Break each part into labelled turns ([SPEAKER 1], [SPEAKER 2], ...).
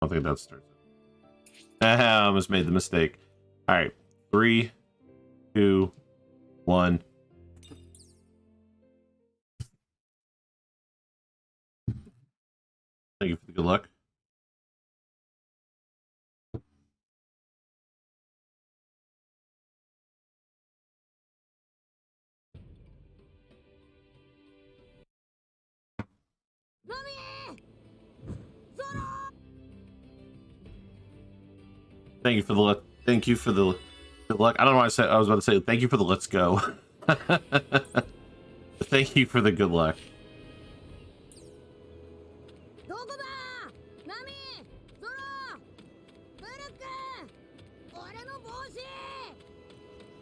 [SPEAKER 1] I don't think that starts it. I almost made the mistake. All right, 3, 2, 1. Thank you for the good luck. Thank you for the luck. Thank you for the good luck. I don't know why I said I was about to say thank you for the let's go. Thank you for the good luck.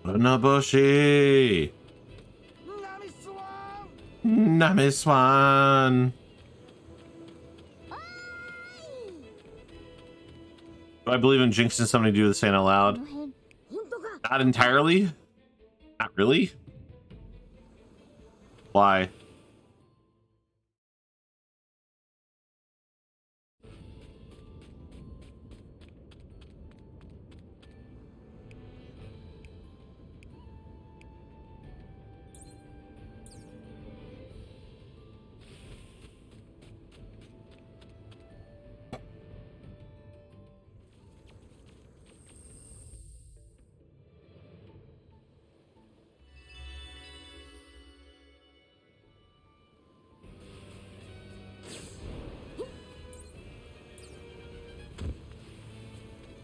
[SPEAKER 1] Naboshi. Namiswan. Do I believe in jinxing somebody to do the saying out loud? Not entirely. Not really. Why?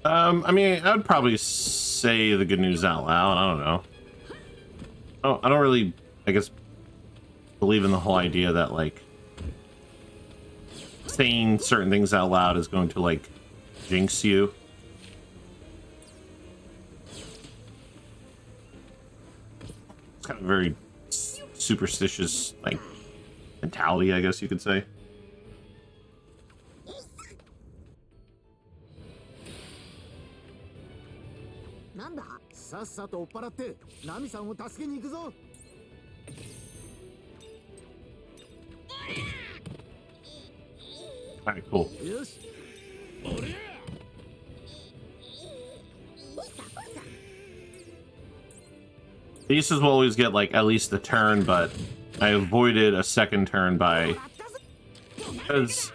[SPEAKER 1] I mean, I would probably say the good news out loud. I don't know. Oh, I don't really, I guess, believe in the whole idea that, like, saying certain things out loud is going to, like, jinx you. It's kind of a very superstitious, like, mentality, I guess you could say. Alright, cool. Aces will always get, like, at least a turn, but I avoided a second turn by... Because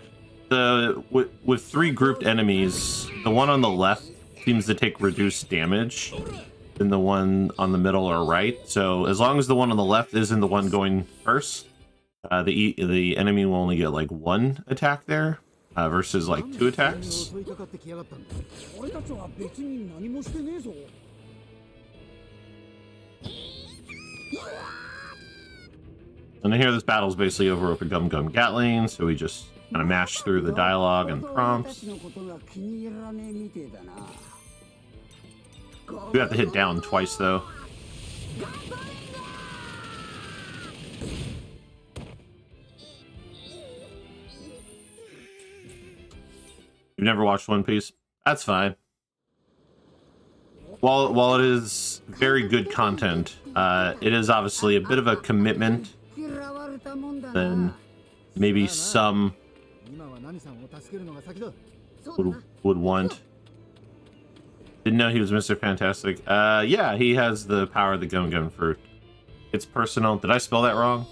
[SPEAKER 1] with 3 grouped enemies, the one on the left seems to take reduced damage than the one on the middle or right. So as long as the one on the left isn't the one going first, the enemy will only get like 1 attack there versus like 2 attacks. And here this battle is basically over with a Gum Gum Gatling, so we just kind of mash through the dialogue and prompts. We have to hit down twice, though. You've never watched One Piece? That's fine. While it is very good content, it is obviously a bit of a commitment than maybe some would want. Didn't know he was Mr. Fantastic. Yeah, he has the power of the Gum Gum Fruit. It's personal. Did I spell that wrong?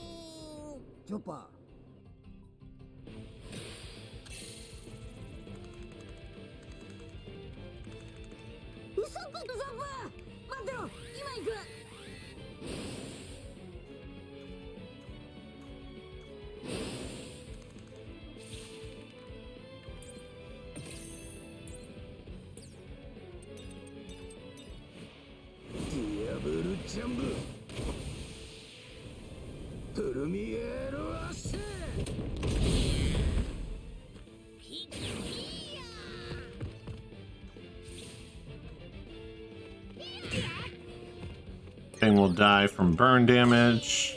[SPEAKER 1] Thing will die from burn damage.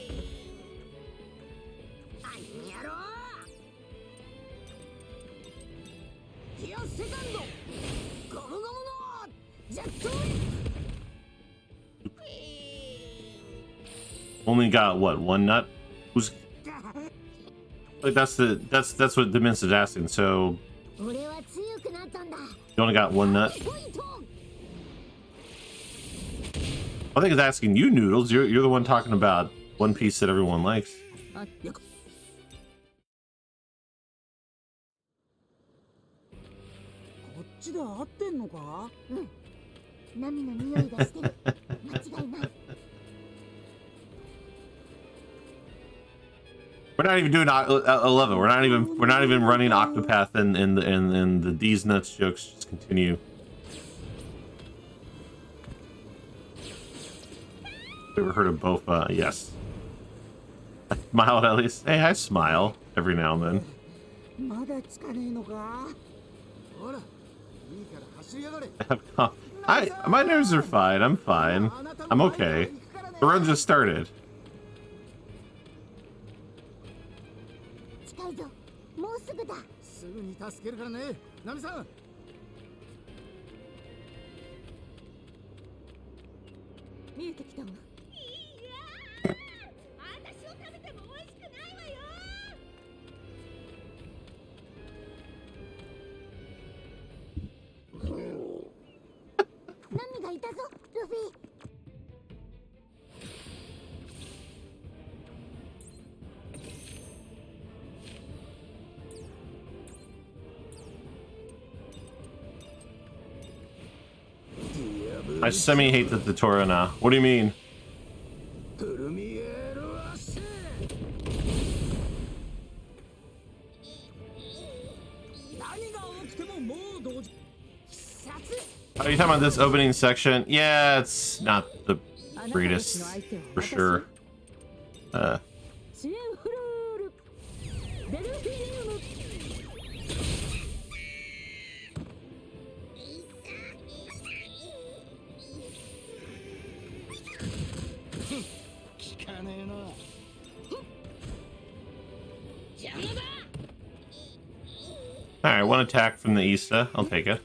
[SPEAKER 1] Only got what, 1 nut? Who's like that's what the Mince is asking. So You only got one nut. I think it's asking you, Noodles. You're the one talking about One Piece that everyone likes. We're not even doing 11. We're not even running Octopath and the D's nuts jokes just continue. Ever heard of both? Yes. Smile at least. Hey, I smile every now and then. My nerves are fine. I'm fine. I'm okay. The run just started. I semi-hate the tutorial now. What do you mean? Are you talking about this opening section? Yeah, it's not the greatest, for sure. Alright, one attack from the Ista. I'll take it.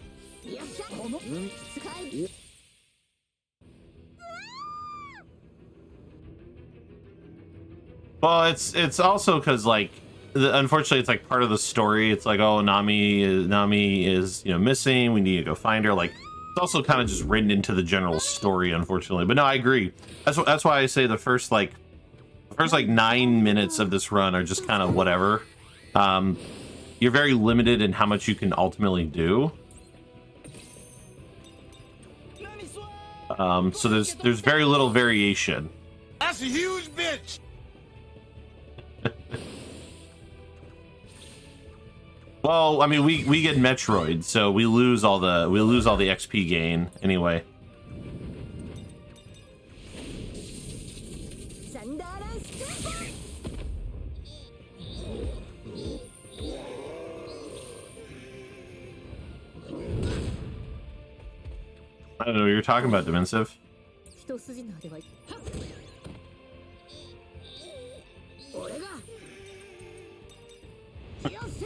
[SPEAKER 1] Well, it's also because, like, unfortunately, it's like part of the story. It's like, oh, Nami is missing. We need to go find her. Like, it's also kind of just written into the general story, unfortunately. But no, I agree. That's why I say the first 9 minutes of this run are just kind of whatever. You're very limited in how much you can ultimately do. So there's very little variation.
[SPEAKER 2] That's a huge bitch.
[SPEAKER 1] Well, I mean, we get Metroid, so we lose all the XP gain anyway. I don't know what you're talking about, Dimensive.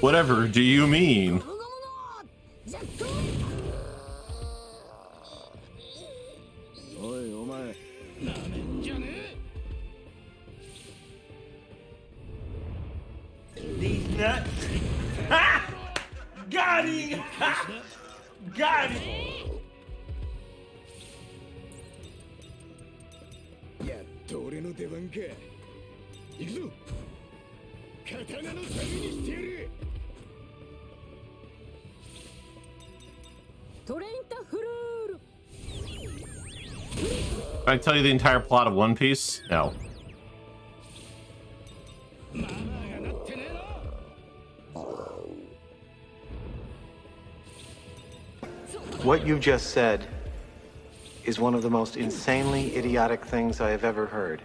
[SPEAKER 1] Whatever do you mean?
[SPEAKER 2] These nuts. Ha! Got him! Got him!
[SPEAKER 1] Can I tell you the entire plot of One Piece? No.
[SPEAKER 3] What you just said is one of the most insanely idiotic things I have ever heard.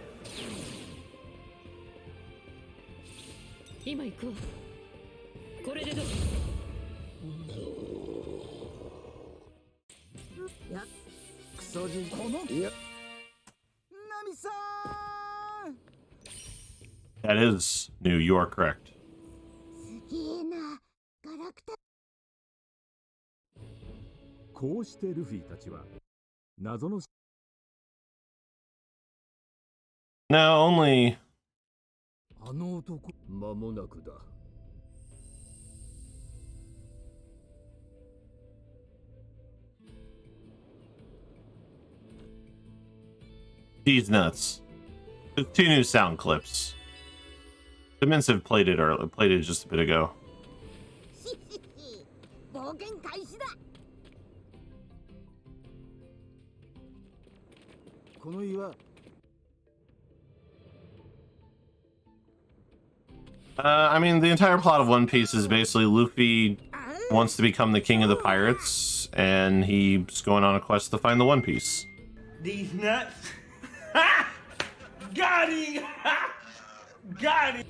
[SPEAKER 1] That is new. You are correct. No, only.
[SPEAKER 4] Well, 間もなくだ。
[SPEAKER 1] Well,
[SPEAKER 4] 間もなくだ。
[SPEAKER 1] it's
[SPEAKER 4] 間もなくだ。
[SPEAKER 1] it's also because like the unfortunately it's like part of the story. It's like, oh, Nami is missing. We need to go find her. Like, it's also kind of just written into the general story. It's also kind of just part of the story. But no, I agree. That's why I say the first 9 minutes of this run are just kind of whatever. You're very limited in how much you can ultimately do. These nuts. With 2 new sound clips. The Mints have played it just a bit ago. I mean, the entire plot of One Piece is basically Luffy wants to become the king of the pirates, and he's going on a quest to find the One Piece.
[SPEAKER 2] These nuts. Ha! Got him! Ha! Got him!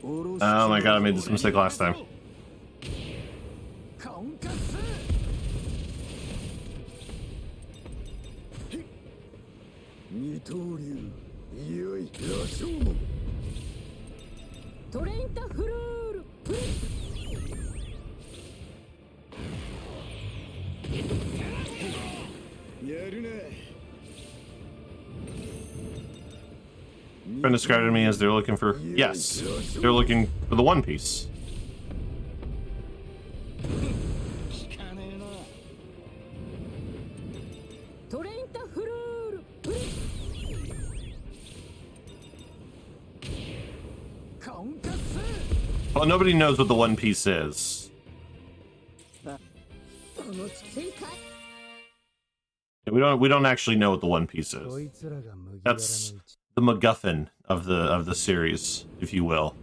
[SPEAKER 1] Oh my god, I made this mistake last time. Friend described to me as they're looking for, yes, they're looking for the One Piece. Well, nobody knows what the One Piece is. Yeah, we don't actually know what the One Piece is. That's the MacGuffin of the series, if you will.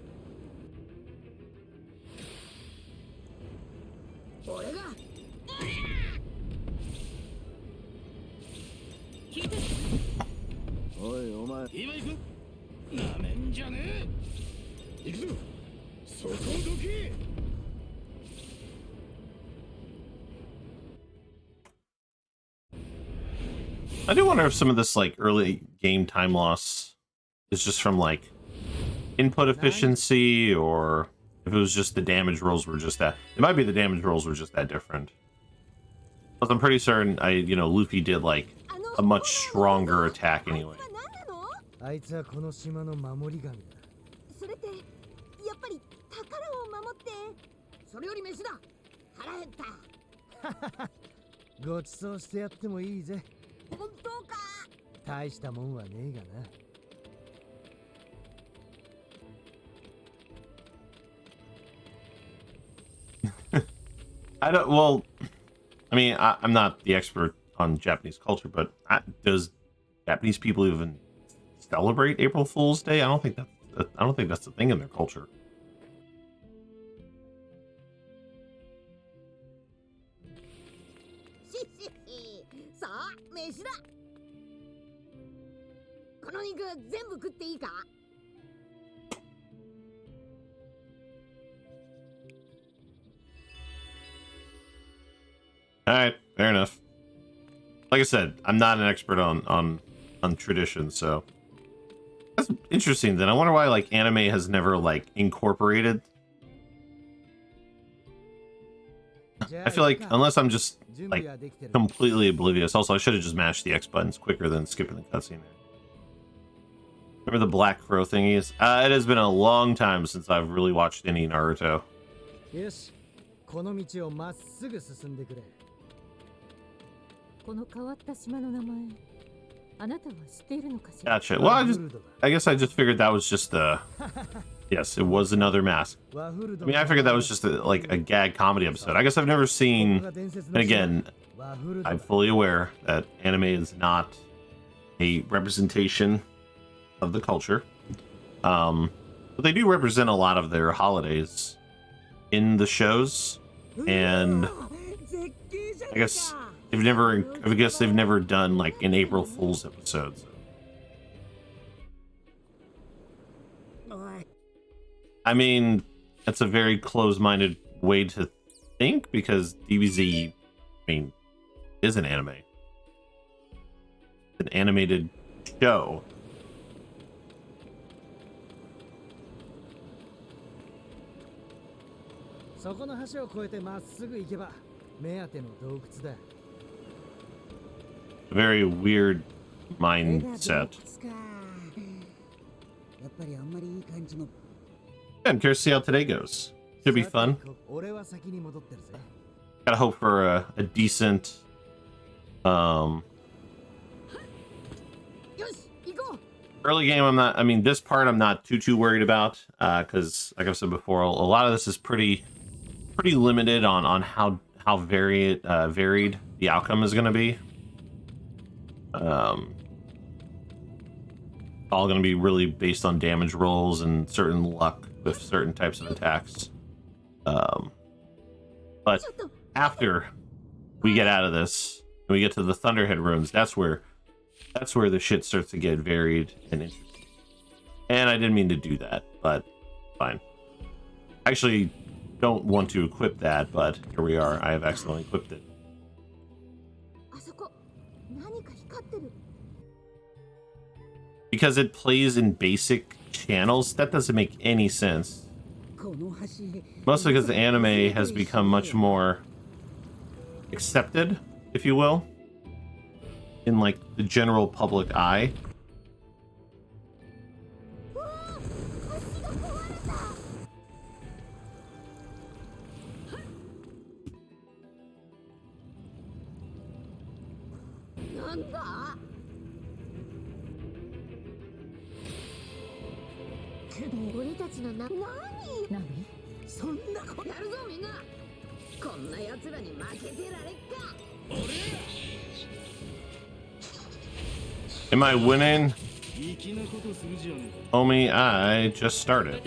[SPEAKER 1] I do wonder if some of this like early game time loss is just from like input efficiency, or if it was just the damage rolls were just that. It might be the damage rolls were just that different. But I'm pretty certain Luffy did like a much stronger attack anyway. I mean, I'm not the expert on Japanese culture, but does Japanese people even celebrate April Fool's Day? I don't think that's a thing in their culture. All right, fair enough. Like I said, I'm not an expert on tradition, so that's interesting. Then I wonder why like anime has never like incorporated. I feel like unless I'm just like completely oblivious. Also, I should have just mashed the X buttons quicker than skipping the cutscene. Remember the Black Crow thingies? It has been a long time since I've really watched any Naruto. Yes. Gotcha. Well, I guess I just figured that was just the. Yes, it was another mask. I mean, I figured that was just like a gag comedy episode. I guess I've never seen. And again, I'm fully aware that anime is not a representation of the culture, but they do represent a lot of their holidays in the shows, and I guess they've never done like an April Fool's episode. So. I mean, that's a very closed-minded way to think, because DBZ, I mean, is an anime. It's an animated show. A very weird mindset. I'm curious to see how today goes. Should be fun. Gotta hope for a decent early game. I mean, this part I'm not too worried about, because like I've said before, a lot of this is pretty limited on how varied the outcome is going to be. All going to be really based on damage rolls and certain luck with certain types of attacks. But after we get out of this and we get to the Thunderhead runes, that's where the shit starts to get varied and interesting. And I didn't mean to do that, but fine. Actually, don't want to equip that, but here we are. I have accidentally equipped it. Because it plays in basic channels, that doesn't make any sense. Mostly because the anime has become much more accepted, if you will, in like the general public eye. Am I winning? Homie, I just started.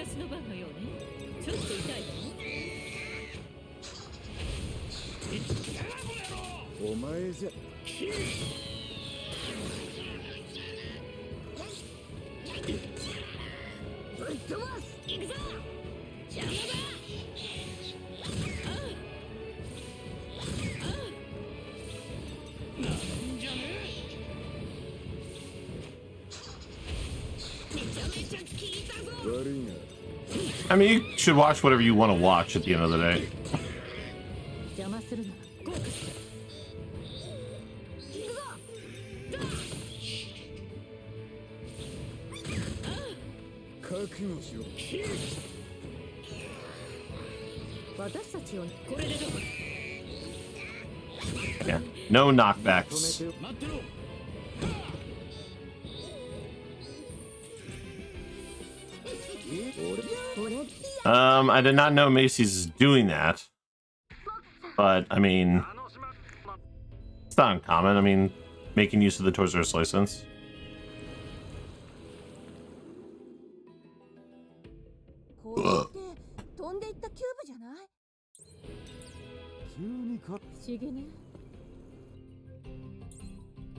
[SPEAKER 1] I mean, you should watch whatever you want to watch at the end of the day. Yeah, no knockbacks. I did not know Macy's is doing that, but I mean, it's not uncommon. I mean, making use of the Toys R Us license. Ugh.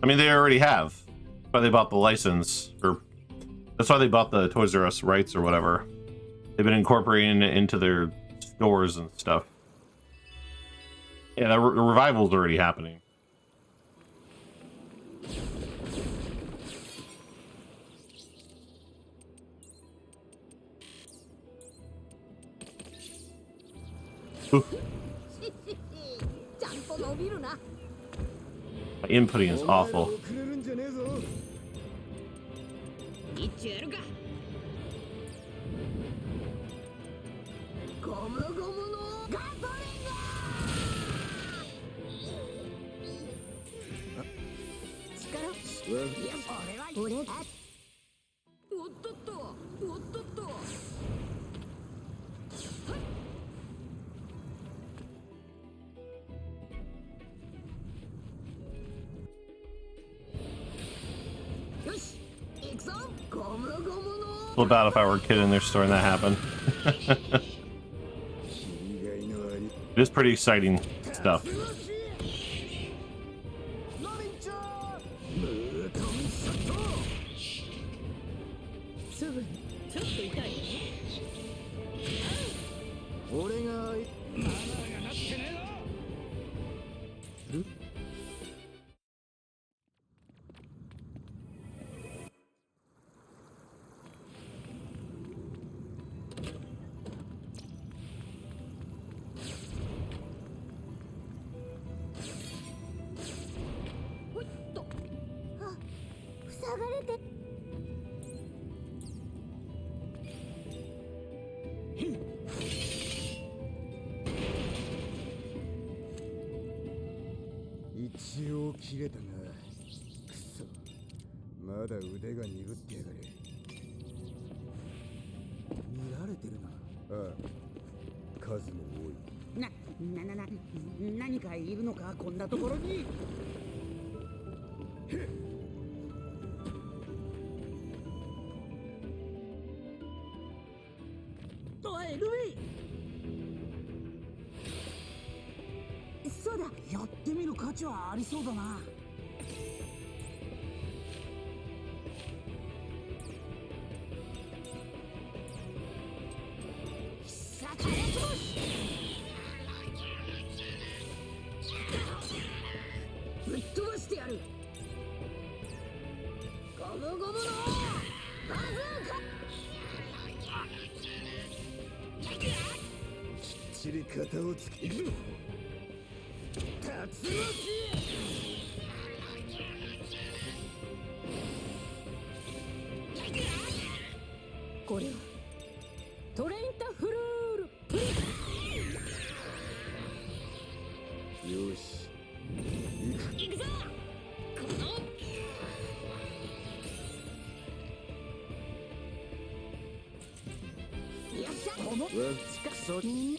[SPEAKER 1] I mean, they already have. That's why they bought the license, or that's why they bought the Toys R Us rights or whatever. They've been incorporating it into their stores and stuff. Yeah, the revival's already happening. Ooh. My inputting is awful. What about if I were a kid in their store and that happened? It is pretty exciting stuff.
[SPEAKER 4] 切れたが、くそ、まだ腕が鈍ってやがる。見られてるな。ああ、数も多い。
[SPEAKER 5] 何かいるのか、こんなところに。おい、ルイ。そうだ、やってみる価値はありそうだな。さあ、火力ボス。ぶっ飛ばしてやる。ゴムゴムのバズーカ。
[SPEAKER 4] きっちり型をつける。竜巻。
[SPEAKER 5] これはトレインタフルールプリ。
[SPEAKER 4] よし、
[SPEAKER 5] 行くぞ。よっしゃ、この近そうに。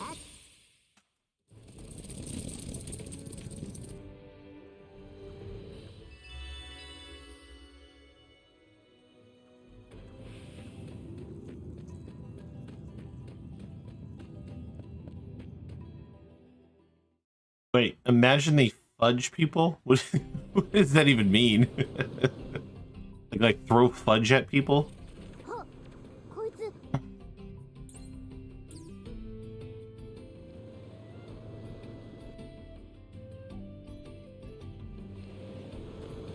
[SPEAKER 1] Wait, imagine they fudge people? What does that even mean? like throw fudge at people?
[SPEAKER 6] こいつ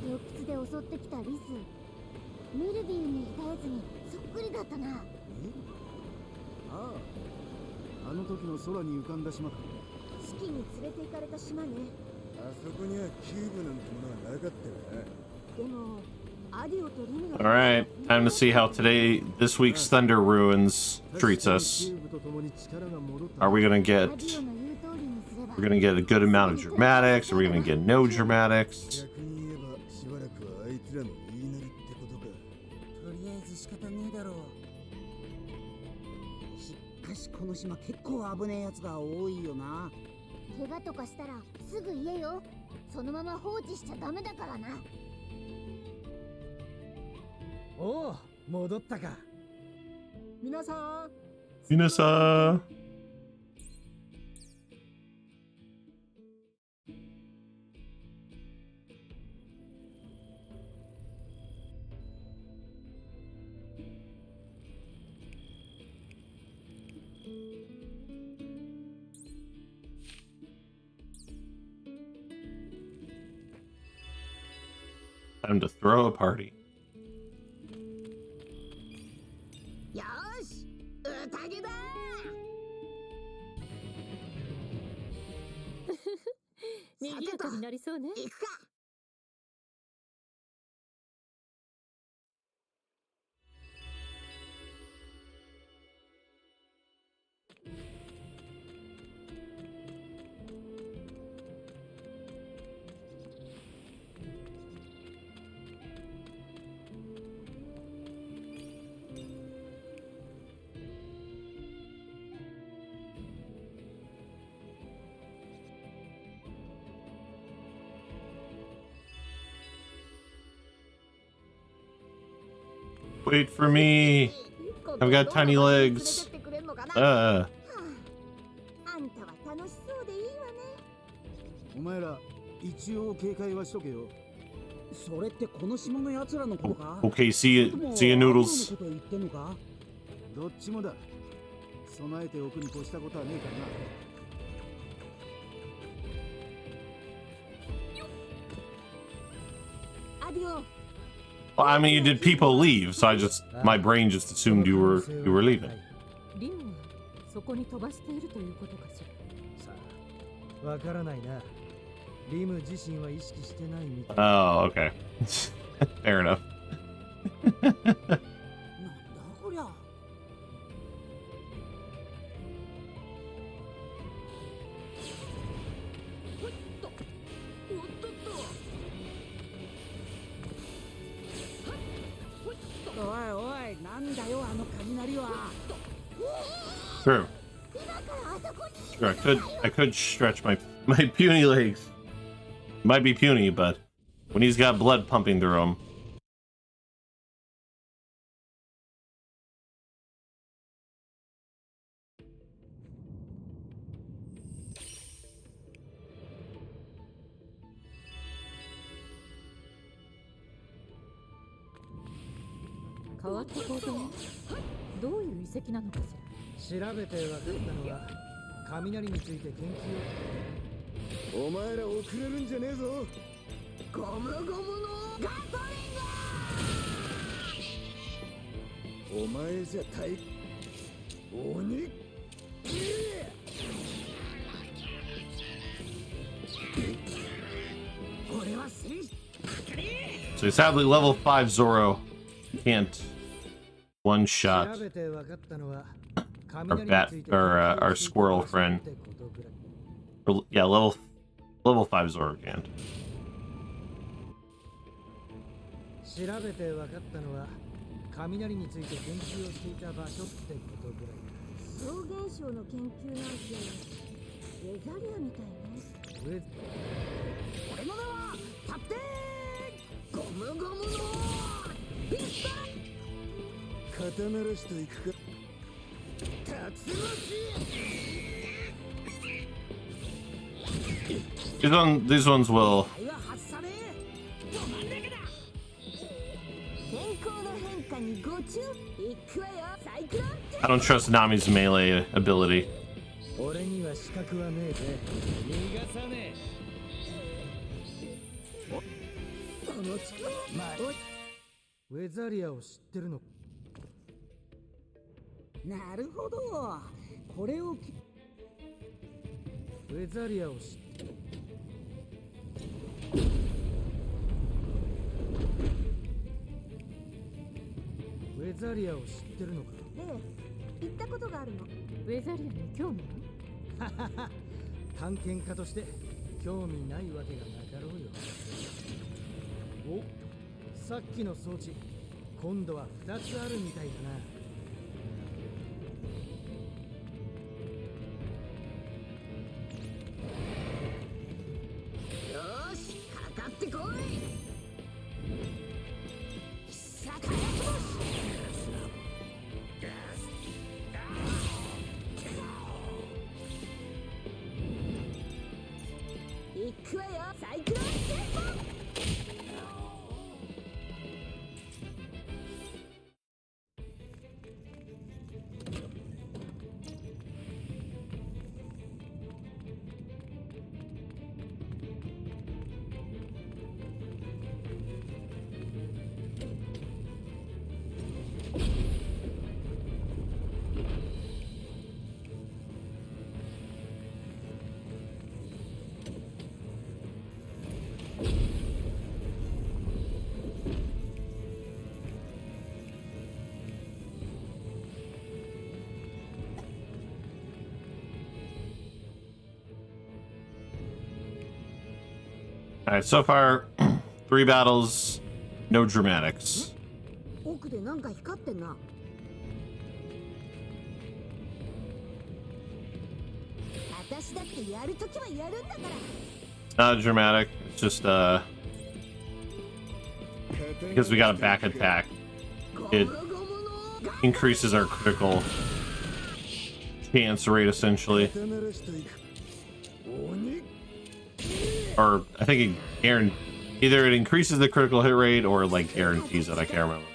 [SPEAKER 6] 洞窟で襲ってきたリス、ミルビーにいたやつにそっくりだったな。
[SPEAKER 4] ああ、あの時の空に浮かんだ島か。
[SPEAKER 6] 四季に連れて行かれた島ね。
[SPEAKER 4] あそこにはキューブなんてものはなかったよな。
[SPEAKER 6] でもアディオとリムの
[SPEAKER 1] Alright, time to see how this week's Thunder Ruins treats us. Are we gonna get...
[SPEAKER 6] アディオの言う通りにすれば
[SPEAKER 1] We're gonna get a good amount of dramatics? Are we gonna get no dramatics?
[SPEAKER 4] 逆に言えばしばらくはあいつらの言いなりってことか。
[SPEAKER 5] とりあえず仕方ねえだろう。しかしこの島結構危ねえやつが多いよな。
[SPEAKER 6] 怪我とかしたらすぐ言えよ。そのまま放置しちゃダメだからな。
[SPEAKER 4] おお、戻ったか。皆さん。
[SPEAKER 1] Minasa! Time to throw a party.
[SPEAKER 5] よーし、宴だ
[SPEAKER 6] 賑やかになりそうね。
[SPEAKER 5] ー。行くか。
[SPEAKER 1] Wait for me! I've got tiny legs.
[SPEAKER 6] あんたは楽しそうでいいわね。
[SPEAKER 4] お前ら一応警戒はしとけよ。
[SPEAKER 5] それってこの島の奴らのことか。
[SPEAKER 1] Okay, see you, see you, Noodles.
[SPEAKER 5] アディオのこと言ってんのか。
[SPEAKER 4] どっちもだ。備えておくに越したことはねえからな。
[SPEAKER 6] アディオ。
[SPEAKER 1] Well, I mean, did people leave? So my brain just assumed you were leaving.
[SPEAKER 6] リムはそこに飛ばしているということかしら。
[SPEAKER 4] さあ、わからないな。リム自身は意識してないみたい。
[SPEAKER 1] Oh, okay. Fair enough.
[SPEAKER 5] なんだこりゃ。
[SPEAKER 6] おっとっと。
[SPEAKER 1] True. Sure, I could stretch my puny legs. Might be puny, but when he's got blood pumping through him.
[SPEAKER 5] 変わった構造ね。どういう遺跡なのかしら。
[SPEAKER 4] 調べて分かったのは雷について研究を。お前ら遅れるんじゃねえぞ。ゴムゴムのガトリング。お前じゃ対鬼。俺は戦士。
[SPEAKER 1] So sadly, level 5 Zoro can't one shot our squirrel friend. Or, yeah, level 5 Zoro can't.
[SPEAKER 4] 調べて分かったのは雷について研究をしていた場所ってことぐらい。
[SPEAKER 6] 超現象の研究なんてウェザリアみたいね。
[SPEAKER 4] 俺の名はキャプテンゴムゴムのピスタル。肩慣らしといくか。竜巻。
[SPEAKER 1] These ones will.
[SPEAKER 6] 天候の変化にご注意。行くわよ。サイクロン。
[SPEAKER 1] I don't trust Nami's melee ability.
[SPEAKER 4] 俺には資格はねえぜ。逃がさねえ。この力。ウェザリアを知ってるの。なるほど。これをウェザリアを知ってる。ウェザリアを知ってるのか。
[SPEAKER 6] ええ、行ったことがあるの。
[SPEAKER 5] ウェザリアに興味は？
[SPEAKER 4] ははは。探検家として興味ないわけがなかろうよ。お、さっきの装置、今度は2つあるみたいだな。よし、かかってこい。さあ、行くわよ。サイクロンテンポ。
[SPEAKER 1] Alright, so far, 3 battles, no dramatics.
[SPEAKER 6] 奥でなんか光ってんな。私だってやるときはやるんだから。
[SPEAKER 1] Not dramatic, it's just, because we got a back attack, it increases our critical chance rate, essentially. Or, I think it either it increases the critical hit rate or, like, guarantees it, I can't remember.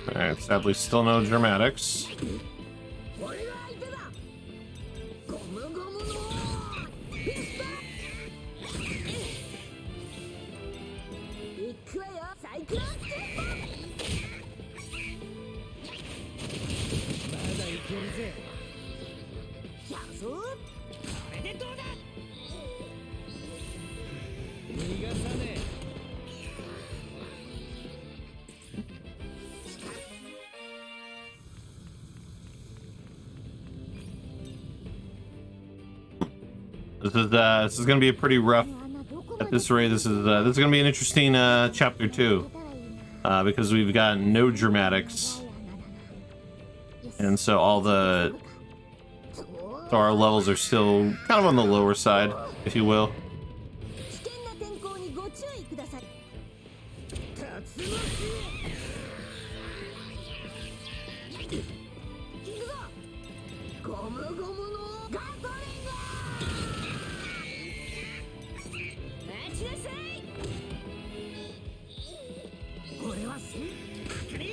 [SPEAKER 1] Alright, sadly still no dramatics. This is gonna be a pretty rough. At this rate, this is gonna be an interesting chapter 2, because we've got no dramatics, and so our levels are still kind of on the lower side, if you will.
[SPEAKER 6] 危険な天候にご注意ください。行くぞ。ゴムゴムのガトリング。待ちなさい。これはせ確認。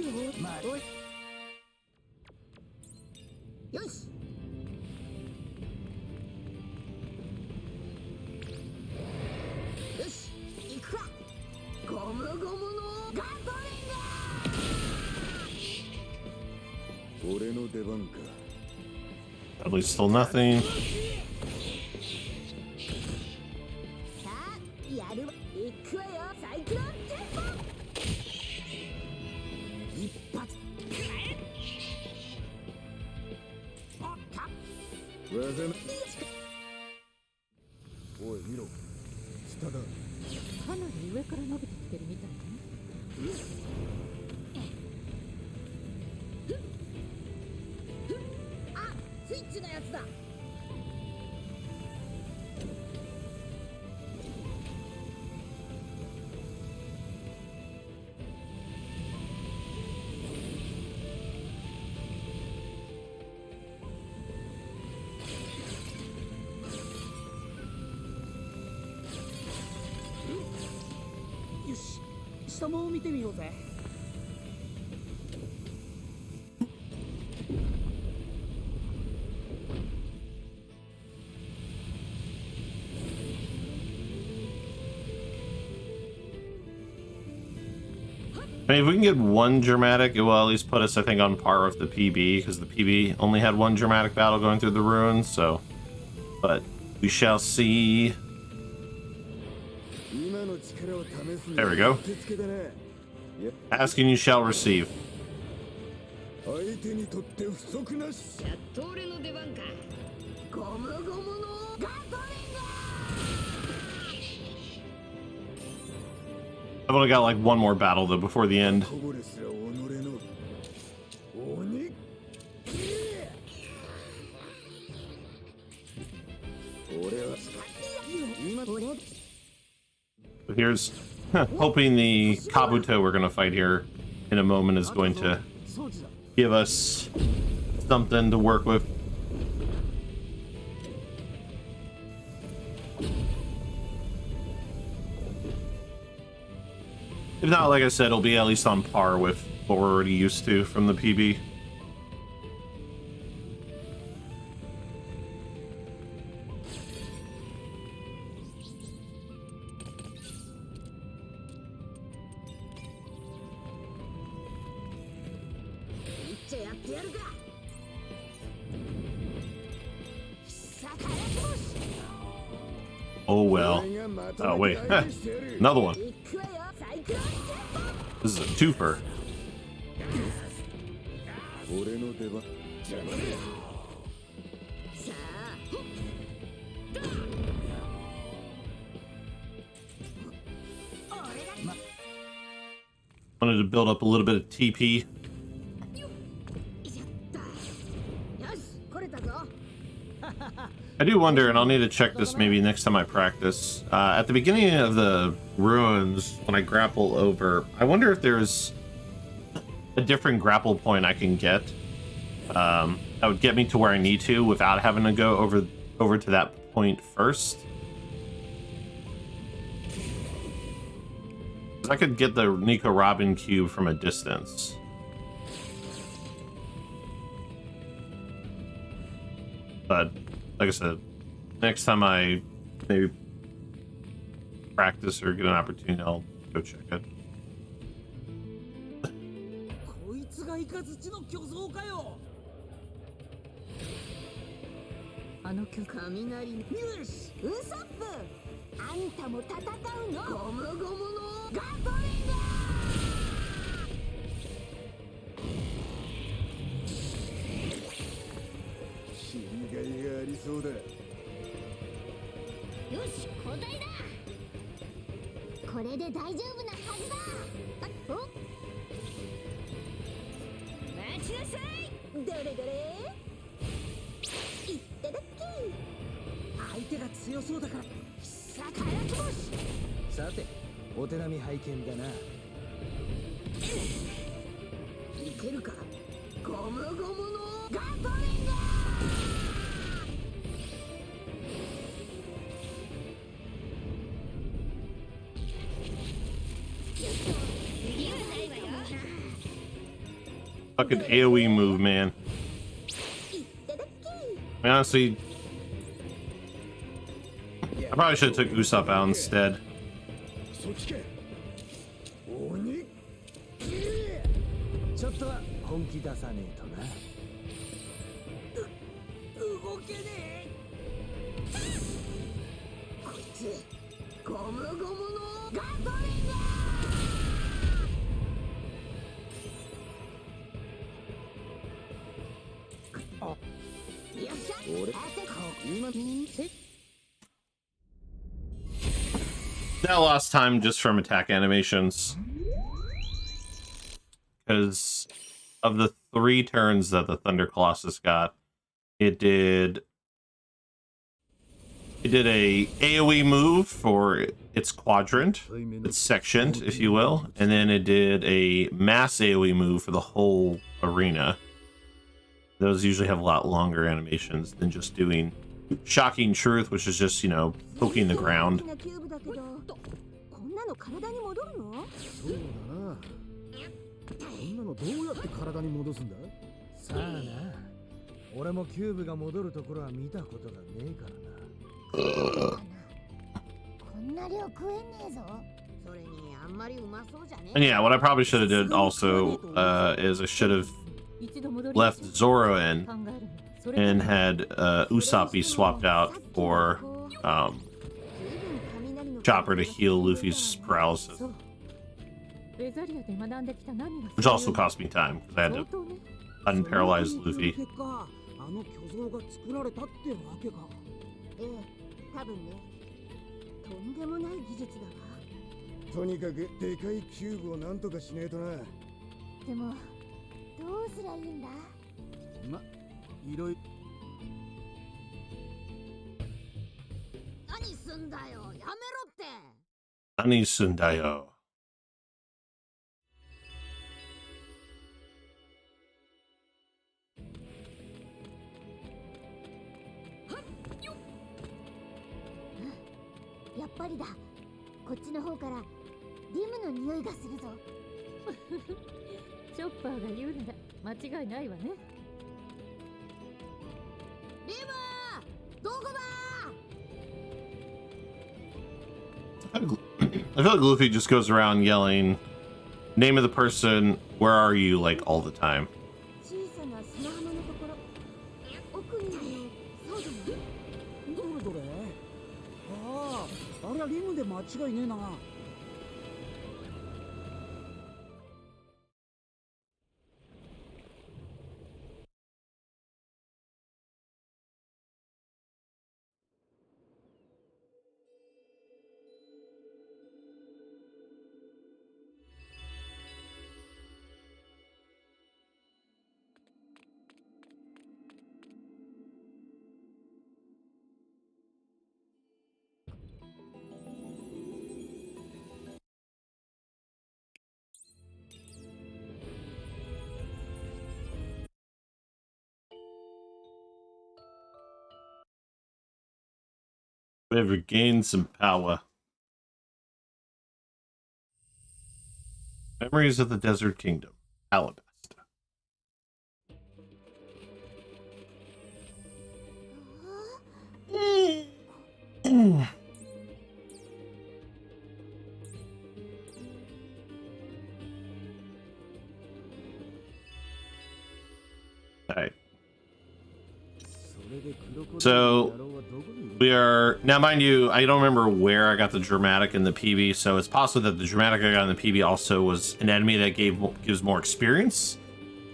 [SPEAKER 6] よまあおい。よし。よし、行くか。ゴムゴムのガトリング。俺の出番か。
[SPEAKER 1] At least still nothing.
[SPEAKER 6] さあ、やるわ。行くわよ。サイクロンテンポ。一発。おった。技の。おい、見ろ。下だ。
[SPEAKER 5] かなり上から伸びてきてるみたいね。
[SPEAKER 6] あ、スイッチのやつだ。よし、下も見てみようぜ。
[SPEAKER 1] I mean, if we can get one dramatic, it will at least put us, I think, on par with the PB, because the PB only had one dramatic battle going through the ruins, so... But we shall see. There we go. Ask and you shall receive.
[SPEAKER 6] 相手にとって不足なし。やっと俺の出番か。ゴムゴムのガトリング。
[SPEAKER 1] I've only got like one more battle though before the end.
[SPEAKER 6] 俺
[SPEAKER 1] But here's hoping the Kabuto we're gonna fight here in a moment is going to give us something to work with. If not, like I said, it'll be at least on par with what we're already used to from the PB. Oh well. Oh wait, another one. This is a twofer. Wanted to build up a little bit of TP. I do wonder, and I'll need to check this maybe next time I practice. At the beginning of the ruins, when I grapple over, I wonder if there's a different grapple point I can get that would get me to where I need to without having to go over to that point first. I could get the Nico Robin cube from a distance. But like I said, next time I maybe practice or get an opportunity, I'll go check it.
[SPEAKER 4] こいつがイカズチの巨像かよ。
[SPEAKER 5] あ
[SPEAKER 4] あの曲雷よしウソップあんたも戦うのゴムゴムのガトリング
[SPEAKER 7] 死にがいがありそうだ。
[SPEAKER 6] よし交代だ。これで大丈夫なはずだ。お待ちなさい。
[SPEAKER 4] どれどれいっただっき相手が強そうだからさあ火薬星
[SPEAKER 7] さて、お手並み拝見だな。
[SPEAKER 4] いけるかゴムゴムのガトリング
[SPEAKER 1] Fucking AoE move, man. I mean, honestly, I probably should have took Usopp out instead.
[SPEAKER 7] そっちけ。鬼。ちょっとは本気出さねえとな。
[SPEAKER 4] 動けねえこいつゴムゴムのガトリングよっしゃ
[SPEAKER 7] 俺今
[SPEAKER 1] That lost time just from attack animations. Because of the 3 turns that the Thunder Colossus got, it did a AoE move for its quadrant, its section, if you will, and then it did a mass AoE move for the whole arena. Those usually have a lot longer animations than just doing Shocking Truth, which is just, you know, poking the ground.
[SPEAKER 6] こんなの体に戻るの？
[SPEAKER 7] そうだな。こんなのどうやって体に戻すんだ？さあな。俺もキューブが戻るところは見たことがねえからな。
[SPEAKER 6] こんな量食えねえぞ。
[SPEAKER 4] それにあんまりうまそうじゃね
[SPEAKER 1] And yeah, what I probably should have did also is I should have left Zoro in and had Usopp be swapped out for Chopper to heal Luffy's paralysis, which also cost me time because I had to unparalyze Luffy.
[SPEAKER 4] あの巨像が作られたってわけか。ええ、多分ね。とんでもない技術だわ。
[SPEAKER 7] とにかくでかいキューブをなんとかしねえとな。
[SPEAKER 6] でもどうすりゃいいんだ？
[SPEAKER 7] ま、いろいろ。
[SPEAKER 4] 何すんだよ。やめろって。
[SPEAKER 1] 何すんだよ。
[SPEAKER 6] やっぱりだ。こっちの方からリムの匂いがするぞ。
[SPEAKER 5] チョッパーが言うなら間違いないわね。
[SPEAKER 4] リムどこだ
[SPEAKER 1] I feel like Luffy just goes around yelling, name of the person, where are you, like, all the time.
[SPEAKER 6] 小さな砂浜のところ。奥にあるそうじゃない？
[SPEAKER 4] どれどれああ、あれはリムで間違いねえな。
[SPEAKER 1] We have regained some power. Memories of the Desert Kingdom. Alabasta. Alright. So we are now, mind you, I don't remember where I got the dramatic in the PB, so it's possible that the dramatic I got in the PB also was an enemy that gives more experience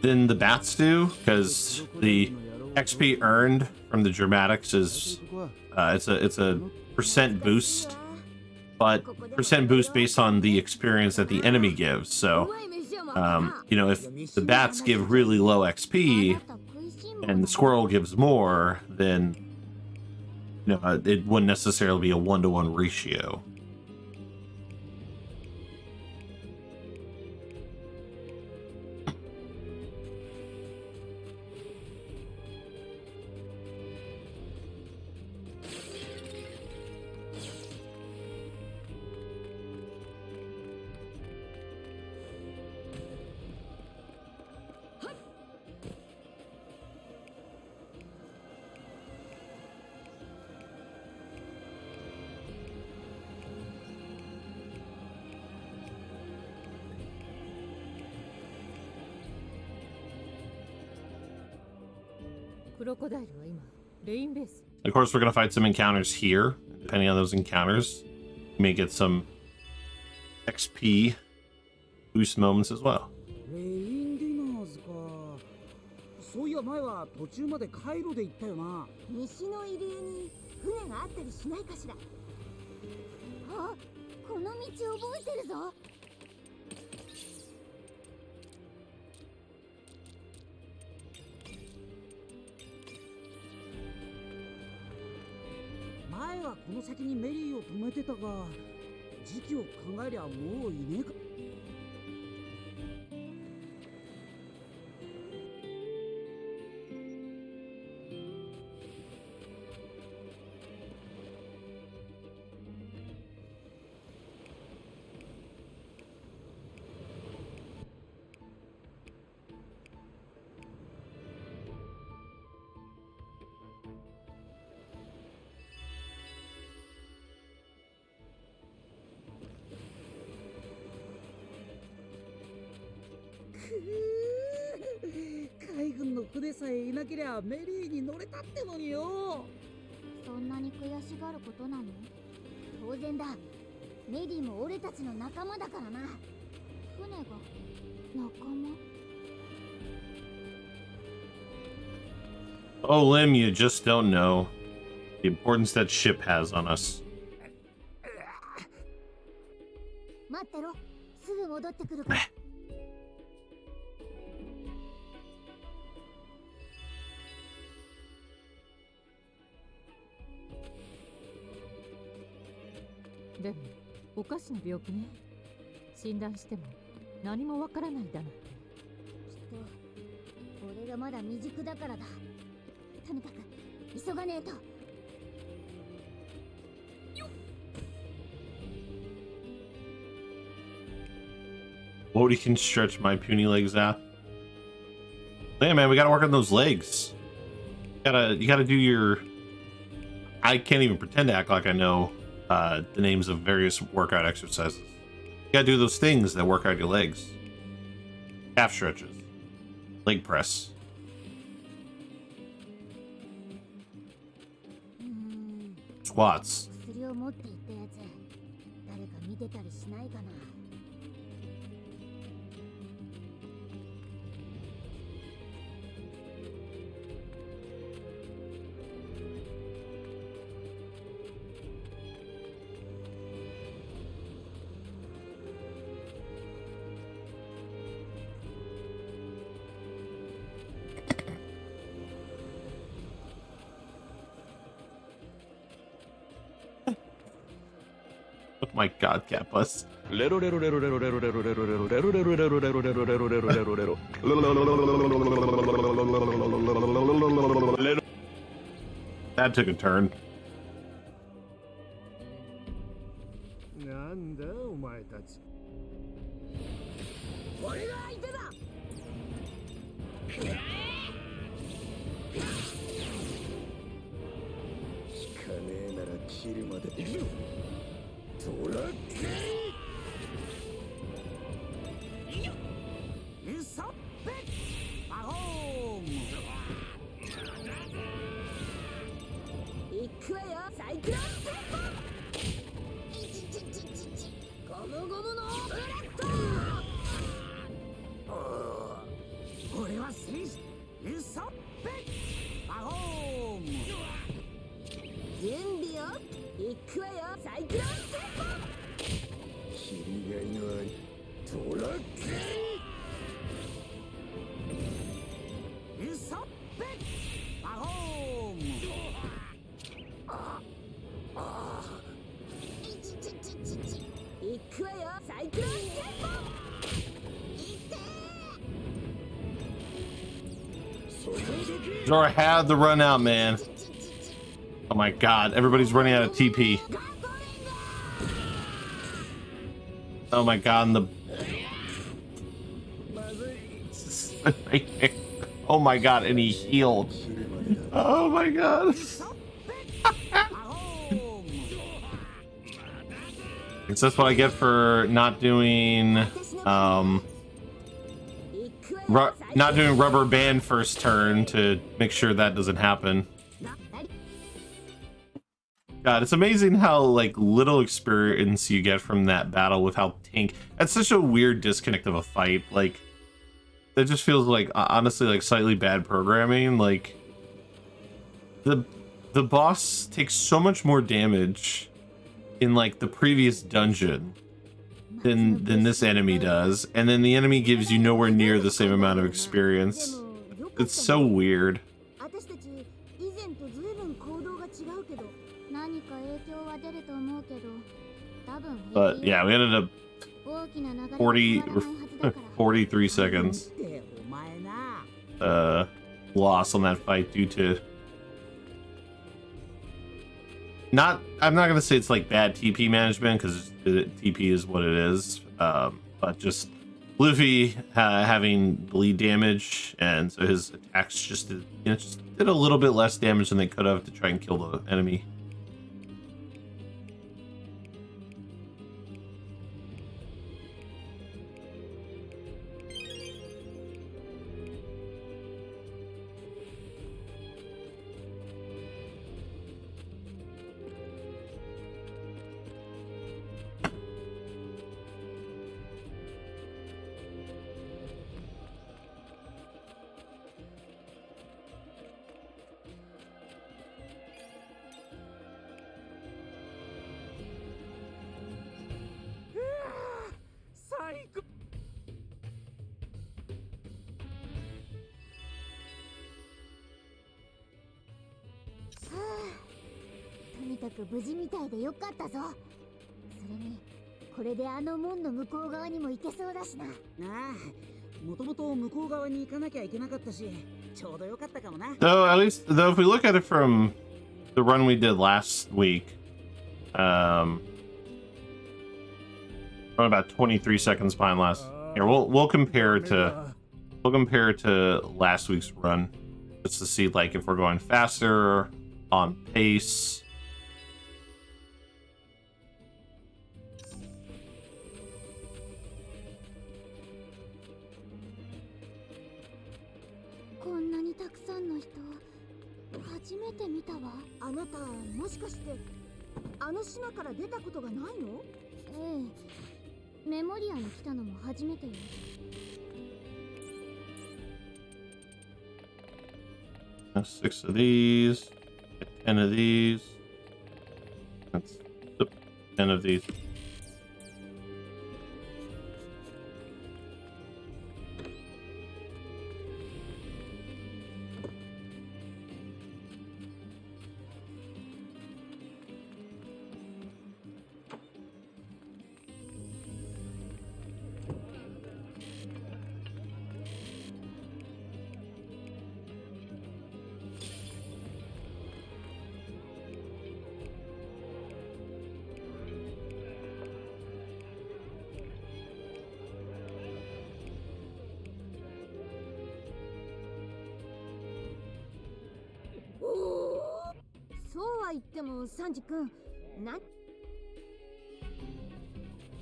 [SPEAKER 1] than the bats do, because the XP earned from the dramatics is it's a percent boost, but percent boost based on the experience that the enemy gives. So you know, if the bats give really low XP and the squirrel gives more, then you know, it wouldn't necessarily be a 1-to-1 ratio. Of course, we're going to fight some encounters here. Depending on those encounters, you may get some XP boost moments as well.
[SPEAKER 4] レインディナーズか。そういや前は途中まで海路で行ったよな。
[SPEAKER 6] 西の入り江に船があったりしないかしら。あ、この道覚えてるぞ。
[SPEAKER 4] 前はこの先にメリーを止めてたが、時期を考えりゃもういねえか。海軍の船さえいなけりゃメリーに乗れたってのによ。
[SPEAKER 6] そんなに悔しがることなの？当然だ。メリーも俺たちの仲間だからな。船が仲間？
[SPEAKER 1] Oh, Lim, you just don't know the importance that ship has on us.
[SPEAKER 6] 待ってろ。すぐ戻ってくるから。
[SPEAKER 5] でもおかしな病気ね。診断しても何もわからないだなんて。
[SPEAKER 6] きっと俺がまだ未熟だからだ。とにかく急がねえと。
[SPEAKER 1] What you can stretch my puny legs out? Hey man, we gotta work on those legs. You gotta do your. I can't even pretend to act like I know the names of various workout exercises. You gotta do those things that work out your legs. Calf stretches, leg press. Squats.
[SPEAKER 6] 薬を持っていったやつ、誰か見てたりしないかな。
[SPEAKER 1] Oh my god, cat bus. That took a turn.
[SPEAKER 7] なんだお前たち。
[SPEAKER 4] 俺が相手だ。
[SPEAKER 7] 引かねえなら切るまで。トラッキ
[SPEAKER 4] イソッペ魔法。準備よ行くわよサイクロンステップ知りがいのありトラッキーウソッペッパホーム行くわよサイクロンステップ
[SPEAKER 1] Zora had the run out, man. Oh my god, everybody's running out of TP. Oh my god, and the... Oh my god, and he healed. Oh my god. Guess that's what I get for not doing, not doing rubber band first turn to make sure that doesn't happen. God, it's amazing how like little experience you get from that battle with how tank. That's such a weird disconnect of a fight. Like, that just feels like honestly like slightly bad programming. Like, the boss takes so much more damage in like the previous dungeon than this enemy does, and then the enemy gives you nowhere near the same amount of experience. It's so weird. But yeah, we ended up 43 seconds loss on that fight due to I'm not gonna say it's like bad TP management, because TP is what it is, but just Luffy having bleed damage, and so his attacks just did, just did a little bit less damage than they could have to try and kill the enemy. So at least, though, if we look at it from the run we did last week, we're about 23 seconds behind last. Here, we'll compare it to last week's run, just to see like if we're going faster, on pace. That's 6 of these, 10 of these. That's 10 of these.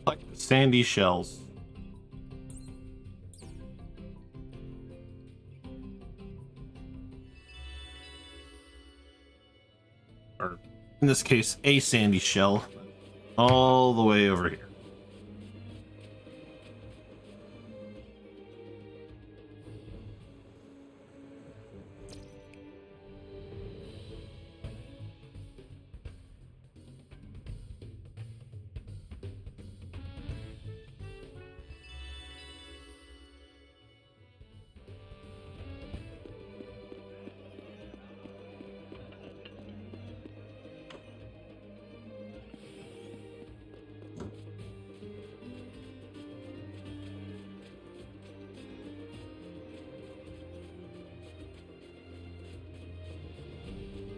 [SPEAKER 1] Like sandy shells. Or in this case, a sandy shell. All the way over here.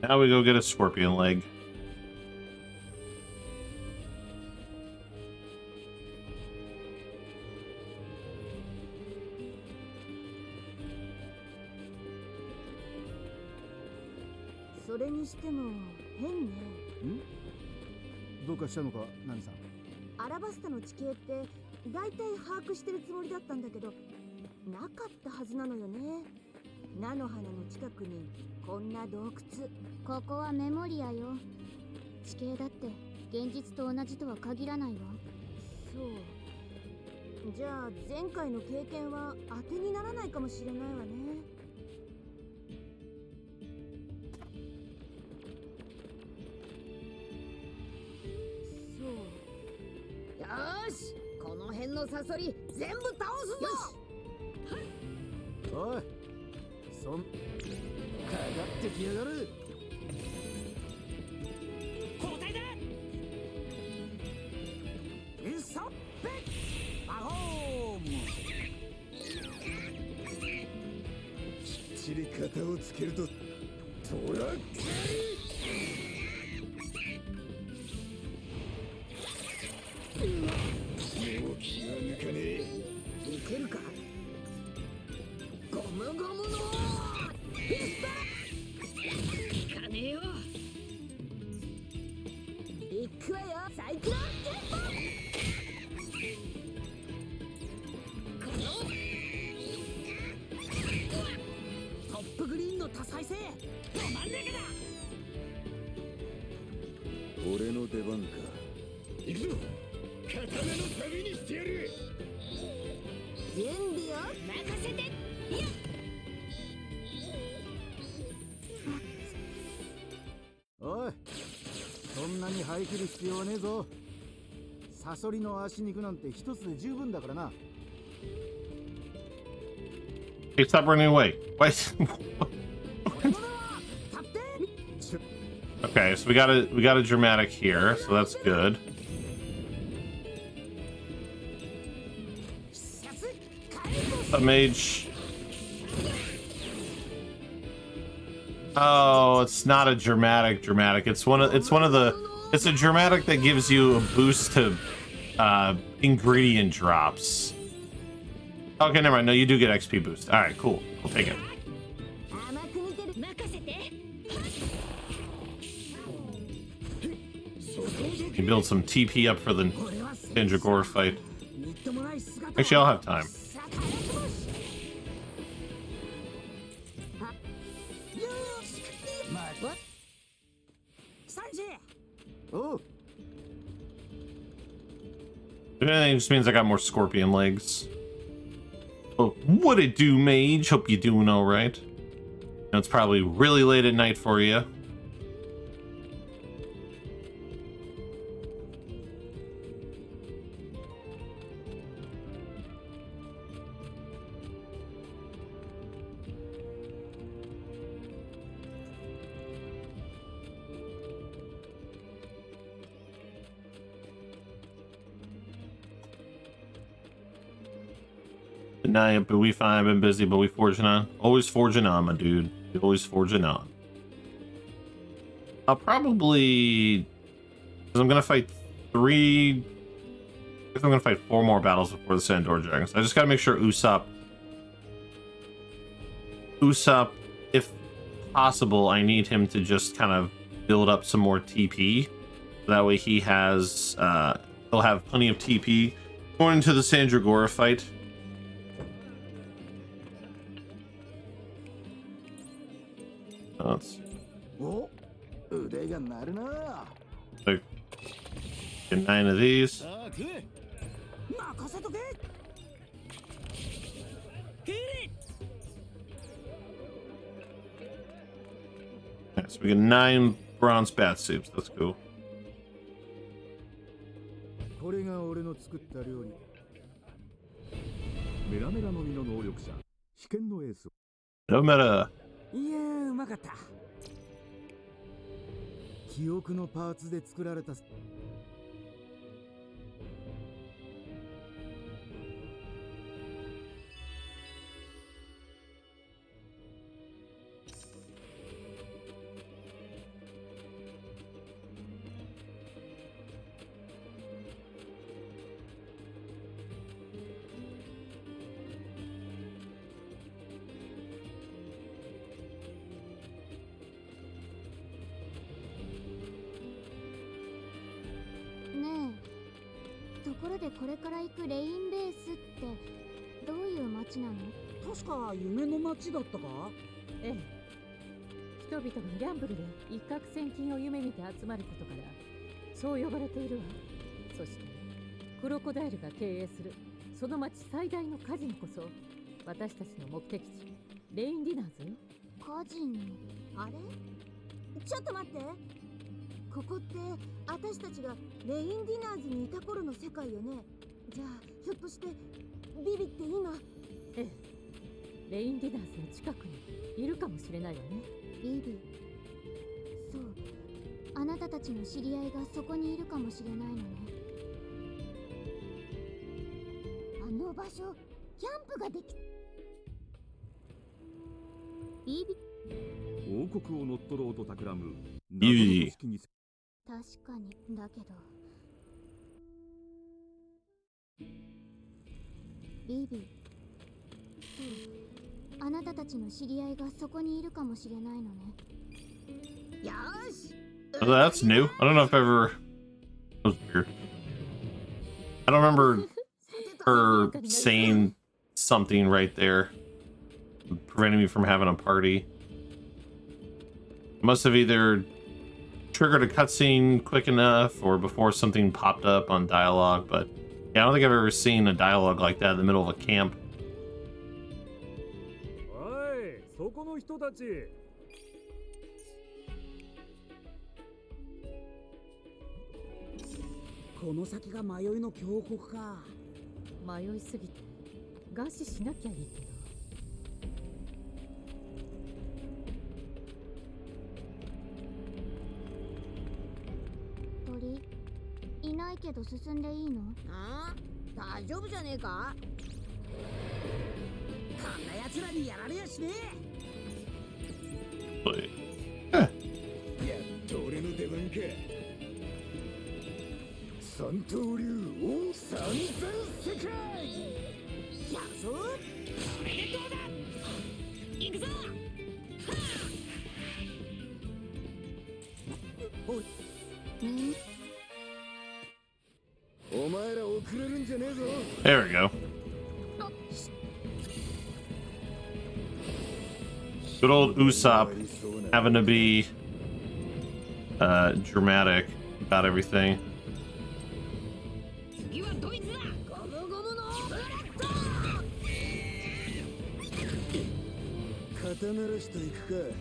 [SPEAKER 1] Now we go get a scorpion leg.
[SPEAKER 4] それにしても変ね。
[SPEAKER 7] どうかしたのか、ナミさん。
[SPEAKER 4] アラバスタの地形って大体把握してるつもりだったんだけど、なかったはずなのよね。菜の花の近くにこんな洞窟。
[SPEAKER 6] ここはメモリアよ。地形だって現実と同じとは限らないわ。
[SPEAKER 4] そう。じゃあ前回の経験は当てにならないかもしれないわね。そう。よーし、この辺のサソリ全部倒すぞ。
[SPEAKER 7] おい、かかってきやがる。
[SPEAKER 4] 交代だ。インサッペバホーム。きっちり型をつけるとトラック。もう気が抜かねえ。いけるか。ゴムゴムのピスタ。いかねえよ。いくわよ。サイクロンテンポ。このトップグリーンの多彩性止まんねえかだ。俺の出番か。行くぞ。刀の旅にしてやる。準備を任せて。いや。
[SPEAKER 7] おい、そんなに張り切る必要はねえぞ。サソリの足肉なんて一つで十分だからな。
[SPEAKER 1] Hey, stop running away. Why? Okay, so we got a dramatic here, so that's good. A mage. Oh, it's not a dramatic. It's it's a dramatic that gives you a boost to ingredient drops. Okay, never mind. No, you do get XP boost. All right, cool. We'll take it. You build some TP up for the Ninja fight. Actually, I'll have time.
[SPEAKER 7] Oh,
[SPEAKER 1] If anything, it just means I got more scorpion legs. Oh, what it do, mage? Hope you're doing all right. Know it's probably really late at night for you. Good night, but we fine. I've been busy, but we forging on. Always forging on, my dude. Always forging on. I'll probably, because I'm gonna fight I guess I'm gonna fight 4 more battles before the Sandor Dragons. I just gotta make sure Usopp, if possible, I need him to just kind of build up some more TP. That way he has, he'll have plenty of TP going into the Sandragora fight. Let's see. Like, get 9 of these. Okay, so we get 9 bronze bat suits. That's cool.
[SPEAKER 7] これが俺の作った料理。メラメラの実の能力者、被験のエース。
[SPEAKER 1] No matter.
[SPEAKER 4] いやー、うまかった。
[SPEAKER 7] 記憶のパーツで作られた。
[SPEAKER 6] 部でこれから行くレインベースってどういう街なの？
[SPEAKER 4] 確か夢の街だったか？
[SPEAKER 5] ええ。人々がギャンブルで一攫千金を夢見て集まることからそう呼ばれているわ。そしてクロコダイルが経営するその町最大のカジノこそ私たちの目的地レインディナーズよ。
[SPEAKER 6] カジノ。あれ？ちょっと待って。ここって私たちがレインディナーズにいた頃の世界よね。じゃあひょっとしてビビって今？
[SPEAKER 5] ええ。レインディナーズの近くにいるかもしれないわね。
[SPEAKER 6] ビビ。そう。あなたたちの知り合いがそこにいるかもしれないのね。あの場所、キャンプができ。ビビ。
[SPEAKER 8] 王国を乗っ取ろうと企む
[SPEAKER 1] いい。
[SPEAKER 6] 確かに、だけど。ビビ。そう。あなたたちの知り合いがそこにいるかもしれないのね。
[SPEAKER 4] よし。
[SPEAKER 1] Oh, that's new. I don't know if I ever. That was weird. I don't remember her saying something right there, preventing me from having a party. Must have either triggered a cutscene quick enough or before something popped up on dialogue, but yeah, I don't think I've ever seen a dialogue like that in the middle of a camp.
[SPEAKER 8] おい、そこの人たち。
[SPEAKER 4] この先が迷いの峡谷か。
[SPEAKER 5] 迷いすぎて餓死しなきゃいいけど。
[SPEAKER 6] 鳥いないけど進んでいいの？
[SPEAKER 4] ああ、大丈夫じゃねえか。こんな奴らにやられやしねえ。
[SPEAKER 1] But
[SPEAKER 7] やっと俺の出番か。三刀流オン三千世界。
[SPEAKER 4] やるぞ。これでどうだ。行くぞ。
[SPEAKER 7] お前ら遅れるんじゃねえぞ。
[SPEAKER 1] there we go. Good old Usopp having to be dramatic about everything.
[SPEAKER 4] 次はドイツだ。ゴムゴムのブレッド。
[SPEAKER 7] 肩慣らしといくか。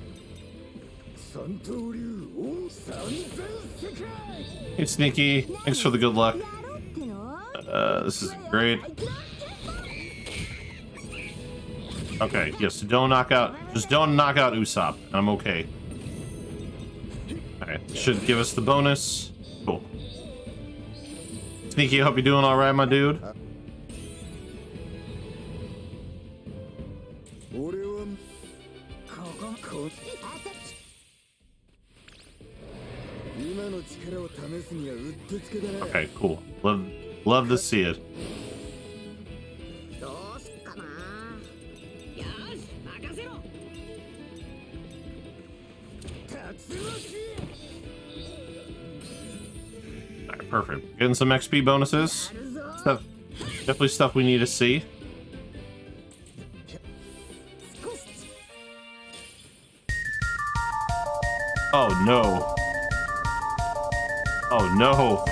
[SPEAKER 7] 三刀流オン三千世界。
[SPEAKER 1] Hey, Sneaky. Thanks for the good luck.
[SPEAKER 6] やろうっての？
[SPEAKER 1] This is great. Okay, yes, don't knock out. Just don't knock out Usopp. I'm okay. Alright, should give us the bonus. Cool. Sneaky, hope you're doing alright, my dude.
[SPEAKER 7] 俺はこ今の力を試すにはうってつけだな。
[SPEAKER 1] Okay, cool. Love to see it.
[SPEAKER 4] どうすっかな。よし、任せろ。
[SPEAKER 1] Alright, perfect. Getting some XP bonuses. Stuff, definitely stuff we need to see. Oh no. Oh no.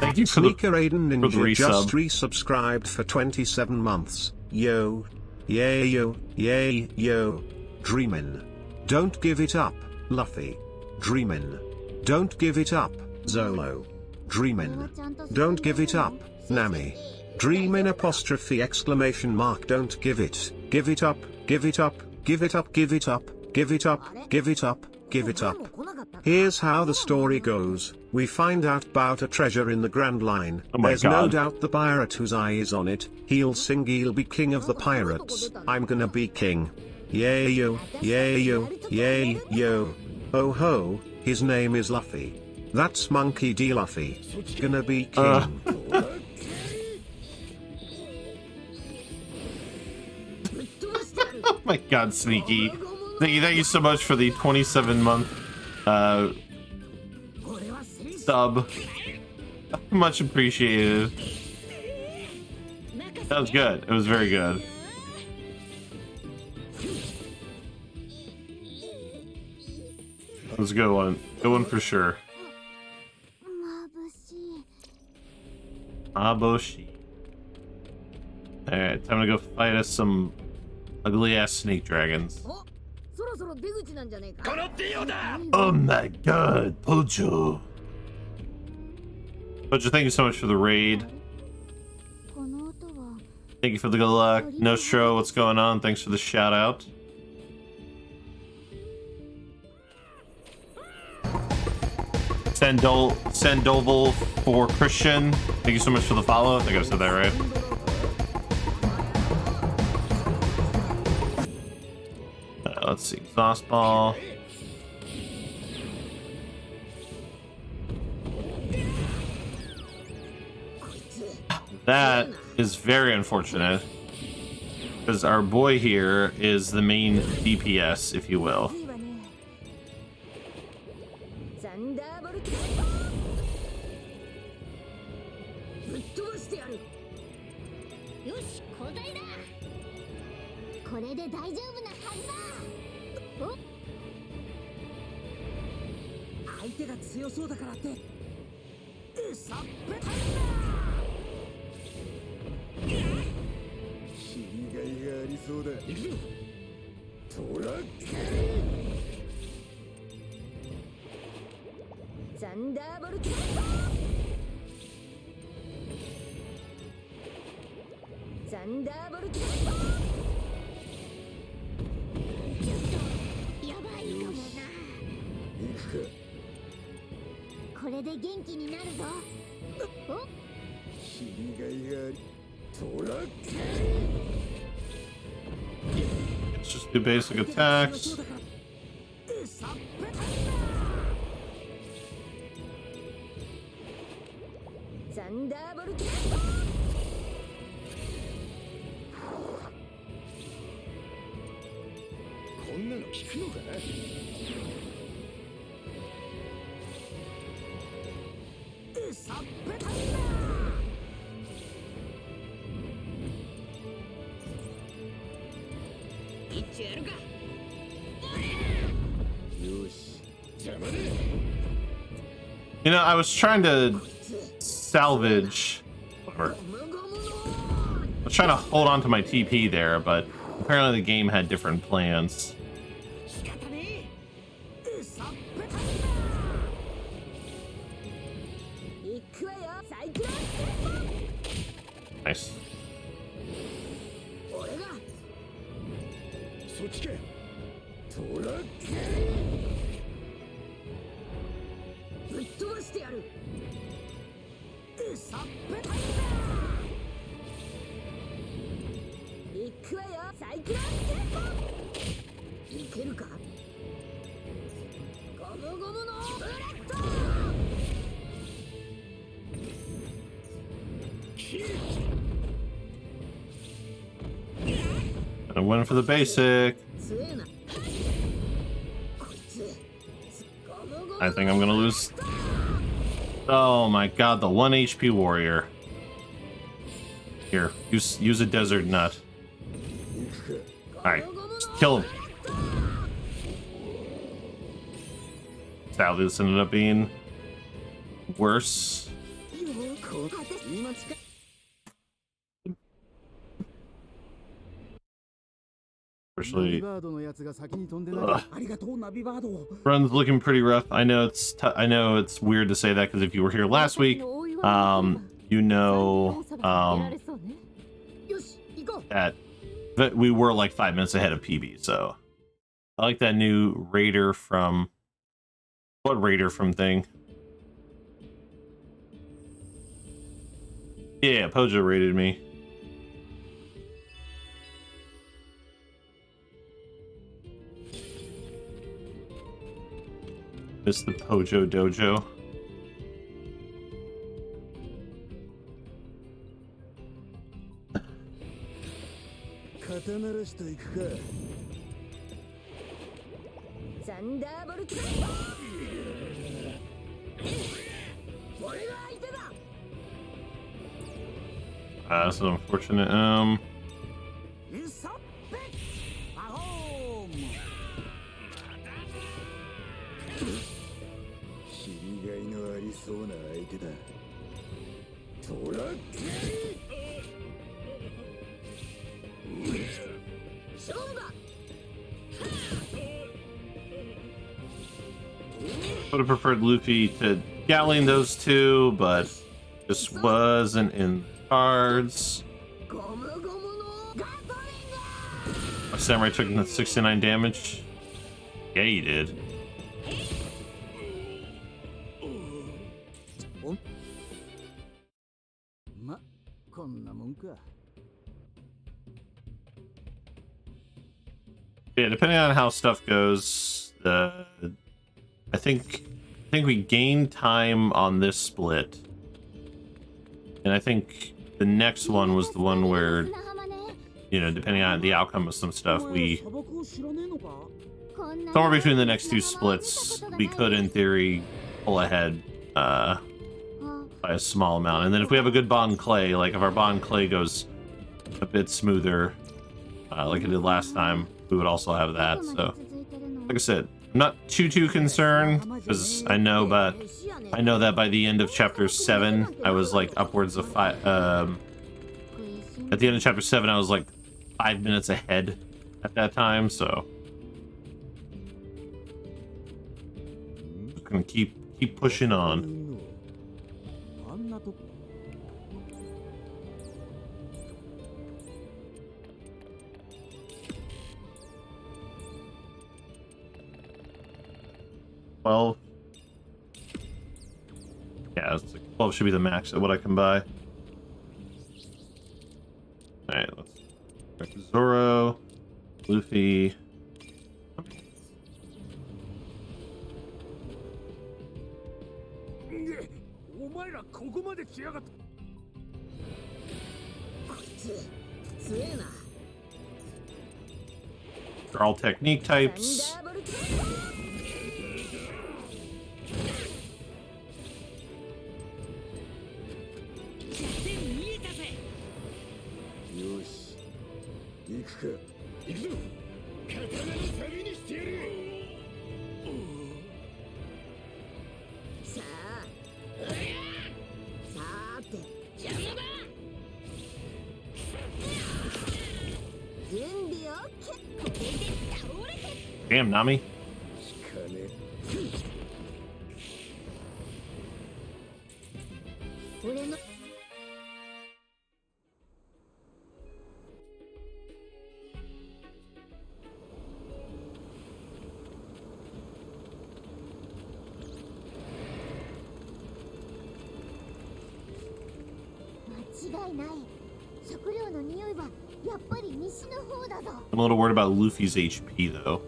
[SPEAKER 1] Thank you for the
[SPEAKER 9] Sneaker Aiden
[SPEAKER 1] for the
[SPEAKER 9] Ninja just
[SPEAKER 1] resub.
[SPEAKER 9] resubscribed for 27 months. Yo. Yay yo. Yay yo. Dreamin'. Don't give it up, Luffy. Dreamin'. Don't give it up, Zolo. Dreamin'. Don't give it up, Nami. Dreamin' apostrophe exclamation mark don't give it. Give it up, give it up, give it up, give it up, give it up, give it up, give it up. Here's how the story goes. We find out about a treasure in the Grand Line.
[SPEAKER 1] Oh my
[SPEAKER 9] There's no
[SPEAKER 1] God.
[SPEAKER 9] doubt the pirate whose eye is on it. He'll sing he'll be king of the pirates. I'm gonna be king. Yay yo, yay yo, yay yo. Oh ho, his name is Luffy. That's Monkey D. Luffy. Gonna be king.
[SPEAKER 1] Oh my god, Sneaky. Thank you so much for the 27-month sub. Much appreciated. That was good. It was very good. That was a good one. Good one for sure. Aboshi. Alright, time to go fight us some ugly ass snake dragons. Oh my god, Pojo. Pojo, thank you so much for the raid. Thank you for the good luck. Nostro, what's going on? Thanks for the shout out. Sandoval for Christian. Thank you so much for the follow. I think I said that right. Let's see. Exhaust ball. That is very unfortunate. Because our boy here is the main DPS, if you will. Let's just do basic attacks. You know, I was trying to salvage, or I was trying to hold on to my TP there, but apparently the game had different plans. Nice. I went for the basic. I think I'm gonna lose. Oh my god, the 1 HP warrior. Here, use a desert nut. Alright, kill him. Sadly, this ended up being worse. Especially, run's looking pretty rough. I know it's weird to say that because if you were here last week, you know that we were like 5 minutes ahead of PB. So I like that new raider from what raider from thing? Yeah, Pojo raided me. Missed the Pojo dojo. That's unfortunate.
[SPEAKER 7] 知りがいのありそうな相手だ。トラッキ
[SPEAKER 1] I would have preferred Luffy to Gatling those two, but just wasn't in the cards. My samurai took 69 damage. Yeah, he did. Yeah, depending on how stuff goes, I think we gained time on this split, and I think the next one was the one where, you know, depending on the outcome of some stuff, somewhere between the next two splits, we could, in theory, pull ahead by a small amount. And then if we have a good bond clay, like if our bond clay goes a bit smoother, like it did last time, we would also have that. So, like I said, I'm not too concerned, because I know that by the end of chapter 7, I was like upwards of at the end of chapter 7, I was like 5 minutes ahead at that time, so just gonna keep pushing on. Well, yeah, it's like 12 should be the max of what I can buy. Alright, let's check Zoro, Luffy. They're all technique types. Damn, Nami. I'm a little worried about Luffy's HP, though.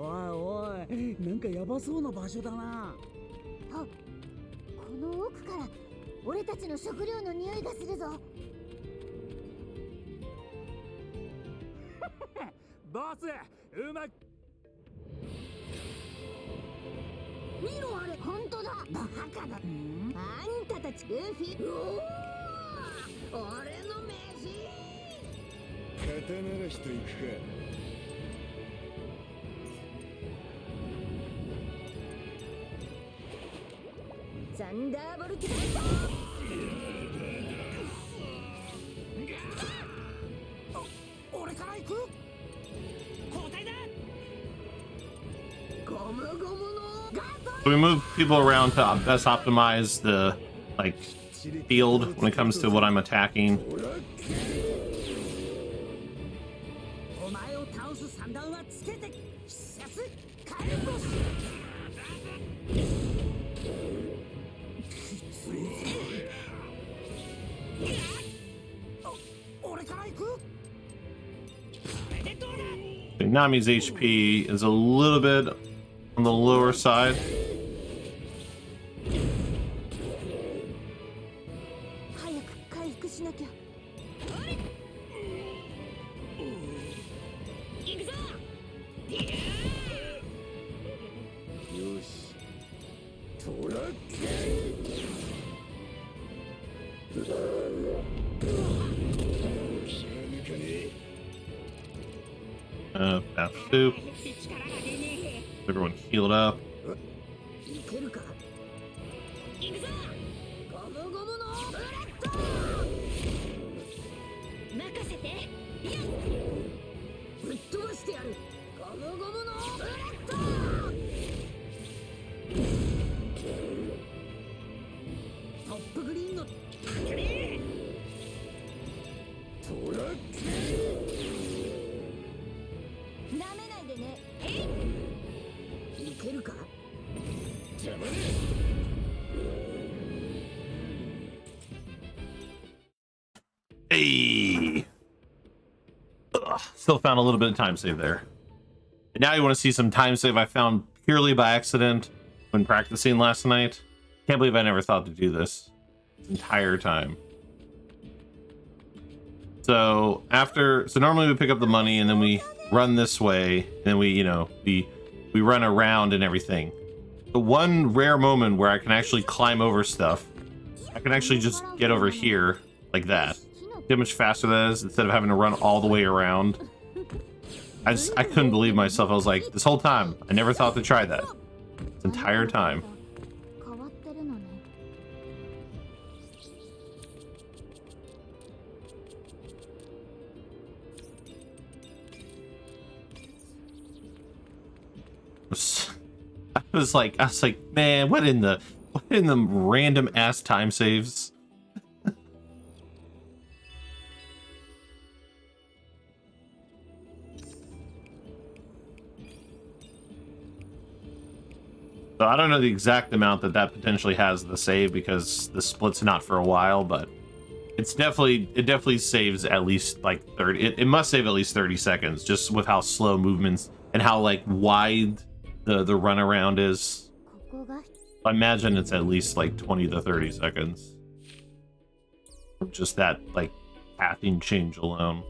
[SPEAKER 7] Oi, なんかやばそうな場所だな。
[SPEAKER 6] あ、この奥から俺たちの食料の匂いがするぞ。
[SPEAKER 8] ボス、うまく。
[SPEAKER 6] 見ろあれ、本当だ。バカだ。あんたたちルフィ。おお、俺の飯。
[SPEAKER 7] 肩慣らしといくか。
[SPEAKER 6] サンダーボルト。
[SPEAKER 7] 俺から行く。交代だ。
[SPEAKER 6] ゴムゴムの。
[SPEAKER 1] So we move people around to best optimize the field when it comes to what I'm attacking. Nami's HP is a little bit on the lower side.
[SPEAKER 6] 早く回復しなきゃ。
[SPEAKER 7] よし。トラッケ
[SPEAKER 1] Bath soup. Everyone healed up.
[SPEAKER 6] いけるか。行くぞ。ゴムゴムのブレッド。任せて。ぶっ飛ばしてやる。ゴムゴムのブレッド。トップグリーンの。トラッキー。なめないでね。いけるか。邪魔ね。
[SPEAKER 1] Hey! Ugh, still found a little bit of time save there. And now you want to see some time save I found purely by accident when practicing last night. Can't believe I never thought to do this entire time. So normally we pick up the money and then we run this way and then we run around and everything. The one rare moment where I can actually climb over stuff, I can actually just get over here like that. See how much faster that is instead of having to run all the way around. I couldn't believe myself. I was like, this whole time, I never thought to try that. This entire time. I was like, man, what in the random ass time saves? So I don't know the exact amount that potentially has the save because the split's not for a while, but it definitely saves at least like 30. It must save at least 30 seconds just with how slow movements and how like wide the runaround is. I imagine it's at least like 20 to 30 seconds. Just that like pathing change alone.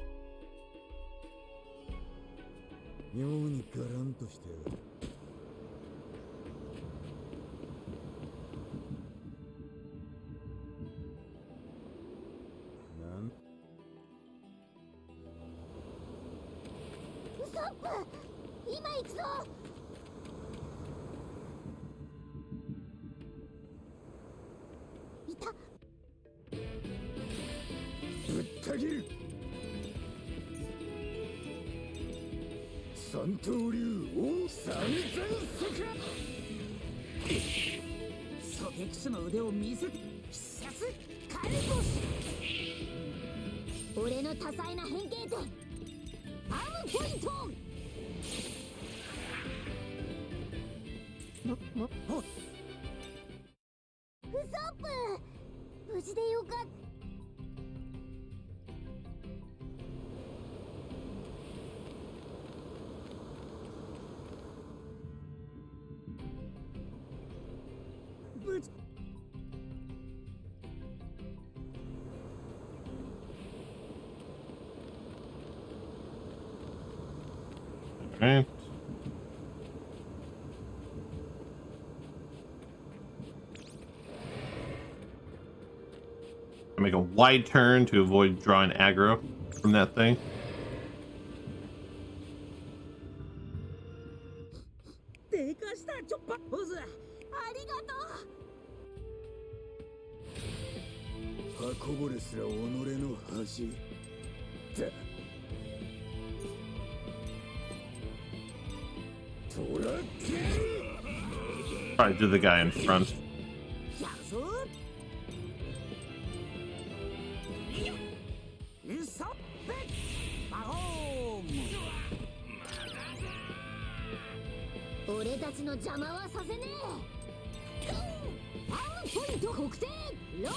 [SPEAKER 1] Right. Make a wide turn to avoid drawing aggro from that thing. Probably do the guy in front.
[SPEAKER 4] ポイント確定ロゼ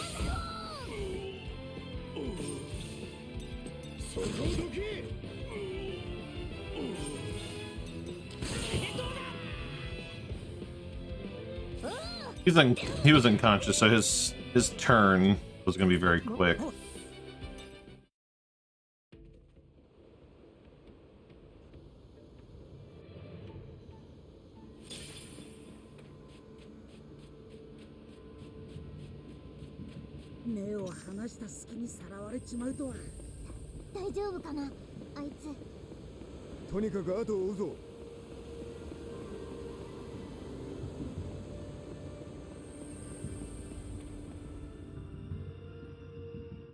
[SPEAKER 4] オそこどけ
[SPEAKER 1] He was unconscious, so his turn was going to be very quick.
[SPEAKER 4] 目を離した隙にさらわれちまうとは。
[SPEAKER 6] 大丈夫かなあいつ。
[SPEAKER 7] とにかく後を追うぞ。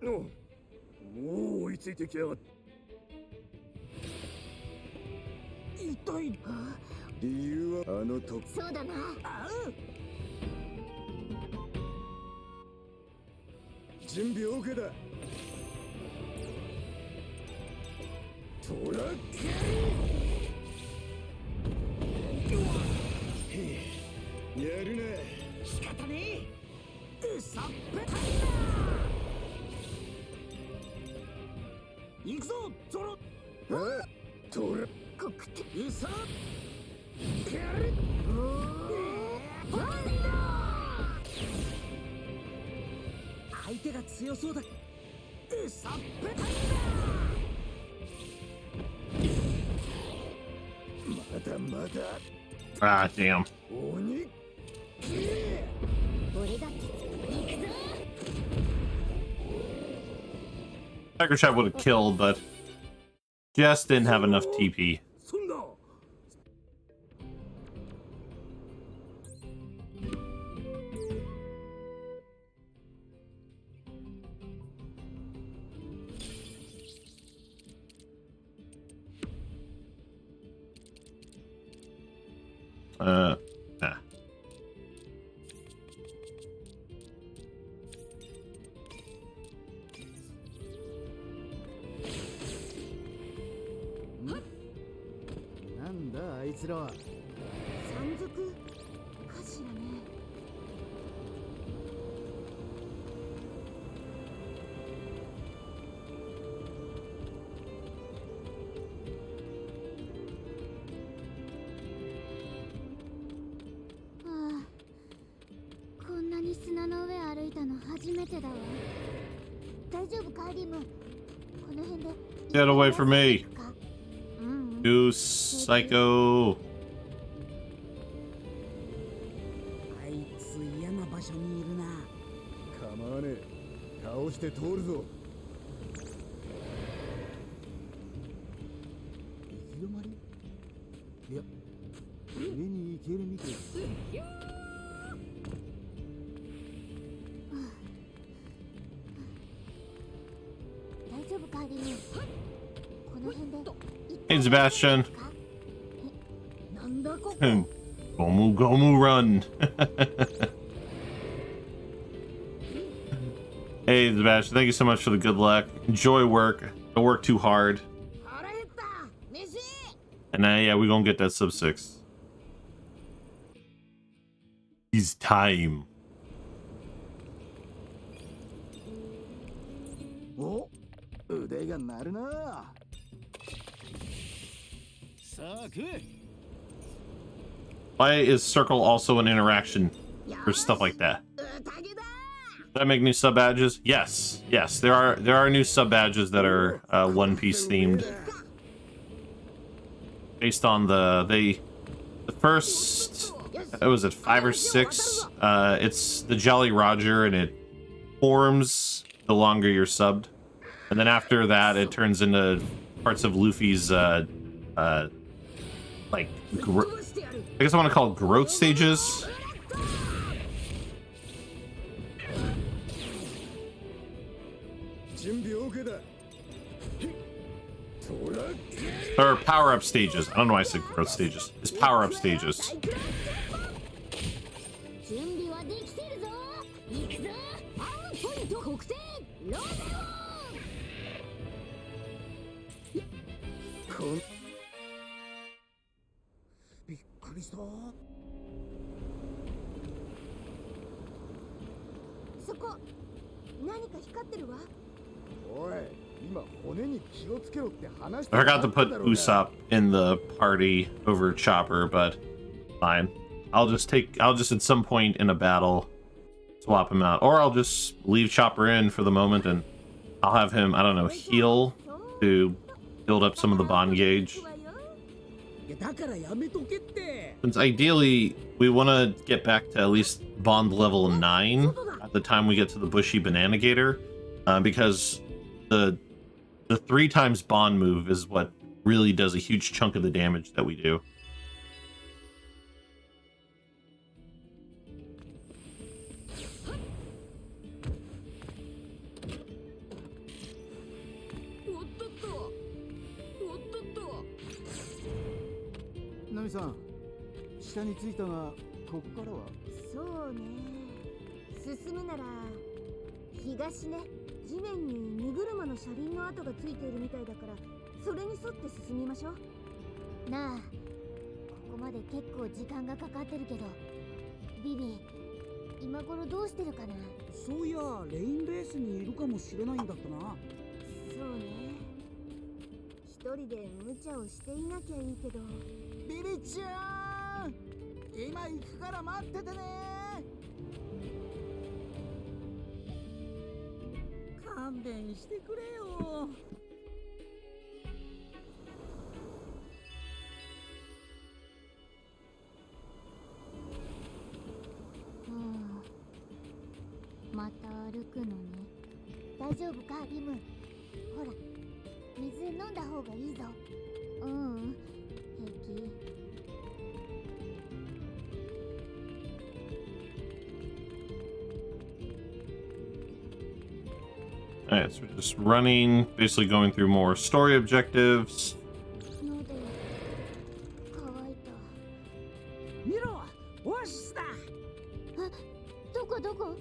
[SPEAKER 8] もう追いついてきやがった。
[SPEAKER 4] 痛い。
[SPEAKER 7] 理由はあのと。
[SPEAKER 6] そうだな。
[SPEAKER 7] 準備 OK だ。トラッキやるな。
[SPEAKER 4] 仕方ねえ。うさっぺた行くぞゾロ。
[SPEAKER 7] あトラ
[SPEAKER 4] コクテうさやる。相手が強そうだ。うさっぺた
[SPEAKER 7] まだまだ。
[SPEAKER 1] Ah, damn.
[SPEAKER 7] 鬼。
[SPEAKER 6] 俺だって行くぞ。
[SPEAKER 1] Tiger Shot would have killed, but just didn't have enough TP.
[SPEAKER 8] そんな。
[SPEAKER 1] Nah.
[SPEAKER 7] なんだあいつらは。
[SPEAKER 6] 山賊かしらね。ああ、こんなに砂の上歩いたの初めてだわ。大丈夫かリム。この辺で
[SPEAKER 1] Get away from me,
[SPEAKER 6] うん。
[SPEAKER 1] you psycho.
[SPEAKER 4] あいつ嫌な場所にいるな。
[SPEAKER 7] 構わねえ。倒して通るぞ。行き止まり。いや上に行けるみたい。
[SPEAKER 6] 大丈夫かリム。この辺で
[SPEAKER 1] Hey, Sebastian.
[SPEAKER 6] なんだここ。
[SPEAKER 1] Gomu Gomu run. Hey, Sebastian, thank you so much for the good luck. Enjoy work. Don't work too hard.
[SPEAKER 4] 腹減った。飯。
[SPEAKER 1] And yeah, we're gonna get that sub 6. It's time.
[SPEAKER 7] お、腕が鳴るな。さあ食え。
[SPEAKER 1] Why is circle also an interaction for stuff like that?
[SPEAKER 4] 宴だ。
[SPEAKER 1] Did I make new sub badges? Yes, yes. There are new sub badges that are One Piece themed, based on the first. Was it 5 or 6? It's the Jolly Roger, and it forms the longer you're subbed, and then after that, it turns into parts of Luffy's like I guess I want to call it growth stages. Or power-up stages. I don't know why I said growth stages. It's power-up stages.
[SPEAKER 6] 準備はできてるぞ。行くぞ。パワーポイント確定ロゼオ。
[SPEAKER 4] びっくりした。
[SPEAKER 6] 何か光ってるわ。
[SPEAKER 7] おい、今骨に気をつけろって話して
[SPEAKER 1] I
[SPEAKER 7] な
[SPEAKER 1] forgot
[SPEAKER 7] か
[SPEAKER 1] to
[SPEAKER 7] った
[SPEAKER 1] put
[SPEAKER 7] だろうが。
[SPEAKER 1] Usopp in the party over Chopper, but fine. I'll just at some point in a battle swap him out. Or I'll just leave Chopper in for the moment and I'll have him, I don't know, heal to build up some of the bond gauge.
[SPEAKER 4] いやだからやめとけって。
[SPEAKER 1] Since ideally we want to get back to at least bond level 9 at the time we get to the Bushy Banana Gator, because the 3 times bond move is what really does a huge chunk of the damage that we do.
[SPEAKER 4] おっとっと。おっとっと。
[SPEAKER 7] ナミさん、下に着いたが、ここからは？
[SPEAKER 6] そうね。進むなら東ね。地面に荷車の車輪の跡がついているみたいだから、それに沿って進みましょう。なあ、ここまで結構時間がかかってるけど、ビビ、今頃どうしてるかな。
[SPEAKER 4] そういやレインベースにいるかもしれないんだったな。
[SPEAKER 6] そうね。一人で無茶をしていなきゃいいけど。
[SPEAKER 7] ビビちゃん、今行くから待っててね。
[SPEAKER 4] 勘弁してくれよ。
[SPEAKER 6] また歩くのね。大丈夫かリム。ほら、水飲んだ方がいいぞ。うん、平気。
[SPEAKER 1] Alright, so we're just running, basically going through more story objectives.
[SPEAKER 6] 喉乾いた。
[SPEAKER 4] 見ろ、オアシスだ。
[SPEAKER 6] あ、どこどこ？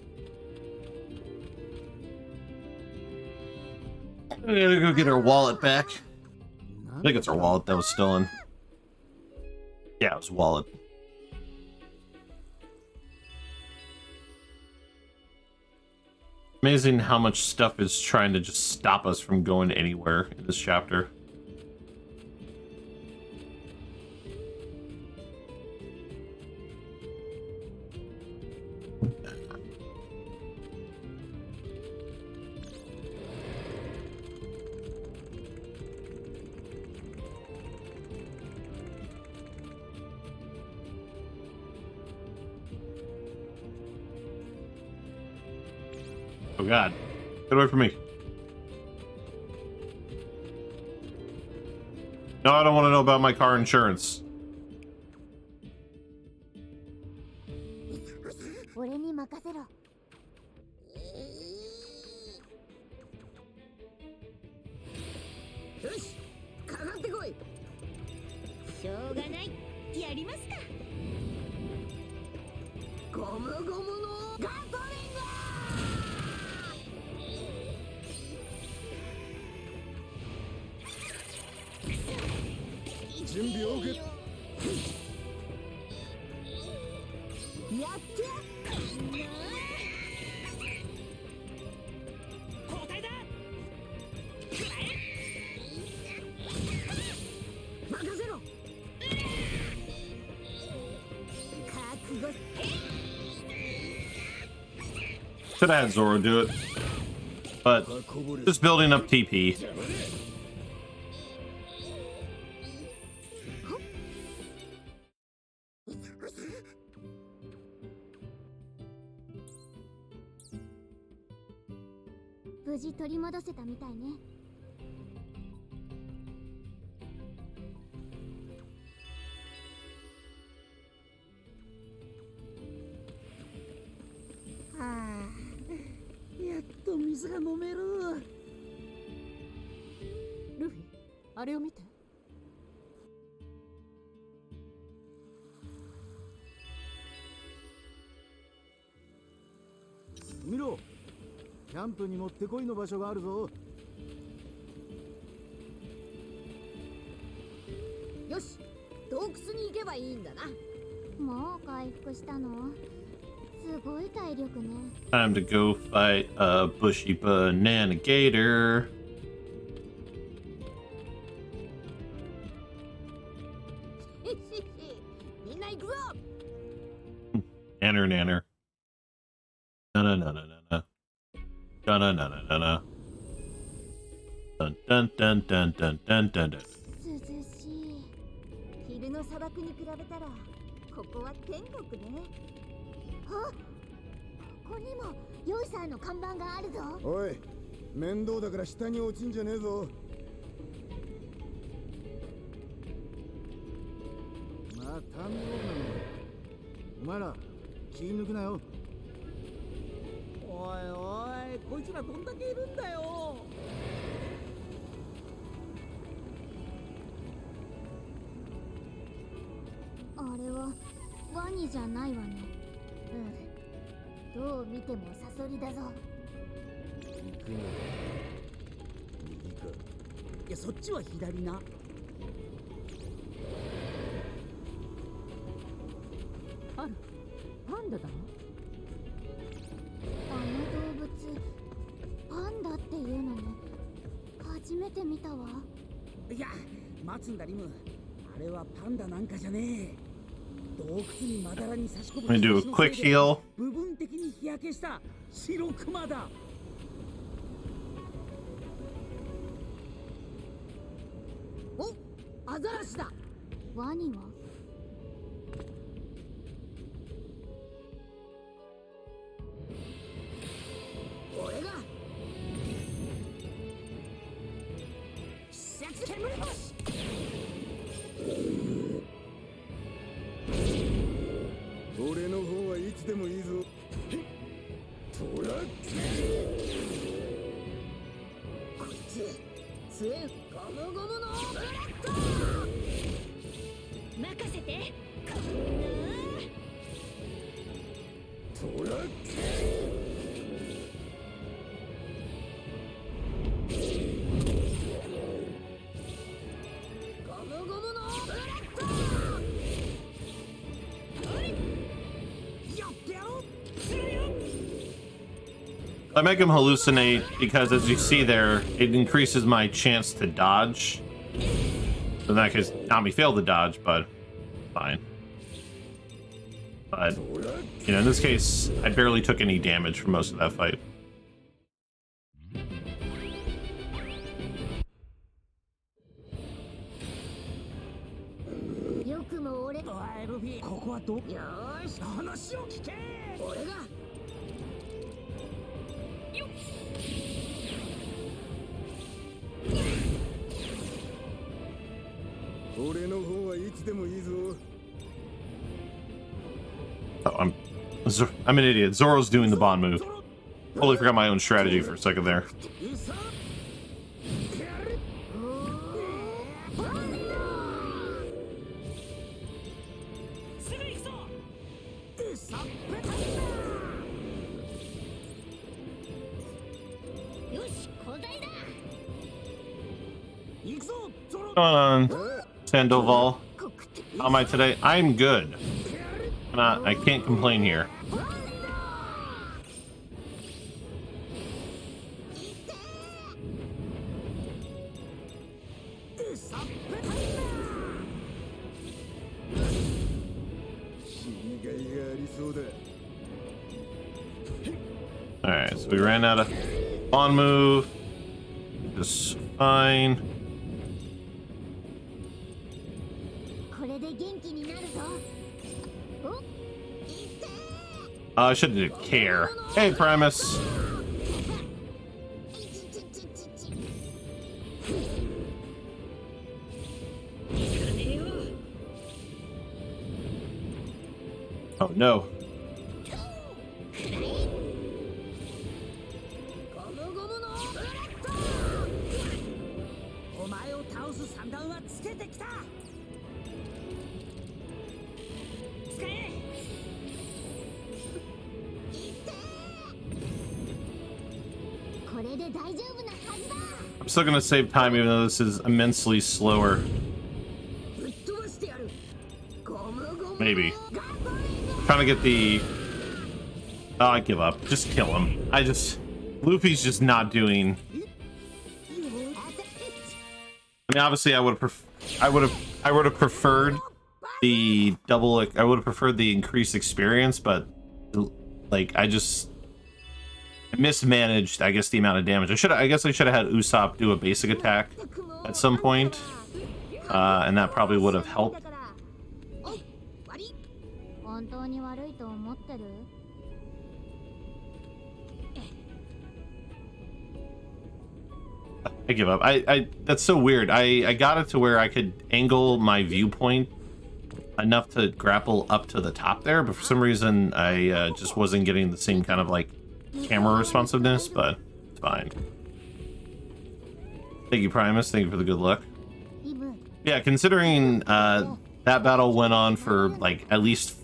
[SPEAKER 1] We gotta go get our wallet back. I think it's our wallet that was stolen. Yeah, it was a wallet. Amazing how much stuff is trying to just stop us from going anywhere in this chapter. Oh god. Get away from me. No, I don't want to know about my car insurance.
[SPEAKER 6] 俺に任せろ。
[SPEAKER 4] よし、かかってこい。
[SPEAKER 6] しょうがない。やりますか。
[SPEAKER 4] ゴムゴムのガトリング。
[SPEAKER 7] 準備 OK。
[SPEAKER 6] やってや
[SPEAKER 4] 交代だ。任せろ。
[SPEAKER 6] 覚悟。
[SPEAKER 1] Should have had Zoro do it. But just building up TP.
[SPEAKER 6] 無事取り戻せたみたいね。
[SPEAKER 4] はあ、やっと水が飲める。
[SPEAKER 5] ルフィ、あれを見て。
[SPEAKER 7] 見ろ、キャンプにもってこいの場所があるぞ。
[SPEAKER 6] よし、洞窟に行けばいいんだな。もう回復したの？すすごい体力ね。
[SPEAKER 1] Time to go fight a bushy banana gator.
[SPEAKER 6] みんな行くぞ。
[SPEAKER 1] Nanner nanner. Na na na na na na. Na na na na na na. Dun dun dun dun dun dun dun dun.
[SPEAKER 6] 涼しい。昼の砂漠に比べたらここは天国ね。あ、ここにもヨイさんの看板があるぞ。
[SPEAKER 7] おい、面倒だから下に落ちんじゃねえぞ。また妙なの。お前ら気抜くなよ。
[SPEAKER 4] おいおい、こいつらどんだけいるんだよ。
[SPEAKER 6] あれはワニじゃないわね。うん、どう見てもサソリだぞ。
[SPEAKER 7] 行くの右か。
[SPEAKER 4] いや、そっちは左な。あら、パンダだ。
[SPEAKER 6] あの動物パンダっていうのね。初めて見たわ。
[SPEAKER 4] いや、待つんだリム。あれはパンダなんかじゃねえ。洞窟にまだらに差し込む
[SPEAKER 1] I'm gonna do a quick heal.
[SPEAKER 4] 部分的に日焼けした白クマだ。
[SPEAKER 6] お、アザラシだ。ワニは
[SPEAKER 4] 俺が季節煙星。
[SPEAKER 7] 俺の方はいつでもいいぞ。トラック。
[SPEAKER 6] こいつ強い。ゴムゴムのブラッド。任せて。
[SPEAKER 7] トラック。
[SPEAKER 6] ゴムゴムのブラッド。
[SPEAKER 1] I make him hallucinate because, as you see there, it increases my chance to dodge. In that case, Nami failed to dodge, but fine. But, you know, in this case, I barely took any damage for most of that fight.
[SPEAKER 6] よくも俺。
[SPEAKER 4] おいルフィ、ここはど。よーし、話を聞け。
[SPEAKER 6] 俺が。
[SPEAKER 7] 俺の方はいつでもいいぞ。
[SPEAKER 1] Oh, I'm an idiot. Zoro's doing the Bond move. Totally forgot my own strategy for a second there. What's going on, Sandoval? How am I today? I'm good. I can't complain here. Alright, so we ran out of on move. Just fine. I shouldn't care. Hey, Primus. Oh no. I'm still gonna save time even though this is immensely slower. Maybe. Trying to get the Oh, I give up. Just kill him. Luffy's just not doing. I mean, obviously, I would have preferred the double. I would have preferred the increased experience, but like I mismanaged, I guess, the amount of damage. I guess I should have had Usopp do a basic attack at some point, and that probably would have helped. I give up. That's so weird. I got it to where I could angle my viewpoint enough to grapple up to the top there, but for some reason I just wasn't getting the same kind of like camera responsiveness, but it's fine. Thank you, Primus. Thank you for the good luck. Yeah, considering that battle went on for like at least,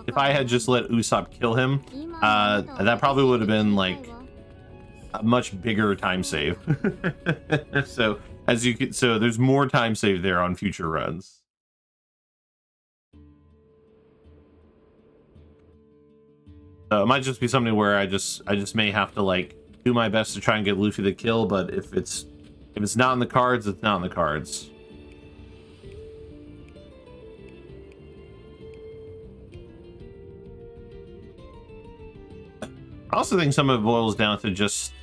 [SPEAKER 1] if I had just let Usopp kill him, that probably would have been like a much bigger time save. So as you can, so there's more time save there on future runs. It might just be something where I just may have to like do my best to try and get Luffy to kill, but if it's not in the cards, it's not in the cards. I also think some of it boils down to just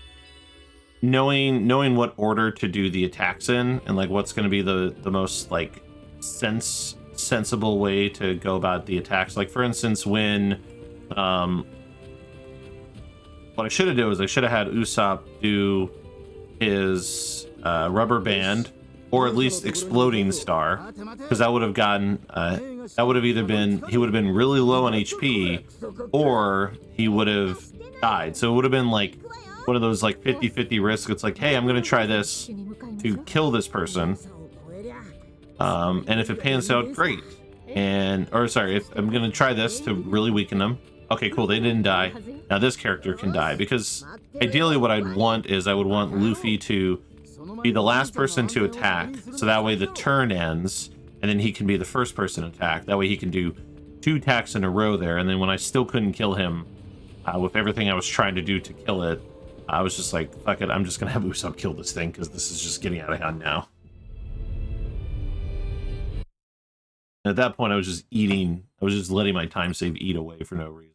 [SPEAKER 1] knowing what order to do the attacks in, and like what's going to be the most like sensible way to go about the attacks. Like for instance, when what I should have done was I should have had Usopp do his rubber band, or at least exploding star, because that would have gotten that would have either been, he would have been really low on HP, or he would have died. So it would have been like one of those like 50-50 risks. It's like, hey, I'm gonna try this to kill this person, and if it pans out, great. Or sorry, if I'm gonna try this to really weaken them. Okay, cool, they didn't die. Now this character can die, because ideally what I'd want is I would want Luffy to be the last person to attack, so that way the turn ends, and then he can be the first person to attack. That way he can do 2 attacks in a row there, and then when I still couldn't kill him, with everything I was trying to do to kill it, I was just like, fuck it, I'm just gonna have Usopp kill this thing, because this is just getting out of hand now. And at that point, I was just letting my time save eat away for no reason.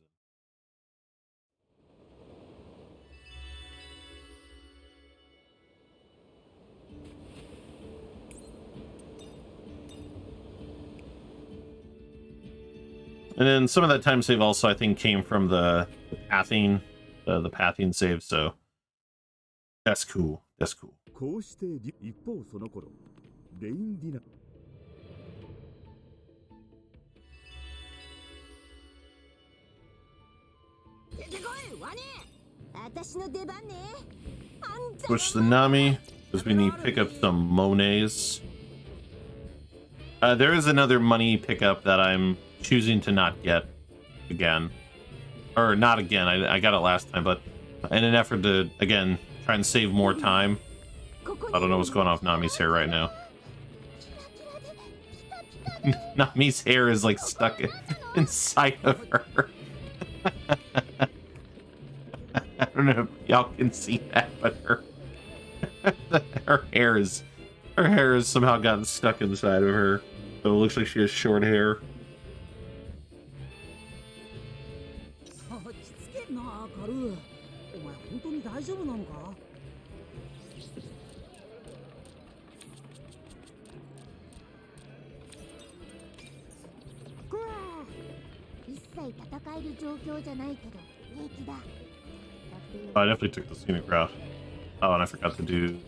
[SPEAKER 1] And then some of that time save also, I think, came from the pathing, the pathing save, so that's cool. That's cool. Switch the Nami, because we need to pick up some Monets. There is another money pickup that I'm choosing to not get again, or not again. I got it last time, but in an effort to again try and save more time. I don't know what's going on with Nami's hair right now. Nami's hair is like stuck inside of her. I don't know if y'all can see that, but her hair has somehow gotten stuck inside of her, so it looks like she has short hair. Oh, I definitely took the scenic route. Oh, and I forgot to do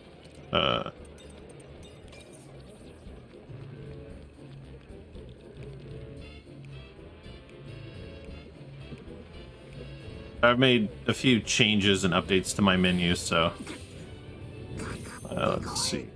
[SPEAKER 1] I've made a few changes and updates to my menu, so let's see.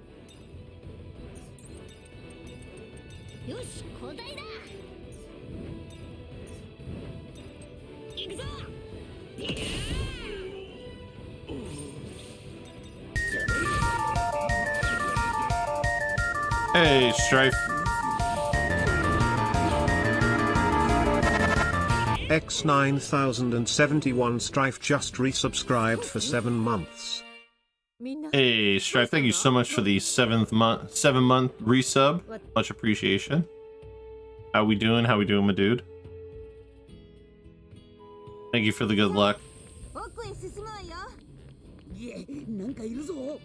[SPEAKER 1] Hey, Strife.
[SPEAKER 9] X9071 Strife just resubscribed for 7 months.
[SPEAKER 1] Hey, Strife, thank you so much for the 7-month resub. Much appreciation. How we doing? How we doing, my dude? Thank you for the good luck.
[SPEAKER 6] 奥へ進むわよ。
[SPEAKER 4] いえ、なんかいるぞ。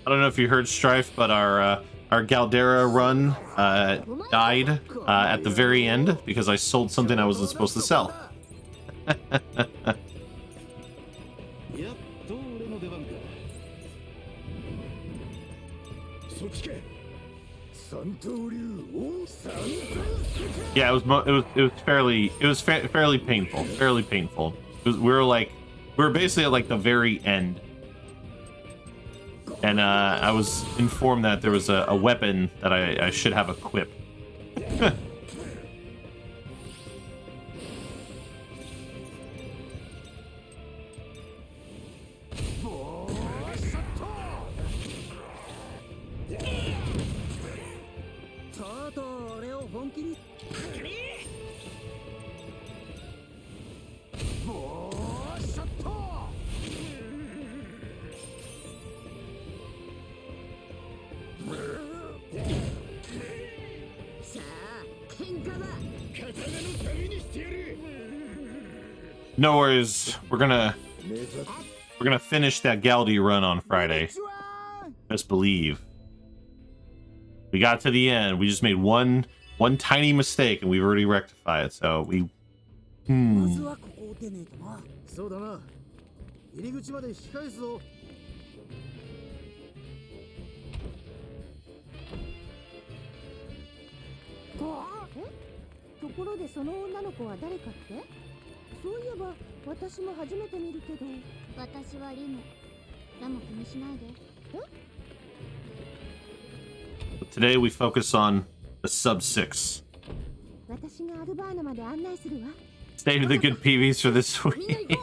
[SPEAKER 1] I don't know if you heard, Strife, but our Galdera run died at the very end because I sold something I wasn't supposed to sell.
[SPEAKER 7] やっと俺の出番か。そっちか。三刀流王三千世界。
[SPEAKER 1] Yeah, it was fairly painful. Fairly painful. We were basically at like the very end. And I was informed that there was a weapon that I should have equipped. No worries. We're gonna finish that Galdi run on Friday. Just believe. We got to the end. We just made one tiny mistake and we've already rectified it. So we
[SPEAKER 7] そうだな。入り口まで引き返すぞ。
[SPEAKER 6] ところでその女の子は誰かって？そういえば私も初めて見るけど。私はリム。ラも気にしないで。
[SPEAKER 1] Today we focus on the sub 6.
[SPEAKER 6] 私がアルバーナまで案内するわ。
[SPEAKER 1] State of the good PBs for this week.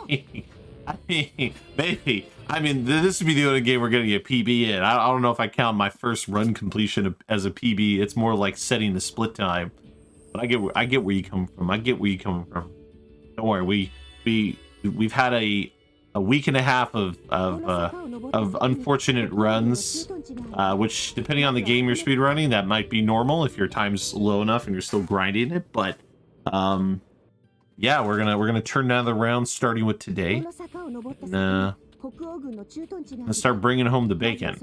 [SPEAKER 1] I mean, maybe. I mean, this would be the only game we're getting a PB in. I don't know if I count my first run completion as a PB. It's more like setting the split time. But I get where you come from. I get where you coming from. Don't worry. We've had a week and a half of unfortunate runs, which depending on the game you're speedrunning, that might be normal if your time's low enough and you're still grinding it. But yeah, we're gonna turn down the round starting with today. Let's start bringing home the bacon.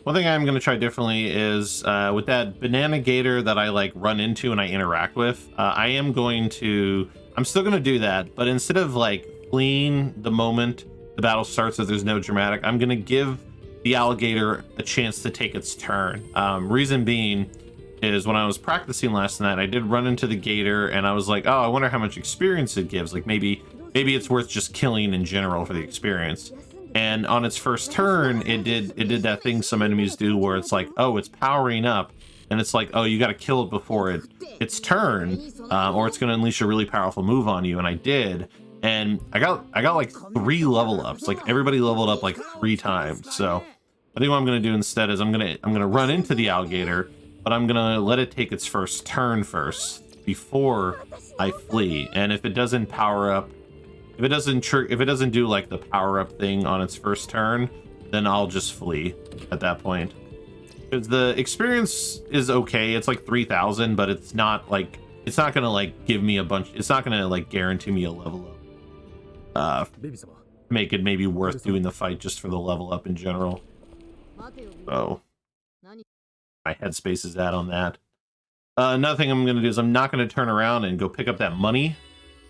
[SPEAKER 1] One thing I'm gonna try differently is with that banana gator that I like run into and I interact with. I'm still gonna do that, but instead of like fleeing the moment the battle starts if there's no dramatic, I'm gonna give the alligator a chance to take its turn. Reason being is when I was practicing last night, I did run into the gator and I was like, oh, I wonder how much experience it gives. Like maybe it's worth just killing in general for the experience. And on its first turn, it did that thing some enemies do where it's like, oh, it's powering up, and it's like, oh, you got to kill it before its turn, or it's going to unleash a really powerful move on you. And I did, and I got like 3 level ups. Like everybody leveled up like 3 times. So I think what I'm going to do instead is I'm gonna run into the alligator, but I'm gonna let it take its first turn first before I flee. And if it doesn't power up. If it doesn't do like the power up thing on its first turn, then I'll just flee at that point. Because the experience is okay. It's like 3,000, but it's not gonna like give me a bunch. It's not gonna like guarantee me a level up. Make it maybe worth doing the fight just for the level up in general. So my headspace is at on that. Another thing I'm gonna do is I'm not gonna turn around and go pick up that money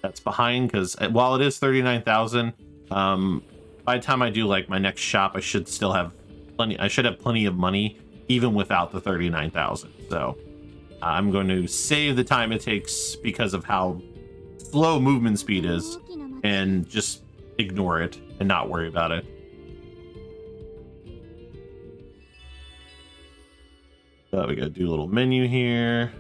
[SPEAKER 1] that's behind, because while it is 39,000, by the time I do like my next shop, I should still have plenty. I should have plenty of money even without the 39,000. So I'm going to save the time it takes because of how slow movement speed is, and just ignore it and not worry about it. So we gotta do a little menu here.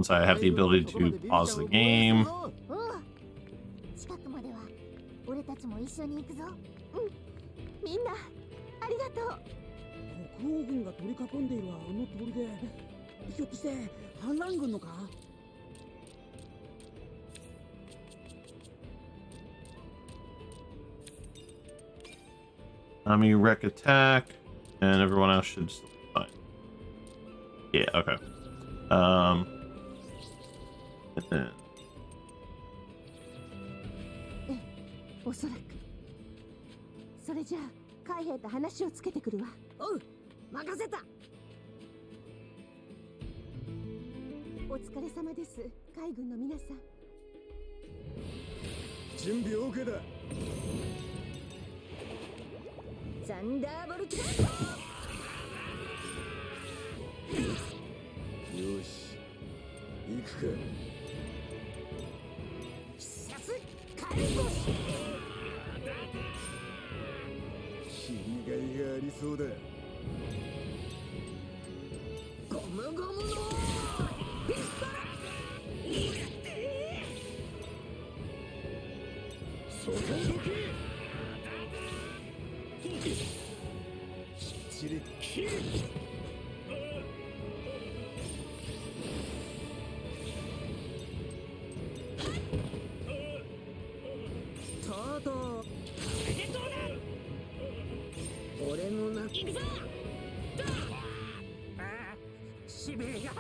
[SPEAKER 1] once I have the ability to pause the game.
[SPEAKER 6] 近くまでは俺たちも一緒に行くぞ。みんなありがとう。
[SPEAKER 4] 国王軍が取り囲んでいるあの通りで、ひょっとして反乱軍のか？
[SPEAKER 1] Enemy wreck attack, and everyone else should still be fine. Yeah, okay. And then
[SPEAKER 6] おそらく。それじゃあ海兵と話をつけてくるわ。おう、任せた。お疲れ様です、海軍の皆さん。
[SPEAKER 7] 準備 OK だ。
[SPEAKER 6] サンダーボルト。よ
[SPEAKER 7] し、行くか。
[SPEAKER 6] 必殺解放し。
[SPEAKER 7] 切りがいがありそうだ。
[SPEAKER 6] ゴムゴムのピストル。
[SPEAKER 7] そこどけ。きっちり切る。
[SPEAKER 4] ただ俺のな行くぞ。しびれが。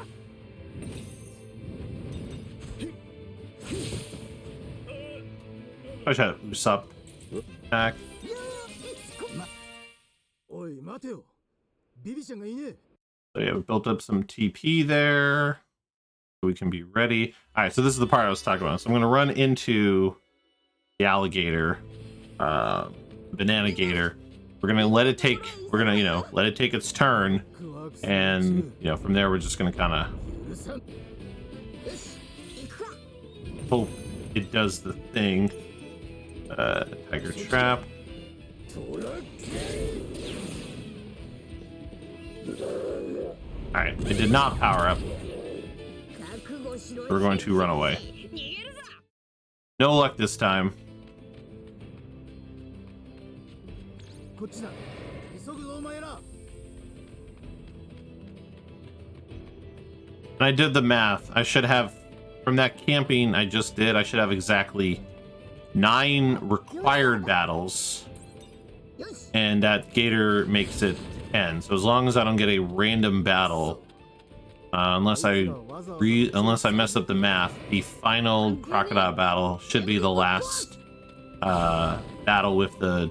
[SPEAKER 1] I should Usopp attack.
[SPEAKER 7] おい、待てよ。ビビちゃんがいねえ。
[SPEAKER 1] So yeah, we built up some TP there. So we can be ready. All right, so this is the part I was talking about. So I'm going to run into the alligator, banana gator. We're going to let it take, let it take its turn. And, from there, we're just going to kind of hope it does the thing. Tiger trap. Alright, it did not power up. We're going to run away. No luck this time.
[SPEAKER 7] こっちだ。急ぐぞお前ら。
[SPEAKER 1] And I did the math. I should have, from that camping I just did, I should have exactly 9 required battles. And that gator makes it 10. So as long as I don't get a random battle, unless I mess up the math, the final crocodile battle should be the last battle with the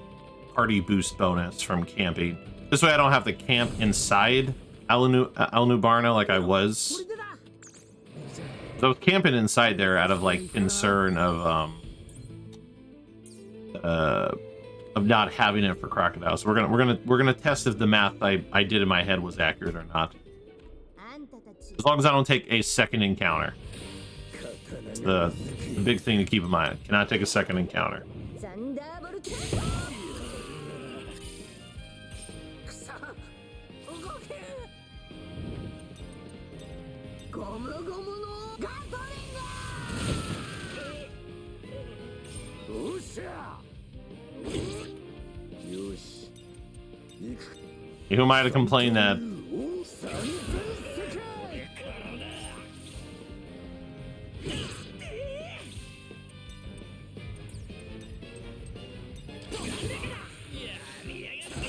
[SPEAKER 1] party boost bonus from camping. This way I don't have to camp inside Alnubarna like I was. So I was camping inside there out of like concern of not having it for crocodiles. So we're gonna test if the math I did in my head was accurate or not. As long as I don't take a second encounter. It's the big thing to keep in mind. Cannot take a second encounter. Who am I to complain that?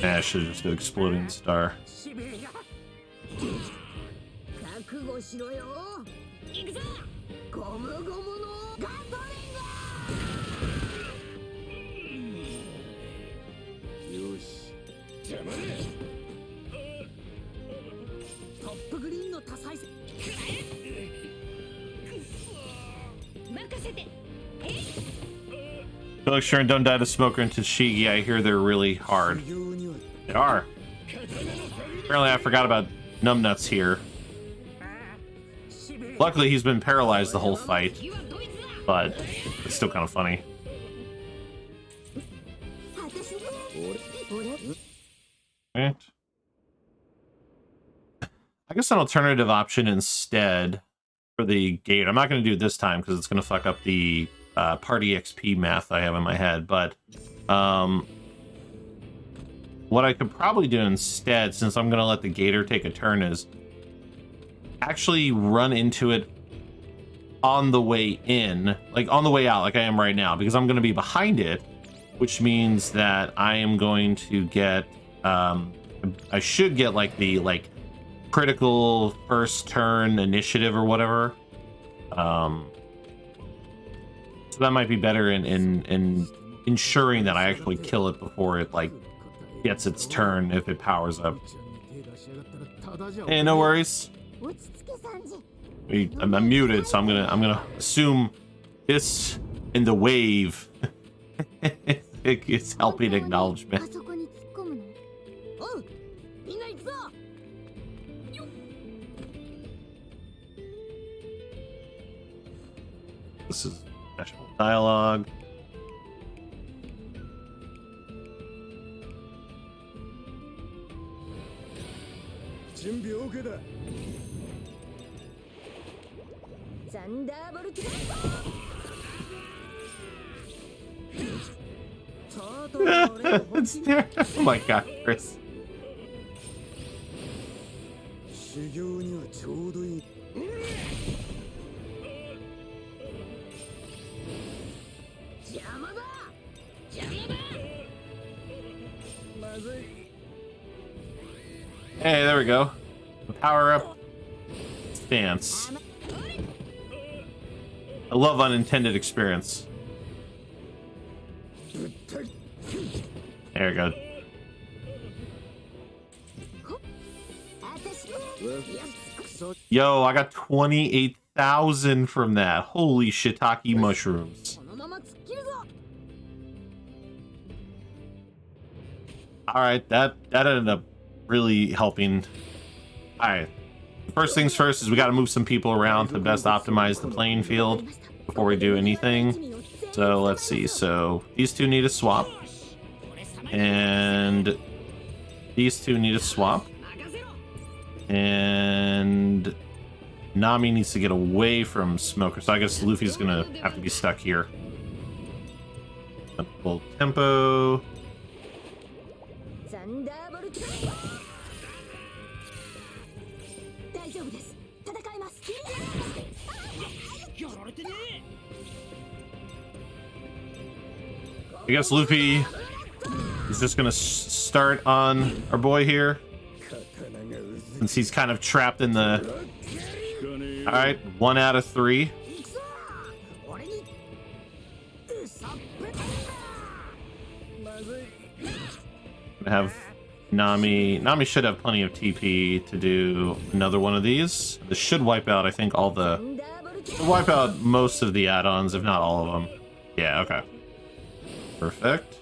[SPEAKER 1] I should just do exploding star. Look, sure, and don't die to Smoker and Tashigi. I hear they're really hard. They are. Apparently, I forgot about Numbnuts here. Luckily, he's been paralyzed the whole fight, but it's still kind of funny. Right. I guess an alternative option instead for the gate. I'm not going to do it this time because it's going to fuck up the party XP math I have in my head. But what I could probably do instead, since I'm going to let the gator take a turn, is actually run into it on the way in, like on the way out, like I am right now, because I'm going to be behind it, which means that I am going to get, I should get like the critical first turn initiative or whatever. So that might be better in ensuring that I actually kill it before it like gets its turn if it powers up. Hey, no worries. I'm muted, so I'm gonna assume this in the wave. It's helping acknowledgement. This is special dialogue. It's there. Oh my god, Chris. Hey, there we go. Power up stance. I love unintended experience. There we go. Yo, I got 28,000 from that. Holy shiitake mushrooms. Alright, that ended up really helping. Alright. First things first is we gotta move some people around to best optimize the playing field before we do anything. So let's see. So these two need a swap. And these two need a swap. And Nami needs to get away from Smoker. So I guess Luffy's gonna have to be stuck here. Full tempo. I guess Luffy is just gonna start on our boy here, since he's kind of trapped in the... Alright, 1 out of 3. I have Nami. Nami should have plenty of TP to do another one of these. This should wipe out, I think, all the... wipe out most of the add-ons, if not all of them. Yeah, okay. Perfect.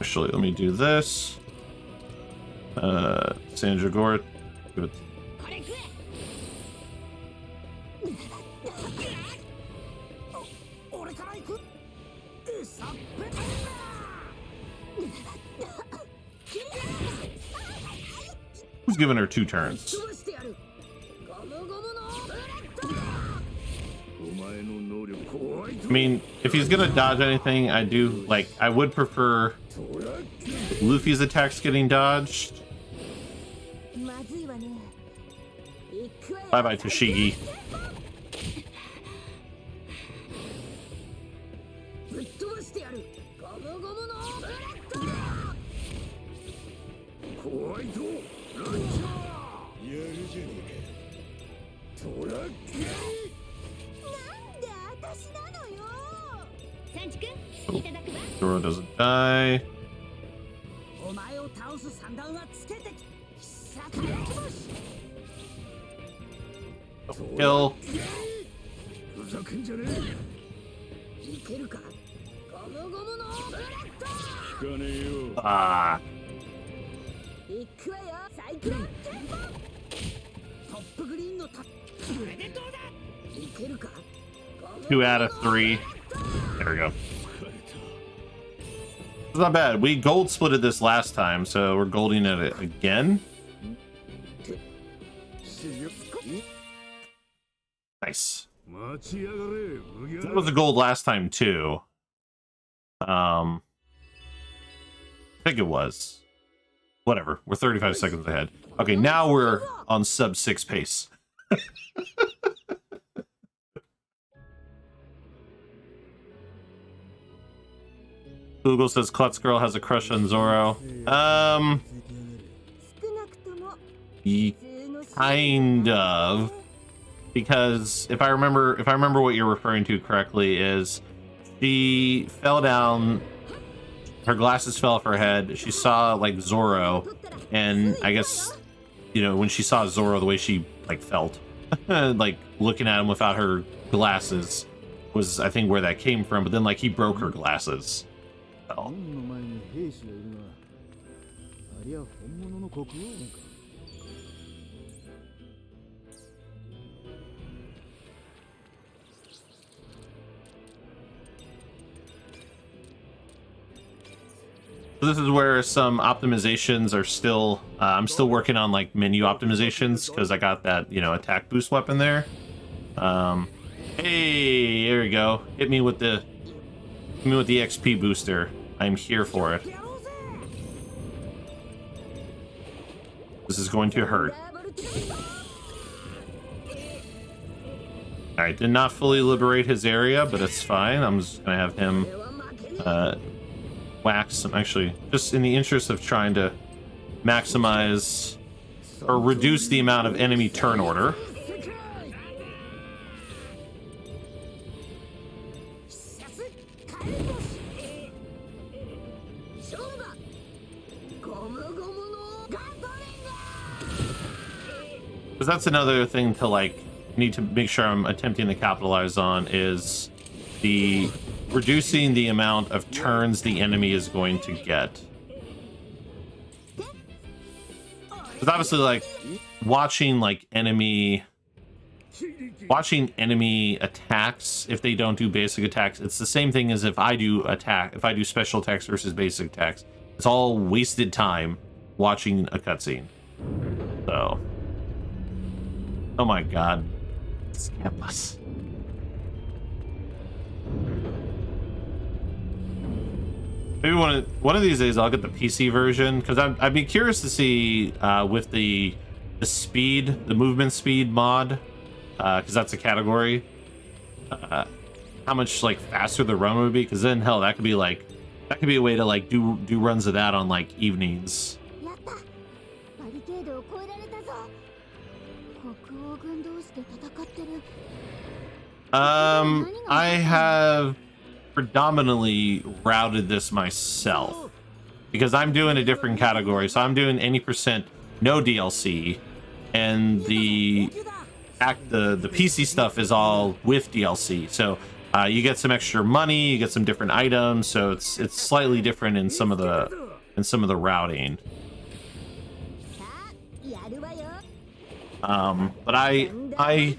[SPEAKER 1] Actually, let me do this. Sandra Gort. Give it. Who's giving her 2 turns? I mean, if he's gonna dodge anything, I would prefer Luffy's attacks getting dodged. Bye bye, Toshigi. Zoro doesn't die. Kill. Ah. 2 out of 3. There we go. It's not bad. We gold splitted this last time, so we're golding it again. Nice. That was a gold last time too. I think it was. Whatever. We're 35 seconds ahead. Okay, now we're on sub 6 pace. Google says Klutz Girl has a crush on Zoro. Kind of. Because if I remember what you're referring to correctly, is she fell down, her glasses fell off her head, she saw like Zoro, and I guess, you know, when she saw Zoro, the way she like felt like looking at him without her glasses was, I think, where that came from. But then like he broke her glasses. So. So this is where some optimizations are still, I'm still working on like menu optimizations because I got that, you know, attack boost weapon there. Hey, there we go. Hit me with the XP booster. I'm here for it. This is going to hurt. Alright, did not fully liberate his area, but it's fine. I'm just gonna have him wax some, actually, just in the interest of trying to maximize or reduce the amount of enemy turn order. Because that's another thing to like need to make sure I'm attempting to capitalize on, is the reducing the amount of turns the enemy is going to get. Because obviously, like, watching enemy attacks, if they don't do basic attacks, it's the same thing as if I do special attacks versus basic attacks. It's all wasted time watching a cutscene. So, oh my god, scam us. Maybe one of these days I'll get the PC version, because I'd be curious to see with the movement speed mod, because that's a category, how much like faster the run would be. Because then hell, that could be a way to like do runs of that on like evenings. I have predominantly routed this myself because I'm doing a different category. So I'm doing any percent NoDLC, and the PC stuff is all with DLC. So you get some extra money, you get some different items. So it's slightly different in some of the routing. But I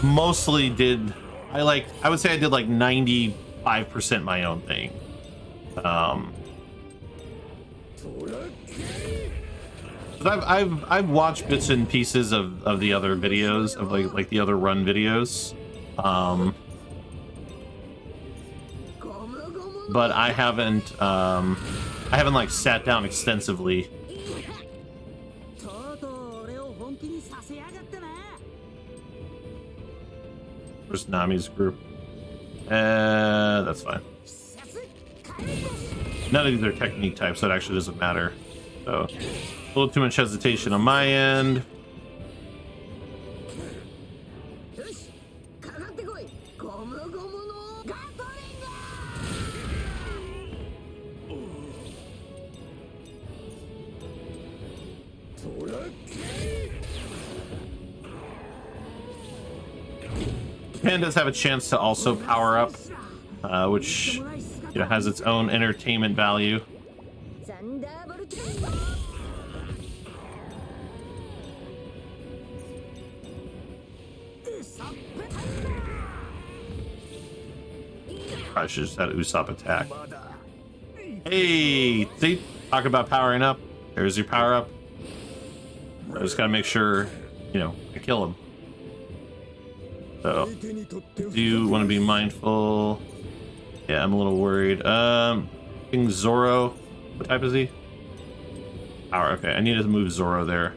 [SPEAKER 1] mostly did. I would say I did like 95% my own thing. I've watched bits and pieces of the other videos, of like the other run videos, but I haven't like sat down extensively. Where's Nami's group? That's fine. None of these are technique types, so it actually doesn't matter. So, a little too much hesitation on my end. Japan does have a chance to also power up, which has its own entertainment value. Probably should just had Usopp attack. Hey, see? Talk about powering up. There's your power up. I just gotta make sure, you know, I kill him. So, do you want to be mindful? Yeah, I'm a little worried. King Zoro. What type is he? Power. Okay, I need to move Zoro there.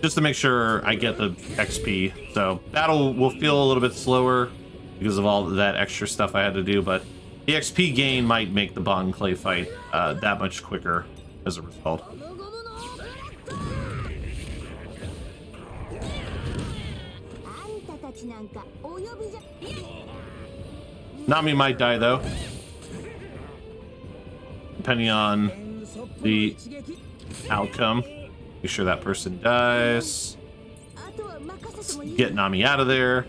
[SPEAKER 1] Just to make sure I get the XP. So battle will feel a little bit slower because of all that extra stuff I had to do, but the XP gain might make the Bon Clay fight that much quicker as a result. Nami might die though, depending on the outcome. Make sure that person dies. Let's get Nami out of there.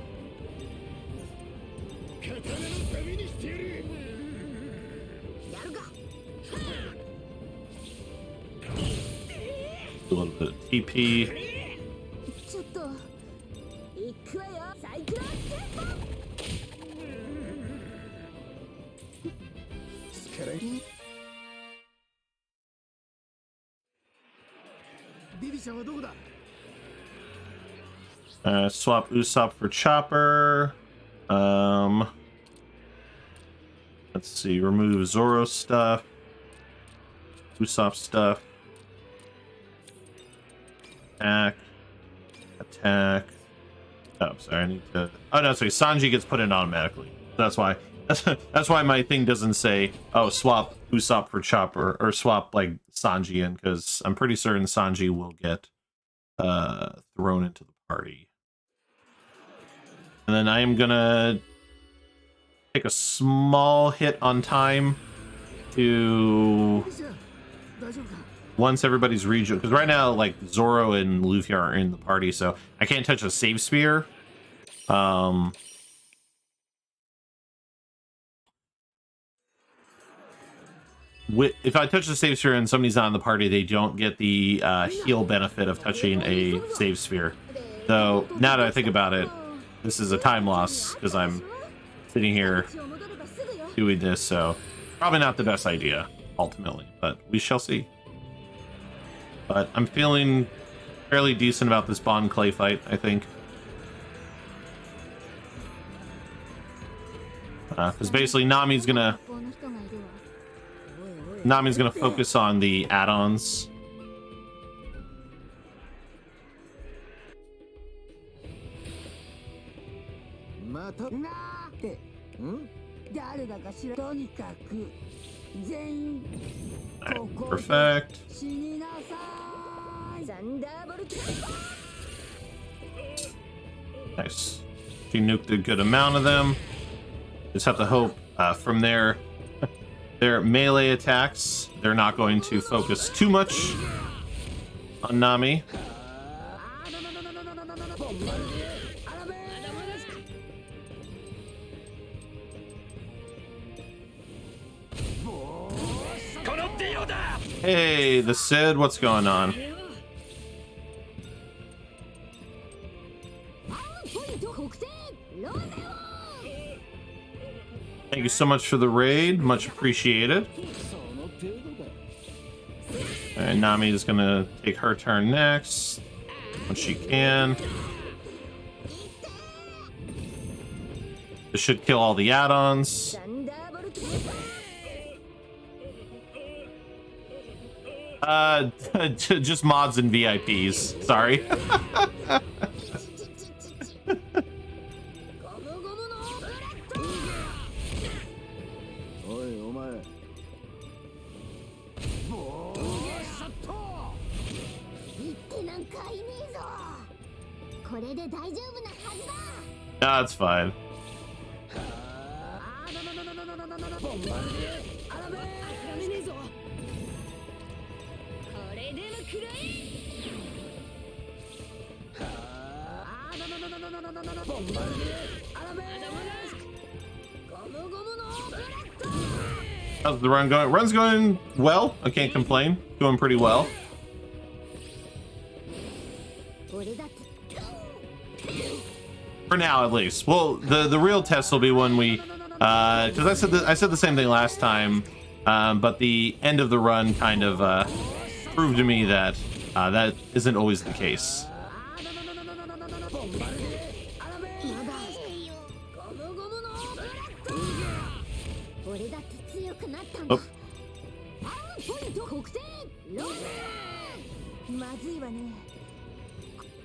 [SPEAKER 1] A little bit of TP. Swap Usopp for Chopper. Let's see, remove Zoro stuff. Usopp stuff. Attack. Oh, sorry, I need to... Oh, no, sorry, Sanji gets put in automatically. That's why. That's why my thing doesn't say, oh, swap Usopp for Chopper, or swap, like, Sanji in, because I'm pretty certain Sanji will get thrown into the party. And then I am gonna take a small hit on time to... Once everybody's region, because right now, like, Zoro and Luffy are in the party, so I can't touch a save spear. If I touch the save sphere and somebody's not in the party, they don't get the heal benefit of touching a save sphere. So now that I think about it, this is a time loss because I'm sitting here doing this, so probably not the best idea ultimately, but we shall see. But I'm feeling fairly decent about this Bon Clay fight, I think. Because basically Nami's gonna focus on the add-ons. Perfect. Nice. She nuked a good amount of them. Just have to hope from their melee attacks, they're not going to focus too much on Nami. Hey, the Sid, what's going on? Thank you so much for the raid, much appreciated. And Nami is gonna take her turn next when she can. This should kill all the add-ons. Just mods and VIPs. Sorry. No, it's fine. How's the run going? Run's going well. I can't complain. Going pretty well. For now, at least. Well, the real test will be when we, because I said the same thing last time, but the end of the run kind of proved to me that that isn't always the case. Oh.
[SPEAKER 6] まずいわね。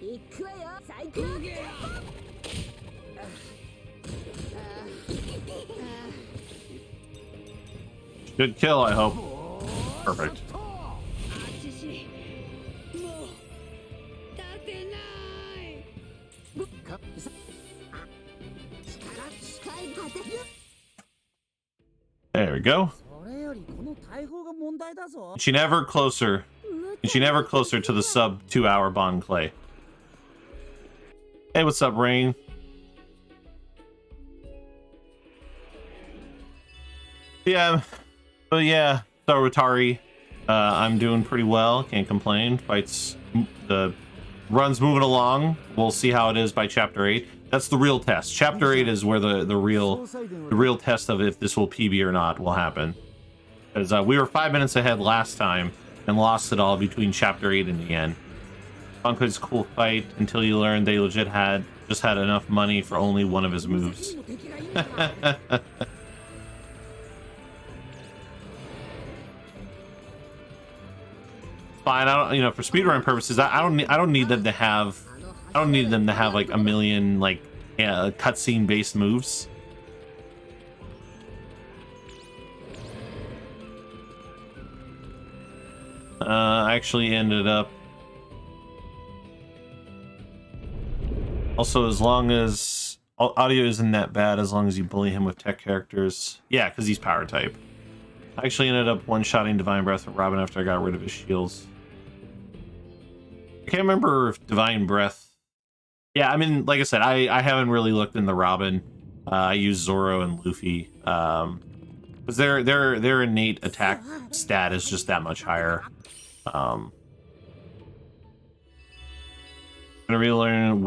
[SPEAKER 6] 行くわよ。最高。
[SPEAKER 1] Good kill, I hope. Perfect. There we go. She never closer. She never closer to the sub 2-hour Bond Clay. Hey, what's up, Rain? Yeah. Oh yeah, Sarwatari. I'm doing pretty well. Can't complain. Fights, the run's moving along. We'll see how it is by chapter 8. That's the real test. Chapter 8 is where the real test of if this will PB or not will happen. Because we were 5 minutes ahead last time and lost it all between chapter 8 and the end. Bunker's cool fight until you learn they legit just had enough money for only one of his moves. Fine, I don't, for speedrun purposes, I don't need them to have like a million like cutscene based moves. I actually ended up also, as long as audio isn't that bad, as long as you bully him with tech characters. Yeah, because he's power type. I actually ended up one-shotting Divine Breath with Robin after I got rid of his shields. I can't remember if Divine Breath... Yeah, I mean, like I said, I haven't really looked in the Robin. I use Zoro and Luffy. Because their innate attack stat is just that much higher. Gonna relearn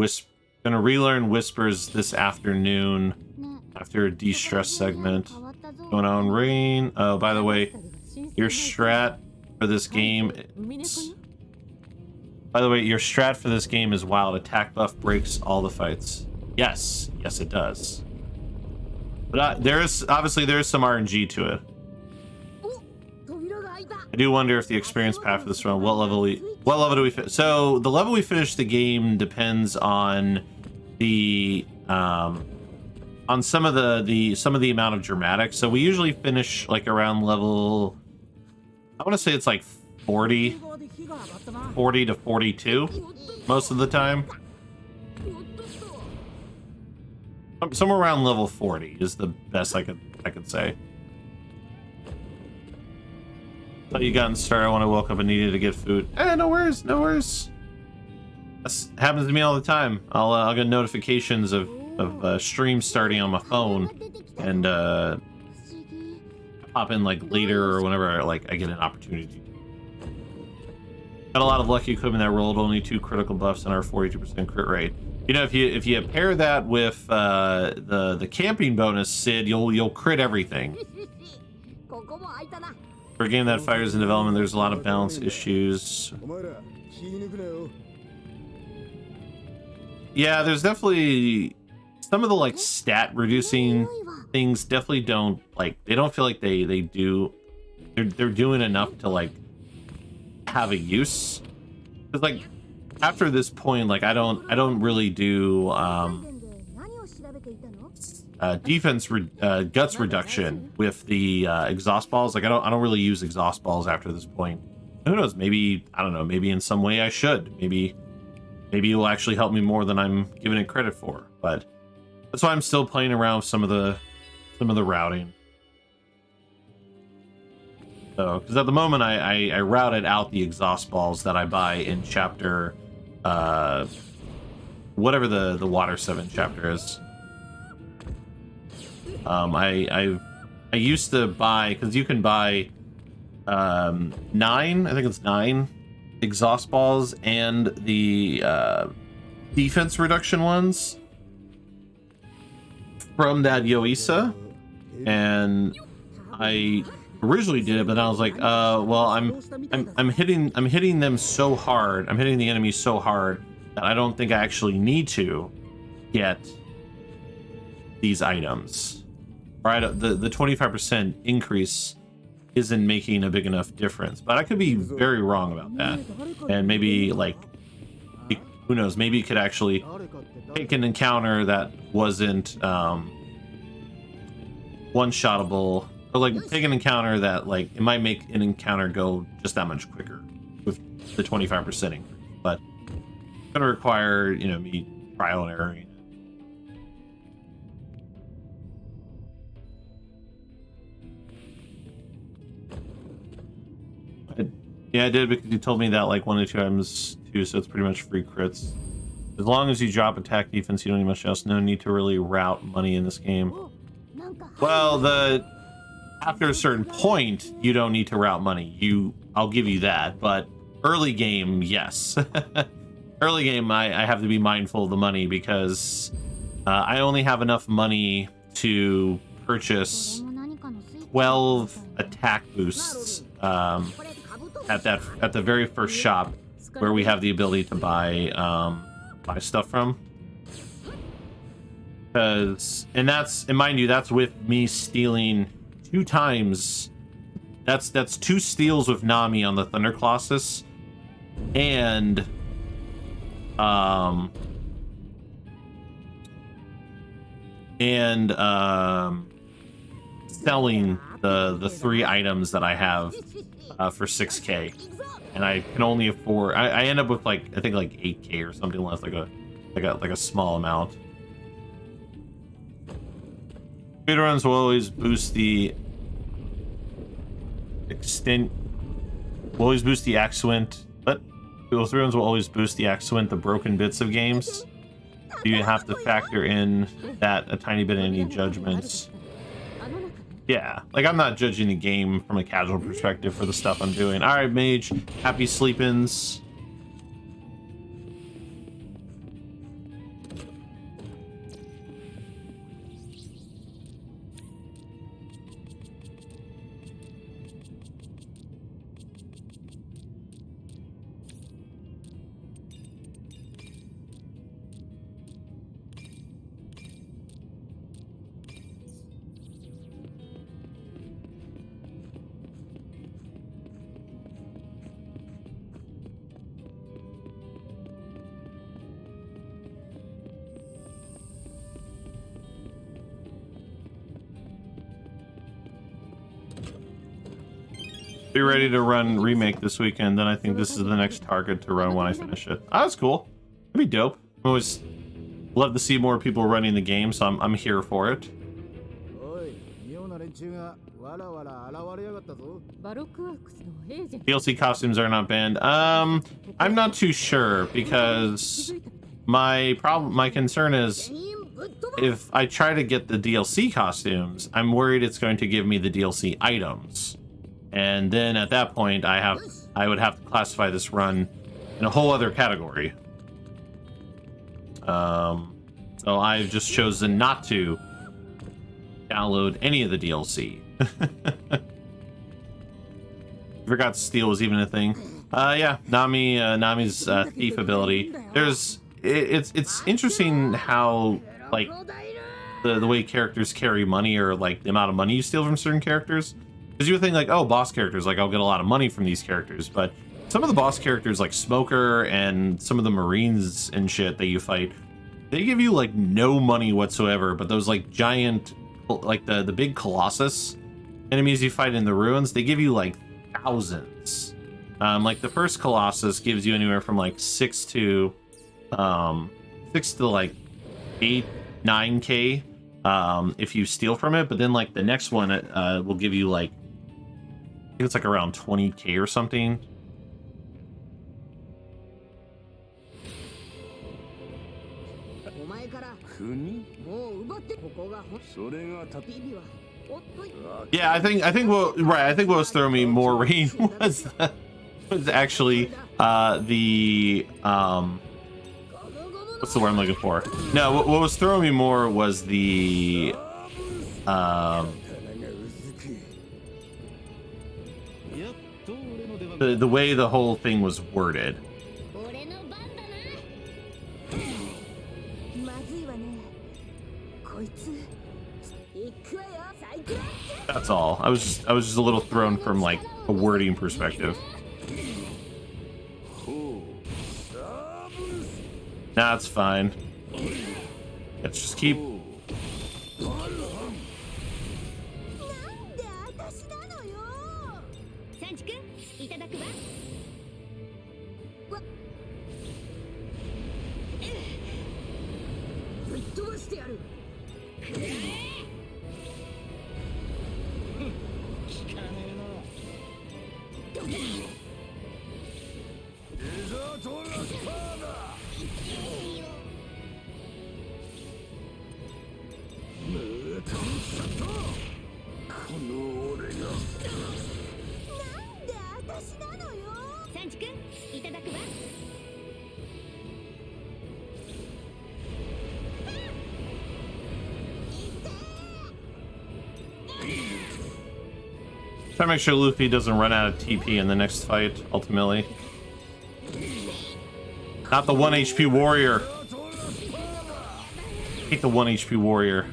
[SPEAKER 1] Whispers this afternoon after a de-stress segment. Going on, Rain. Oh, by the way, your strat for this game... your strat for this game is wild. Attack buff breaks all the fights. Yes, it does. But there is some RNG to it. I do wonder if the experience path for this run, what level do we fit? So the level we finish the game depends on the on some of the amount of dramatics. So we usually finish like around level, I want to say it's like 40 to 42 most of the time. Somewhere around level 40 is the best I could say. Thought you gotten started. I want to woke up and needed to get food. No worries, no worries. This happens to me all the time. I'll get notifications of streams starting on my phone, and pop in like later or whenever I get an opportunity. Got a lot of lucky equipment that rolled only 2 critical buffs and our 42% crit rate. You know, if you pair that with the camping bonus, Sid, you'll crit everything. For a game that fires in development, there's a lot of balance issues. Yeah, there's definitely some of the like stat reducing things definitely don't they don't feel like they do. They're doing enough to like have a use. Because like after this point, like I don't really do defense guts reduction with the exhaust balls. Like I don't really use exhaust balls after this point. Who knows? Maybe I don't know. Maybe in some way I should. Maybe it will actually help me more than I'm giving it credit for. But that's why I'm still playing around with some of the routing. So because at the moment I routed out the exhaust balls that I buy in chapter whatever the Water 7 chapter is. I used to buy, because you can buy 9, I think it's 9 exhaust balls and the defense reduction ones. from that Yoisa, and I originally did it, but then I was like, well, I'm hitting them so hard, I'm hitting the enemies so hard that I don't think I actually need to get these items. Right, the 25% increase isn't making a big enough difference, but I could be very wrong about that, and maybe like, who knows, maybe you could actually take an encounter that wasn't one-shottable, or like take an encounter that like it might make an encounter go just that much quicker with the 25% increase, but it's gonna require, you know, me trial and erroring. Yeah, I did, because you told me that like 1 or 2 items too, so it's pretty much free crits. As long as you drop attack defense, you don't need much else. No need to really route money in this game. Well, after a certain point, you don't need to route money. I'll give you that, but early game, yes. Early game, I have to be mindful of the money, because I only have enough money to purchase 12 attack boosts at the very first shop where we have the ability to buy stuff from. And mind you, that's with me stealing 2 times. That's 2 steals with Nami on the Thunder Colossus, and selling the 3 items that I have for 6K, and I can only afford. I end up with like, I think like 8K or something less, like a small amount. Speedruns will always boost the accent, but speedruns will always boost the accent, the broken bits of games. You have to factor in that a tiny bit in any judgments. Yeah, like I'm not judging the game from a casual perspective for the stuff I'm doing. All right, Mage, happy sleep-ins. Be ready to run remake this weekend, then I think this is the next target to run when I finish it. Oh, that's cool. That'd be dope. I always love to see more people running the game, so I'm here for it. DLC costumes are not banned. I'm not too sure, because my concern is if I try to get the DLC costumes, I'm worried it's going to give me the DLC items. And then at that point, I would have to classify this run in a whole other category. So I've just chosen not to download any of the DLC. Forgot steal was even a thing. Yeah, Nami's thief ability. It's interesting how like the way characters carry money, or like the amount of money you steal from certain characters. Because you would think like, oh, boss characters, like I'll get a lot of money from these characters, but some of the boss characters like Smoker and some of the Marines and shit that you fight, they give you like no money whatsoever. But those like giant, like the big Colossus enemies you fight in the ruins, they give you like thousands. Like the first Colossus gives you anywhere from like 6 to like 8, 9K if you steal from it. But then like the next one will give you like, I think it's like around 20K or something. Yeah, I think what was throwing me more rain was What's the word I'm looking for? No, what was throwing me more was the the way the whole thing was worded.
[SPEAKER 6] 俺の番だな。まずいわね。こいつ。行くわよ、サイクロン。
[SPEAKER 1] That's all. I was just a little thrown from like a wording perspective. Nah, it's fine. Let's just keep.
[SPEAKER 6] なんで私なのよ。サンチ君、いただくわ。ぶっ飛ばしてやる。なんで私なのよ。サンチ君、いただくわ。
[SPEAKER 1] Try to make sure Luffy doesn't run out of TP in the next fight, ultimately. Not the 1 HP warrior. I hate the 1 HP warrior.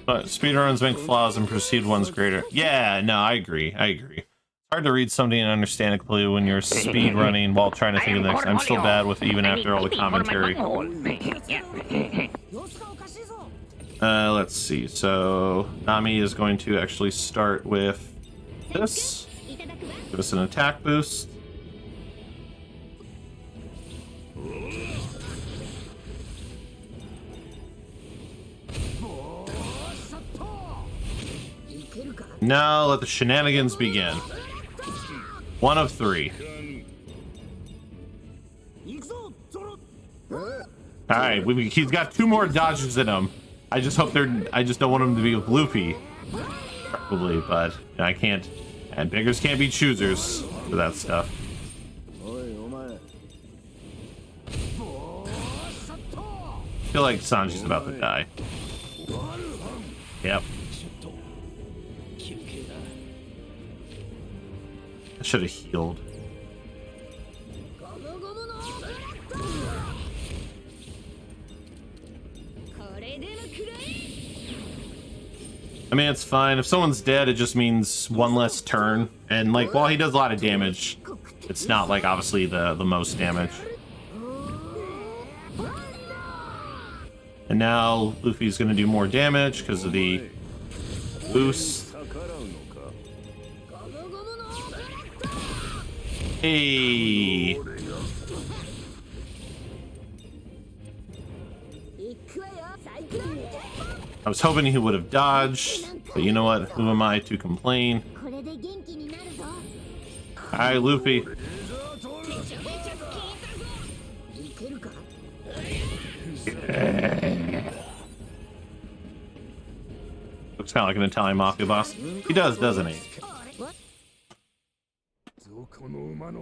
[SPEAKER 1] But speedruns make flaws and perceived ones greater. Yeah, no, I agree. I agree. It's hard to read something and understand it completely when you're speedrunning while trying to think of the next. I'm still bad with it even after all the commentary. Let's see. So Nami is going to actually start with this. Give us an attack boost. Now let the shenanigans begin. 1 of 3. Alright, he's got 2 more dodges in him. I just hope I just don't want him to be with Luffy. Probably, but I can't. And beggars can't be choosers for that stuff. I feel like Sanji's about to die. Yep. I should have healed. I mean, it's fine. If someone's dead, it just means 1 less turn. And, like, while he does a lot of damage, it's not, like, obviously the most damage. And now Luffy's going to do more damage because of the boost. Hey! I was hoping he would have dodged, but you know what? Who am I to complain? Hi, Luffy. Looks kind of like an Italian mafia boss. He does, doesn't he?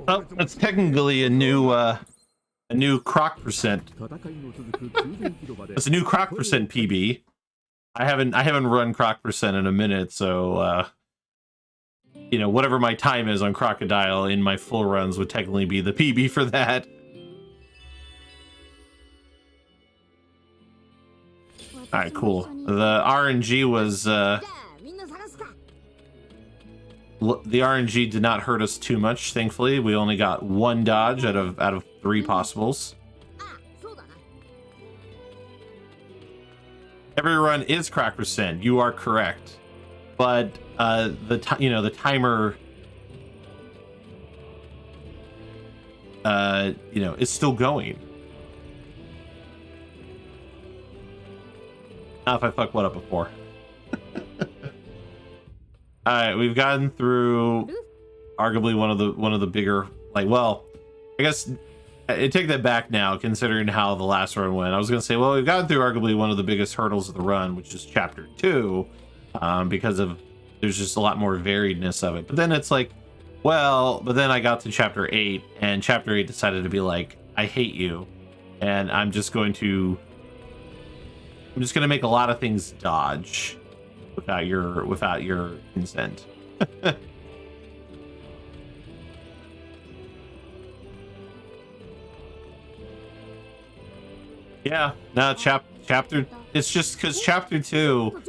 [SPEAKER 1] Well, that's technically a new croc percent. It's a new croc percent PB. I haven't run croc percent in a minute, so you know, whatever my time is on Crocodile in my full runs would technically be the PB for that. All right, cool. The RNG was the RNG did not hurt us too much, thankfully. We only got 1 dodge out of 3 possibles. Every run is crack percent. You are correct, but the timer, is still going. Not if I fuck what up before. All right, we've gotten through arguably one of the bigger, like, well, I guess I take that back now, considering how the last run went. I was gonna say, well, we've gotten through arguably one of the biggest hurdles of the run, which is chapter 2, because of there's just a lot more variedness of it. But then it's like, well, but then I got to chapter 8, and chapter 8 decided to be like, I hate you, and I'm just going to make a lot of things dodge without your consent. Yeah, no, chapter. It's just because chapter 2.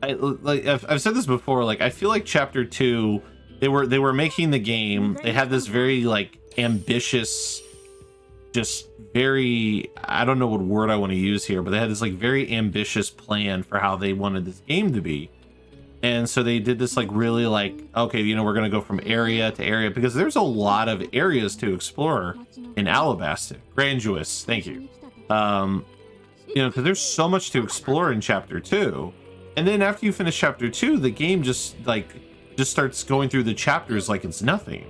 [SPEAKER 1] I've said this before. Like, I feel like chapter 2, they were making the game. They had this very like ambitious, just very, I don't know what word I want to use here, but they had this like very ambitious plan for how they wanted this game to be. And so they did this like really like, okay, you know, we're going to go from area to area, because there's a lot of areas to explore in Alabasta. Grandiose, thank you. You know, because there's so much to explore in chapter 2. And then after you finish chapter 2, the game just starts going through the chapters like it's nothing.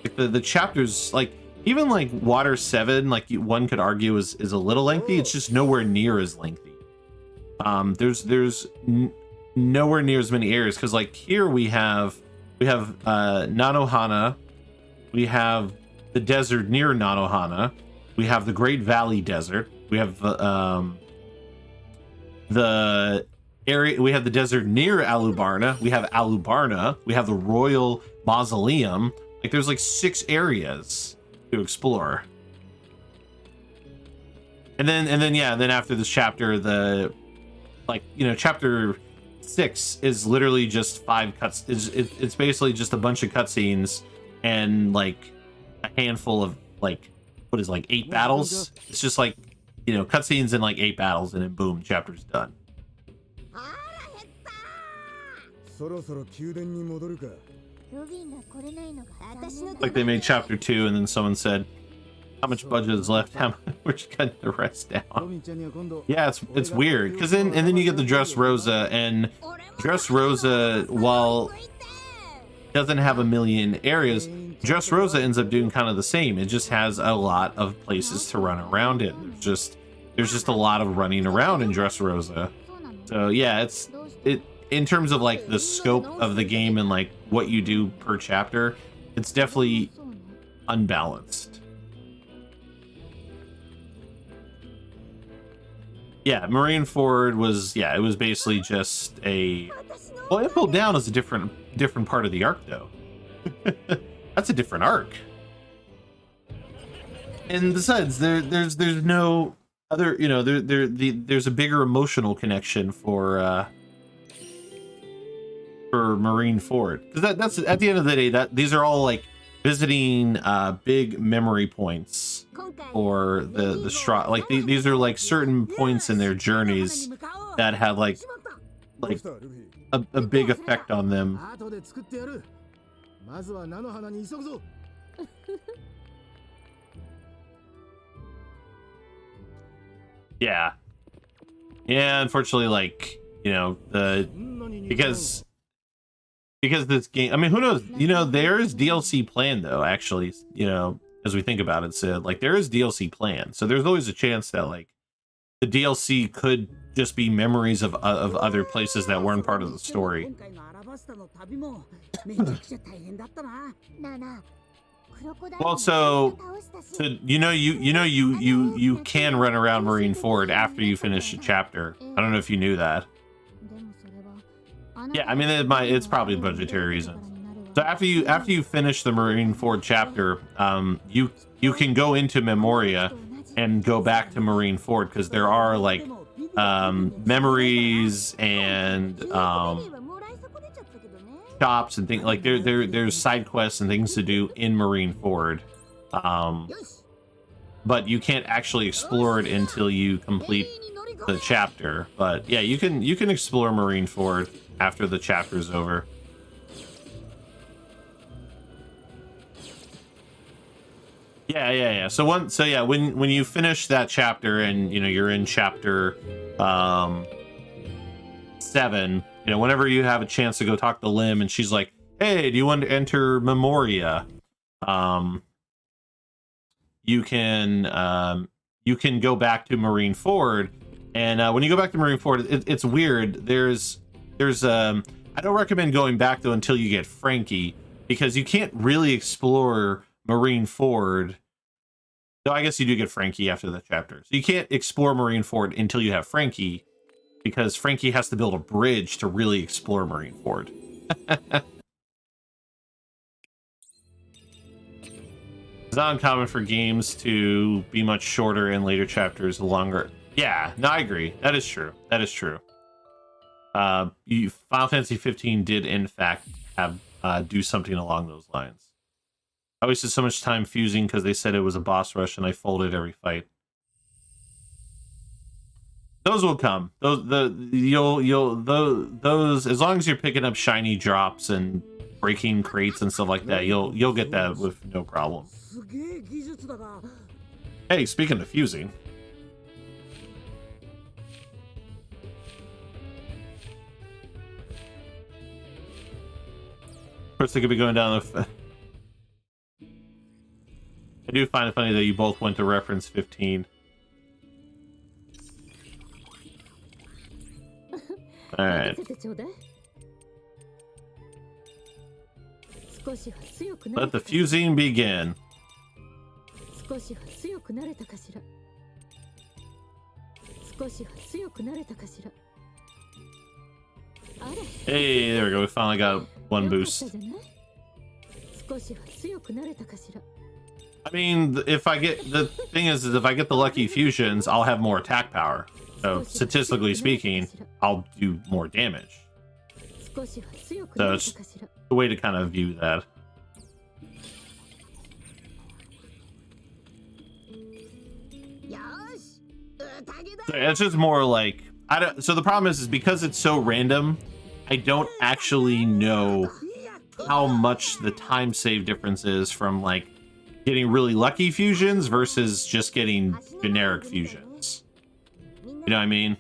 [SPEAKER 1] Like the chapters, like even like Water 7, like one could argue is a little lengthy. It's just nowhere near as lengthy. There's nowhere near as many areas, because like here we have Nanohana, we have the desert near Nanohana, we have the Great Valley Desert, we have the area, we have the desert near Alubarna, we have Alubarna, we have the Royal Mausoleum. Like there's like 6 areas to explore. And then yeah, then after this chapter, the like, you know, chapter 6 is literally just 5 cuts. It's basically just a bunch of cutscenes and like a handful of like, what is like 8 battles. It's just like, you know, cutscenes and like 8 battles, and then boom, chapter's done. Like they made chapter 2 and then someone said, how much budget is left? How much we're just cutting the rest down. Yeah, it's weird, because then you get the Dressrosa, and Dressrosa, while it doesn't have a million areas, Dressrosa ends up doing kind of the same. It just has a lot of places to run around in. There's just a lot of running around in Dressrosa. So yeah, it in terms of like the scope of the game and like what you do per chapter, it's definitely unbalanced. Yeah, Marineford was, yeah, it was basically just a, well, Impel Down is a different part of the arc though. That's a different arc. And besides, there's no other, you know, there's a bigger emotional connection for Marineford, because that's at the end of the day, that these are all like visiting big memory points for the Strahd. Like these are like certain points in their journeys that had like a big effect on them. Yeah, unfortunately, like, you know, because this game, I mean, who knows, you know, there is DLC planned though, actually, you know, as we think about it. So like there is DLC planned, so there's always a chance that like the DLC could just be memories of other places that weren't part of the story. Well, so you can run around Marineford after you finish a chapter. I don't know if you knew that. Yeah, I mean, it's probably budgetary reasons. So after you finish the Marineford chapter, you can go into Memoria and go back to Marineford, because there are like memories and shops and things like there's side quests and things to do in Marineford, but you can't actually explore it until you complete the chapter. But yeah, you can explore Marineford after the chapter is over. Yeah. So when you finish that chapter and, you know, you're in chapter 7, you know, whenever you have a chance to go talk to Lim and she's like, hey, do you want to enter Memoria? You can go back to Marineford, and when you go back to Marineford, it's weird. There's There's I don't recommend going back though until you get Frankie, because you can't really explore Marine Ford. No, I guess you do get Frankie after the chapter. So you can't explore Marine Ford until you have Frankie, because Frankie has to build a bridge to really explore Marine Ford. It's not uncommon for games to be much shorter and later chapters longer. Yeah, no, I agree. That is true. That is true. Final Fantasy 15 did in fact have do something along those lines. I wasted so much time fusing because they said it was a boss rush and I folded every fight. Those will come. Those as long as you're picking up shiny drops and breaking crates and stuff like that, you'll get that with no problem. Hey, speaking of fusing. Of course, they could be going down the... I do find it funny that you both went to reference 15. Alright. Let the fusing begin. Hey, there we go. We finally got one boost. I mean, if I get the thing is if I get the lucky fusions, I'll have more attack power. So statistically speaking, I'll do more damage. So it's a way to kind of view that. So it's just more like I don't. So the problem is because it's so random, I don't actually know how much the time save difference is from like getting really lucky fusions versus just getting generic fusions. You know what I mean?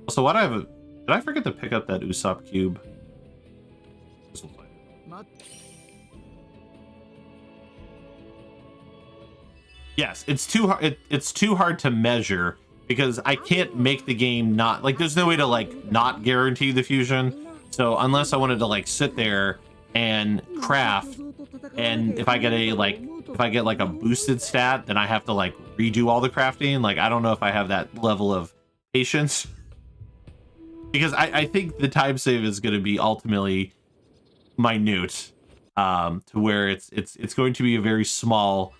[SPEAKER 1] Also, why do I have a... Did I forget to pick up that Usopp cube? Yes, it's too hard. It's too hard to measure because I can't make the game not like. There's no way to like not guarantee the fusion. So unless I wanted to like sit there and craft, and if I get a boosted stat, then I have to like redo all the crafting. Like I don't know if I have that level of patience, because I think the time save is going to be ultimately minute, to where it's going to be a very small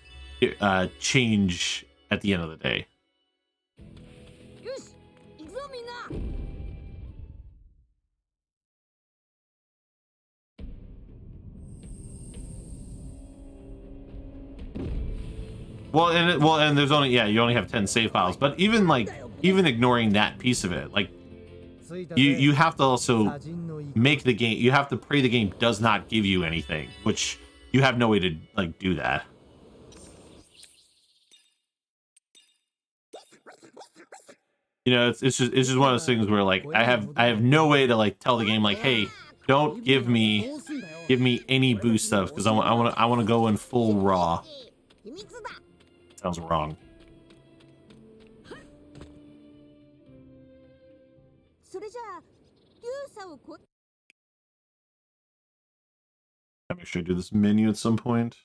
[SPEAKER 1] change at the end of the day. Well, and there's only you only have 10 save files, but even ignoring that piece of it, like you have to also make the game. You have to pray the game does not give you anything, which you have no way to like do that. You know, it's just one of those things where like I have no way to like tell the game like, hey, don't give me any boost stuff because I want to go in full raw. Sounds wrong. I make sure I do this menu at some point.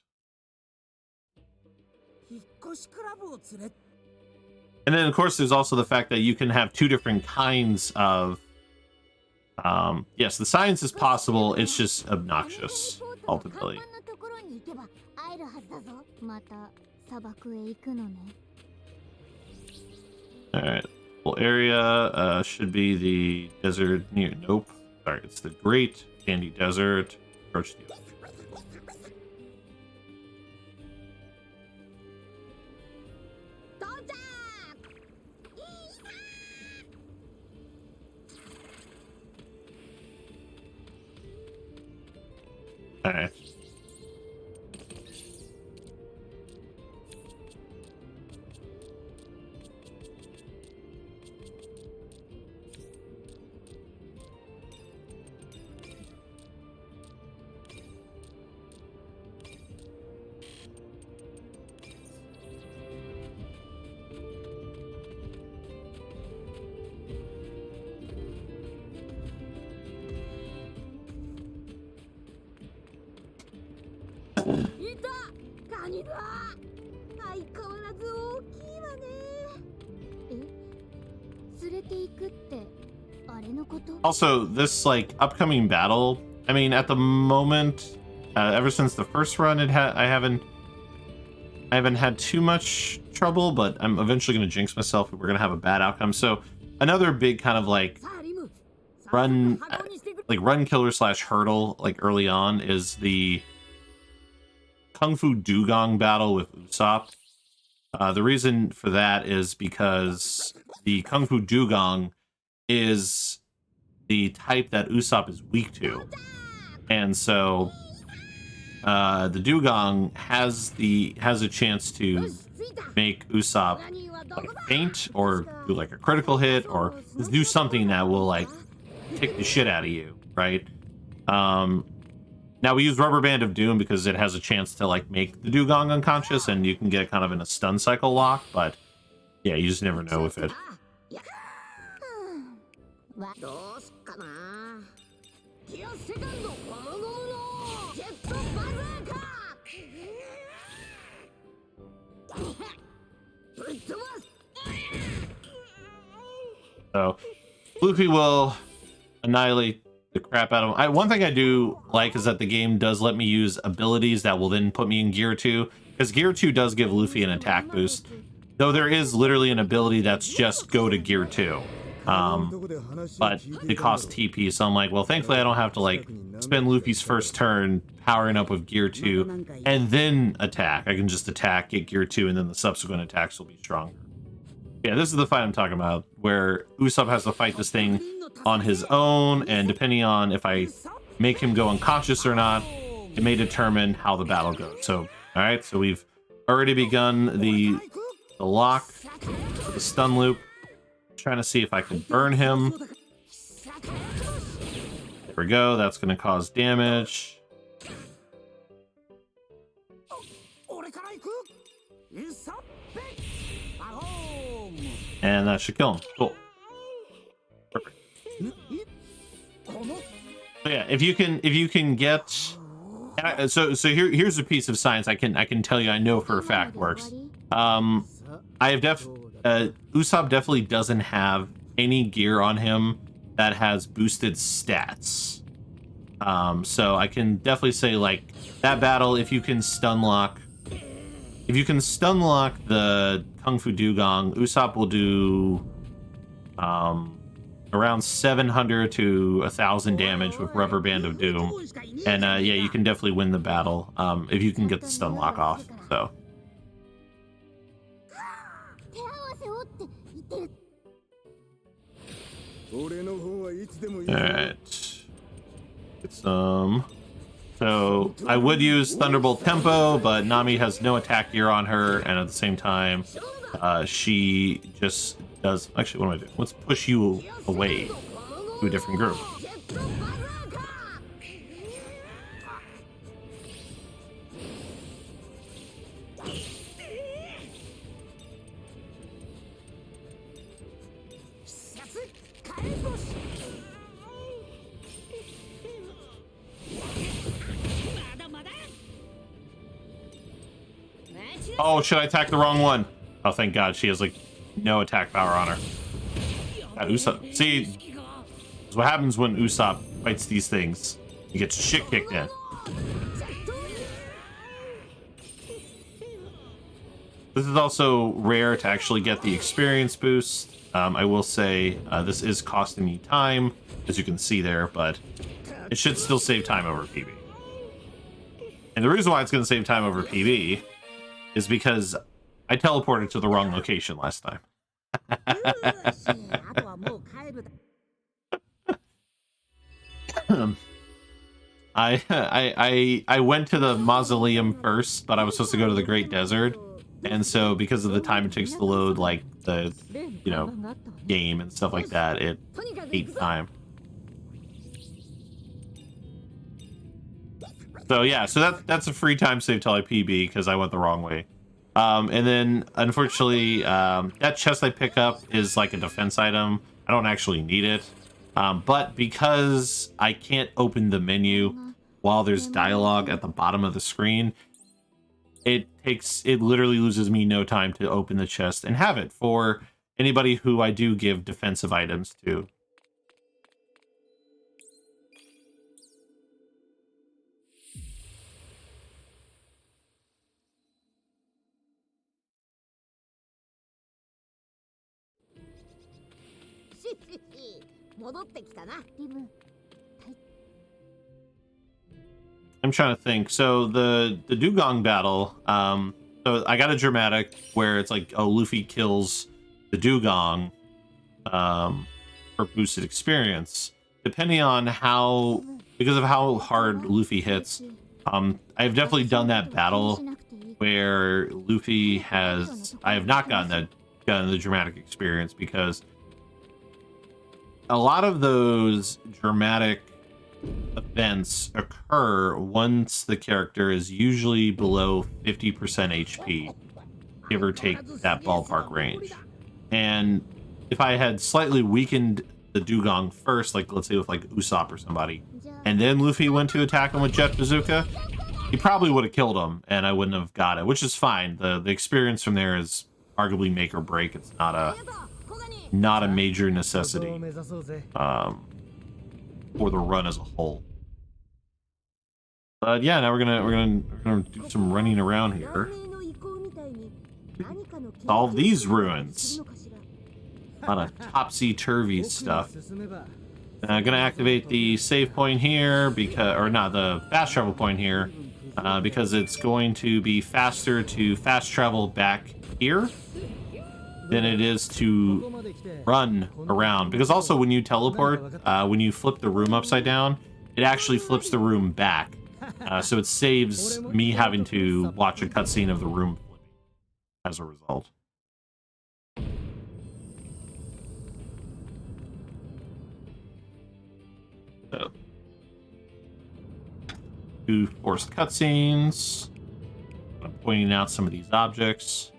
[SPEAKER 1] And then, of course, there's also the fact that you can have two different kinds of... yes, the science is possible, it's just obnoxious, ultimately. Alright, well, area should be the desert near... Nope. Sorry, it's the Great Candy Desert. Approach the... Alright.
[SPEAKER 6] 何だ。相変わらず大きいわね。え、連れて行くってあれのこと？
[SPEAKER 1] Also, this like upcoming battle, I mean, at the moment, ever since the first run, I haven't had too much trouble, but I'm eventually going to jinx myself if we're going to have a bad outcome. So another big kind of like run killer slash hurdle like early on is the Kung Fu Dugong battle with Usopp. The reason for that is because the Kung Fu Dugong is the type that Usopp is weak to, and so the Dugong has a chance to make Usopp like faint or do like a critical hit or do something that will like kick the shit out of you, right? Now we use Rubber Band of Doom because it has a chance to like make the Dugong unconscious, and you can get kind of in a stun cycle lock, but yeah, you just never know with it. So Luffy will annihilate the crap out of him. One thing I do like is that the game does let me use abilities that will then put me in Gear 2, because Gear 2 does give Luffy an attack boost, though there is literally an ability that's just go to Gear 2. But it costs TP, so I'm like, well, thankfully I don't have to like spend Luffy's first turn powering up with Gear 2 and then attack. I can just attack, get Gear 2, and then the subsequent attacks will be stronger. Yeah, this is the fight I'm talking about, where Usopp has to fight this thing on his own, and depending on if I make him go unconscious or not, it may determine how the battle goes. So, alright, so we've already begun the lock, the stun loop. Trying to see if I can burn him. There we go, that's going to cause damage. And that should kill him. Cool. Perfect. So yeah, if you can get, so here's a piece of science I can tell you I know for a fact works. I have Usopp definitely doesn't have any gear on him that has boosted stats. So I can definitely say like that battle, if you can stun lock the Kung Fu Dugong, Usopp will do around 700 to 1,000 damage with Rubber Band of Doom, and yeah, you can definitely win the battle if you can get the stun lock off. So. Alright. Get some. So I would use Thunderbolt Tempo, but Nami has no attack gear on her, and at the same time, she just does. Actually, what am I doing? Let's push you away to a different group. Oh, should I attack the wrong one? Oh, thank God, she has like no attack power on her. God, Usopp. See, this is what happens when Usopp fights these things. He gets shit kicked in. This is also rare to actually get the experience boost. I will say this is costing me time, as you can see there, but it should still save time over PB. And the reason why it's going to save time over PB is because I teleported to the wrong location last time. I went to the mausoleum first, but I was supposed to go to the Great Desert, and so because of the time it takes to load like the game and stuff like that, it ate time. So yeah, so that's a free time save till I PB because I went the wrong way. And then unfortunately, that chest I pick up is like a defense item. I don't actually need it. But because I can't open the menu while there's dialogue at the bottom of the screen, it literally loses me no time to open the chest and have it for anybody who I do give defensive items to. I'm trying to think. So the Dugong battle, so I got a dramatic where it's like, oh, Luffy kills the Dugong for boosted experience. Depending on because of how hard Luffy hits, I've definitely done that battle where Luffy I have not gotten the dramatic experience, because a lot of those dramatic events occur once the character is usually below 50% HP, give or take that ballpark range. And if I had slightly weakened the Dugong first, like let's say with like Usopp or somebody, and then Luffy went to attack him with Jet Bazooka, he probably would have killed him and I wouldn't have got it, which is fine. The experience from there is arguably make or break. It's not a major necessity for the run as a whole. But yeah, now we're gonna do some running around here. Solve these ruins. A lot of topsy-turvy stuff. I'm gonna activate the save point here the fast travel point here, because it's going to be faster to fast travel back here than it is to run around. Because also when you teleport, when you flip the room upside down, it actually flips the room back. So it saves me having to watch a cutscene of the room flipping as a result. So, do forced cutscenes. I'm pointing out some of these objects.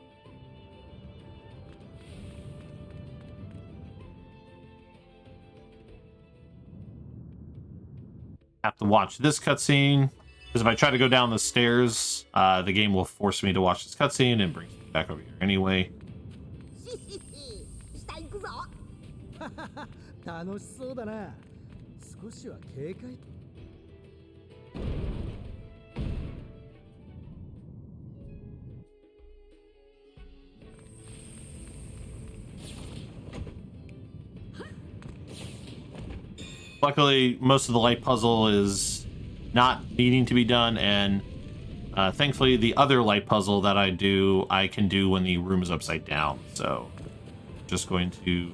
[SPEAKER 1] Have to watch this cutscene, because if I try to go down the stairs, the game will force me to watch this cutscene and brings me back over here anyway. Luckily, most of the light puzzle is not needing to be done, and thankfully the other light puzzle that I can do when the room is upside down. So just going to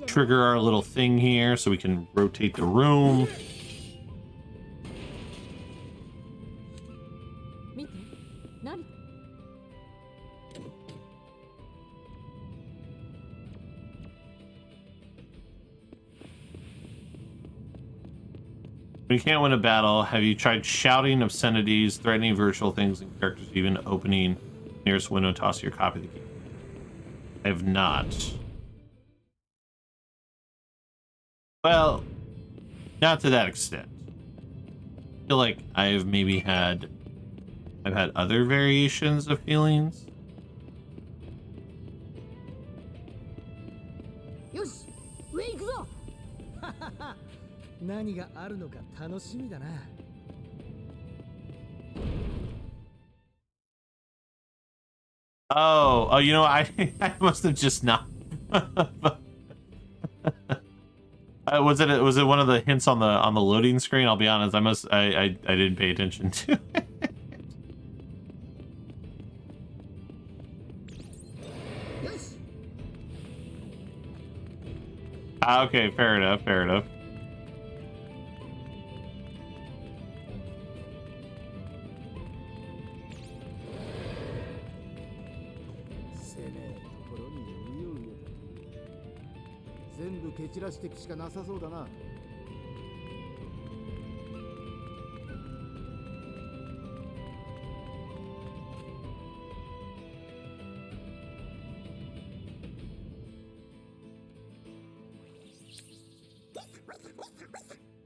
[SPEAKER 1] trigger our little thing here so we can rotate the room. When you can't win a battle, have you tried shouting obscenities, threatening virtual things and characters, even opening nearest window, toss your copy of the game? I have not. Well, not to that extent. I feel like I've had other variations of feelings. Oh, you know, I must have just not. Was it one of the hints on the loading screen? I'll be honest, I didn't pay attention to it. Okay, fair enough.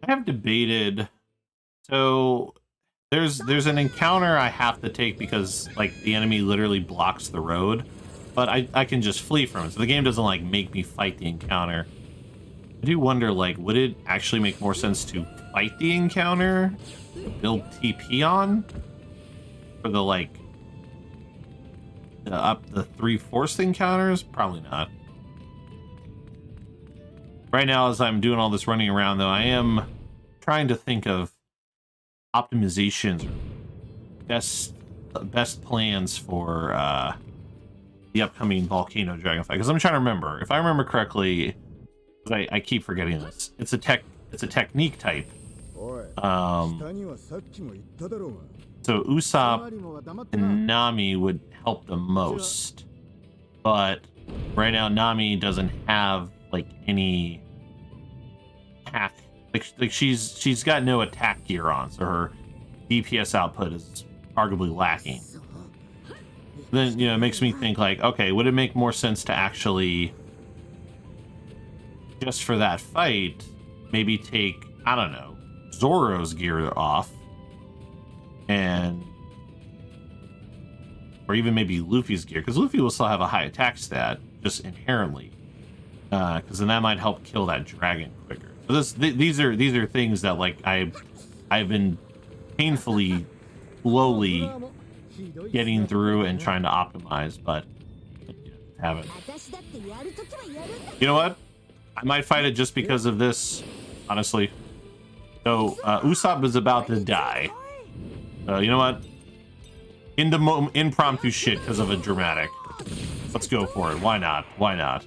[SPEAKER 1] I have debated. So There's an encounter I have to take because like the enemy literally blocks the road, but I can just flee from it. So the game doesn't like make me fight the encounter. I do wonder, like, would it actually make more sense to fight the encounter, build TP on, for the like up the 3 forced encounters? Probably not. Right now, as I'm doing all this running around, though, I am trying to think of optimizations or best plans for the upcoming Volcano Dragonfly. Because I'm trying to remember. If I remember correctly, I keep forgetting this. It's a technique type. So Usopp and Nami would help the most, but right now Nami doesn't have like any attack. Like she's got no attack gear on, so her DPS output is arguably lacking. Then it makes me think like, okay, would it make more sense to actually just for that fight maybe take, I don't know, Zoro's gear off, and or even maybe Luffy's gear, because Luffy will still have a high attack stat just inherently, because then that might help kill that dragon quicker. So these are things that like I've been painfully slowly getting through and trying to optimize, but haven't. You know what? I might fight it just because of this, honestly. So Usopp is about to die. You know what? Impromptu shit because of a dramatic. Let's go for it. Why not? Why not?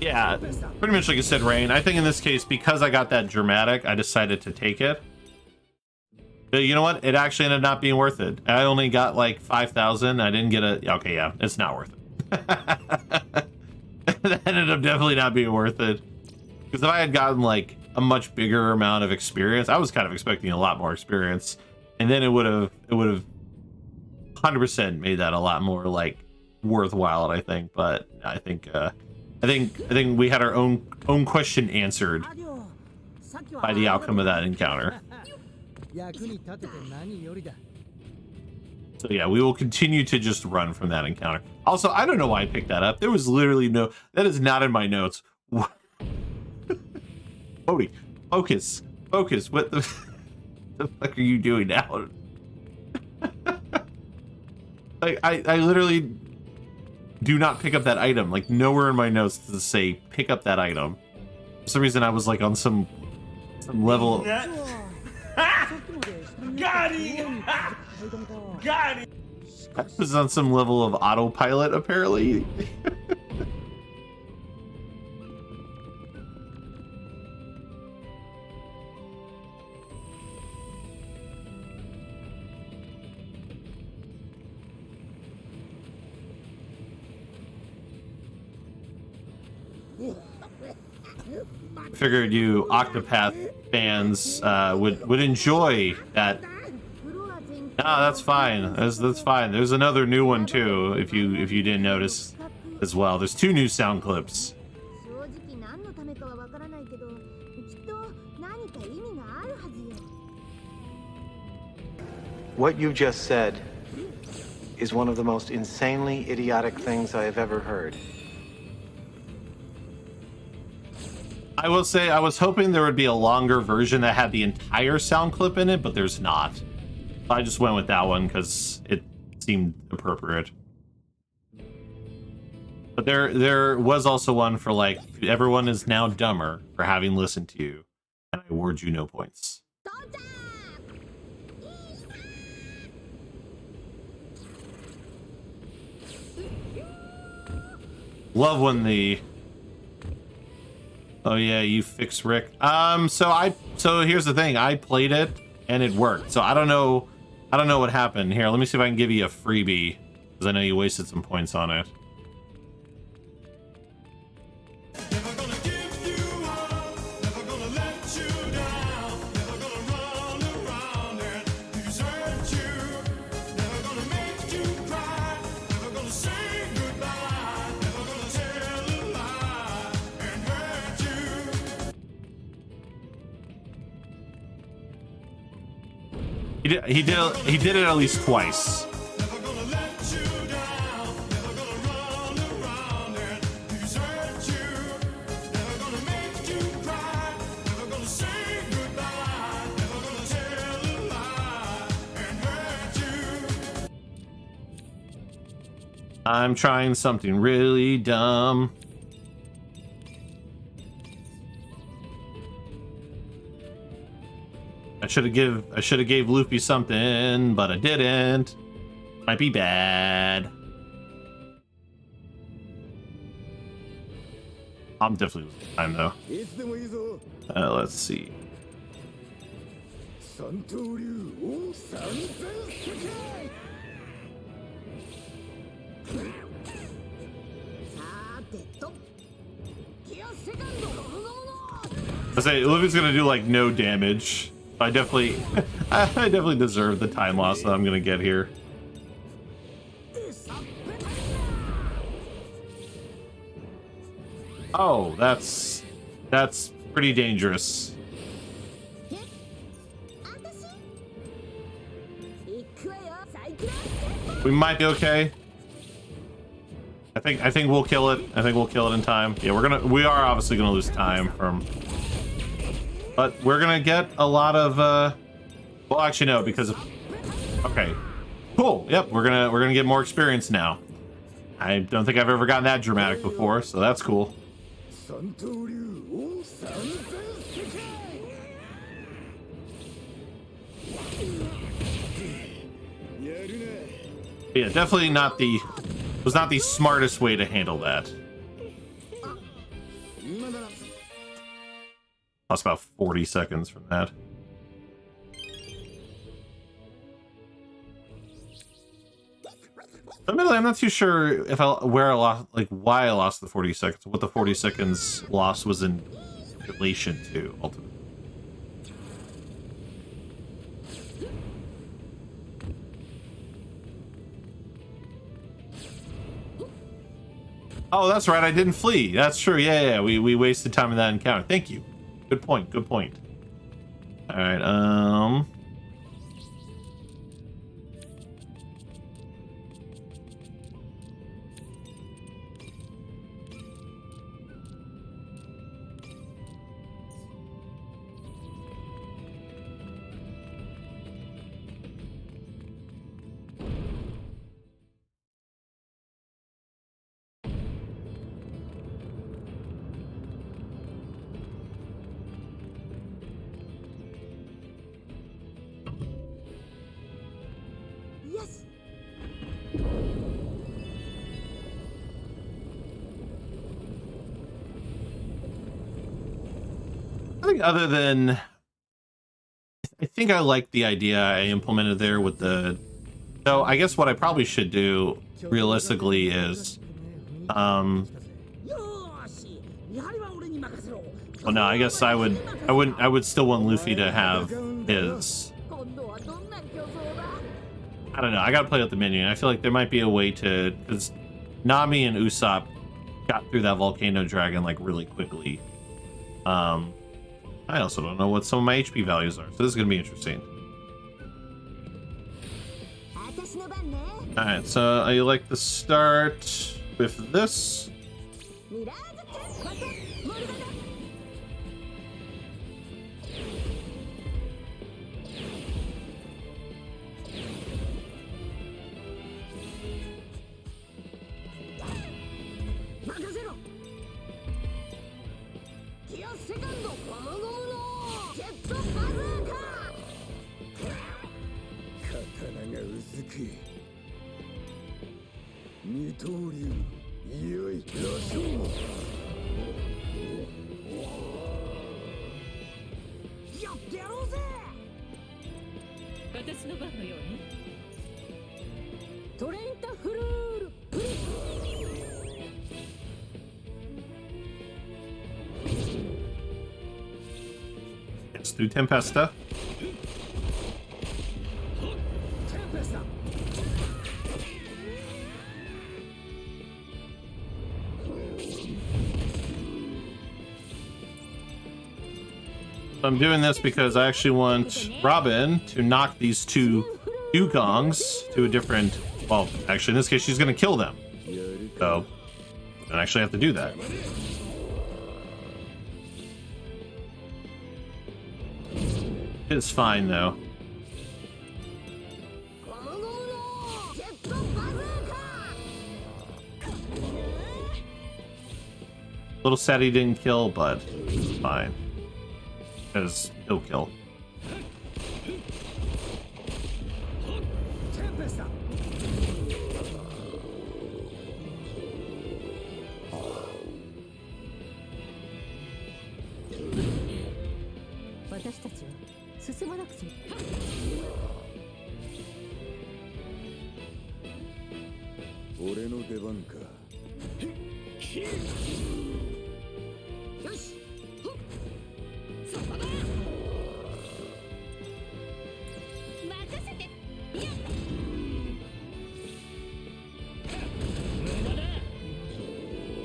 [SPEAKER 1] Yeah, pretty much like I said, Rain. I think in this case, because I got that dramatic, I decided to take it. But you know what? It actually ended up not being worth it. I only got like 5,000. I didn't get a... Okay, yeah, it's not worth it. That ended up definitely not being worth it. Because if I had gotten like a much bigger amount of experience, I was kind of expecting a lot more experience. And then it would have 100% made that a lot more like worthwhile, I think. But I think we had our own question answered by the outcome of that encounter. So yeah, we will continue to just run from that encounter. Also, I don't know why I picked that up. There was literally no... That is not in my notes. Odie, focus. What the fuck are you doing now? Like, I literally do not pick up that item. Like, nowhere in my notes does it say pick up that item. For some reason, I was like on some level.
[SPEAKER 2] Got him! Got him!
[SPEAKER 1] I was on some level of autopilot, apparently. Figured you Octopath fans would enjoy that. No, that's fine. That's fine. There's another new one too, if you didn't notice as well. There's 2 new sound clips.
[SPEAKER 3] What you just said is one of the most insanely idiotic things I have ever heard.
[SPEAKER 1] I will say I was hoping there would be a longer version that had the entire sound clip in it, but there's not. I just went with that one because it seemed appropriate. But there was also one for like, everyone is now dumber for having listened to you, and I award you no points. Love when the... Oh yeah, you fix Rick. So I so here's the thing. I played it and it worked. So I don't know what happened. Here, let me see if I can give you a freebie, because I know you wasted some points on it. He did it at least twice. I'm trying something really dumb. I should have gave Luffy something, but I didn't. Might be bad. I'm definitely losing time though. Let's see. I say Luffy's gonna do like no damage. I definitely deserve the time loss that I'm gonna get here. Oh, that's pretty dangerous. We might be okay. I think we'll kill it. I think we'll kill it in time. Yeah, we are obviously gonna lose time from. But we're gonna get a lot of well, actually no, because of, okay, cool. Yep, we're gonna get more experience now. I don't think I've ever gotten that dramatic before, so that's cool. Yeah, definitely not the was not the smartest way to handle that. Lost about 40 seconds from that. Admittedly, I'm not too sure if where I lost, like why I lost the 40 seconds, what the 40 seconds loss was in relation to ultimately. Oh, that's right, I didn't flee. That's true. Yeah, we wasted time in that encounter. Thank you. Good point. Good point. All right. I think other than, I think I like the idea I implemented there with the, so I guess what I probably should do realistically is, well, no, I guess I would still want Luffy to have his, I don't know, I gotta play with the menu. I feel like there might be a way to, because Nami and Usopp got through that volcano dragon like really quickly. I also don't know what some of my HP values are, so this is gonna be interesting. Alright, so I like to start with this.
[SPEAKER 5] 私の番のようね。トレインタフルールフリッ
[SPEAKER 1] Let's do Tempesta. I'm doing this because I actually want Robin to knock these two dugongs to a different. Well, actually, in this case, she's going to kill them. So, I don't actually have to do that. It's fine, though. Little sad he didn't kill, but it's fine. Because he'll kill.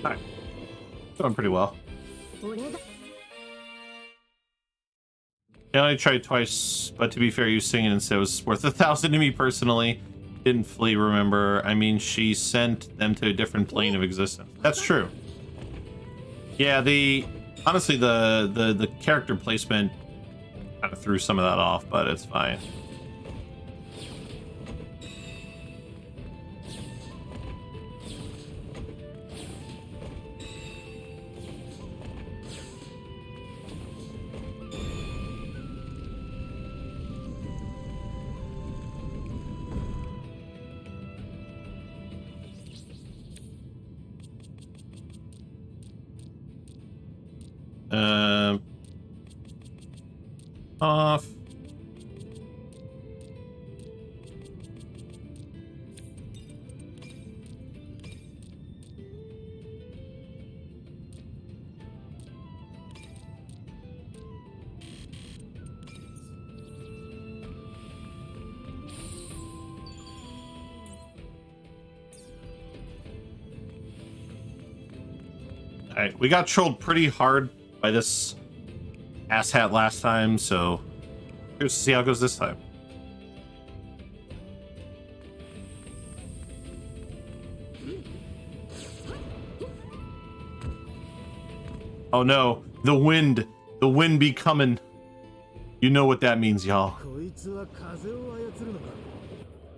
[SPEAKER 1] Alright. Doing pretty well. I only tried twice, but to be fair, you singing and said it was worth 1,000 to me personally. Didn't Flea remember? I mean, she sent them to a different plane of existence. That's true. Yeah, honestly the character placement kind of threw some of that off, but it's fine. Off. Alright, we got trolled pretty hard by this asshat last time, so here's to see how it goes this time. Oh no, the wind be coming. You know what that means, y'all.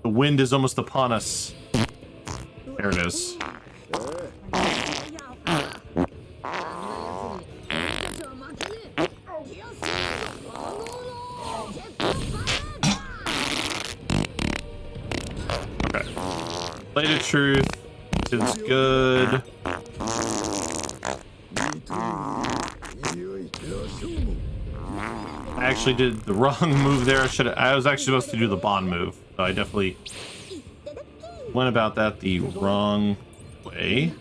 [SPEAKER 1] The wind is almost upon us. There it is. Blade of Truth is good. I actually did the wrong move there. I was actually supposed to do the bond move. So I definitely went about that the wrong way.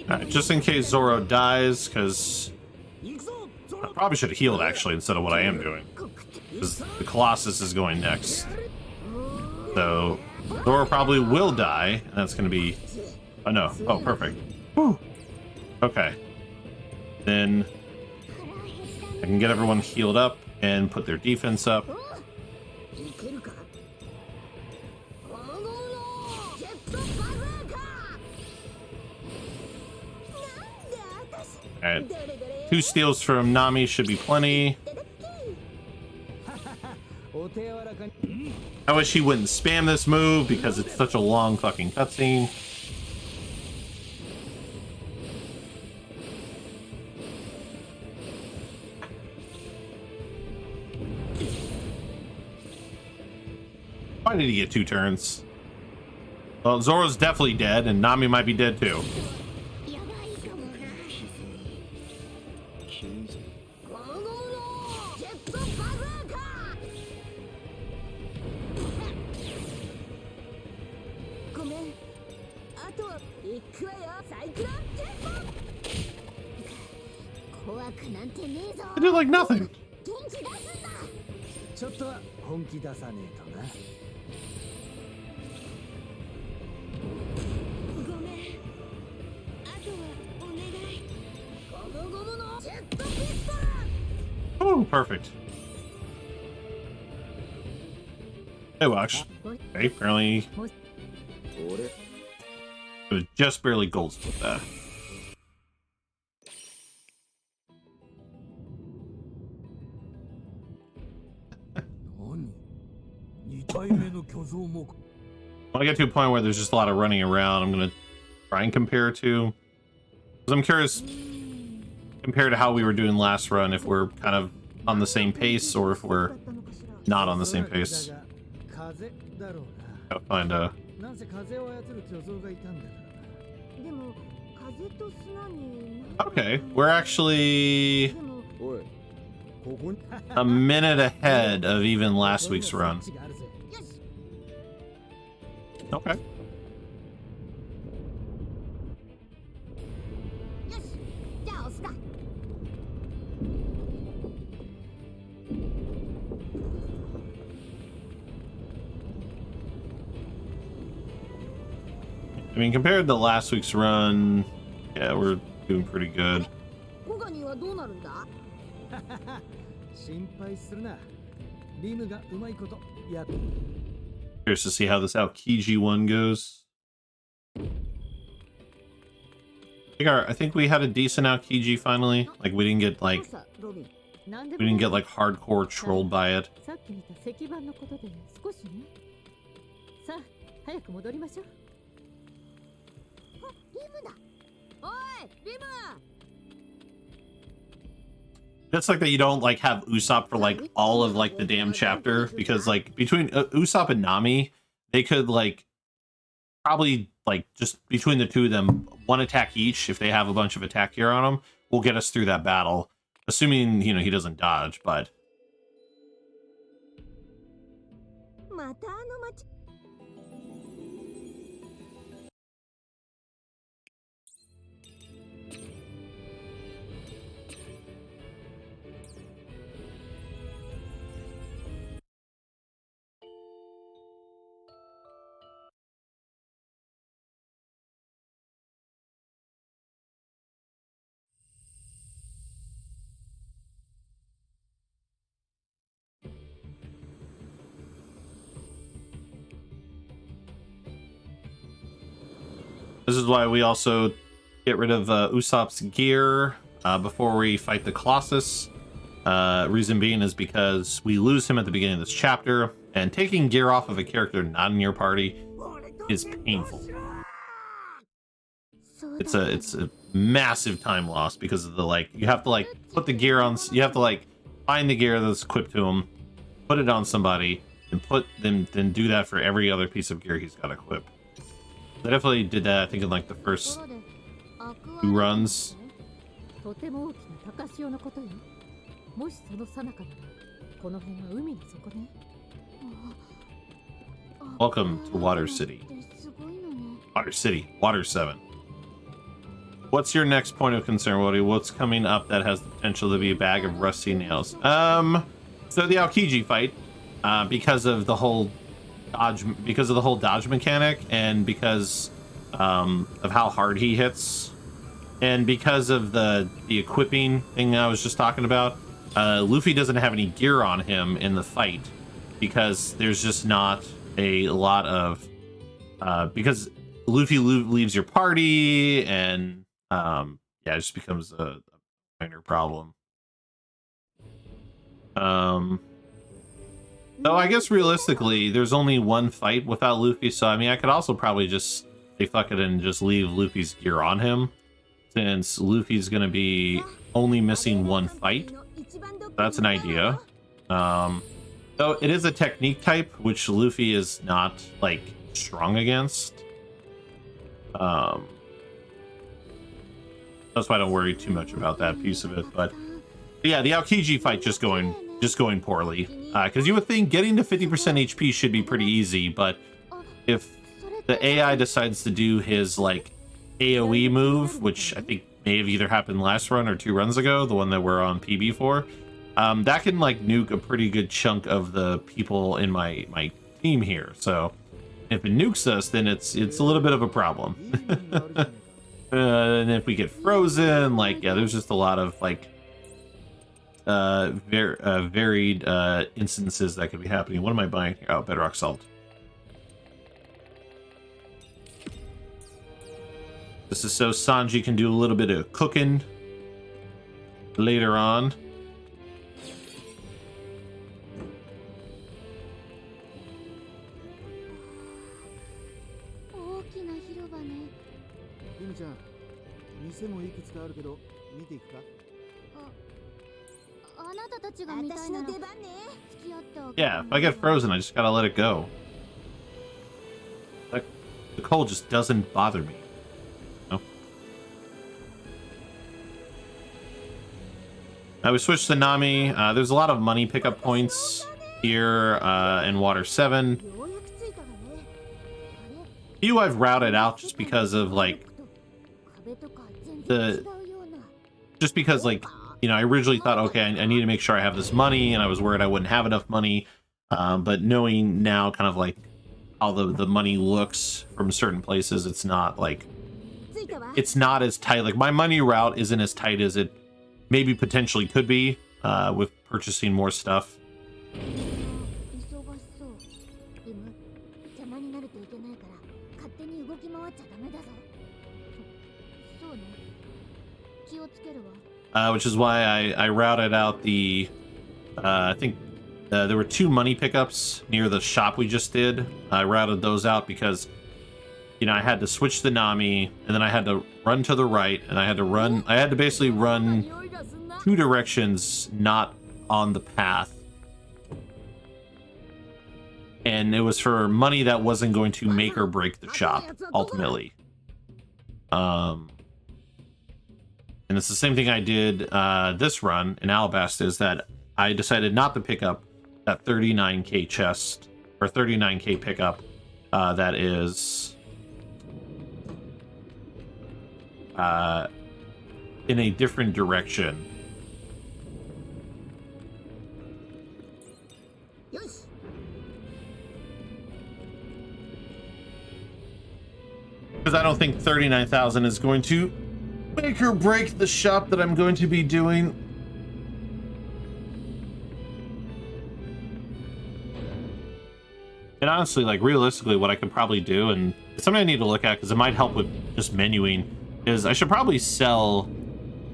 [SPEAKER 1] Alright, just in case Zoro dies, because I probably should have healed actually instead of what I am doing. Because the Colossus is going next. So Zoro probably will die, and that's going to be... Oh no. Oh, perfect. Whew. Okay. Then I can get everyone healed up and put their defense up. Alright. 2 steals from Nami should be plenty. I wish he wouldn't spam this move because it's such a long fucking cutscene. Why did he get 2 turns? Well, Zoro's definitely dead, and Nami might be dead too. I did like nothing.
[SPEAKER 7] ちょっとは本気出さねえとな。
[SPEAKER 6] ごめん。あとはお願い。ゴムゴムのジェットピストル。
[SPEAKER 1] Oh, perfect. Hey, watch. Okay, apparently it was just barely gold with that.
[SPEAKER 7] 2体目の巨像も
[SPEAKER 1] When I get to a point where there's just a lot of running around, I'm gonna try and compare to. Because I'm curious, compared to how we were doing last run, if we're kind of on the same pace or if we're not on the same pace. Gotta find a.
[SPEAKER 7] なんせ風を操る巨像がいたんだからな。
[SPEAKER 6] でも風と砂に。
[SPEAKER 1] Okay, we're actually
[SPEAKER 6] でも
[SPEAKER 7] おい、ここに
[SPEAKER 1] a minute ahead of even last week's run.
[SPEAKER 6] よし。
[SPEAKER 1] Okay.
[SPEAKER 6] よし。じゃあ押すか。
[SPEAKER 1] I mean, compared to last week's run, yeah, we're doing pretty good.
[SPEAKER 6] コガニはどうなるんだ。
[SPEAKER 7] 心配するな。リムがうまいことやっ
[SPEAKER 1] Curious to see how this Aokiji one goes. I think we had a decent Aokiji finally. Like we didn't get like
[SPEAKER 6] さロビン。
[SPEAKER 1] we didn't get like hardcore trolled by it.
[SPEAKER 5] さっき見た石板のことで少しね。さあ、早く戻りましょう。
[SPEAKER 6] あ、リムだ。おい、リム。
[SPEAKER 1] It's like that you don't like have Usopp for like all of like the damn chapter because like between Usopp and Nami, they could like probably like just between the two of them, one attack each if they have a bunch of attack gear on them, will get us through that battle, assuming you know he doesn't dodge. But
[SPEAKER 6] またあの町。
[SPEAKER 1] this is why we also get rid of Usopp's gear before we fight the Colossus. Reason being is because we lose him at the beginning of this chapter, and taking gear off of a character not in your party is painful. It's a massive time loss because of the like you have to like put the gear on, you have to like find the gear that's equipped to him, put it on somebody, and then do that for every other piece of gear he's got equipped. I definitely did that, I think, in like the first 2 runs.
[SPEAKER 5] とても大きな高潮のことよ。もしその最中なら、この辺は海の底ね。
[SPEAKER 1] Welcome to Water City. Water City, Water 7. What's your next point of concern, Woody? What's coming up that has the potential to be a bag of rusty nails? So the Aokiji fight, because of the whole dodge mechanic, and because of how hard he hits, and because of the equipping thing I was just talking about. Luffy doesn't have any gear on him in the fight because there's just not a lot of because Luffy leaves your party, and yeah, it just becomes a minor problem. So I guess realistically, there's only one fight without Luffy, so I mean, I could also probably just say fuck it and just leave Luffy's gear on him, since Luffy's gonna be only missing one fight. That's an idea. So it is a technique type, which Luffy is not like strong against. That's why I don't worry too much about that piece of it. But yeah, the Aokiji fight just going poorly. Because you would think getting to 50% HP should be pretty easy, but if the AI decides to do his like AoE move, which I think may have either happened last run or 2 runs ago, the one that we're on PB for, that can like nuke a pretty good chunk of the people in my team here. So if it nukes us, then it's a little bit of a problem. And if we get frozen, like, yeah, there's just a lot of like varied instances that could be happening. What am I buying here? Oh, bedrock salt. This is so Sanji can do a little bit of cooking later on. Yeah, if I get frozen, I just gotta let it go. Like, the cold just doesn't bother me. No. Now we switched to Nami. There's a lot of money pickup points here in Water 7. Few I've routed out just because of like you know, I originally thought, okay, I need to make sure I have this money, and I was worried I wouldn't have enough money. But knowing now kind of like how the money looks from certain places, it's not as tight. Like my money route isn't as tight as it maybe potentially could be with purchasing more stuff. Which is why I routed out the, I think there were 2 money pickups near the shop we just did. I routed those out because, you know, I had to switch the Nami, and then I had to run to the right, and I had to basically run 2 directions not on the path. And it was for money that wasn't going to make or break the shop, ultimately. And it's the same thing I did this run in Alabasta, is that I decided not to pick up that 39k chest, or 39k pickup that is in a different direction. Because I don't think 39,000 is going to make or break the shop that I'm going to be doing. And honestly, like realistically, what I could probably do, and it's something I need to look at because it might help with just menuing, is I should probably sell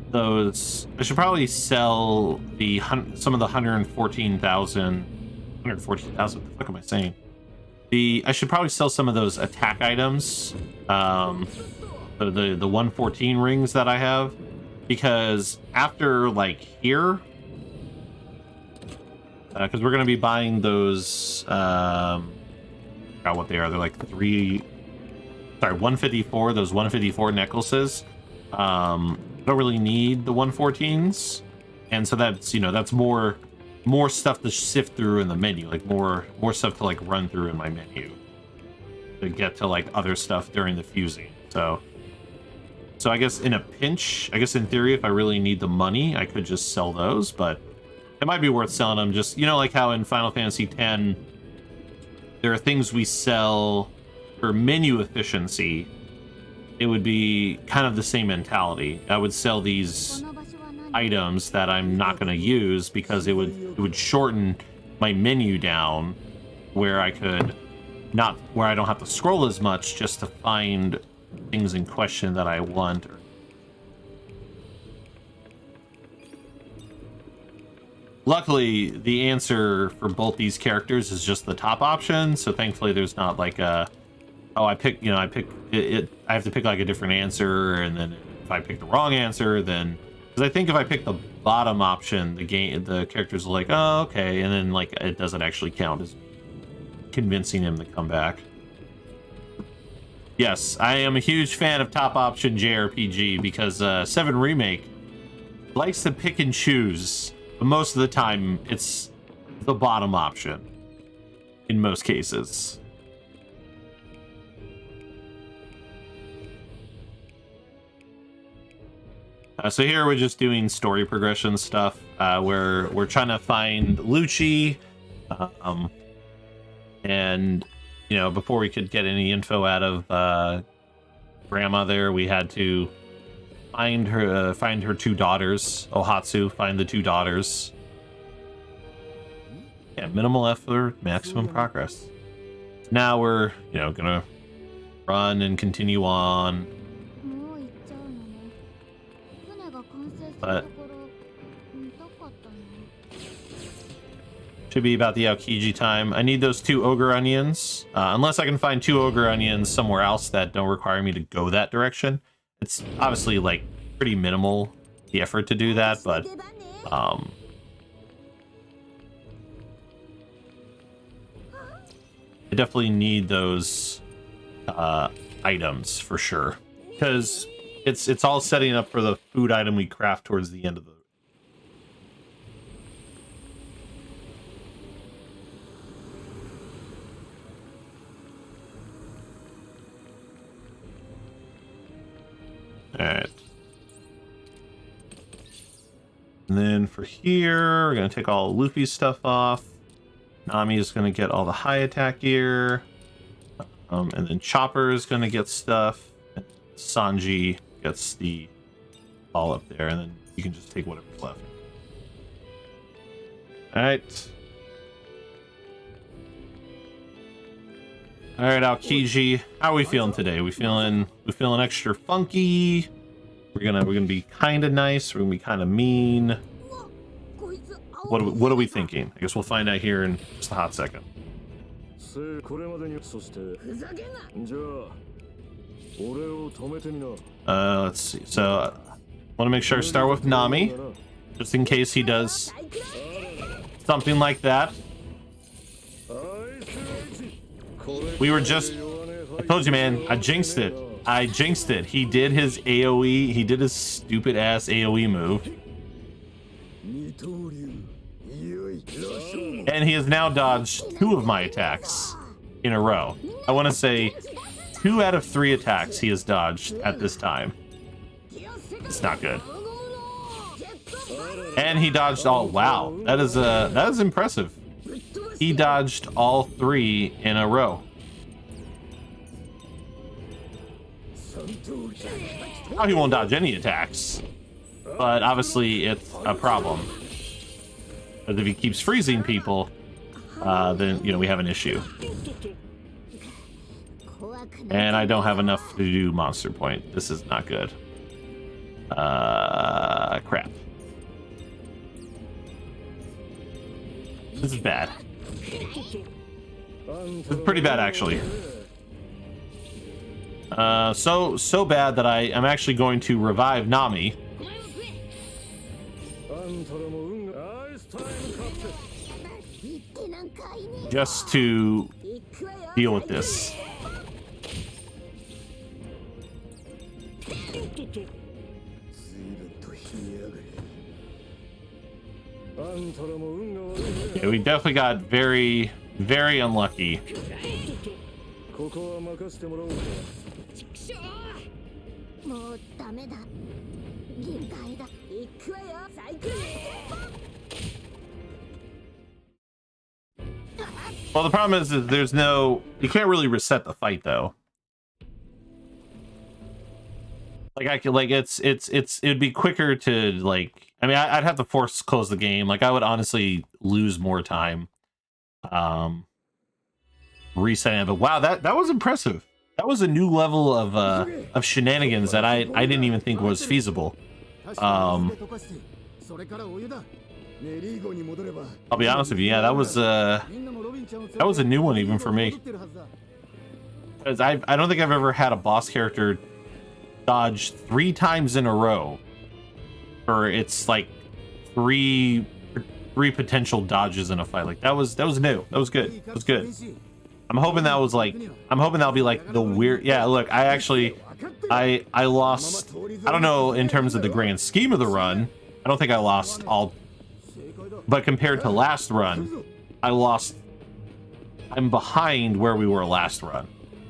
[SPEAKER 1] those. I should probably sell the some of the 114,000. What the fuck am I saying? I should probably sell some of those attack items. The 114 rings that I have, because after like here, because we're gonna be buying those forgot what they are. They're like 154, those 154 necklaces. I don't really need the 114s, and so that's, you know, that's more stuff to sift through in the menu, like more stuff to like run through in my menu to get to like other stuff during the fusing. So I guess in a pinch, I guess in theory, if I really need the money, I could just sell those, but it might be worth selling them. Just, you know, like how in Final Fantasy X, there are things we sell for menu efficiency. It would be kind of the same mentality. I would sell these items that I'm not going to use because it would shorten my menu down, where I don't have to scroll as much just to find things in question that I want. Luckily, the answer for both these characters is just the top option, so thankfully there's not like a, oh, I have to pick like a different answer, and then if I pick the wrong answer, then Because I think if I pick the bottom option, the characters are like, oh, okay, and then like it doesn't actually count as convincing him to come back. Yes, I am a huge fan of top option JRPG because 7 Remake likes to pick and choose, but most of the time it's the bottom option in most cases. So here we're just doing story progression stuff, where we're trying to find Lucci, and you know, before we could get any info out of Grandma there, we had to find her 2 daughters. Ohatsu, find the 2 daughters. Yeah, minimal effort, maximum progress. Now we're, you know, gonna run and continue on. But should be about the Aokiji time. I need those 2 ogre onions. Unless I can find 2 ogre onions somewhere else that don't require me to go that direction. It's obviously like pretty minimal, the effort to do that, but I definitely need those items for sure. Because it's all setting up for the food item we craft towards the end of the... Alright. And then for here, we're going to take all Luffy's stuff off. Nami is going to get all the high attack gear. And then Chopper is going to get stuff. And Sanji gets the all up there, and then you can just take whatever's left. Alright. Alright, Aokiji. How are we feeling today? We feeling extra funky? We're gonna be kinda nice, we're gonna be kinda mean. What are we thinking? I guess we'll find out here in just a hot second. Let's see. So, I want to make sure I start with Nami, just in case he does something like that. We were just... I told you, man. I jinxed it. I jinxed it. He did his AoE. He did his stupid ass AoE move. And he has now dodged 2 of my attacks in a row. I want to say 2 out of 3 attacks he has dodged at this time. It's not good. And he dodged all... Wow, that is impressive. He dodged all 3 in a row. Now he won't dodge any attacks, but obviously it's a problem. But if he keeps freezing people, then, you know, we have an issue. And I don't have enough to do Monster Point. This is not good. Crap. This is bad. This is pretty bad, actually. So bad that I'm actually going to revive Nami. Just to deal with this. Yeah, we definitely got very, very unlucky. Well, the problem is that there's no... You can't really reset the fight, though. Like, I could, like, it'd be quicker to, like... I mean, I'd have to force close the game. Like, I would honestly lose more time. Resetting it. But wow, that was impressive. That was a new level of shenanigans that I didn't even think was feasible. I'll be honest with you, yeah, that was a new one even for me. Because I don't think I've ever had a boss character dodge 3 times in a row or it's like three potential dodges in a fight. Like that was new. That was good. That was good. I'm hoping that'll be like the weird. Yeah, look, I lost. I don't know in terms of the grand scheme of the run. I don't think I lost all, but compared to last run, I'm behind where we were last run,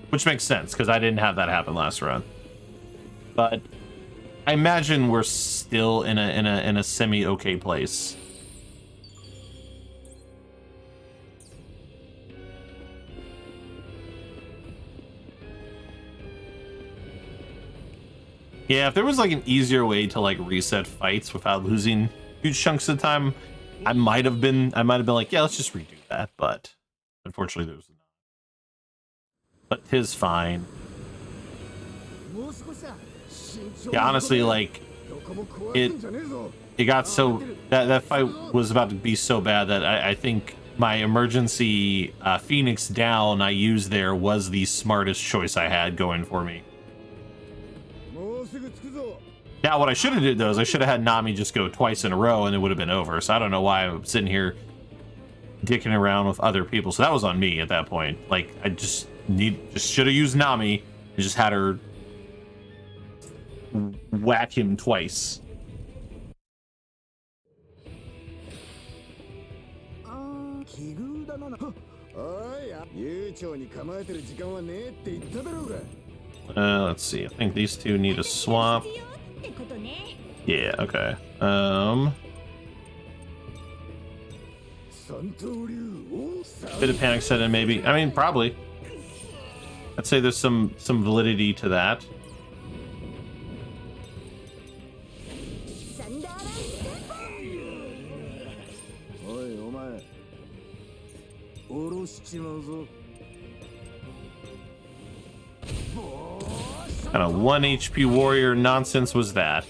[SPEAKER 1] which makes sense because I didn't have that happen last run. But I imagine we're still in a semi okay place. Yeah, if there was like an easier way to like reset fights without losing huge chunks of time, I might have been like, yeah, let's just redo that. But unfortunately, there was not. But 'tis fine. Yeah, honestly, like it got so that fight was about to be so bad that I think my emergency Phoenix down I used there was the smartest choice I had going for me. Now, what I should have did though is I should have had Nami just go twice in a row and it would have been over. So I don't know why I'm sitting here dicking around with other people. So that was on me at that point. Like I just should have used Nami and just had her whack him twice. Let's see. I think these two need a swap. Yeah, okay. Bit of panic set in maybe. I mean, probably. I'd say there's some validity to that. Kind of 1 HP warrior nonsense was that.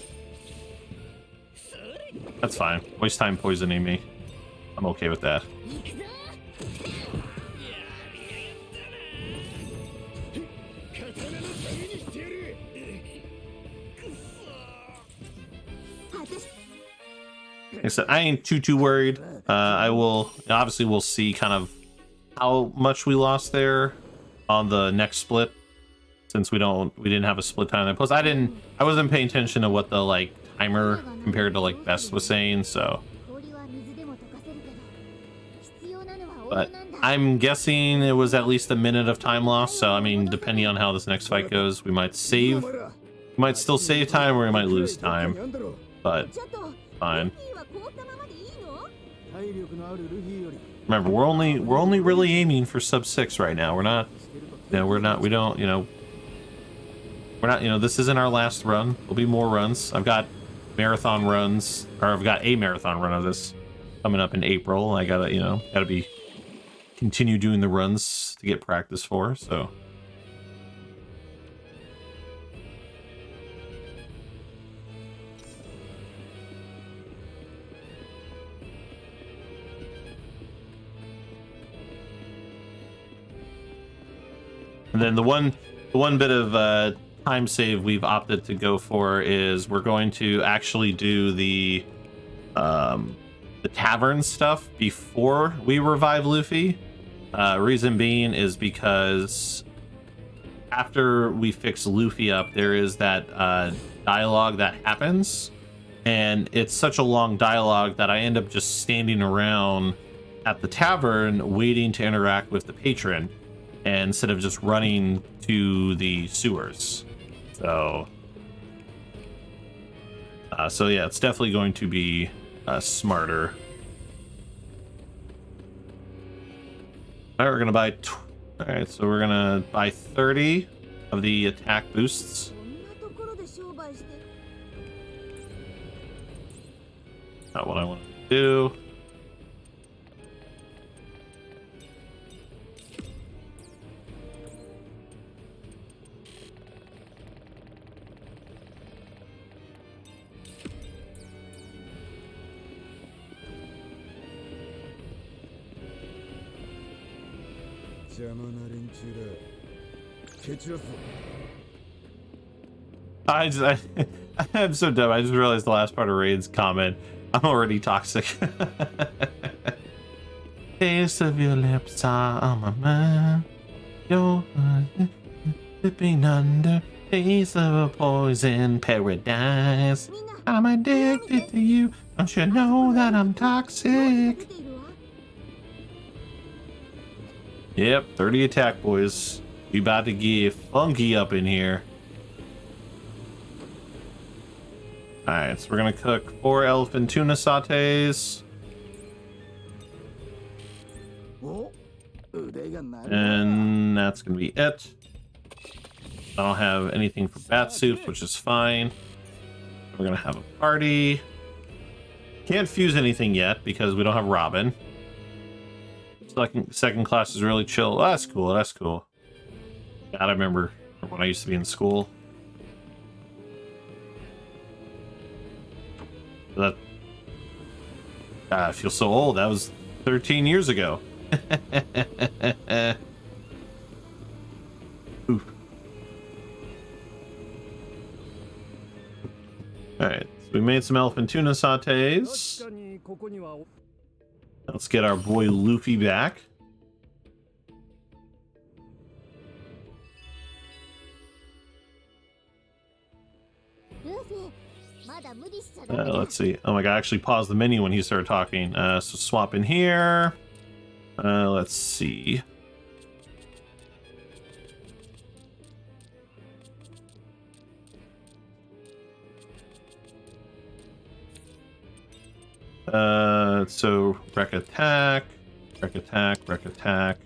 [SPEAKER 1] That's fine. Waste time poisoning me. I'm okay with that. Like I said, I ain't too worried. I will obviously we'll see kind of how much we lost there on the next split, since we didn't have a split time there. Plus I wasn't paying attention to what the like timer compared to like Best was saying, so. But I'm guessing it was at least a minute of time lost, so I mean, depending on how this next fight goes, we might still save time or we might lose time, but fine. Remember, we're only really aiming for sub 6 right now. We're not, this isn't our last run. There'll be more runs. I've got marathon runs, or I've got a marathon run of this coming up in April. I gotta continue doing the runs to get practice for, so. And then the one bit of time save we've opted to go for is we're going to actually do the tavern stuff before we revive Luffy. Reason being is because after we fix Luffy up, there is that dialogue that happens, and it's such a long dialogue that I end up just standing around at the tavern waiting to interact with the patron, and instead of just running to the sewers. So yeah, it's definitely going to be smarter. All right, we're gonna buy. All right, so we're gonna buy 30 of the attack boosts. Not what I want to do. I'm so dumb. I just realized the last part of Raid's comment. I'm already toxic. Taste of your lips are on my mind. You're slipping under. Taste of a poison paradise. I'm addicted to you. Don't you know that I'm toxic? Yep, 30 attack, boys. We about to get funky up in here. Alright, so we're gonna cook 4 elephant tuna sautés. And that's gonna be it. I don't have anything for bat soup, which is fine. We're gonna have a party. Can't fuse anything yet because we don't have Robin. Second class is really chill. Oh, that's cool, that's cool. God, I remember when I used to be in school. That I feel so old. That was 13 years ago. Ooh. Alright, so we made some elephant tuna sautés. Let's get our boy Luffy back. Let's see. Oh my god, I actually paused the menu when he started talking. So swap in here. Let's see. So wreck attack, wreck attack, wreck attack,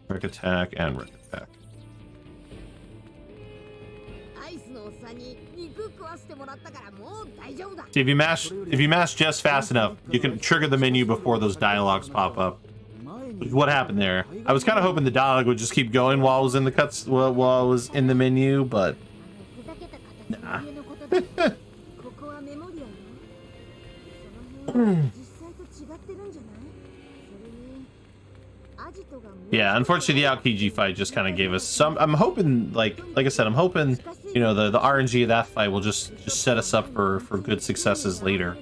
[SPEAKER 1] wreck attack, and wreck attack. See, if you mash just fast enough, you can trigger the menu before those dialogues pop up. What happened there? I was kind of hoping the dialogue would just keep going while I was in the while I was in the menu, but nah. Yeah, unfortunately the Aokiji fight just kind of gave us some. I'm hoping, like I said, I'm hoping, you know, the RNG of that fight will just set us up for good successes later.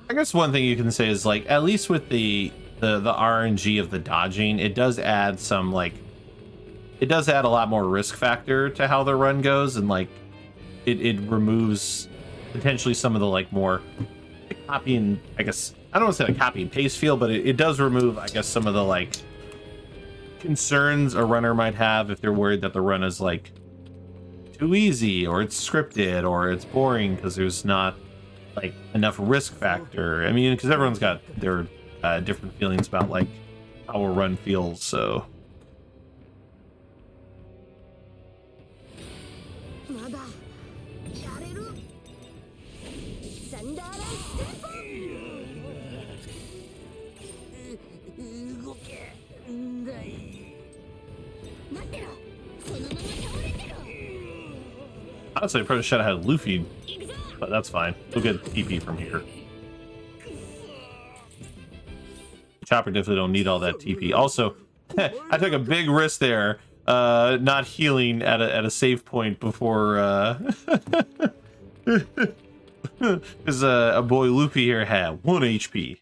[SPEAKER 1] I guess one thing you can say is, like, at least with the RNG of the dodging, it does add some, like, it does add a lot more risk factor to how the run goes, and like it removes potentially some of the like more copy and, I guess, I don't want to say like copy and paste feel, but it does remove, I guess, some of the like concerns a runner might have if they're worried that the run is like too easy or it's scripted or it's boring because there's not like enough risk factor. I mean, because everyone's got their different feelings about like how a run feels, so. Honestly, I probably should have had Luffy, but that's fine. We'll get TP from here. Chopper definitely don't need all that TP. Also, I took a big risk there, not healing at a save point before, because a boy Luffy here had 1 HP.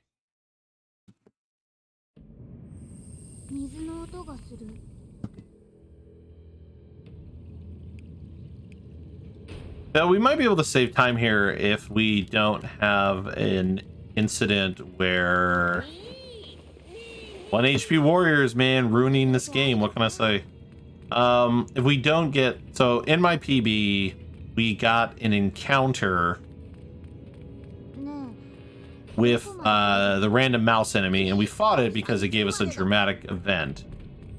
[SPEAKER 1] Now, we might be able to save time here if we don't have an incident where 1 HP warriors, man, ruining this game. What can I say? If we don't get, so in my PB, we got an encounter with the random mouse enemy, and we fought it because it gave us a dramatic event.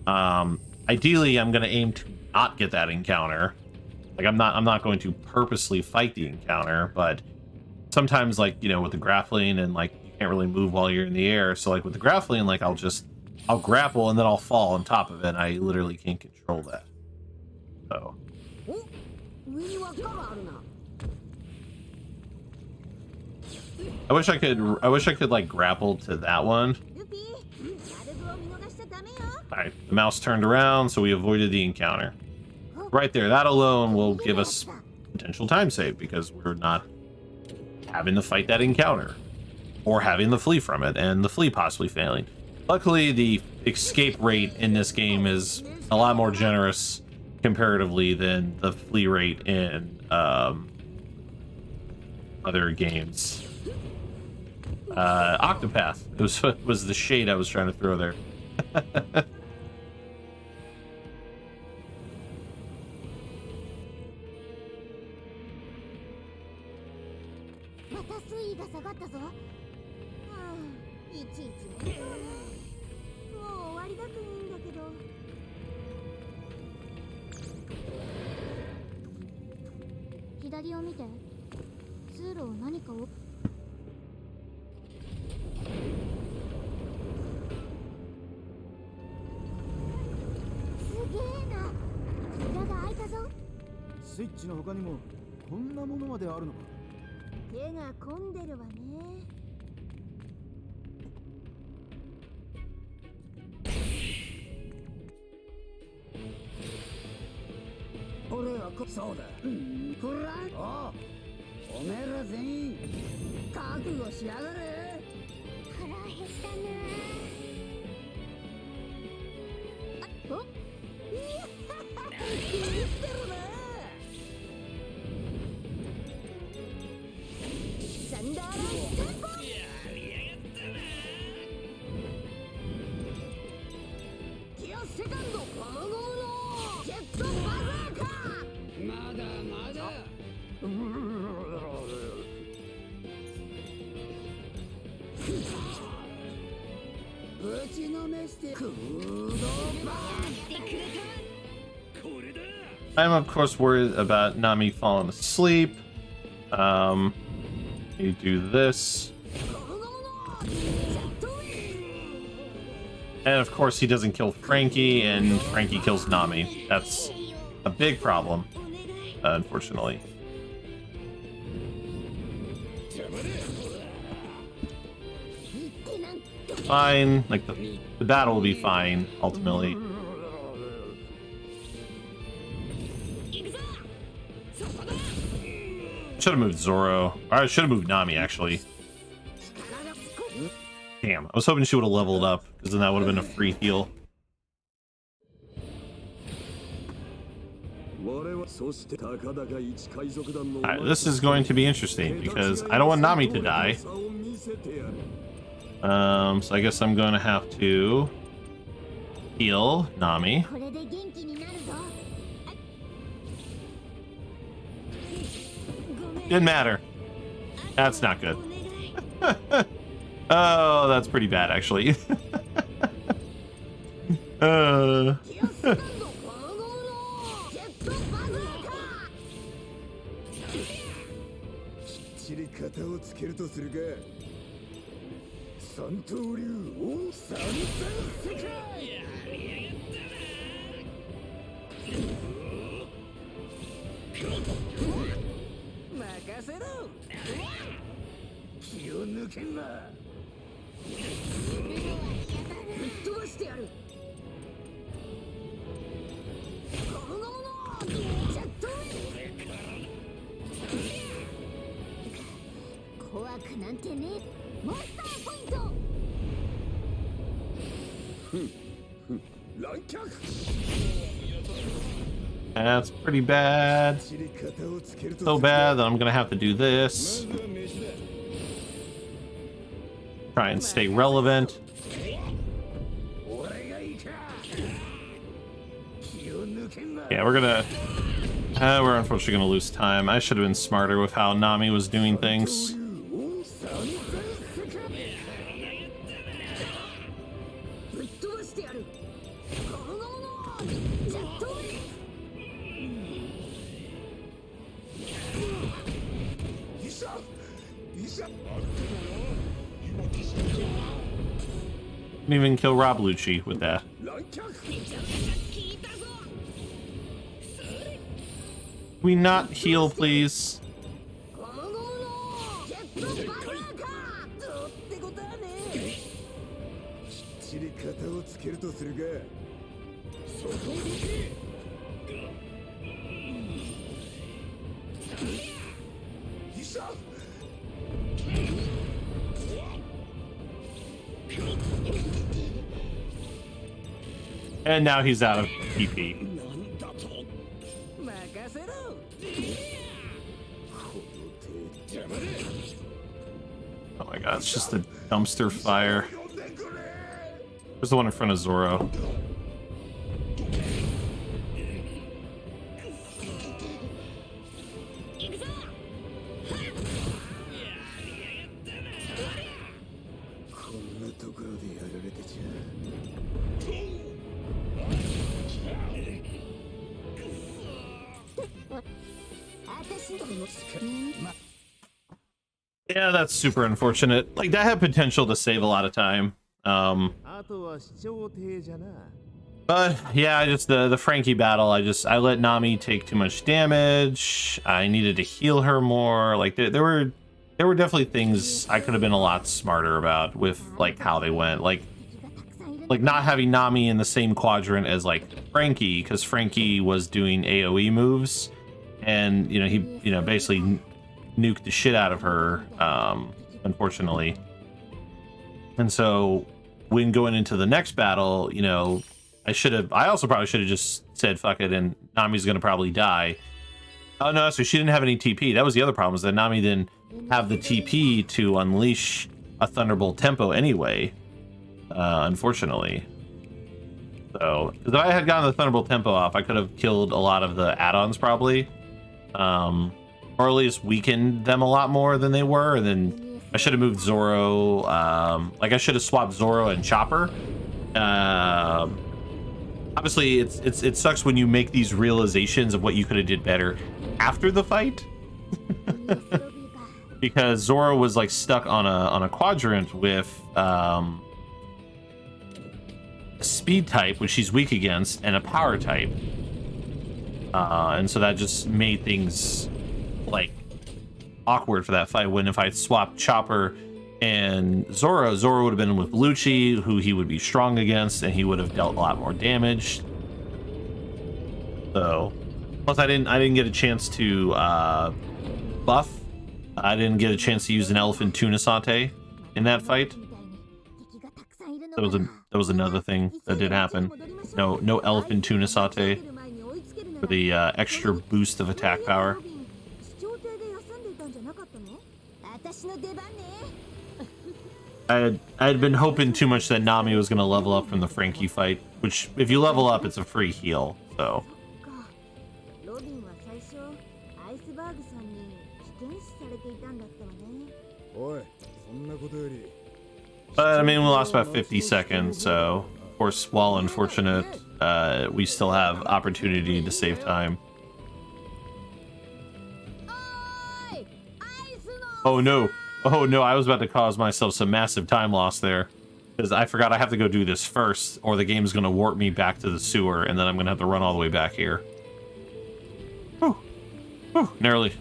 [SPEAKER 1] Ideally, I'm going to aim to not get that encounter. Like, I'm not going to purposely fight the encounter, but sometimes, like, you know, with the grappling and like you can't really move while you're in the air. So like with the grappling, like I'll grapple and then I'll fall on top of it. And I literally can't control that. So. I wish I could like grapple to that one. Alright, the mouse turned around, so we avoided the encounter. Right there, that alone will give us potential time save because we're not having to fight that encounter or having to flee from it and the flee possibly failing. Luckily, the escape rate in this game is a lot more generous comparatively than the flee rate in other games. Octopath was the shade I was trying to throw there.
[SPEAKER 7] スイッチの他にもこんなものまであるのか。
[SPEAKER 6] 手が込んでるわね。
[SPEAKER 4] 俺はそうだ。こら、おめえら全員覚悟しやがれ。腹減ったな。お？いや、言ってるな。サンダーライトテンポ。やりやがったな。ギアセカンドゴムゴムのジェットバザーカー。まだまだ。ぶちのめして空洞バー。
[SPEAKER 1] I'm of course worried about Nami falling asleep. You do this. And of course he doesn't kill Frankie, and Frankie kills Nami. That's a big problem, unfortunately. Fine, like the battle will be fine, ultimately. Should have moved Zoro. Or I should have moved Nami, actually. Damn, I was hoping she would have leveled up, because then that would have been a free heal. Alright, this is going to be interesting, because I don't want Nami to die. So I guess I'm going to have to heal Nami. Didn't matter. That's not good. Oh, that's pretty bad, actually. That's pretty bad. So bad that I'm gonna have to do this. Try and stay relevant. Yeah, we're unfortunately gonna lose time. I should have been smarter with how Nami was doing things. Didn't even kill Rob Lucci with that. Can we not heal, please? And now he's out of PP.
[SPEAKER 8] なんだと
[SPEAKER 4] 任せろ。
[SPEAKER 8] 邪魔だ
[SPEAKER 1] Oh my god, it's just a dumpster fire. There's the one in front of Zoro. Yeah, that's super unfortunate. Like, that had potential to save a lot of time.
[SPEAKER 7] あとは視聴艇じゃな。
[SPEAKER 1] But yeah, just the Frankie battle, I let Nami take too much damage. I needed to heal her more. Like there were definitely things I could have been a lot smarter about with like how they went. Like not having Nami in the same quadrant as like Frankie, because Frankie was doing AoE moves, and you know he basically nuked the shit out of her, unfortunately. And so when going into the next battle, you know, I also probably should have just said fuck it, and Nami's gonna probably die. Oh no, so she didn't have any TP. That was the other problem, is that Nami didn't have the TP to unleash a Thunderbolt tempo anyway, unfortunately. So, because if I had gotten the Thunderbolt tempo off, I could have killed a lot of the add-ons probably. Or at least weakened them a lot more than they were, and then I should have moved Zoro, like I should have swapped Zoro and Chopper. Obviously, it sucks when you make these realizations of what you could have did better after the fight, because Zoro was like stuck on a quadrant with a speed type, which she's weak against, and a power type, and so that just made things like awkward for that fight. When if I swapped Chopper and Zoro would have been with Lucci, who he would be strong against, and he would have dealt a lot more damage. So, plus I didn't get a chance to buff. I didn't get a chance to use an elephant tuna saute in that fight. That was another thing that did happen. No elephant tuna saute for the extra boost of attack power. I had been hoping too much that Nami was going to level up from the Frankie fight, which if you level up, it's a free heal, so. But I mean, we lost about 50 seconds, so of course, while unfortunate, we still have opportunity to save time. Oh no. Oh no, I was about to cause myself some massive time loss there, because I forgot I have to go do this first, or the game's going to warp me back to the sewer, and then I'm going to have to run all the way back here. Whew. Whew. Narrowly.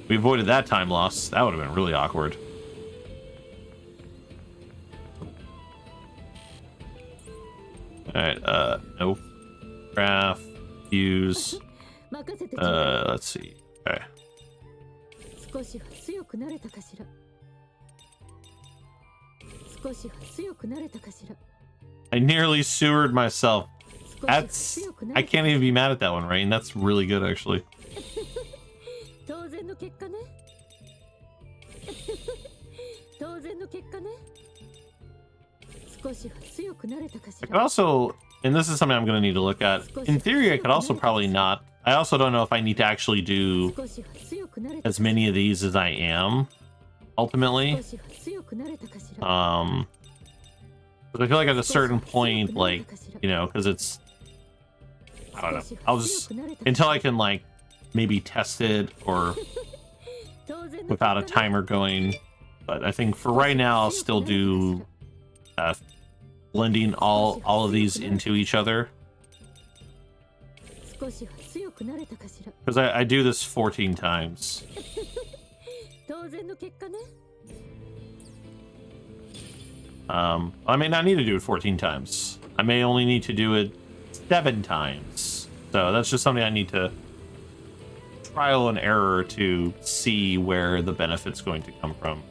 [SPEAKER 1] We avoided that time loss. That would have been really awkward. Alright, nope. Graph, fuse. Let's see. Okay. I nearly sewered myself. I can't even be mad at that one, right? And that's really good, actually. I could also, and this is something I'm going to need to look at. In theory, I could also probably not. I also don't know if I need to actually do as many of these as I am, ultimately. But I feel like at a certain point, like, you know, because it's, I don't know. I'll just, until I can, like, maybe test it or without a timer going. But I think for right now, I'll still do blending all of these into each other. Because I do this 14 times. I may not need to do it 14 times. I may only need to do it 7 times. So that's just something I need to trial and error to see where the benefit's going to come from.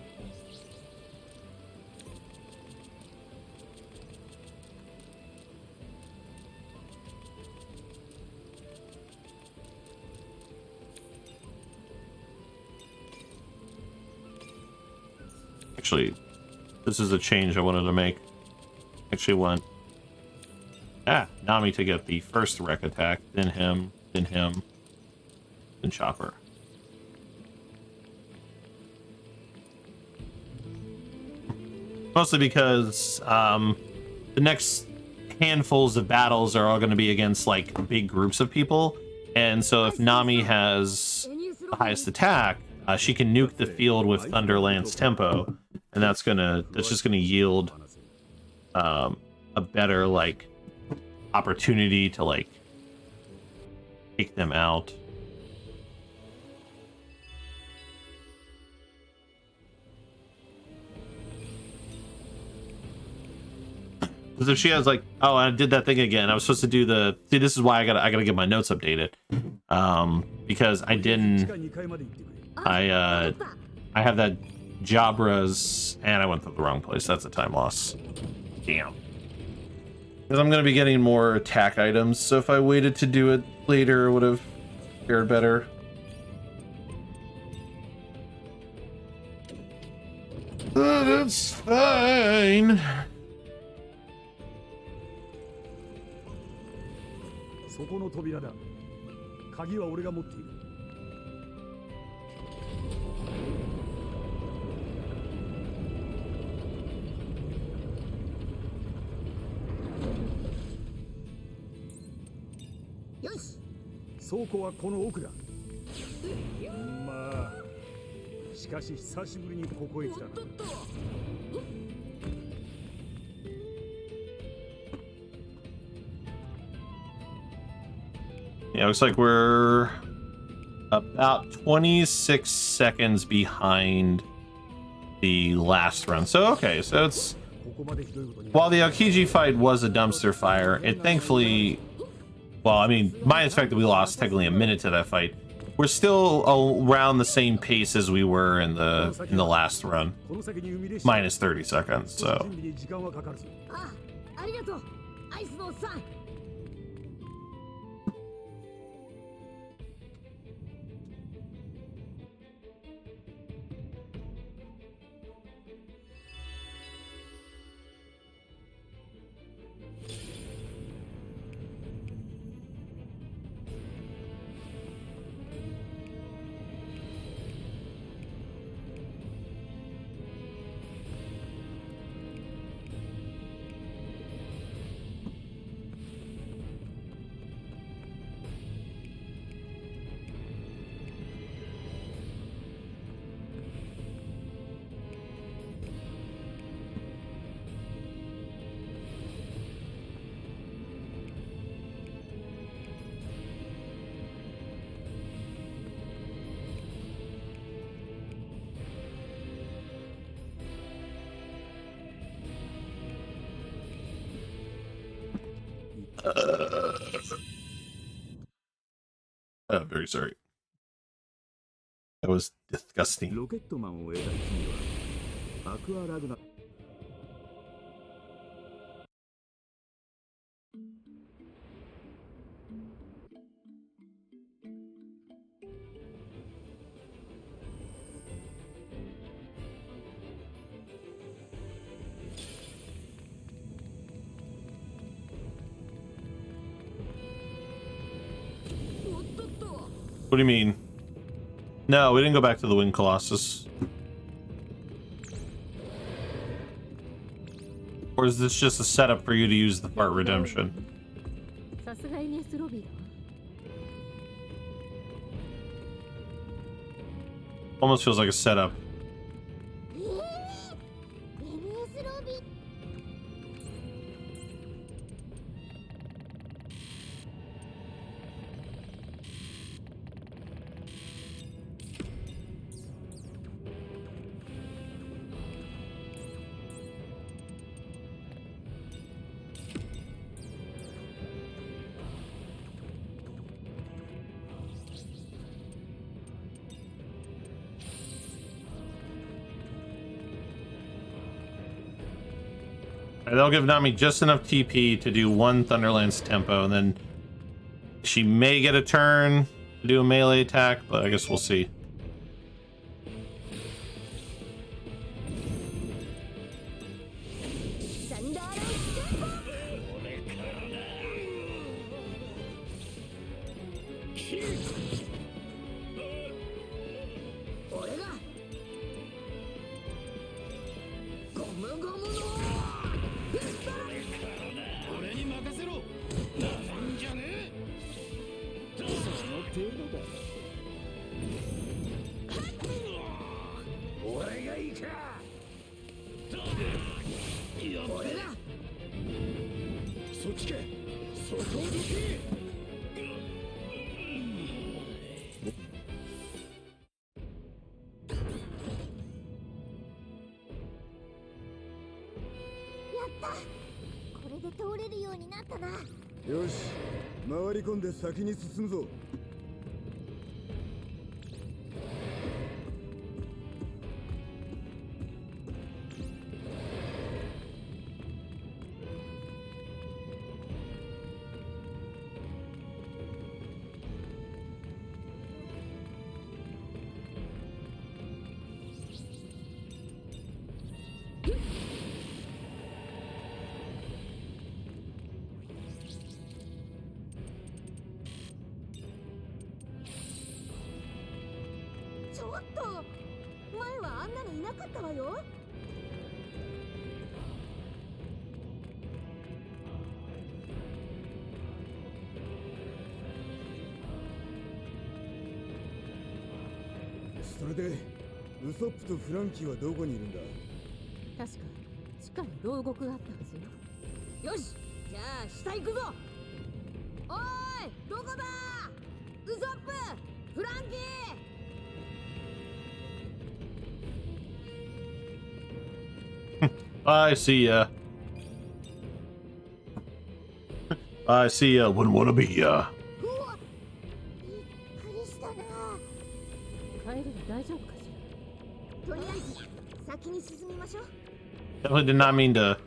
[SPEAKER 1] Actually, this is a change I wanted to make. Actually want Nami to get the first wreck attack, then him, then Chopper. Mostly because the next handfuls of battles are all going to be against like big groups of people, and so if Nami has the highest attack, she can nuke the field with Thunderlance tempo, and that's just gonna yield a better like opportunity to like take them out. Because if she has like, oh, I did that thing again. I was supposed to do the. See, this is why I gotta get my notes updated. Because I didn't. I have that Jabra's, and I went to the wrong place. That's a time loss. Damn. Because I'm gonna be getting more attack items. So if I waited to do it later, it would have fared better. That's fine.
[SPEAKER 8] そこの扉だ。鍵は俺が持っている。
[SPEAKER 6] よし。
[SPEAKER 8] 倉庫はこの奥だ。まあ、しかし久しぶりにここへ来た。
[SPEAKER 1] Yeah, looks like we're about 26 seconds behind the last run. So, okay, so it's... While the Aokiji fight was a dumpster fire, it thankfully... Well, I mean, minus the fact that we lost technically a minute to that fight, we're still around the same pace as we were in the last run. Minus 30 seconds, so...
[SPEAKER 6] ありがとう、アイスのおっさん。
[SPEAKER 1] I'm very sorry. That was disgusting.
[SPEAKER 8] ロケットマンを得た君はアクアラグナ。
[SPEAKER 1] What do you mean? No, we didn't go back to the Wind Colossus. Or is this just a setup for you to use the Fart Redemption? Almost feels like a setup. They'll give Nami just enough TP to do one Thunderlance tempo, and then she may get a turn to do a melee attack, but I guess we'll see.
[SPEAKER 8] 俺に任せろ。なんじゃねえ。その程度だ。俺がいいか。俺だ。そっちか。そこをどけ。
[SPEAKER 6] これで通れるようになったな。
[SPEAKER 7] よし、回り込んで先に進むぞ。
[SPEAKER 6] ちょっと、前はあんなのいなかったわよ。
[SPEAKER 7] それでウソップとフランキーはどこにいるんだ？
[SPEAKER 5] 確か地下に牢獄があったはずよ。よし、じゃあ下行くぞ。おーい、どこだ？ウソップ、フランキー。
[SPEAKER 1] I see ya. I see ya. Wouldn't wanna be ya.
[SPEAKER 6] うわ、びっくりしたな。
[SPEAKER 5] 帰りは大丈夫かし
[SPEAKER 6] とりあえず先に進みましょう。
[SPEAKER 1] Definitely did not mean to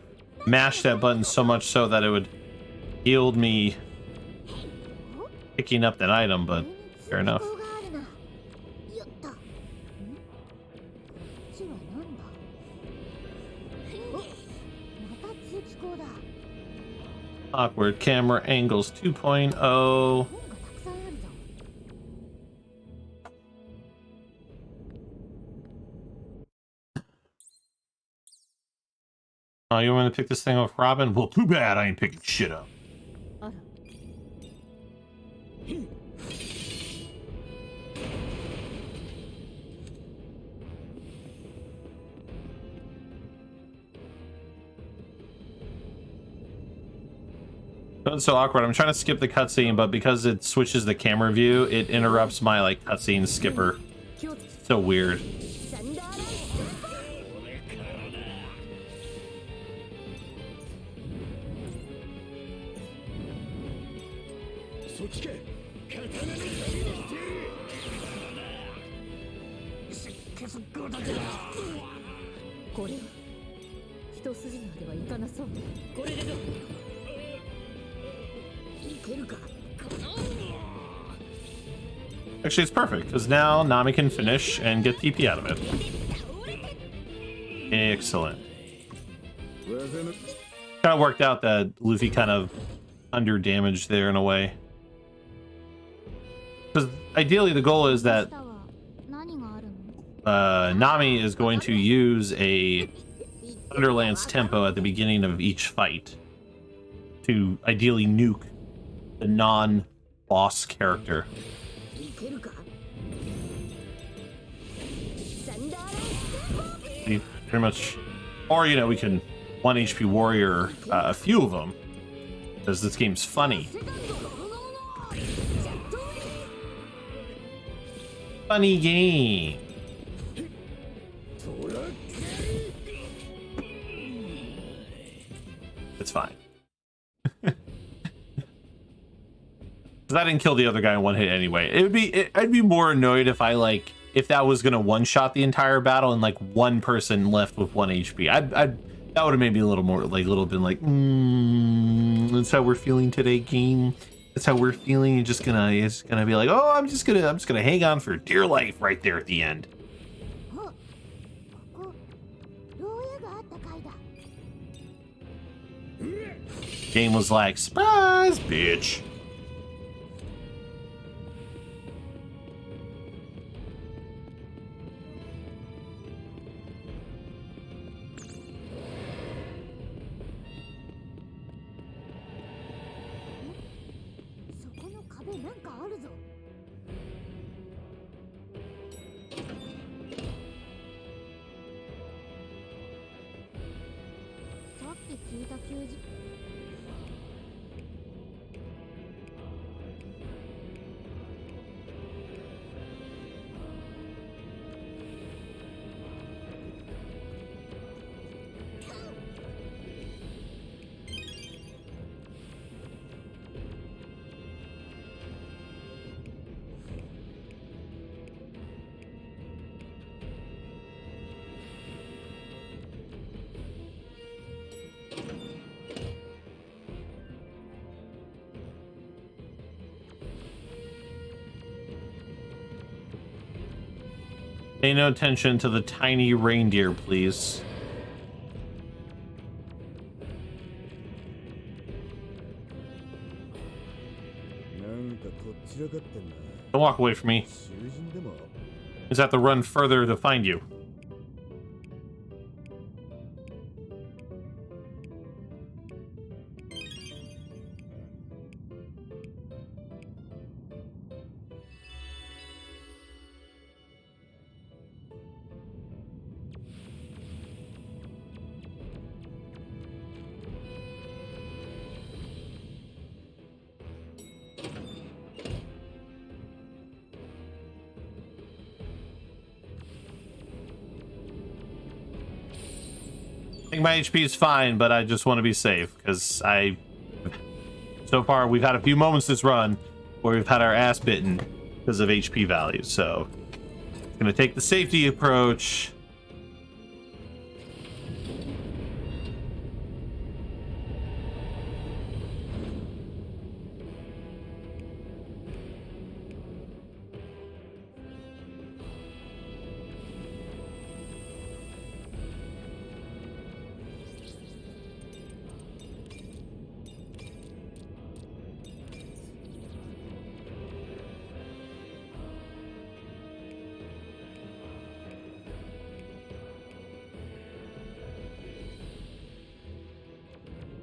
[SPEAKER 1] mash that button so much so that it would yield me picking up that item, but fair enough.
[SPEAKER 6] 通行があるな。やった。こっちはなんだ。また通気口だ。
[SPEAKER 1] Awkward camera angles 2.0.
[SPEAKER 6] 本がたくさんあるぞ。
[SPEAKER 1] Oh, you want me to pick this thing up, Robin? Well, too bad I ain't picking shit up.
[SPEAKER 5] あら、
[SPEAKER 1] It's so awkward. I'm trying to skip the cutscene, but because it switches the camera view, it interrupts my like cutscene skipper.
[SPEAKER 5] 気をつけ。
[SPEAKER 1] So weird.
[SPEAKER 6] サンダーライト。
[SPEAKER 8] そっちか。刀の旅にしてやる。
[SPEAKER 5] これは一筋縄ではいかなそう。これでどう？
[SPEAKER 6] いけるか。
[SPEAKER 1] Actually, it's perfect because now Nami can finish and get TP out of it. Excellent. Kind of worked out that Luffy kind of under damaged there in a way. Because ideally the goal is that
[SPEAKER 6] 何があるの？
[SPEAKER 1] Nami is going to use a Thunderlance tempo at the beginning of each fight to ideally nuke the non-boss character.
[SPEAKER 6] いけるか。サンダーライ
[SPEAKER 1] We pretty much, or you know, we can 1 HP warrior a few of them because this game's funny.
[SPEAKER 6] ト。セカンド。ジャットリー。
[SPEAKER 1] Funny game.
[SPEAKER 8] トラッ
[SPEAKER 1] It's fine. Because I didn't kill the other guy in one hit anyway. I'd be more annoyed if if that was gonna one-shot the entire battle and like one person left with 1 HP. That would have made me a little more that's how we're feeling today, game. That's how we're feeling. It's gonna be like, oh, I'm just gonna hang on for dear life right there at the end.
[SPEAKER 6] お、ここ牢屋があった階だ。
[SPEAKER 1] Game was like, surprise, bitch.
[SPEAKER 6] なんかあるぞ。さっき聞いた求人。
[SPEAKER 1] Pay no attention to the tiny reindeer, please. Don't walk away from me. Just have to run further to find you. I think my HP is fine, but I just want to be safe because so far we've had a few moments this run where we've had our ass bitten because of HP values, so I'm gonna take the safety approach.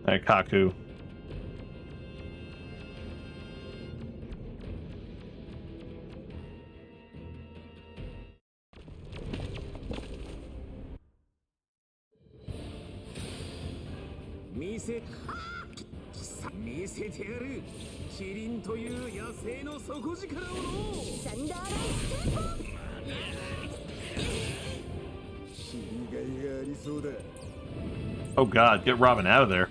[SPEAKER 1] Alright, Kaku. Oh god, get Robin out of there.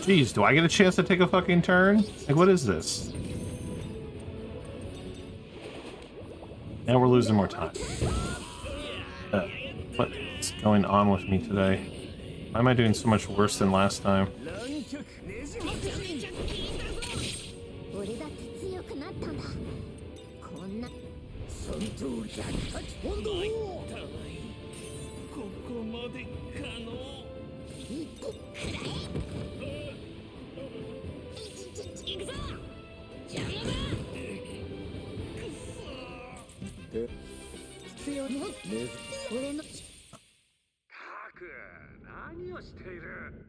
[SPEAKER 1] Jeez, do I get a chance to take a fucking turn? Like, what is this? Now we're losing more time. What's going on with me today? Why am I doing so much worse than last time?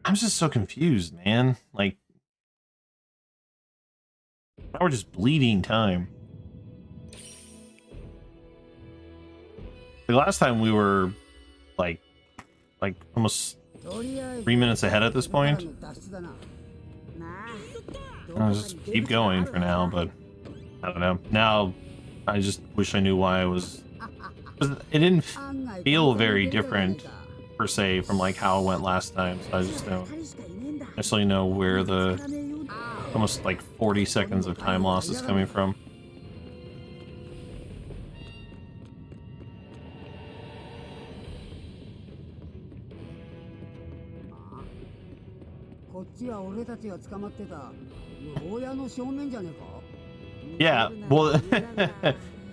[SPEAKER 1] I'm just so confused, man. Like, now we're just bleeding time. The last time we were like almost 3 minutes ahead at this point. I'll just keep going for now, but I don't know. Now I just wish I knew why I was. It didn't feel very different per se from like how it went last time, so I just don't necessarily know where the almost like 40 seconds of time loss is coming from.
[SPEAKER 4] こっちは俺たちが捕まってた牢屋の正面じゃねえか。
[SPEAKER 1] Yeah, well,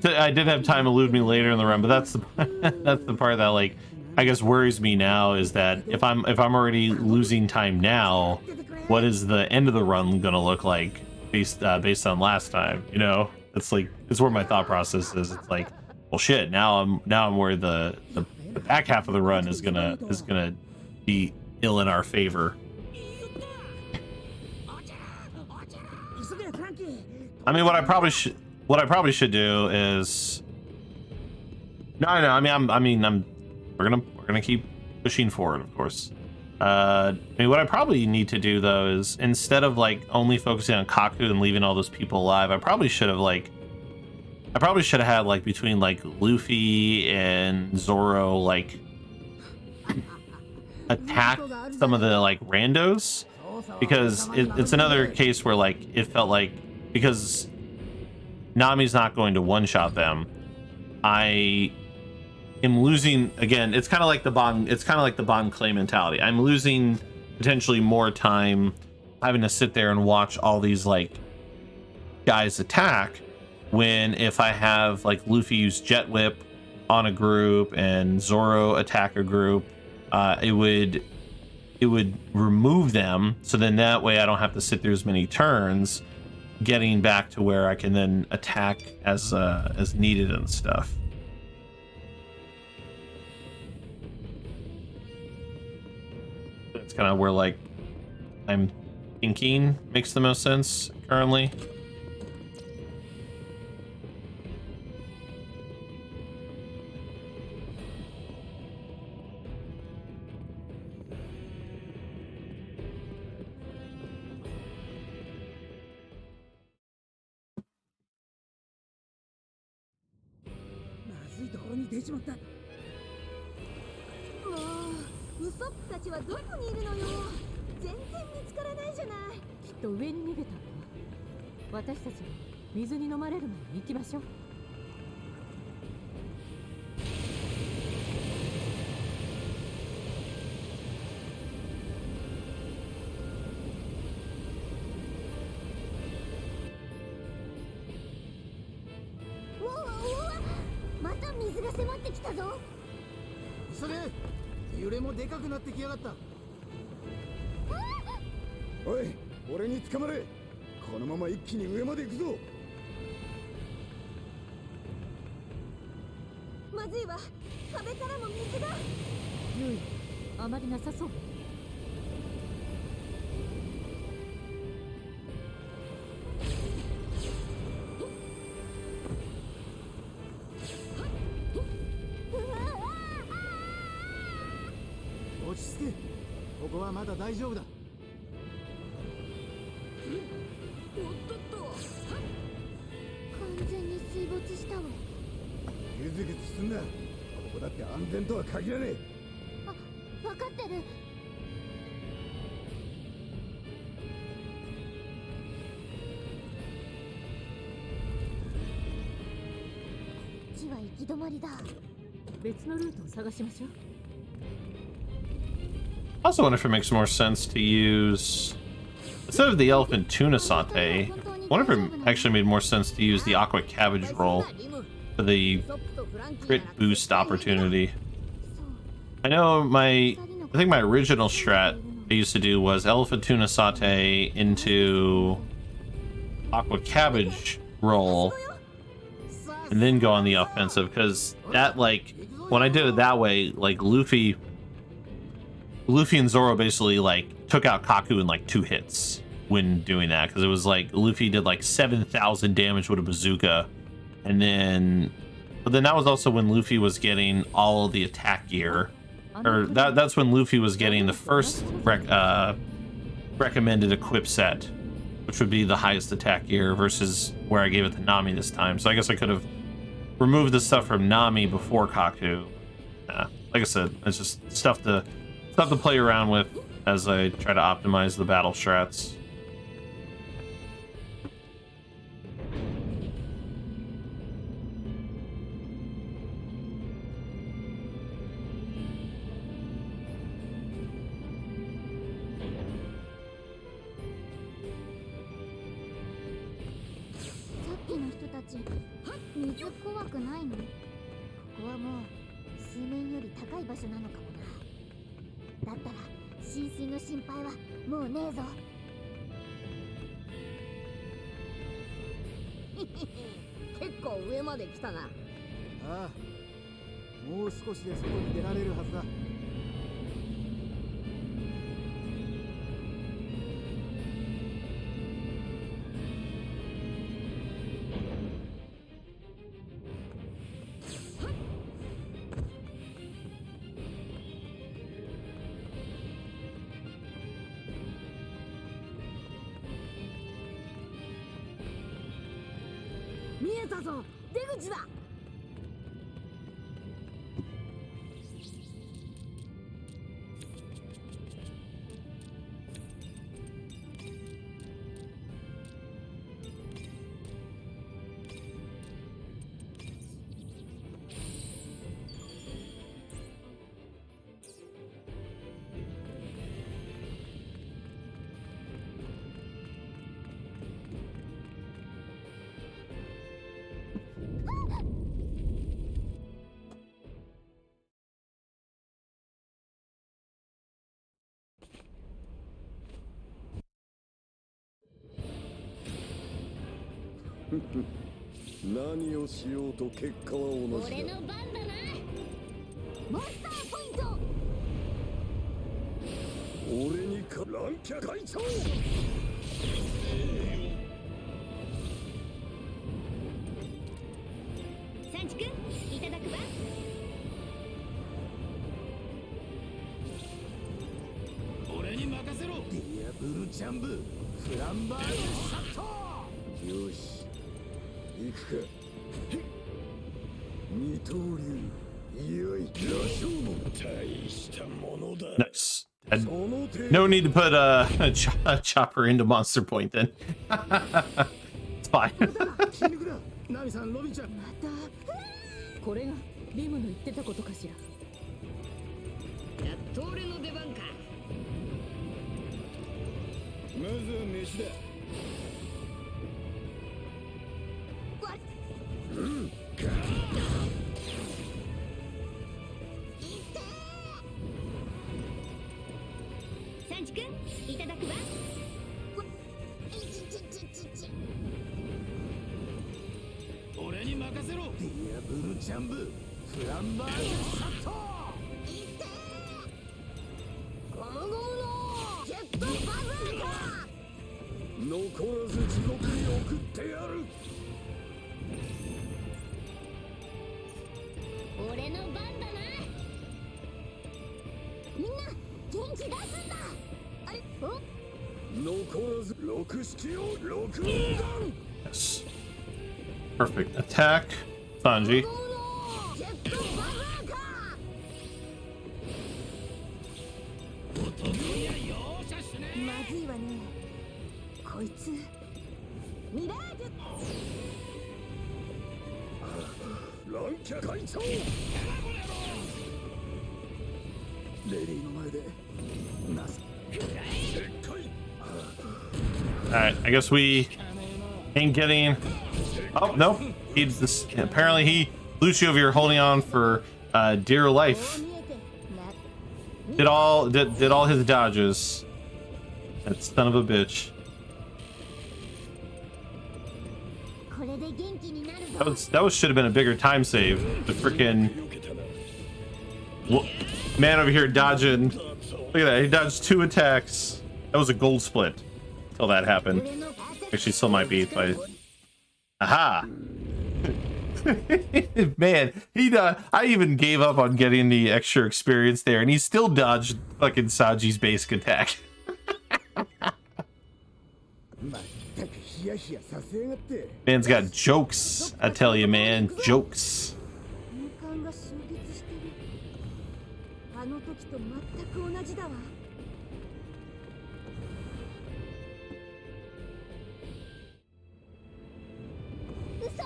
[SPEAKER 1] I did have time elude me later in the run, but that's the that's the part that like I guess worries me now is that if I'm already losing time now, what is the end of the run gonna look like based on last time? You know, it's like it's where my thought process is. It's like, well, shit. Now I'm where the back half of the run is gonna be ill in our favor. I mean, what I probably should do is no. I mean, we're gonna keep pushing forward, of course. I mean, what I probably need to do though is instead of like only focusing on Kaku and leaving all those people alive, I probably should have had like between like Luffy and Zoro like attack some of the like randos, because it's another case where like it felt like because Nami's not going to one-shot them, I am losing again. It's kind of like the Bond clay mentality. I'm losing potentially more time having to sit there and watch all these like guys attack, when if I have like Luffy use Jet Whip on a group and Zoro attack a group, it would remove them, so then that way I don't have to sit through as many turns, getting back to where I can then attack as needed and stuff. That's kind of where like I'm thinking makes the most sense currently.
[SPEAKER 8] おい、俺に捕まれ。このまま一気に上まで行くぞ。
[SPEAKER 6] まずいわ。壁からも水が。
[SPEAKER 5] ゆい、あまりなさそう。
[SPEAKER 7] 落ち着け。ここはまだ大丈夫だ。
[SPEAKER 6] 完全に水没したわ。
[SPEAKER 8] ぐずぐずすんな。ここだって安全とは限らねえ。
[SPEAKER 6] 分かってる。こっちは行き止まりだ。
[SPEAKER 5] 別のルートを探しましょう。
[SPEAKER 1] I also wonder if it makes more sense to use, instead of the elephant tuna saute, I wonder if it actually made more sense to use the aqua cabbage roll for the crit boost opportunity. I know I think my original strat I used to do was elephant tuna saute into aqua cabbage roll and then go on the offensive, because that, like, when I did it that way, like Luffy and Zoro basically like took out Kaku in like 2 hits when doing that, because it was like Luffy did like 7,000 damage with a bazooka, and then that was also when Luffy was getting all of the attack gear, or that's when Luffy was getting the first recommended equip set, which would be the highest attack gear, versus where I gave it to Nami this time. So I guess I could have removed the stuff from Nami before Kaku. Like I said, it's just stuff to play around with as I try to optimize the battle strats.
[SPEAKER 6] ち水怖くないの？ここはもう水面より高い場所なのかもな。だったら浸水の心配はもうねえぞ。結構上まで来たな。
[SPEAKER 7] ああ、もう少しで外に出られるはずだ。
[SPEAKER 6] 見えたぞ、出口だ。
[SPEAKER 8] 何をしようと結果は同じだ。
[SPEAKER 6] 俺の番だな。マスターポイント。
[SPEAKER 8] 俺にか乱脚会長。
[SPEAKER 6] サンチ君、いただくわ。
[SPEAKER 8] 俺に任せろ。ディアブルジャンブフランバーグシャット。よし行くか。二刀流いよい羅生門。大したものだ。
[SPEAKER 1] Nice. No need to put a chopper into Monster Point then. It's fine.
[SPEAKER 7] ナミさん、ロビンちゃん。
[SPEAKER 5] またこれがリムの言ってたことかしら。
[SPEAKER 6] やっと俺の出番か。
[SPEAKER 8] まずは飯だ。
[SPEAKER 6] サンチ君、いただくわ。
[SPEAKER 8] 俺に任せろ。ディアブルジャンブフランバーグシャット。
[SPEAKER 6] ゴムゴムのジェットバズーカ。
[SPEAKER 8] 残らず地獄に送ってやる。
[SPEAKER 6] 俺の番だな。みんな元気出すんだ。あれ、お
[SPEAKER 8] 残らず六式を六弾。
[SPEAKER 1] Yes. Perfect attack, Sanji.
[SPEAKER 6] ゴムのジェットバズーカ。まずいわね。こいつミラージュ。
[SPEAKER 8] 乱脚会長。レディの前でなす。
[SPEAKER 1] Alright, I guess we ain't getting. Oh, no. He's this. Apparently, Lucio over here holding on for dear life. Did all his dodges. That son of a bitch.
[SPEAKER 6] これで元気になるぞ。
[SPEAKER 1] That should have been a bigger time save. The freaking man over here dodging. Look at that. He dodged 2 attacks. That was a gold split until that happened. Actually, still might be, but aha. Man, I even gave up on getting the extra experience there, and he still dodged fucking Saji's basic attack. Man's got jokes, I tell you, man, jokes.
[SPEAKER 6] 空間が集結してる。あの時と全く同じだわ。嘘。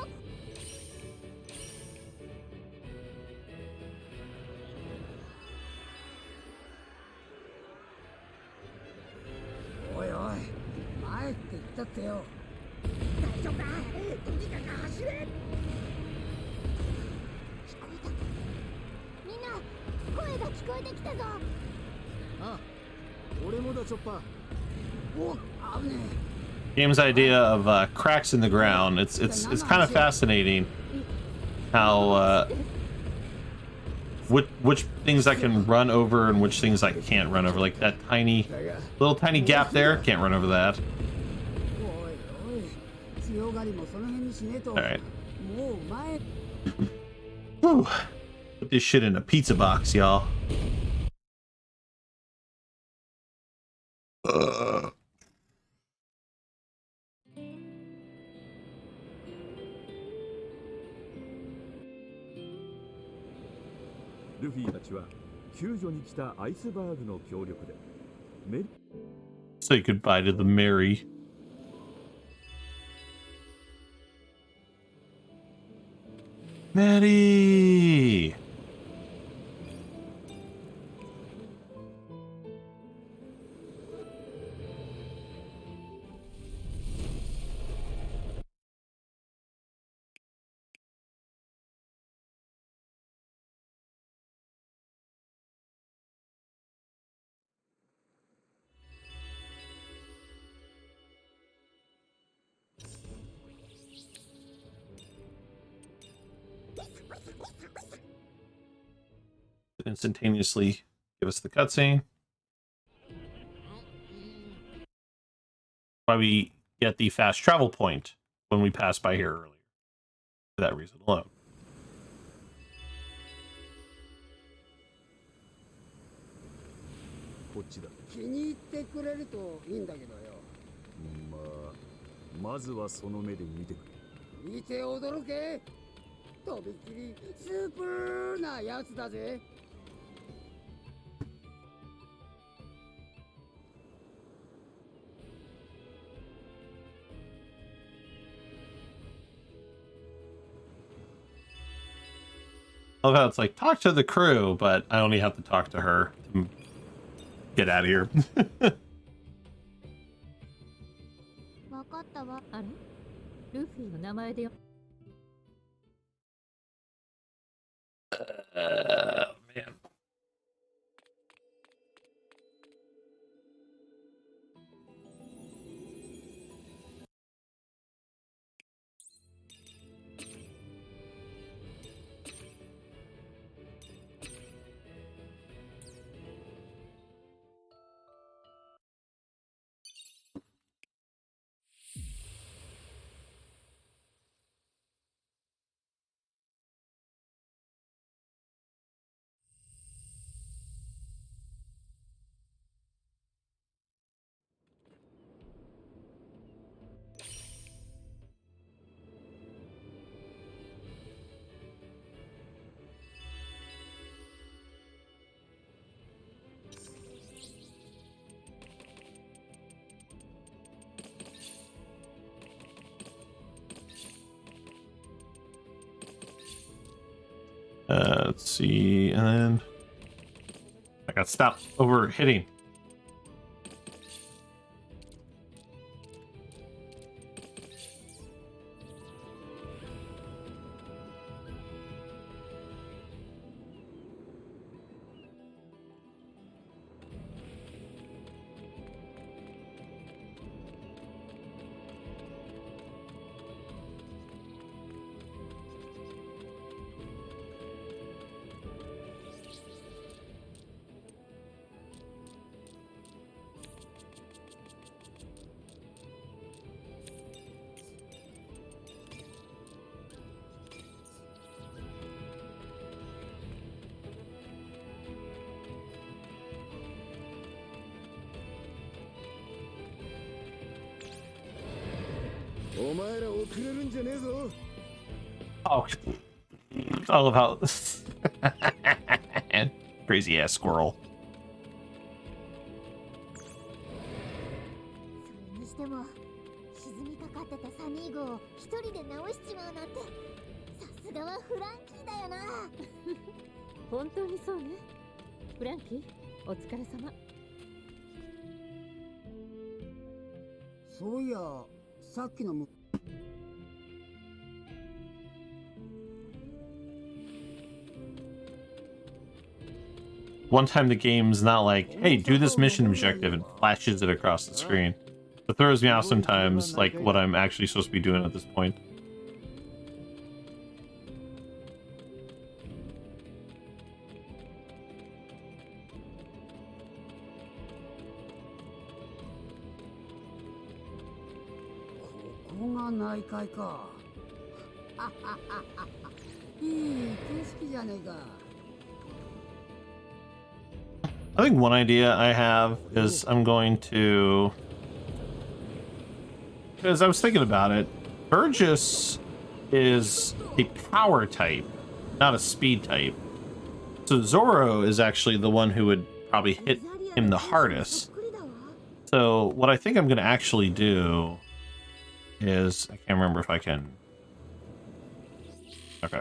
[SPEAKER 7] おいおい、前って言ったってよ。
[SPEAKER 6] 大丈夫。
[SPEAKER 4] のか。とにかく走れ。聞こ
[SPEAKER 6] えた。みんな声が聞こえてきたぞ。
[SPEAKER 7] あ、俺もだチョッパー。お、危ね
[SPEAKER 1] え。Game's idea of cracks in the ground. It's kind of fascinating how which things I can run over and which things I can't run over. Like that little tiny gap there, can't run over that. All right. Whew. Put this shit in a pizza box, y'all.
[SPEAKER 8] ルフィたちは救助に来たアイスバーグの協力で
[SPEAKER 1] Say goodbye to the Mary. Mary! Instantaneously give us the cutscene. Why we get the fast travel point when we passed by here earlier. For that reason alone.
[SPEAKER 8] こっちだ。
[SPEAKER 4] 気に入ってくれるといいんだけどよ。
[SPEAKER 8] まずはその目で見てくれ。
[SPEAKER 4] 見て驚け。とびっきりスープーなやつだぜ。
[SPEAKER 1] I love how it's like, talk to the crew, but I only have to talk to her to get out of here.
[SPEAKER 6] わかったわ。
[SPEAKER 5] あれルフィの名前でよ。
[SPEAKER 1] Man. Let's see, and then I got stopped over hitting. Oh, I love how crazy ass squirrel.
[SPEAKER 6] それにしても沈みかかってたサミー号を一人で直しちまうなんて、さすがはフランキーだよな。
[SPEAKER 5] 本当にそうね。フランキー、お疲れ様。
[SPEAKER 4] そういや、さっきの
[SPEAKER 1] one time the game's not like, hey, do this mission objective and flashes it across the screen. It throws me off sometimes, like what I'm actually supposed to be doing at this point. I think one idea I have is I'm going to, because I was thinking about it, Burgess is a power type, not a speed type. So Zoro is actually the one who would probably hit him the hardest. So what I think I'm going to actually do is, I can't remember if I can. Okay.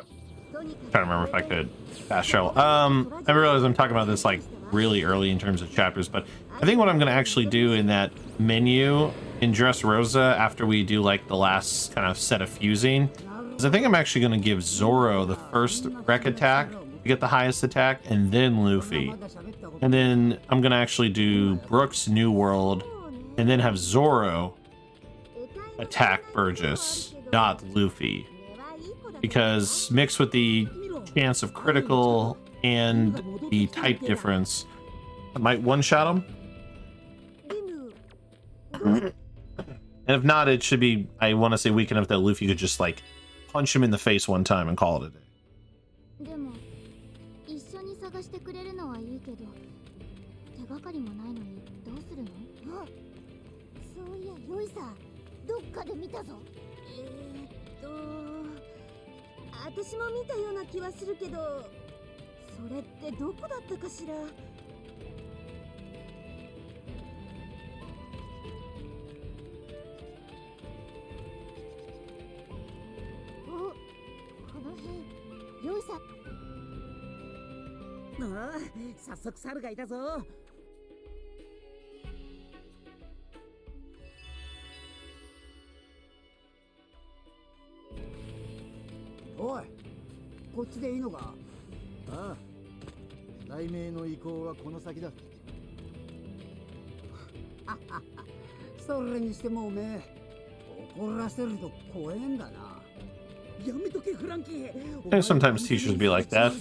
[SPEAKER 1] Trying to remember if I could fast travel. I realize I'm talking about this like really early in terms of chapters, but I think what I'm going to actually do in that menu in Dressrosa after we do like the last kind of set of fusing is I think I'm actually going to give Zoro the first wreck attack to get the highest attack, and then Luffy. And then I'm going to actually do Brook's New World and then have Zoro attack Burgess, not Luffy. Because mixed with the chance of critical and the type difference, I might one-shot him. And if not, it should be, I want to say weak enough that Luffy could just like punch him in the face one time and call it a day. And sometimes teachers be like that.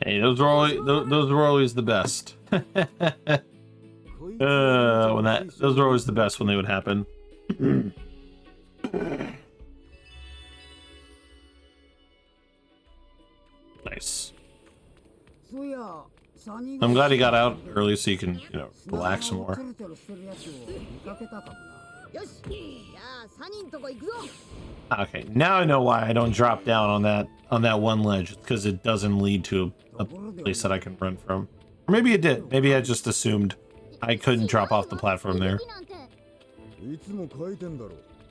[SPEAKER 1] Hey, those were always the best. Those were always the best when they would happen. Nice. I'm glad he got out early so you can, you know, relax some more. Okay, now I know why I don't drop down on that one ledge, because it doesn't lead to a place that I can run from. Or maybe it did. Maybe I just assumed I couldn't drop off the platform there.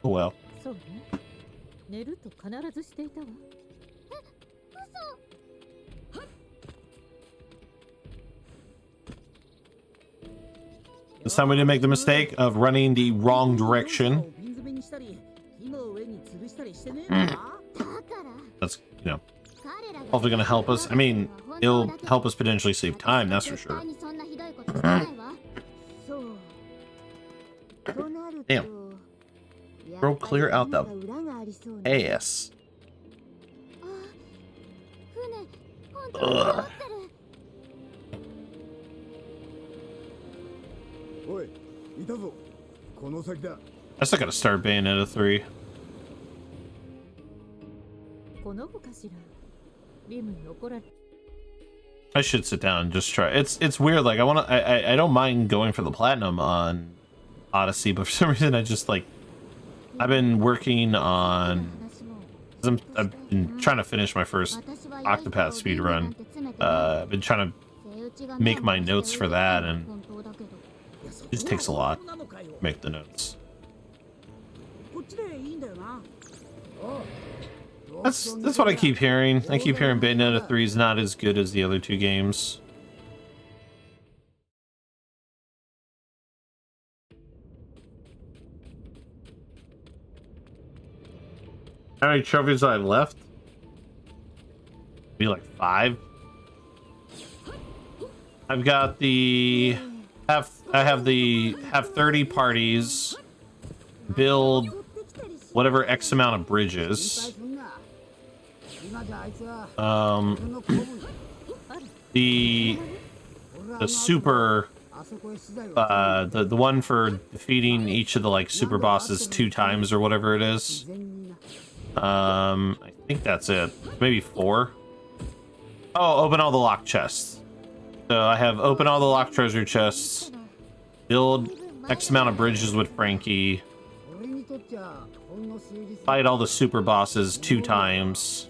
[SPEAKER 1] Oh well. This time we didn't make the mistake of running the wrong direction. That's, you know, hopefully going to help us. I mean, it'll help us potentially save time, that's for sure. Damn. Bro, clear out the ass. Ugh. I still gotta start Bayonetta 3. I should sit down and just try. It's weird, like I don't mind going for the platinum on Odyssey, but for some reason I just like, I've been working on, I've been trying to finish my first Octopath speedrun. I've been trying to make my notes for that, and it just takes a lot to make the notes. That's what I keep hearing. I keep hearing Bayonetta 3 is not as good as the other two games. How many trophies do I have left? Maybe like 5. I've got the have 30 parties, build whatever X amount of bridges. The super the one for defeating each of the like super bosses 2 times or whatever it is. I think that's it. Maybe 4. Oh, open all the locked chests. So I have open all the locked treasure chests, build X amount of bridges with Frankie, fight all the super bosses 2 times,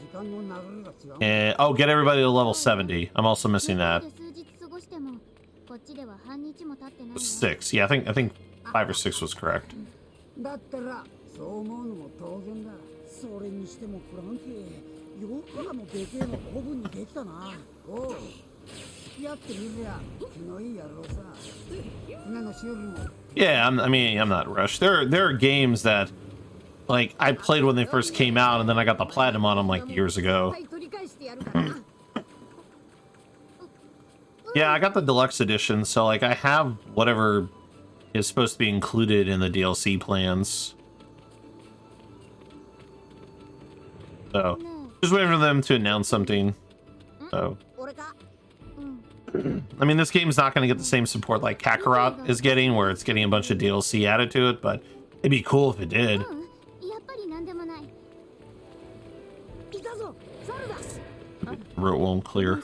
[SPEAKER 1] and oh, get everybody to level 70. I'm also missing that. 6. Yeah, I think 5 or 6 was correct.
[SPEAKER 7] それにしてもフランケーよくあのでけえの古文にできたな。おう付き合ってみりゃ気のいい野郎さ。船の修理も
[SPEAKER 1] Yeah, I mean, I'm not rushed. There are games that like I played when they first came out, and then I got the platinum on them like years ago. Yeah, I got the deluxe edition, so like I have whatever is supposed to be included in the DLC plans. So, just waiting for them to announce something. So, I mean, this game's not going to get the same support like Kakarot is getting, where it's getting a bunch of DLC added to it, but it'd be cool if it did. Route won't clear.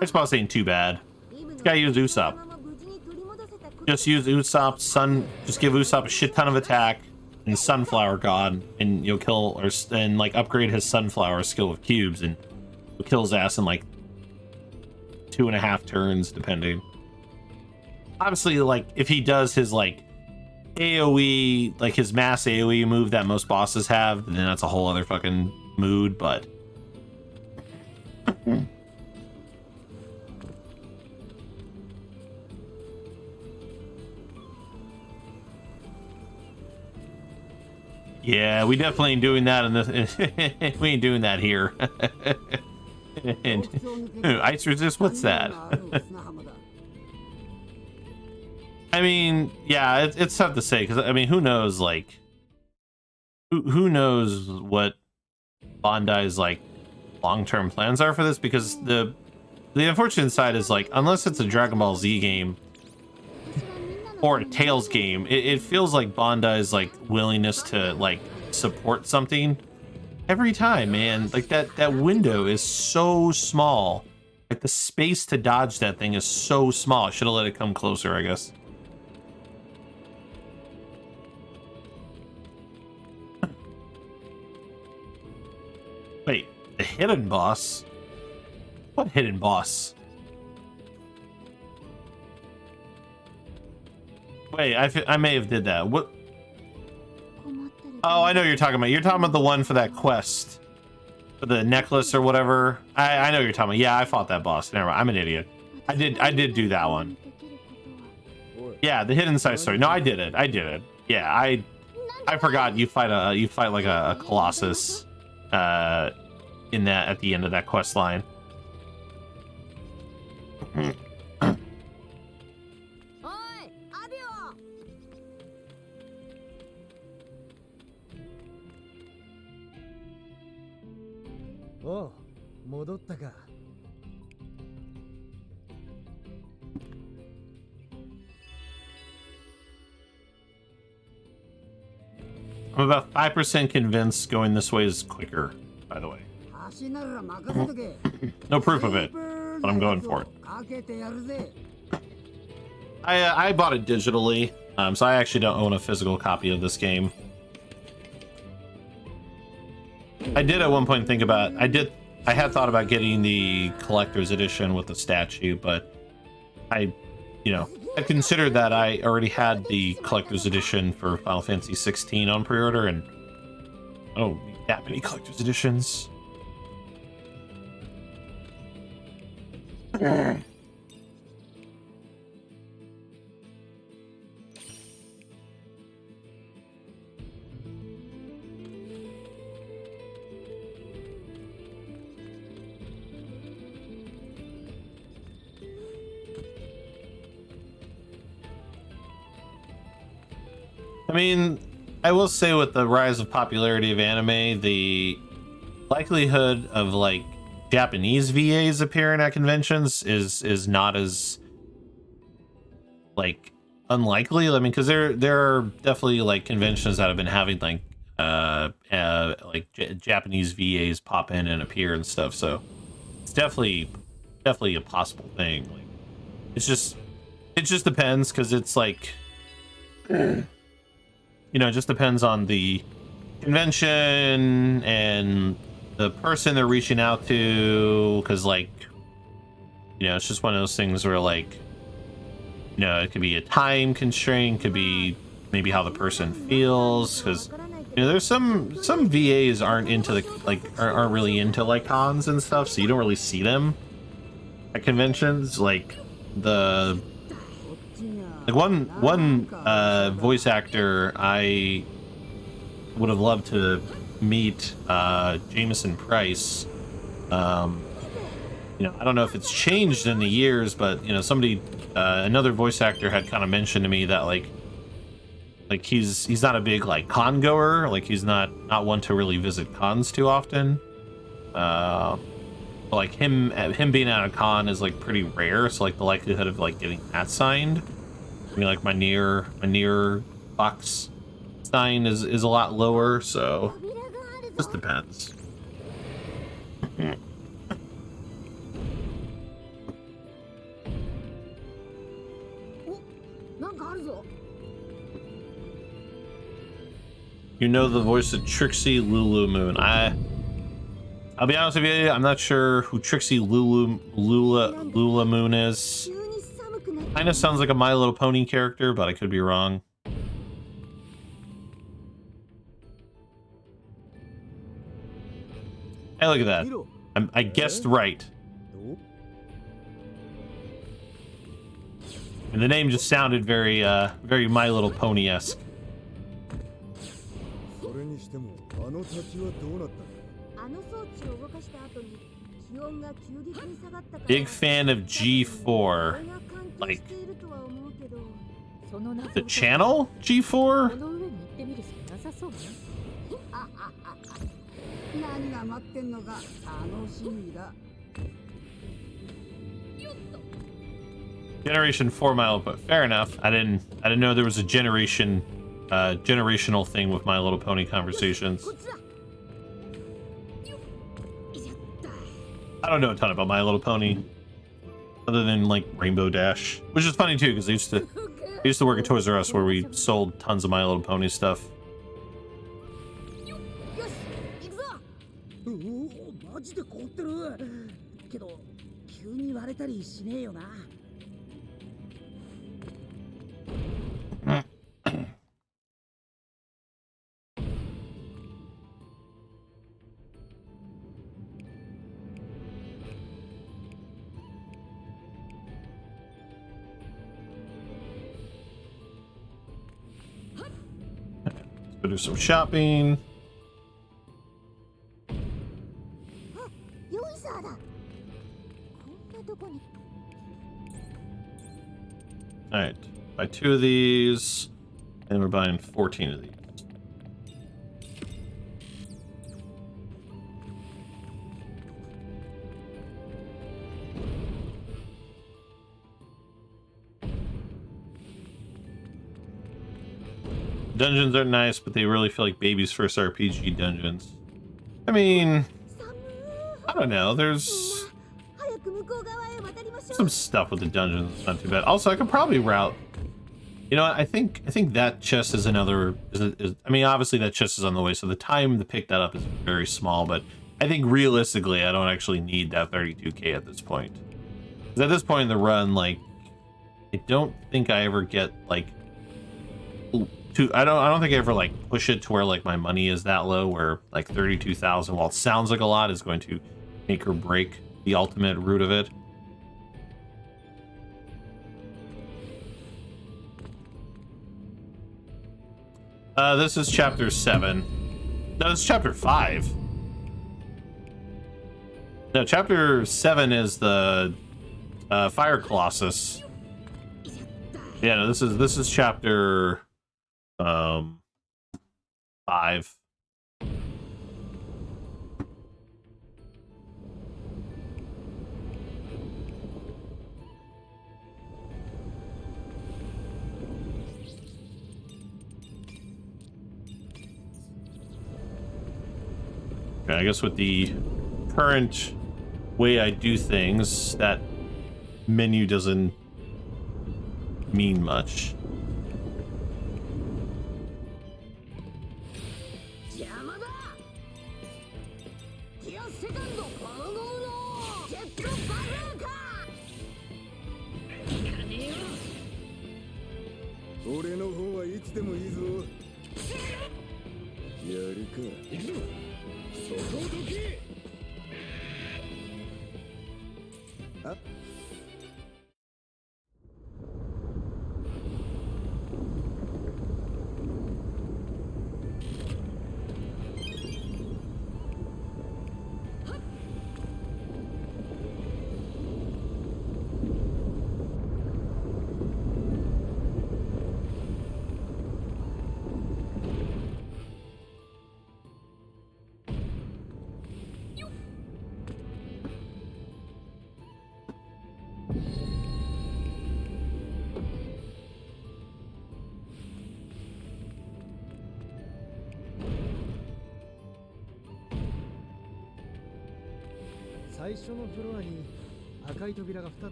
[SPEAKER 1] This boss ain't too bad. This guy used Usopp. Just use Usopp, just give Usopp a shit ton of attack and Sunflower God, and you'll kill, and like upgrade his Sunflower skill with cubes, and you'll kill his ass in like 2.5 turns, depending. Obviously, like, if he does his like AoE, like his mass AoE move that most bosses have, then that's a whole other fucking mood, but... Yeah, we definitely ain't doing that in this. We ain't doing that here. And, ice resist, what's that? I mean, yeah, it's tough to say, because I mean, who knows? Like, who knows what Bandai's like long-term plans are for this? Because the unfortunate side is like, unless it's a Dragon Ball Z game or a Tales game, it feels like Bandai's like willingness to like support something every time, man. Like that window is so small. Like the space to dodge that thing is so small. I should have let it come closer, I guess. Wait, the hidden boss? What hidden boss? Wait, I may have did that. What? Oh, I know what you're talking about. You're talking about the one for that quest. For the necklace or whatever. I know what you're talking about. Yeah, I fought that boss. Never mind. I'm an idiot. I did do that one. Yeah, the hidden side story. No, I did it. Yeah, I forgot you fight like a Colossus in that at the end of that quest line.
[SPEAKER 7] 戻ったか。
[SPEAKER 1] I'm about 5% convinced going this way is quicker, by the way.
[SPEAKER 7] 足なら任せとけ。
[SPEAKER 1] No proof of it, but I'm going for it.
[SPEAKER 7] かけてやるぜ。
[SPEAKER 1] I bought it digitally, so I actually don't own a physical copy of this game. I did at one point think about I had thought about getting the collector's edition with the statue, but I considered that I already had the collector's edition for Final Fantasy 16 on pre-order, and I don't need that many collector's editions. I mean, I will say with the rise of popularity of anime, the likelihood of like Japanese VAs appearing at conventions is not as like unlikely. I mean, because there are definitely like conventions that have been having like Japanese VAs pop in and appear and stuff. So it's definitely a possible thing. Like it just depends, because it's like. You know, it just depends on the convention and the person they're reaching out to, because, like, you know, it's just one of those things where, like, you know, it could be a time constraint, could be maybe how the person feels, because, you know, there's some VAs aren't into the, like, aren't really into, like, cons and stuff, so you don't really see them at conventions. Like, one voice actor I would have loved to meet, Jameson Price. You know, I don't know if it's changed in the years, but you know, somebody, another voice actor had kind of mentioned to me that like he's not a big like con goer, like he's not one to really visit cons too often. But like him being at a con is like pretty rare, so like the likelihood of like getting that signed, I mean, like my near box sign is a lot lower, so it just depends. You know the voice of Trixie Lulu Moon. I'll be honest with you, I'm not sure who Trixie Lula Moon is. Kind of sounds like a My Little Pony character, but I could be wrong. Hey, look at that. I guessed right. And the name just sounded very My Little Pony-esque. Big fan of G4. Like, the channel G4? Generation 4 mile, but fair enough. I didn't know there was a generational thing with My Little Pony conversations. I don't know a ton about My Little Pony, other than like Rainbow Dash, which is funny too, because I used to work at Toys R Us where we sold tons of My Little Pony stuff. Let's go do some shopping. Alright, buy 2 of these, and we're buying 14 of these. Dungeons are nice, but they really feel like baby's first RPG dungeons. I mean, I don't know. There's some stuff with the dungeons that's not too bad. Also, I could probably route. You know what? I think that chest is another. I mean, obviously that chest is on the way, so the time to pick that up is very small. But I think realistically, I don't actually need that 32k at this point. Because at this point in the run, like, I don't think I ever get like. I don't think I ever like push it to where like my money is that low, where like 32,000, while it sounds like a lot, is going to make or break the ultimate root of it. This is chapter 7. No, this is chapter 5. No, chapter 7 is the Fire Colossus. Yeah, no, this is chapter 5. Okay, I guess with the current way I do things, that menu doesn't mean much.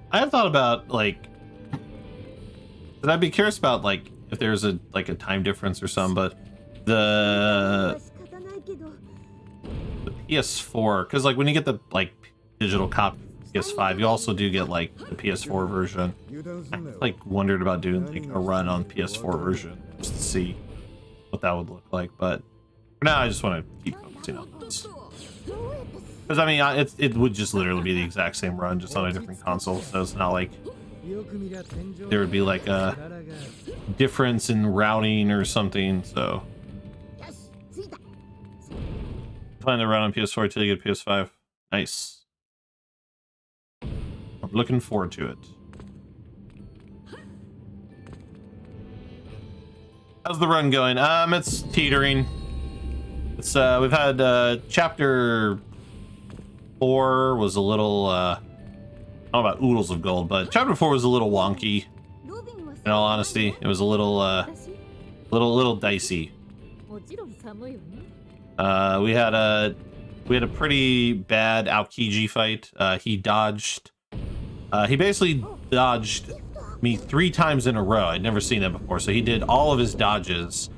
[SPEAKER 1] I have thought about like, but I'd be curious about like if there's a time difference or something, but the PS4, because like when you get the like digital copy PS5, you also do get like the PS4 version. I like wondered about doing like a run on PS4 version just to see what that would look like, but for now I just want to keep focusing on this. Because I mean, it would just literally be the exact same run, just on a different console. So it's not like there would be like a difference in routing or something. So plan to run on PS4 till you get PS5. Nice. I'm looking forward to it. How's the run going? It's teetering. It's we've had chapter 4 was a little I don't know about oodles of gold, but chapter 4 was a little wonky. In all honesty, it was a little dicey. We had a pretty bad Aokiji fight. He basically dodged me 3 times in a row. I'd never seen that before. So he did all of his dodges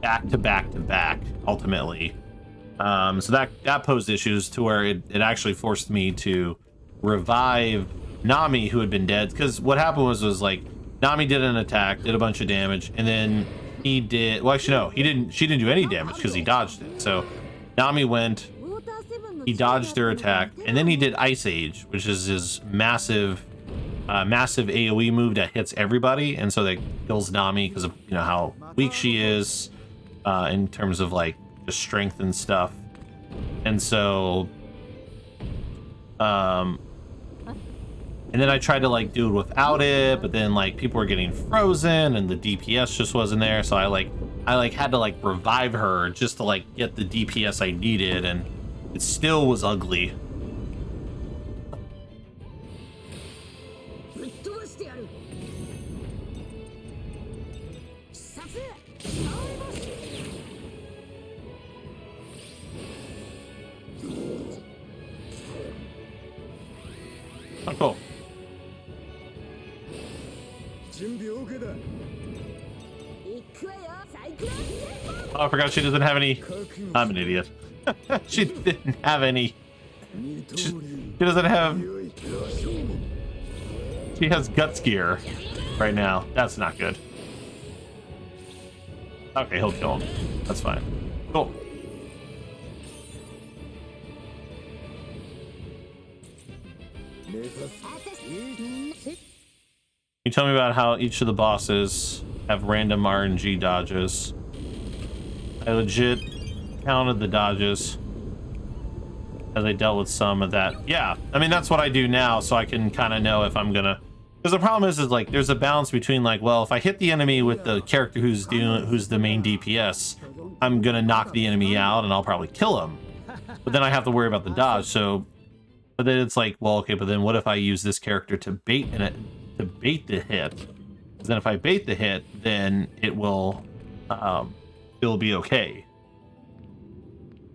[SPEAKER 1] back to back to back, ultimately. So that posed issues to where it actually forced me to revive Nami, who had been dead. Because what happened was like Nami did an attack, did a bunch of damage, and then he did, well actually no, she didn't do any damage because he dodged it. So Nami went, he dodged her attack, and then he did Ice Age, which is his massive AoE move that hits everybody, and so that kills Nami because of how weak she is in terms of like just strength and stuff. And so and then I tried to like do it without it, but then like people were getting frozen and the DPS just wasn't there, so I I like had to like revive her just to like get the DPS I needed, and it still was ugly.
[SPEAKER 6] ぶっ飛ばしてやる。必殺
[SPEAKER 1] Oh, cool.
[SPEAKER 8] 準備 OK だ。
[SPEAKER 1] Oh, I forgot she doesn't have any. I'm an idiot. She didn't have any. She doesn't have. She has guts gear right now. That's not good. Okay, he'll kill him. That's fine. Cool. Can you tell me about how each of the bosses have random RNG dodges? I legit counted the dodges as I dealt with some of that. Yeah, I mean, that's what I do now, so I can kind of know if I'm gonna... Because the problem is like, there's a balance between like, well, if I hit the enemy with the character who's the main DPS, I'm gonna knock the enemy out and I'll probably kill him. But then I have to worry about the dodge, so... But then it's like, well, okay, but then what if I use this character to bait the hit? Because then if I bait the hit, then it will... it'll be okay.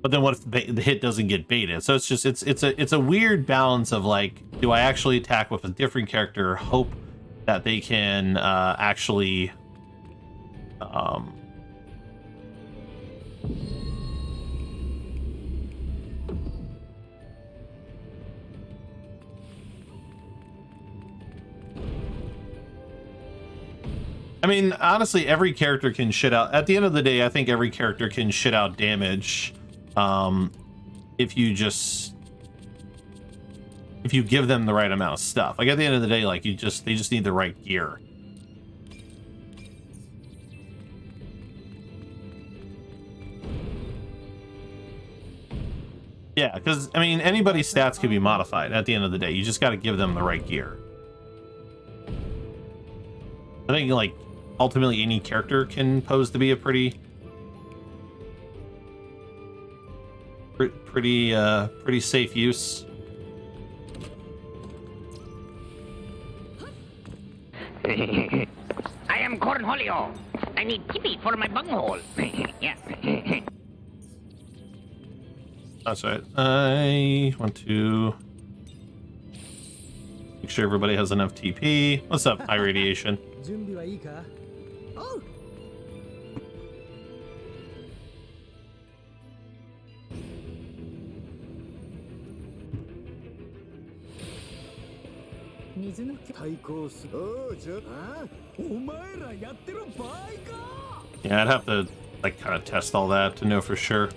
[SPEAKER 1] But then what if the hit doesn't get baited? So it's just it's a weird balance of like, do I actually attack with a different character, hope that they can actually I mean, honestly, every character can shit out. At the end of the day, I think every character can shit out damage. If you give them the right amount of stuff. Like at the end of the day, like they just need the right gear. Yeah, because I mean, anybody's stats can be modified at the end of the day. You just got to give them the right gear. I think like ultimately any character can pose to be a pretty safe use.
[SPEAKER 10] I am Cornholio. I need tippy for my bunghole. Yeah.
[SPEAKER 1] That's right. I want to make sure everybody has enough TP. What's up, high radiation?
[SPEAKER 7] 準備はいいか?
[SPEAKER 6] おう。
[SPEAKER 5] 水の
[SPEAKER 7] 対抗する。おう、じゃあ、お前らやってる場合か。
[SPEAKER 1] Yeah, I'd have to like kind of test all that to know for sure.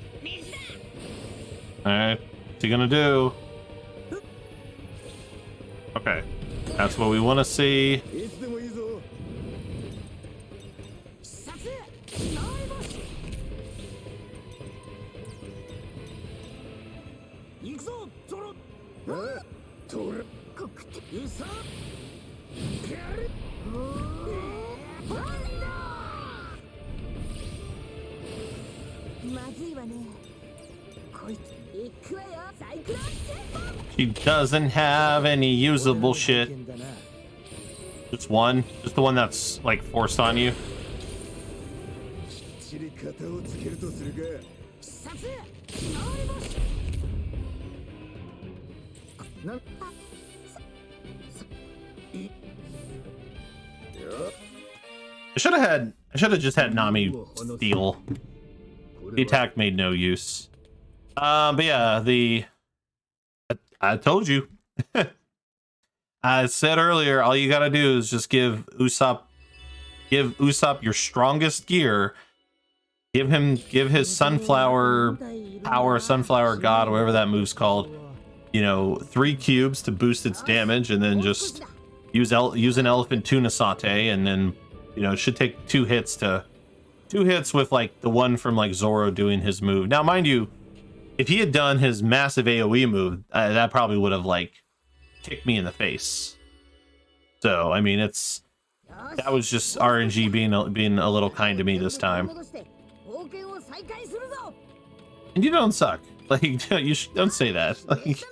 [SPEAKER 1] All right, what's he gonna do? Okay, that's what we want to see.
[SPEAKER 8] いつでもいいぞ。
[SPEAKER 7] 行くぞ、ゾロ。
[SPEAKER 8] あ、トラ。
[SPEAKER 7] うさ。
[SPEAKER 6] まずいわね。こいつ。行くわよ。サイクロン戦法。
[SPEAKER 1] She doesn't have any usable shit. Just one, just the one that's like forced on you.
[SPEAKER 8] きっちり型をつけるとするか。
[SPEAKER 6] 必殺。ノーリボス。
[SPEAKER 8] な。
[SPEAKER 1] I should have just had Nami steal. The attack made no use. But yeah, I told you. I said earlier, all you gotta do is just give Usopp your strongest gear. Give his sunflower power, sunflower god, whatever that move's called. You know, 3 cubes to boost its damage, and then just use an elephant tuna saute, and then you know it should take 2 hits with like the one from like Zoro doing his move. Now, mind you, if he had done his massive AoE move, that probably would have like kicked me in the face. So I mean, it's That was just RNG being a little kind to me this time. And you don't suck. Like don't say that. Like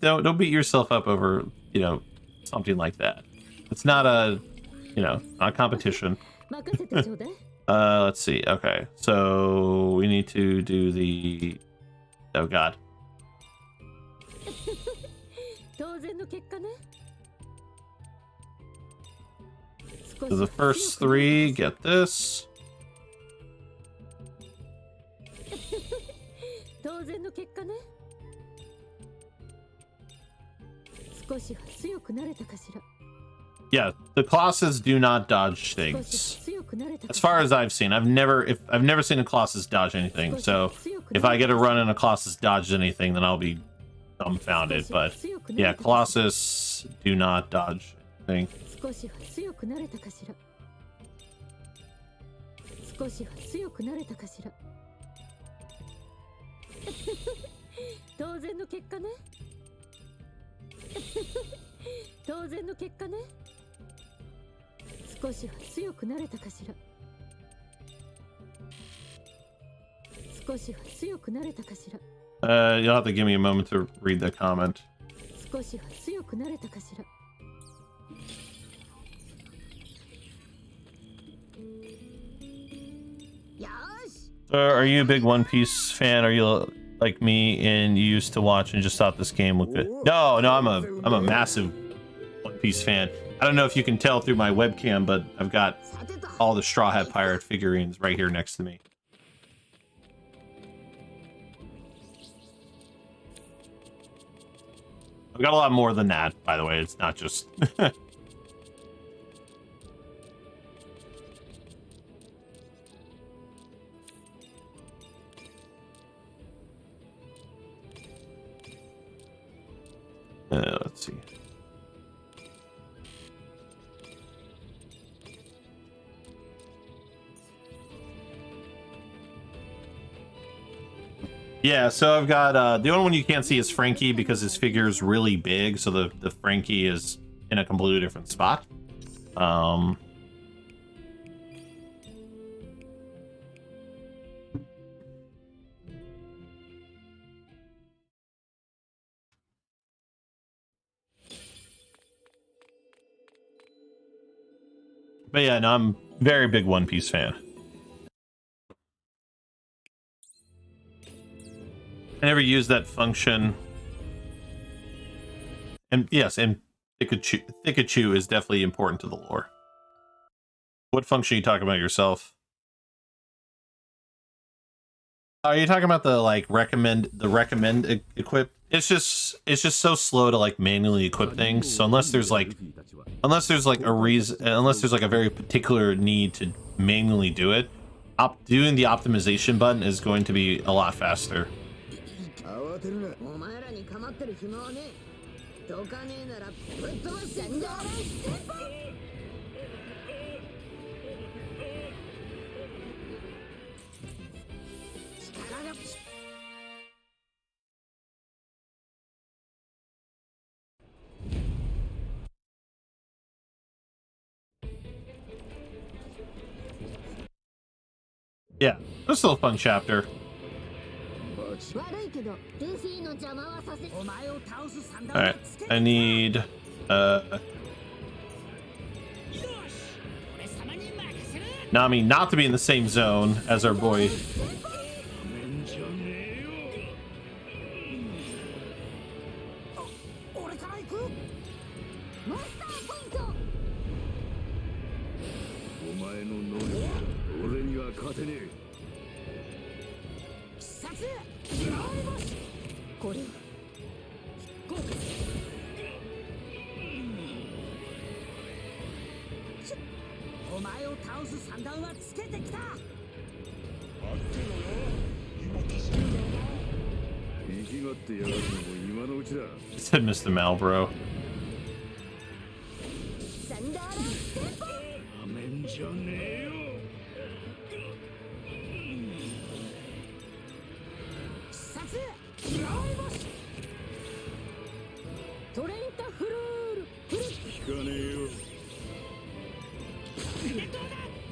[SPEAKER 1] don't beat yourself up over, you know, something like that. It's not a, you know, not a competition. Let's see. Okay, so we need to do the. Oh God. So the first three get this. Yeah, the Colossus do not dodge things. As far as I've seen, I've never seen a Colossus dodge anything. So if I get a run and a Colossus dodges anything, then I'll be dumbfounded. But yeah, Colossus do not dodge anything. You'll have to give me a moment to read the comment. Are you a big One Piece fan? Are you like me and you used to watch and just thought this game looked good? No, I'm a massive One Piece fan. I don't know if you can tell through my webcam, but I've got all the Straw Hat Pirate figurines right here next to me. I've got a lot more than that, by the way. It's not just... let's see. Yeah, so I've got the only one you can't see is Frankie because his figure is really big, so the Frankie is in a completely different spot. But yeah, no, I'm a very big One Piece fan. I never used that function. And yes, and Pikachu is definitely important to the lore. What function are you talking about yourself? Are you talking about the like recommend equip? It's just so slow to like manually equip things. So unless there's like a reason, unless there's like a very particular need to manually do it, doing the optimization button is going to be a lot faster. Yeah, this is still a fun chapter. Alright, I need Nami not to be in the same zone as our boy. Said Mr. Malbro.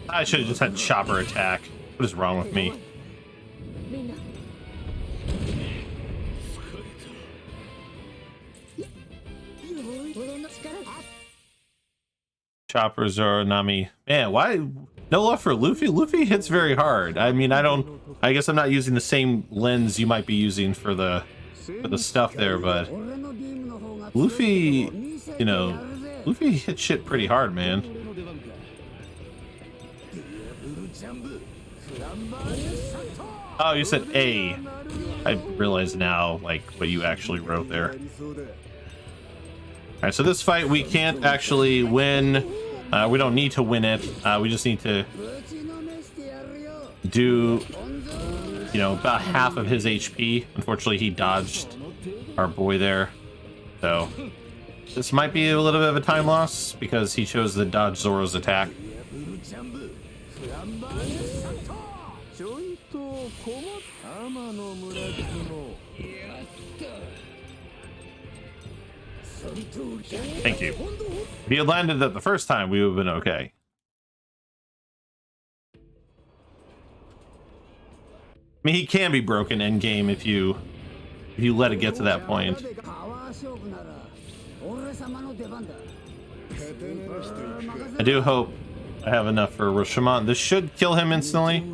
[SPEAKER 1] I should have just had chopper attack. What is wrong with me? Choppers are Nami. Man, why no love for Luffy? Luffy hits very hard. I mean, I guess I'm not using the same lens you might be using for the stuff there, but Luffy, you know, Luffy hits shit pretty hard, man. Oh, you said A. I realize now, like, what you actually wrote there. Alright, so this fight we can't actually win. We don't need to win it. We just need to do, you know, about half of his HP. Unfortunately, he dodged our boy there. So, this might be a little bit of a time loss because he chose to dodge Zoro's attack. Thank you. If he had landed that the first time, we would have been okay. I mean, he can be broken endgame if you let it get to that point. I do hope I have enough for Rashomon. This should kill him instantly.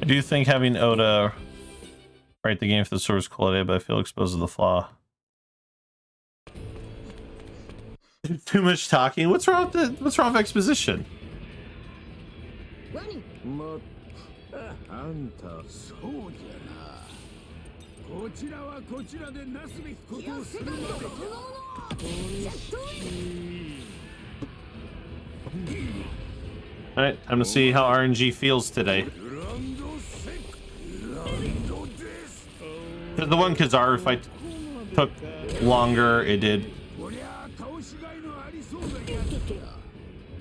[SPEAKER 1] I do think having Oda write the game for the source quality, but I feel exposed to the flaw. Too much talking. What's wrong with exposition? Alright, time to see how RNG feels today. Because the one Kizaru fight took longer, it did.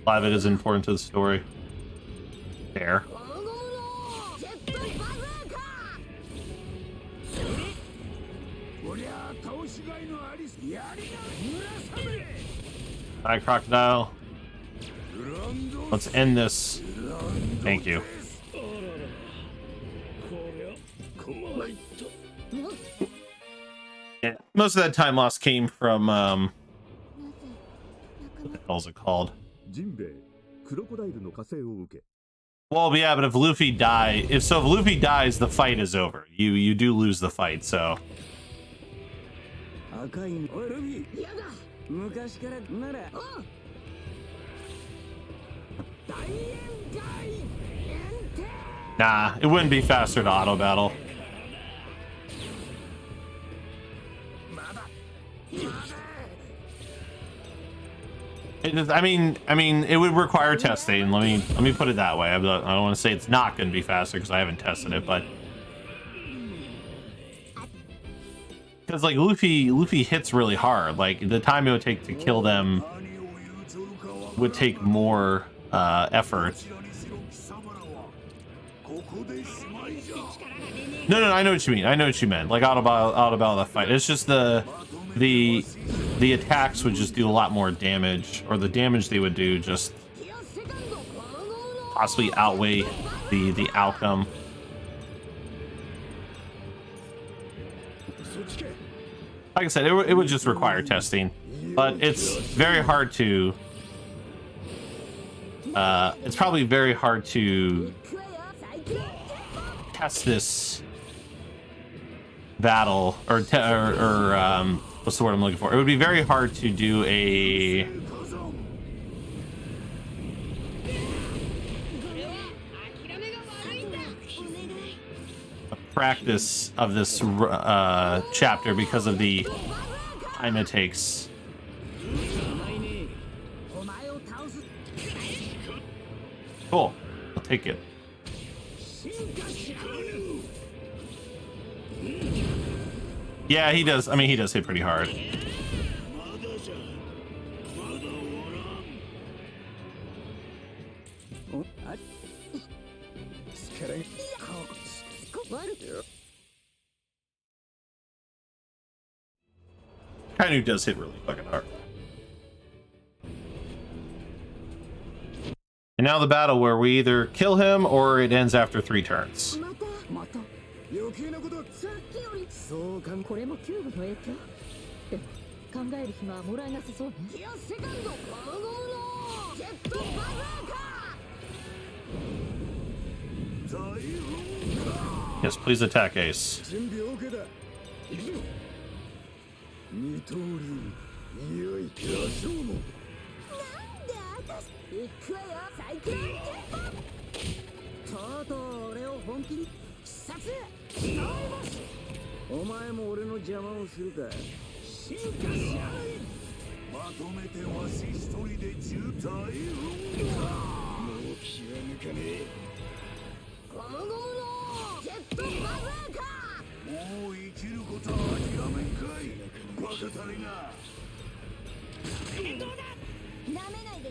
[SPEAKER 1] A lot of it is important to the story. Fair. Alright, Crocodile. Let's end this. Thank you. Yeah, most of that time loss came from what the hell is it called? Well, yeah, but if Luffy dies, the fight is over. You do lose the fight, so. Nah, it wouldn't be faster to auto battle. I mean, it would require testing. Let me put it that way. I don't want to say it's not going to be faster because I haven't tested it, but because like Luffy hits really hard. Like the time it would take to kill them would take more effort. No, I know what you mean. I know what you meant. Like auto battle that fight. It's just the attacks would just do a lot more damage, or the damage they would do just possibly outweigh the outcome. Like I said, it would just require testing, but it's very hard to. It's probably very hard to test this battle, or what's the word I'm looking for? It would be very hard to do a practice of this chapter because of the time it takes. Cool. I'll take it. Yeah, he does. I mean, he does hit pretty hard. Kainu does hit really fucking hard. And now the battle where we either kill him or it ends after 3 turns.
[SPEAKER 5] これもキューブの影響でも考える暇はもらえなさそうね。ギアセカンドゴムゴムのジェットバズーカ
[SPEAKER 1] Yes, please attack Ace.
[SPEAKER 8] 準備 OK だ。二刀流いよいよ勝負。
[SPEAKER 6] なんで私行くわよサイクロンテンポ。とうとう俺を本気に視察しまいます。
[SPEAKER 8] お前も俺の邪魔をするか。進化しやい。まとめてわし一人で渋滞を。もう気は抜かねえ。
[SPEAKER 6] ゴムゴムのジェットバズーカ。
[SPEAKER 8] もう生きることは諦めんかい。バカたれが。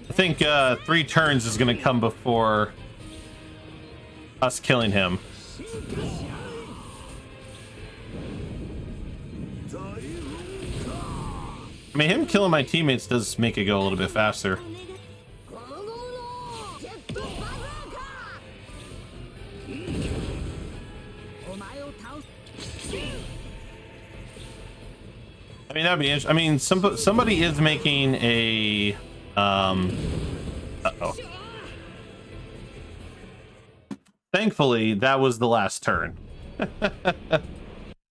[SPEAKER 1] I think 3 turns is going to come before us killing him. I mean, him killing my teammates does make it go a little bit faster. I mean, that'd be interesting. I mean, somebody is making a uh-oh. Thankfully, that was the last turn. Like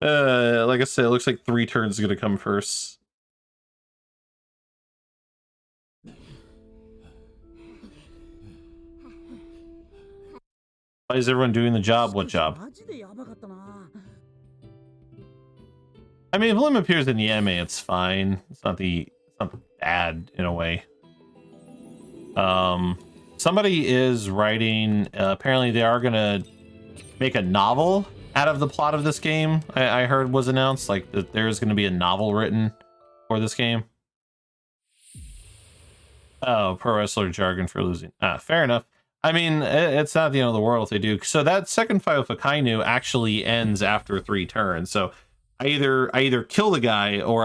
[SPEAKER 1] I said, it looks like 3 turns are gonna come first. Why is everyone doing the job? What job? I mean, if Lim appears in the anime, it's fine. It's not bad in a way. Somebody is writing. Apparently, they are gonna make a novel out of the plot of this game. I heard was announced, like that there is going to be a novel written for this game. Oh, pro wrestler jargon for losing. Fair enough. I mean, it's not the end of the world if they do. So that second fight with Akainu actually ends after 3 turns. So I either kill the guy or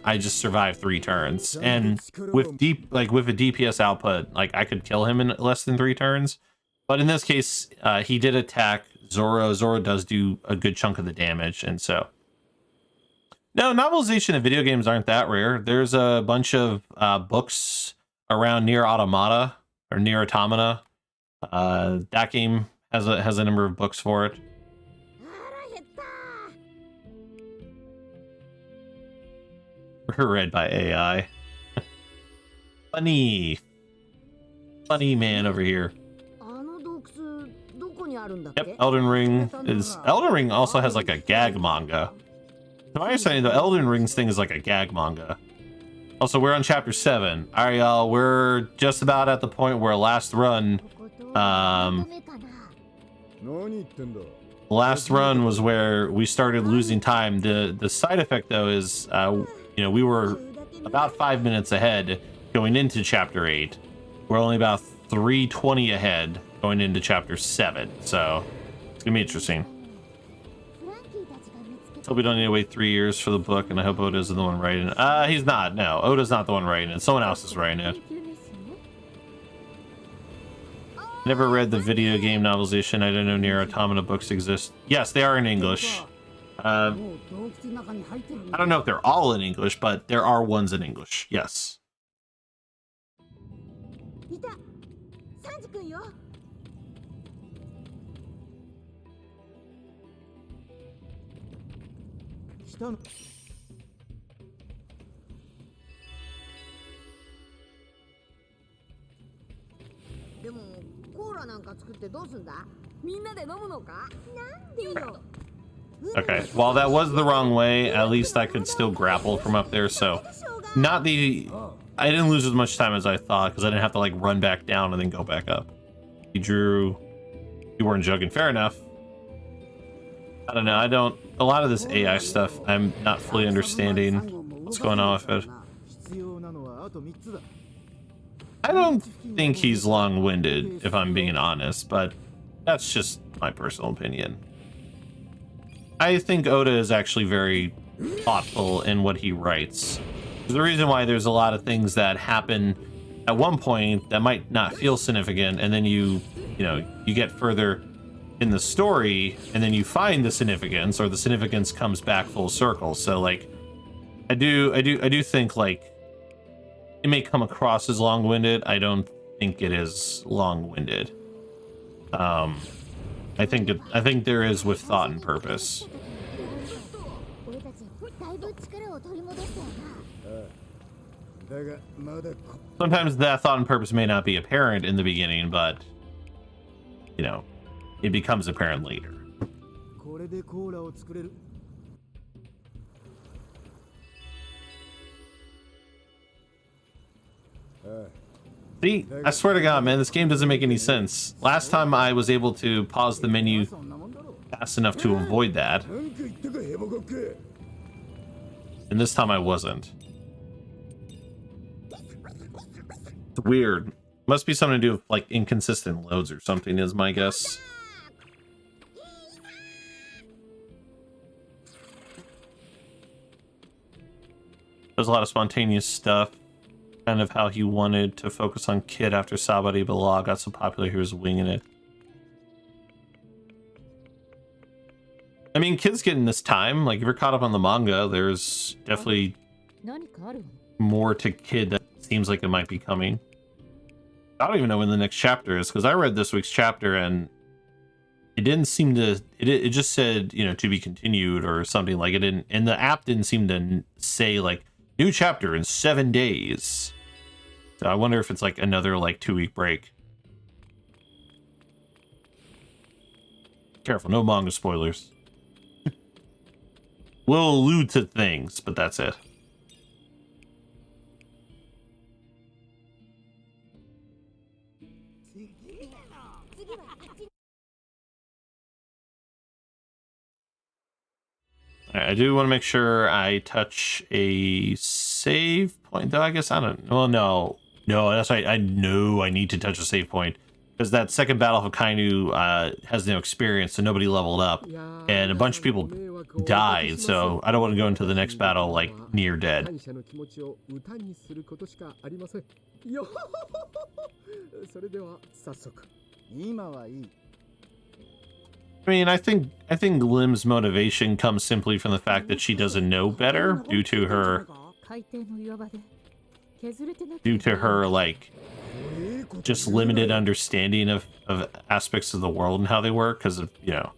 [SPEAKER 1] I just survive 3 turns. And with a DPS output, like I could kill him in less than 3 turns. But in this case, he did attack Zoro. Zoro does do a good chunk of the damage, and so. No, novelization of video games aren't that rare. There's a bunch of books around Nier Automata or Nier Automata. That game has a number of books for it. Read by AI. Funny man over here. Yep, Elden Ring also has like a gag manga. To my understanding, the Elden Rings thing is like a gag manga. Also, we're on chapter 7. All right, y'all, we're just about at the point where last run was where we started losing time. The side effect though is we were about 5 minutes ahead going into chapter 8. We're only about 3:20 ahead going into chapter 7, so it's gonna be interesting. Hope we don't need to wait 3 years for the book, and I hope Oda isn't the one writing it. He's not. No, Oda's not the one writing it. Someone else is writing it. Never read the video game novelization. I didn't know Nier Automata books exist. Yes, they are in English. I don't know if they're all in English, but there are ones in English. Yes.
[SPEAKER 7] したの。
[SPEAKER 6] でもコーラなんか作ってどうすんだ？みんなで飲むのか？なんでよ。
[SPEAKER 1] Okay, while that was the wrong way, at least I could still grapple from up there, so not the... I didn't lose as much time as I thought, because I didn't have to, like, run back down and then go back up. You drew... You weren't joking. Fair enough. I don't know, I don't... A lot of this AI stuff, I'm not fully understanding what's going on with it. I don't think he's long-winded, if I'm being honest, but that's just my personal opinion. I think Oda is actually very thoughtful in what he writes. There's the reason why there's a lot of things that happen at one point that might not feel significant, and then you get further in the story, and then you find the significance, or the significance comes back full circle. So, like, I do think, like, it may come across as long-winded. I don't think it is long-winded. I think there is with thought and purpose. Sometimes that thought and purpose may not be apparent in the beginning, but you know, it becomes apparent later. See, I swear to God, man, this game doesn't make any sense. Last time I was able to pause the menu fast enough to avoid that, and this time I wasn't. It's weird. Must be something to do with, like, inconsistent loads or something, is my guess. There's a lot of spontaneous stuff. Kind of how he wanted to focus on Kid after Sabari, but Law got so popular he was winging it. I mean, Kid's getting this time. Like, if you're caught up on the manga, there's definitely more to Kid that seems like it might be coming. I don't even know when the next chapter is, because I read this week's chapter and it didn't seem to... It just said, you know, to be continued or something. Like, it didn't... And the app didn't seem to say, like, new chapter in 7 days. So I wonder if it's like another like 2-week break. Careful, no manga spoilers. We'll allude to things, but that's it. I do want to make sure I touch a save point, though. I guess I don't... Well, no. No, that's right. I know I need to touch a save point. Because that second battle of Kainu has no experience, so nobody leveled up. And a bunch of people died, so I don't want to go into the next battle, like, near dead. I mean, I think Lim's motivation comes simply from the fact that she doesn't know better due to her like just limited understanding of aspects of the world and how they work, because of, you know.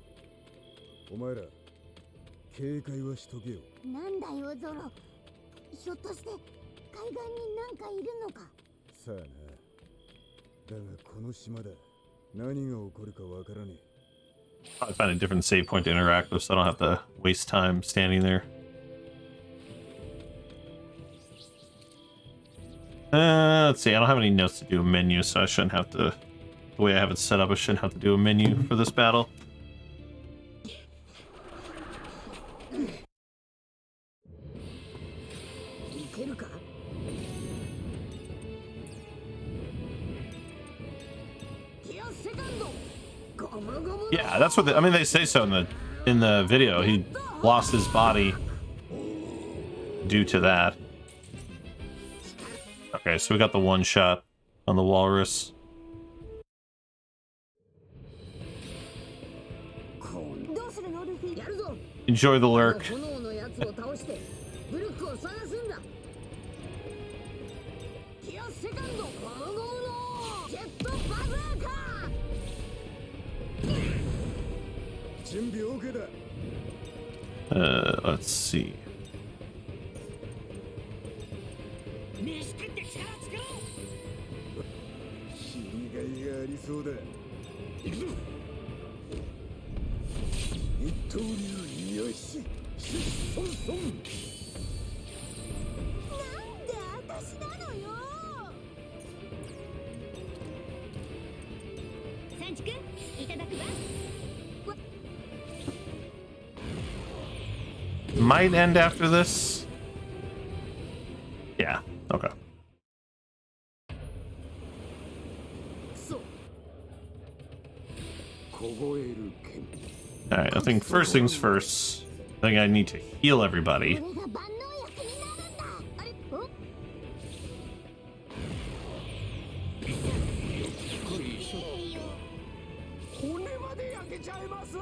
[SPEAKER 1] I'll find a different save point to interact with, so I don't have to waste time standing there. Let's see, I don't have any notes to do a menu, so I shouldn't have to... The way I have it set up, I shouldn't have to do a menu for this battle. Yeah, that's what I mean, they say so in the video. He lost his body due to that. Okay, so we got the one shot on the walrus. Enjoy the lurk. Let's see.
[SPEAKER 8] 飯食って力つけろ。知りがいがありそうだ。行くぞ。一刀流よし。ソンソン。
[SPEAKER 6] なんで私なのよ。
[SPEAKER 11] 三畜いただくわ。
[SPEAKER 1] Might end after this. Yeah. Okay. All right. I think first things first. I think I need to heal everybody.
[SPEAKER 6] これが万能薬になるんだ。あれ？お？
[SPEAKER 8] 骨まで焼けちゃいます。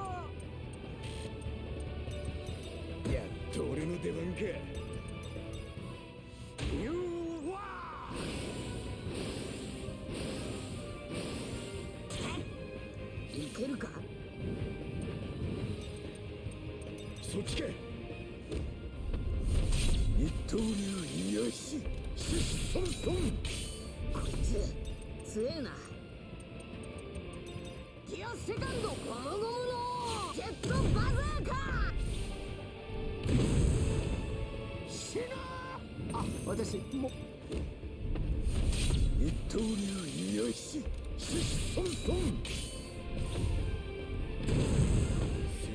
[SPEAKER 8] やっと俺の出番か。ユーワー。いけるか。そっちか。一刀流よし。ソンソン。
[SPEAKER 6] こいつ強えな。ギアセカンドゴムゴムのジェットバザーカー。
[SPEAKER 8] 死な。あ、私も。一刀流よし。ソンソン。背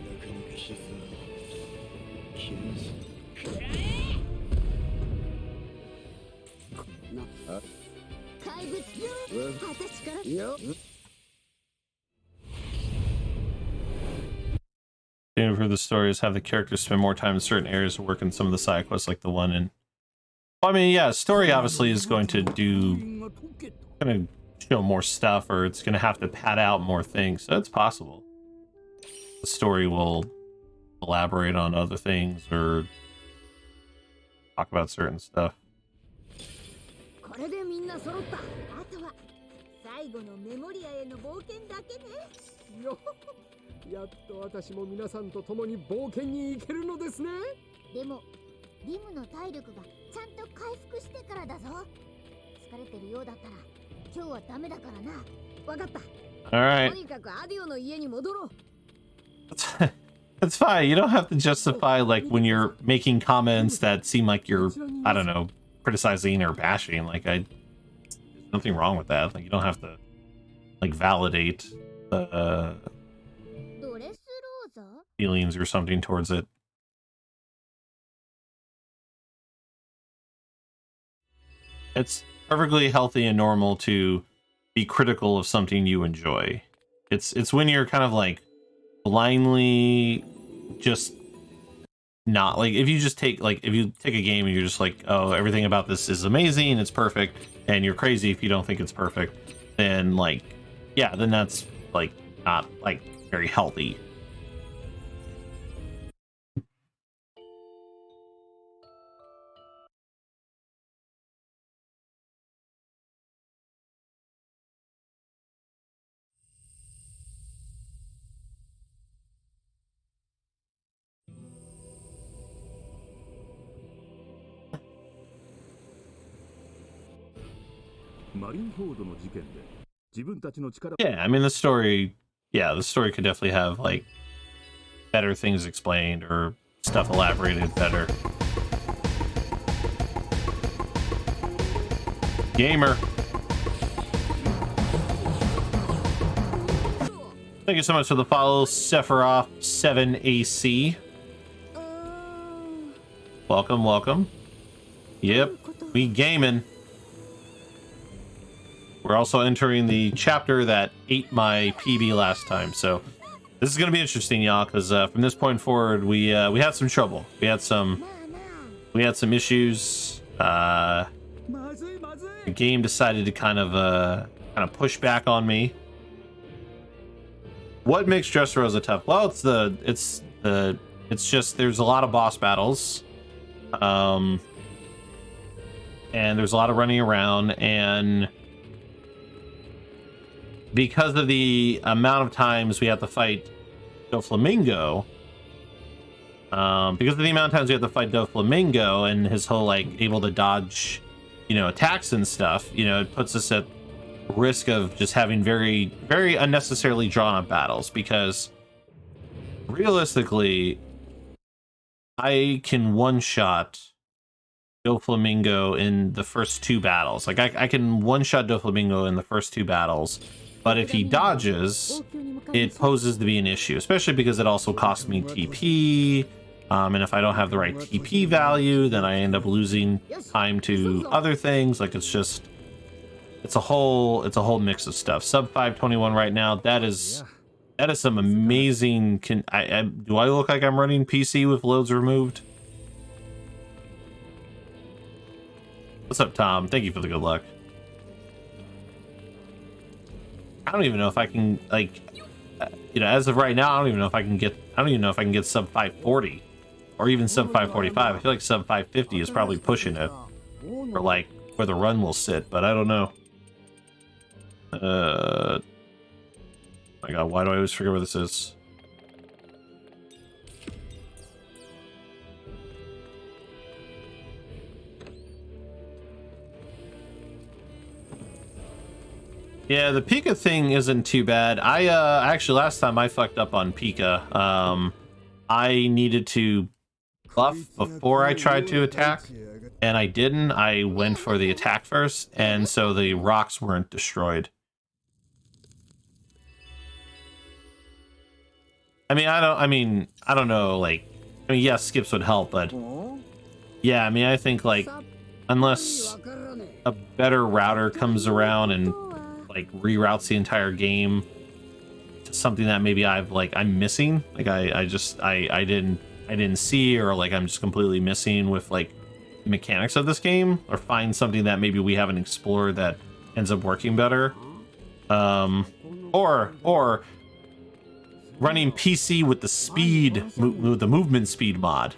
[SPEAKER 8] 中の傷。切れます。
[SPEAKER 6] 怪物私から
[SPEAKER 8] いや。
[SPEAKER 1] To improve the story is have the characters spend more time in certain areas or work in some of the side quests, like the one in. Well, I mean, yeah, story obviously is going to show more stuff, or it's going to have to pad out more things. So it's possible. The story will elaborate on other things or talk about certain stuff.
[SPEAKER 6] これでみんな揃った。あとは最後のメモリアへの冒険だけね。
[SPEAKER 12] よやっと私も皆さんと共に冒険に行けるのですね。
[SPEAKER 6] でもリムの体力がちゃんと回復してからだぞ。疲れてるようだったら今日はダメだからな。わかった。
[SPEAKER 1] All right.
[SPEAKER 6] とにかくアディオの家に戻ろう。
[SPEAKER 1] That's fine. You don't have to justify like when you're making comments that seem like you're, I don't know, criticizing or bashing. Like there's nothing wrong with that. Like you don't have to like validate feelings or something towards it. It's perfectly healthy and normal to be critical of something you enjoy. It's when you're kind of like blindly just not like if you take a game and you're just like, oh, everything about this is amazing, it's perfect, and you're crazy if you don't think it's perfect, then like yeah, then that's like not like very healthy. Yeah, I mean the story could definitely have like better things explained or stuff elaborated better. Gamer. Thank you so much for the follow, Sephiroth 7AC. Welcome, welcome. Yep, we gaming. We're also entering the chapter that ate my PB last time, so this is going to be interesting, y'all, because from this point forward, we had some trouble. We had some issues. The game decided to kind of push back on me. What makes Dressrosa tough? Well, it's just there's a lot of boss battles, and there's a lot of running around, and because of the amount of times we have to fight Doflamingo, Because of the amount of times we have to fight Doflamingo and his whole like able to dodge, you know, attacks and stuff, you know, it puts us at risk of just having very, very unnecessarily drawn up battles, because realistically, I can one-shot Doflamingo in the first 2 battles. Like I can one-shot Doflamingo in the first 2 battles, but if he dodges, it poses to be an issue, especially because it also costs me TP. And if I don't have the right TP value, then I end up losing time to other things. Like it's a whole mix of stuff. Sub 521 right now. That is some amazing. Do I look like I'm running PC with loads removed? What's up, Tom? Thank you for the good luck. I don't even know if I can, like, you know, as of right now, I don't even know if I can get sub 540 or even sub 545. I feel like sub 550 is probably pushing it for like where the run will sit, but I don't know. My God, why do I always forget where this is? Yeah, the Pika thing isn't too bad. I actually last time I fucked up on Pika. I needed to buff before I tried to attack, and I didn't. I went for the attack first, and so the rocks weren't destroyed. I don't know, like, yes, skips would help, but yeah, I mean, I think, like, unless a better router comes around and like reroutes the entire game to something that maybe I'm missing, like I didn't see, or like I'm just completely missing with like the mechanics of this game, or find something that maybe we haven't explored that ends up working better, or running PC with the speed, with the movement speed mod.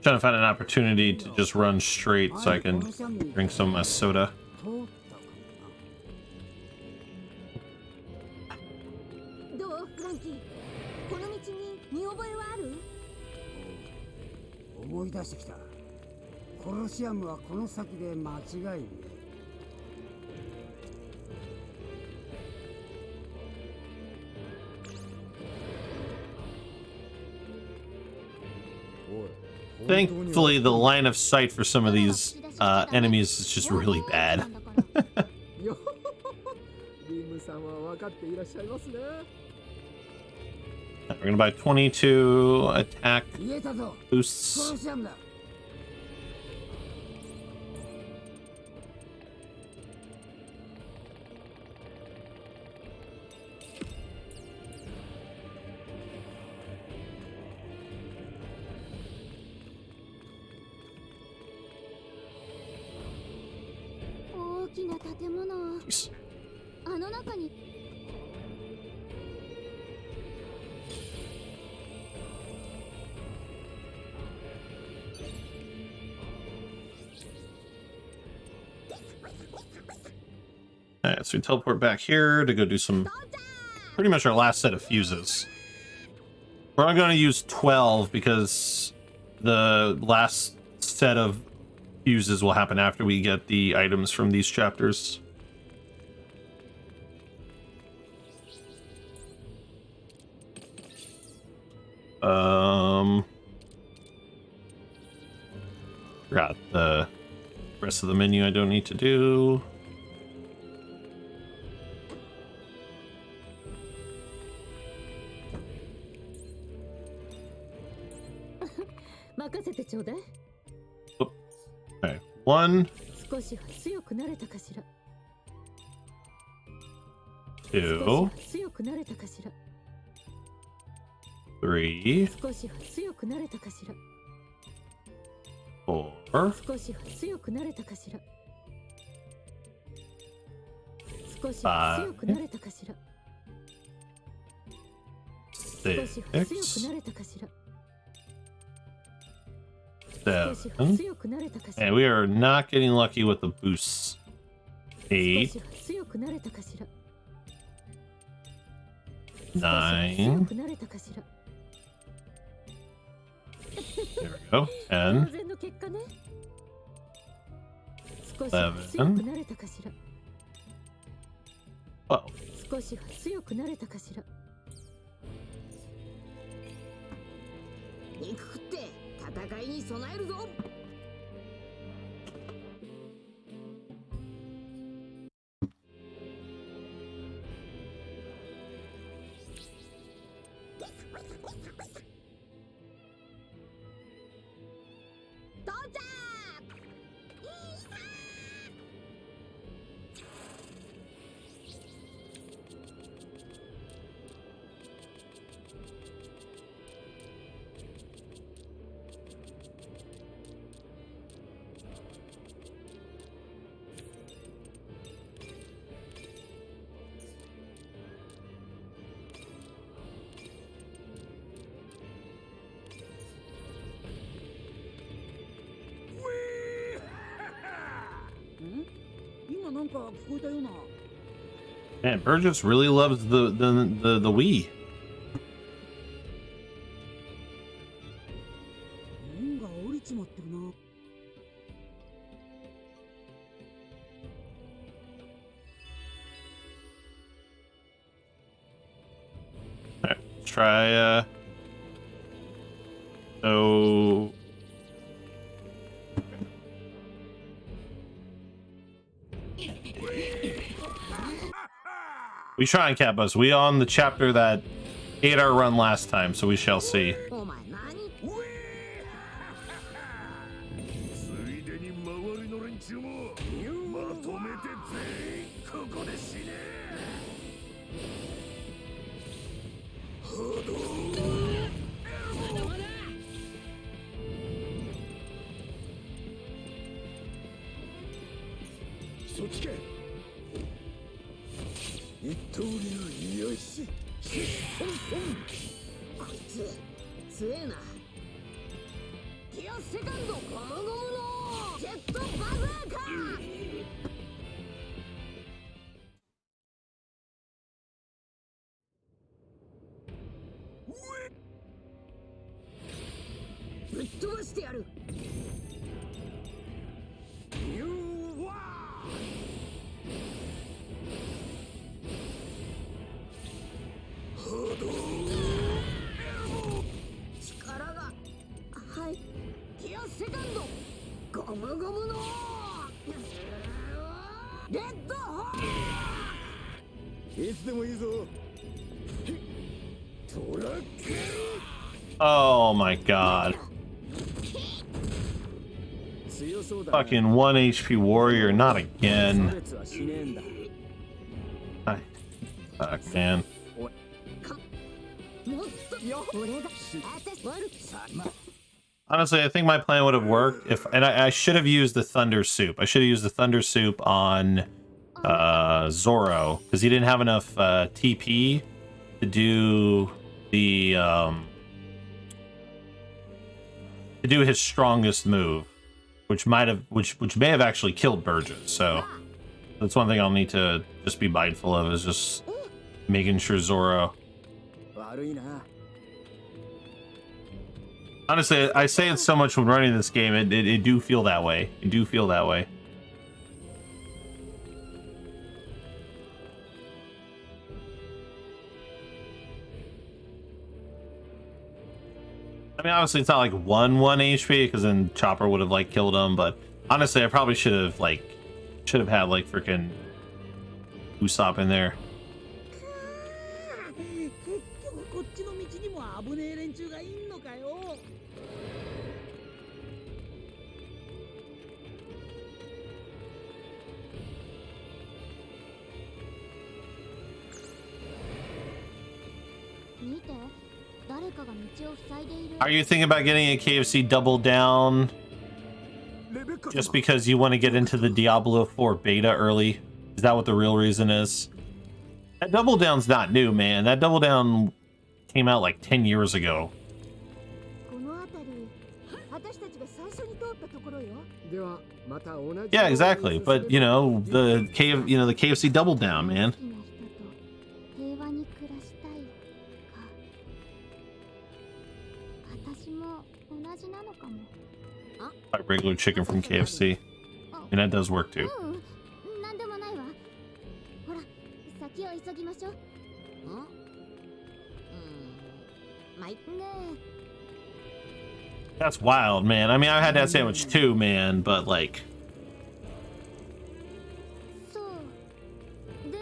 [SPEAKER 1] Trying to find an opportunity to just run straight so I can drink some of my soda. Thankfully, the line of sight for some of these enemies is just really bad. We're gonna buy 22 attack boosts. Alright, so we teleport back here to go do some, pretty much our last set of fuses. We're only going to use 12 because the last set of fuses will happen after we get the items from these chapters. Forgot the rest of the menu I don't need to do. Okay, 1,
[SPEAKER 5] 少しは強くなれたかしら。
[SPEAKER 1] 2,
[SPEAKER 5] 強くなれたかしら。
[SPEAKER 1] 3,
[SPEAKER 5] 少しは強くなれたかしら。
[SPEAKER 1] 4,
[SPEAKER 5] 少しは強くなれたかしら。少しは強くなれたかしら。少しは強くなれたかしら。
[SPEAKER 1] 7, and we are not getting lucky with the boosts. 8,
[SPEAKER 5] 少しは強くなれたかしら。
[SPEAKER 1] 9,
[SPEAKER 5] 強くなれたかしら。
[SPEAKER 1] there we go, 10,
[SPEAKER 5] 当然の結果ね。少しは強くなれたかしら。
[SPEAKER 1] 12.
[SPEAKER 5] 少しは強くなれたかしら。
[SPEAKER 6] 肉食って戦いに備えるぞ。到着。
[SPEAKER 7] 今なんか聞こえたような。
[SPEAKER 1] Man, Burgess really loves the Wii.
[SPEAKER 7] 門が降りちまってるな。
[SPEAKER 1] Alright, try so we try and cap us. We on the chapter that ate our run last time, so we shall see.
[SPEAKER 6] お前何？
[SPEAKER 8] ついでに周りの連中もまとめて全員ここで死ね。そっちか。一刀流よし。
[SPEAKER 6] こいつ強えな。ギアセカンドゴムゴムのジェットバズーカ。ぶっ飛ばしてやる。力がはいギアセカンドゴムゴムのレッドホー。
[SPEAKER 8] いつでもいいぞ。トラック。
[SPEAKER 1] Oh my god. Fucking 1 HP warrior, not again. Fuck, man. Honestly, I think my plan would have worked if, and I should have used the Thunder Soup. I should have used the Thunder Soup on Zoro, because he didn't have enough TP to do the to do his strongest move, which may have actually killed Burgess. So that's one thing I'll need to just be mindful of, is just making sure Zoro. Honestly, I say it so much when running this game, it do feel that way. It do feel that way. I mean, obviously it's not like 1 HP, because then Chopper would have like killed him, but honestly I probably should have had like freaking Usopp in there.
[SPEAKER 7] こっちの道にも危ねえ連中がいんのかよ。
[SPEAKER 1] I Are you thinking about getting a KFC Double Down just because you want to get into the Diablo 4 beta early? Is that what the real reason is? That Double Down's not new, man. That Double Down came out like 10 years ago. Yeah, exactly. But you know, the KFC Double Down, man. Like regular chicken from KFC. And that does work too. That's wild, man. I mean, I had that sandwich too, man, but like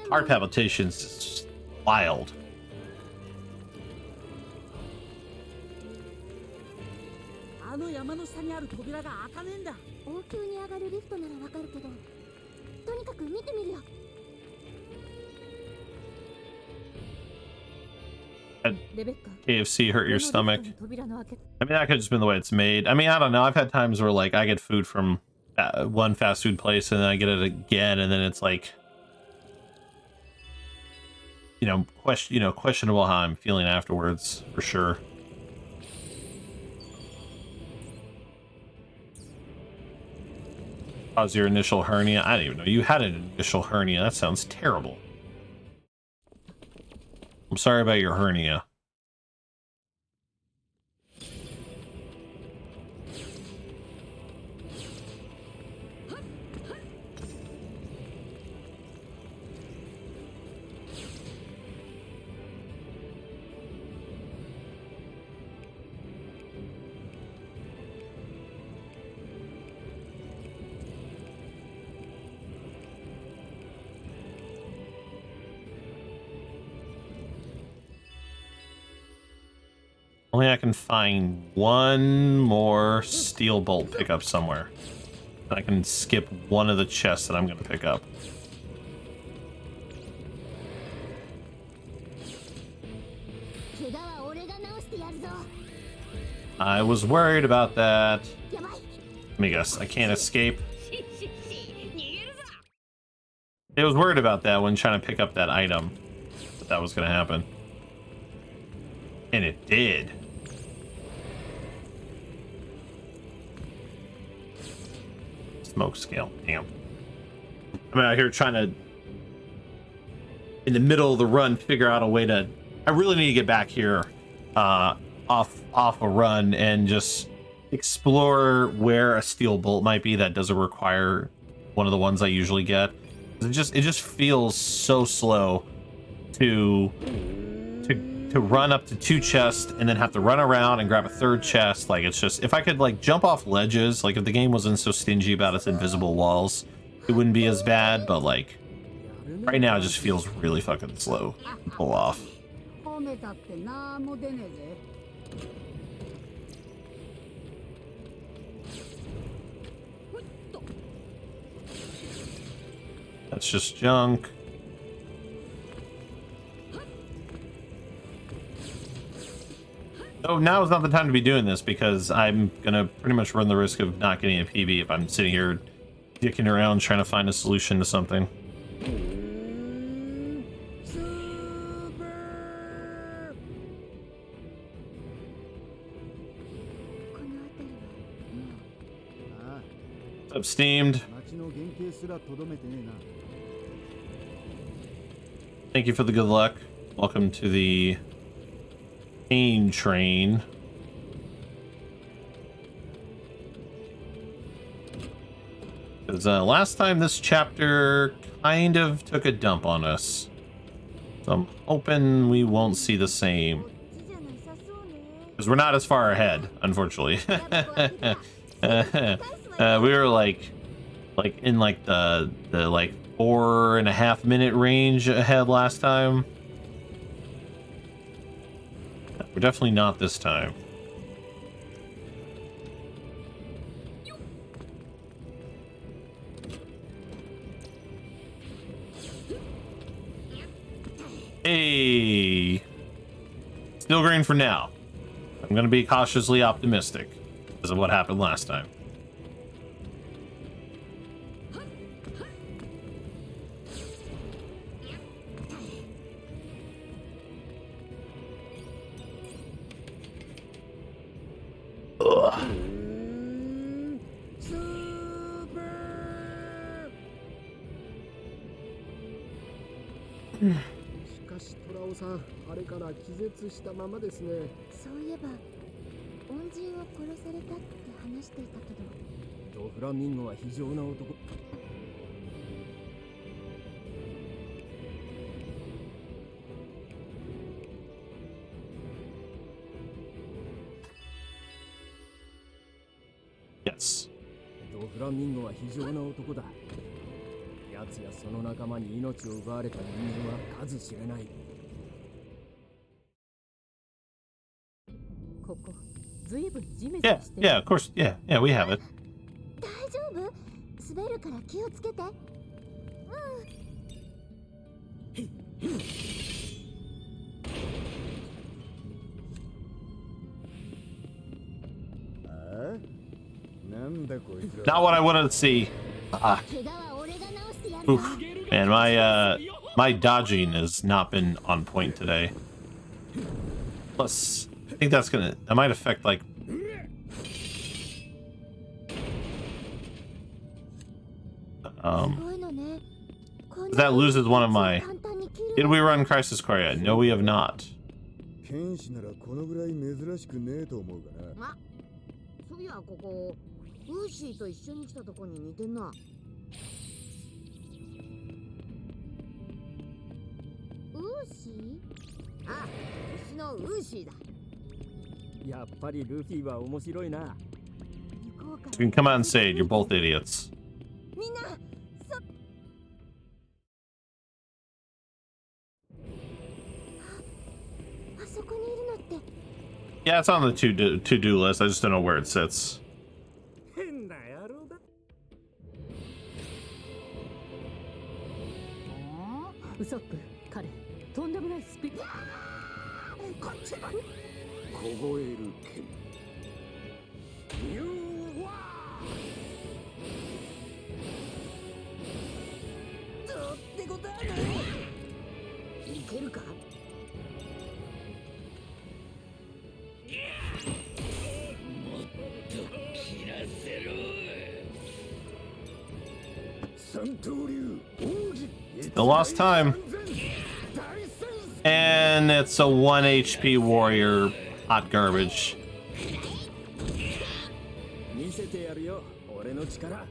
[SPEAKER 1] heart palpitations is just wild. KFC hurt your stomach. I mean, that could have just been the way it's made. I mean, I don't know. I've had times where like I get food from one fast food place and then I get it again, and then it's like, questionable how I'm feeling afterwards, for sure. How's your initial hernia? I didn't even know you had an initial hernia. That sounds terrible. I'm sorry about your hernia. Only I can find one more steel bolt pickup somewhere. I can skip one of the chests that I'm going to pick up. I was worried about that. Let me guess, I can't escape. I was worried about that when trying to pick up that item. That was going to happen. And it did. Smoke scale, damn. I'm out here trying to, in the middle of the run, figure out a way to. I really need to get back here, off a run and just explore where a steel bolt might be that doesn't require one of the ones I usually get. It just feels so slow to run up to 2 chests and then have to run around and grab a 3rd chest. Like, it's just, if I could like jump off ledges, like if the game wasn't so stingy about its invisible walls, it wouldn't be as bad. But like right now it just feels really fucking slow to pull off. That's just junk. Oh, now is not the time to be doing this because I'm gonna pretty much run the risk of not getting a PB if I'm sitting here dicking around trying to find a solution to something. What's up, Steamed? Thank you for the good luck. Welcome to the pain train. Because last time this chapter kind of took a dump on us. So I'm hoping we won't see the same. Because we're not as far ahead, unfortunately. We were like in like the like 4.5 minute range ahead last time. We're definitely not this time. Hey, Still green for now. I'm gonna be cautiously optimistic because of what happened last time. Ugh.
[SPEAKER 12] しかしトラオさん、あれから気絶したままですね。
[SPEAKER 6] そういえば恩人を殺されたって話していたけど。
[SPEAKER 12] ドフラミンゴは非常な男。
[SPEAKER 1] Yes.
[SPEAKER 12] ドフラミンゴは非常な男だ。奴やその仲間に命を奪われた人間は数知れない。
[SPEAKER 5] ここ、ずいぶんジメジ
[SPEAKER 1] Yeah,
[SPEAKER 5] メしてる。
[SPEAKER 1] yeah, of course. Yeah, yeah, we have it.
[SPEAKER 6] 大丈夫？滑るから気をつけて。
[SPEAKER 1] Not what I wanted to see. Ah. Oof. Man, my dodging has not been on point today. Plus, I think that might affect like that loses one of my. Did we run Crisis Core yet? No, we have not.
[SPEAKER 13] 剣士ならこのぐらい珍しくねえと思うがな。
[SPEAKER 6] そういやここウーシーと一緒に来たとこに似てんな。ウーシー？あ、牛のウーシーだ。
[SPEAKER 12] やっぱりルフィは面白いな。
[SPEAKER 1] You can come out and say it. You're both idiots.
[SPEAKER 6] みんな、あそこにいるのって。
[SPEAKER 1] Yeah, it's on the to-do list. I just don't know where it sits.
[SPEAKER 12] 変な野郎だ。
[SPEAKER 5] ウソップ、彼、とんでもないスピード。
[SPEAKER 8] こっちだ。凍える剣。You are。どうってことはない。いけるか。
[SPEAKER 1] The lost time. And it's a 1 HP warrior. Hot garbage.
[SPEAKER 12] 見せてやるよ、俺の力。
[SPEAKER 1] I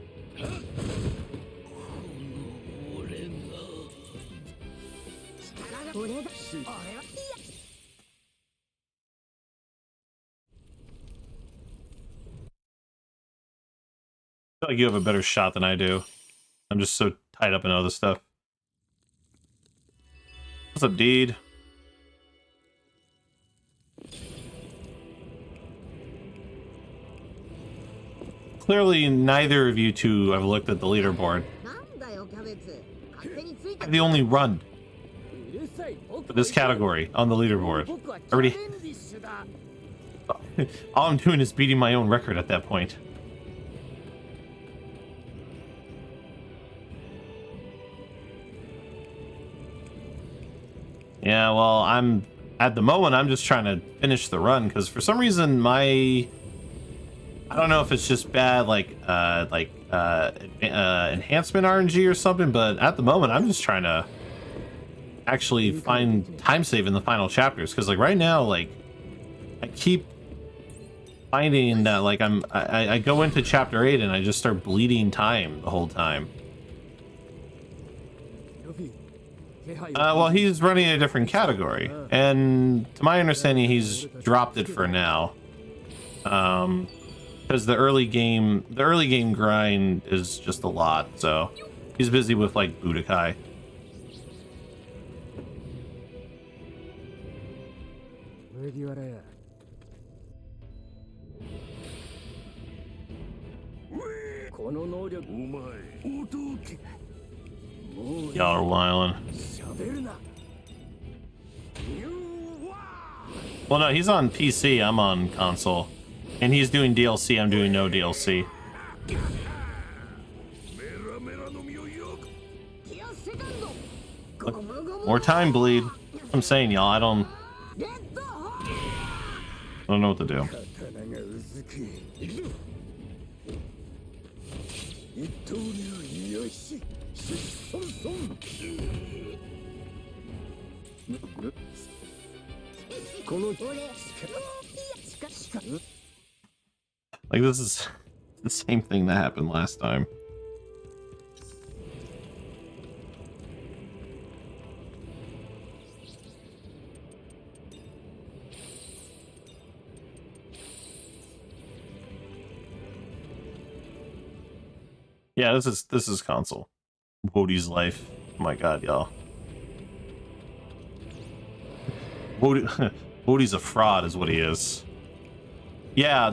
[SPEAKER 1] feel like you have a better shot than I do. I'm just so tied up in other stuff. What's up, Deed? Clearly, neither of you two have looked at the leaderboard. I'm the only run for this category on the leaderboard. Already. All I'm doing is beating my own record at that point. Yeah, well, at the moment I'm just trying to finish the run because for some reason I don't know if it's just bad enhancement RNG or something, but at the moment I'm just trying to actually find time save in the final chapters because like right now like I keep finding that like I go into chapter 8 and I just start bleeding time the whole time. Well, he's running a different category, and to my understanding, he's dropped it for now. Because the early game grind is just a lot, so he's busy with like Budokai. Y'all are wildin'. Well, no, he's on PC. I'm on console. And he's doing DLC. I'm doing no DLC. Look, more time bleed. I'm saying, y'all, I don't know what to do. Like, this is the same thing that happened last time. Yeah, this is console. Wodie's life. Oh my god, y'all. Wodie's a fraud is what he is. Yeah,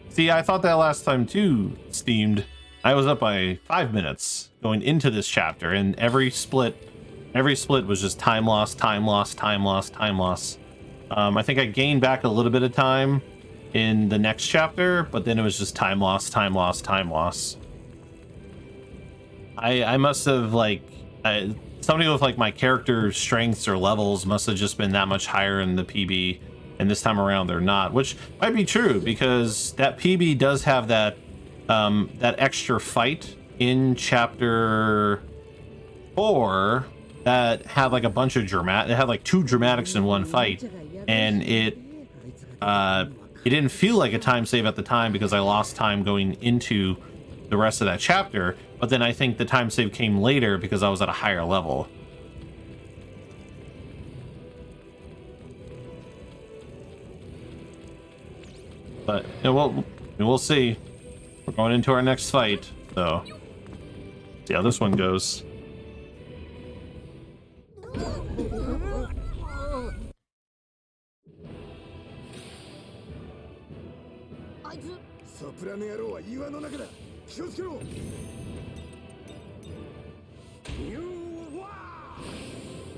[SPEAKER 1] See, I thought that last time too, Steamed. I was up by 5 minutes going into this chapter, and every split was just time loss, time loss, time loss, time loss. I think I gained back a little bit of time in the next chapter, but then it was just time loss, time loss, time loss. I must have, like, somebody with, like, my character strengths or levels must have just been that much higher in the PB, and this time around they're not, which might be true, because that PB does have that that extra fight in chapter 4 that had, like, a bunch of it had, like, 2 dramatics in one fight, and it didn't feel like a time save at the time because I lost time going into the rest of that chapter, but then I think the time save came later because I was at a higher level. But, you know, we'll see. We're going into our next fight, so see how this one goes.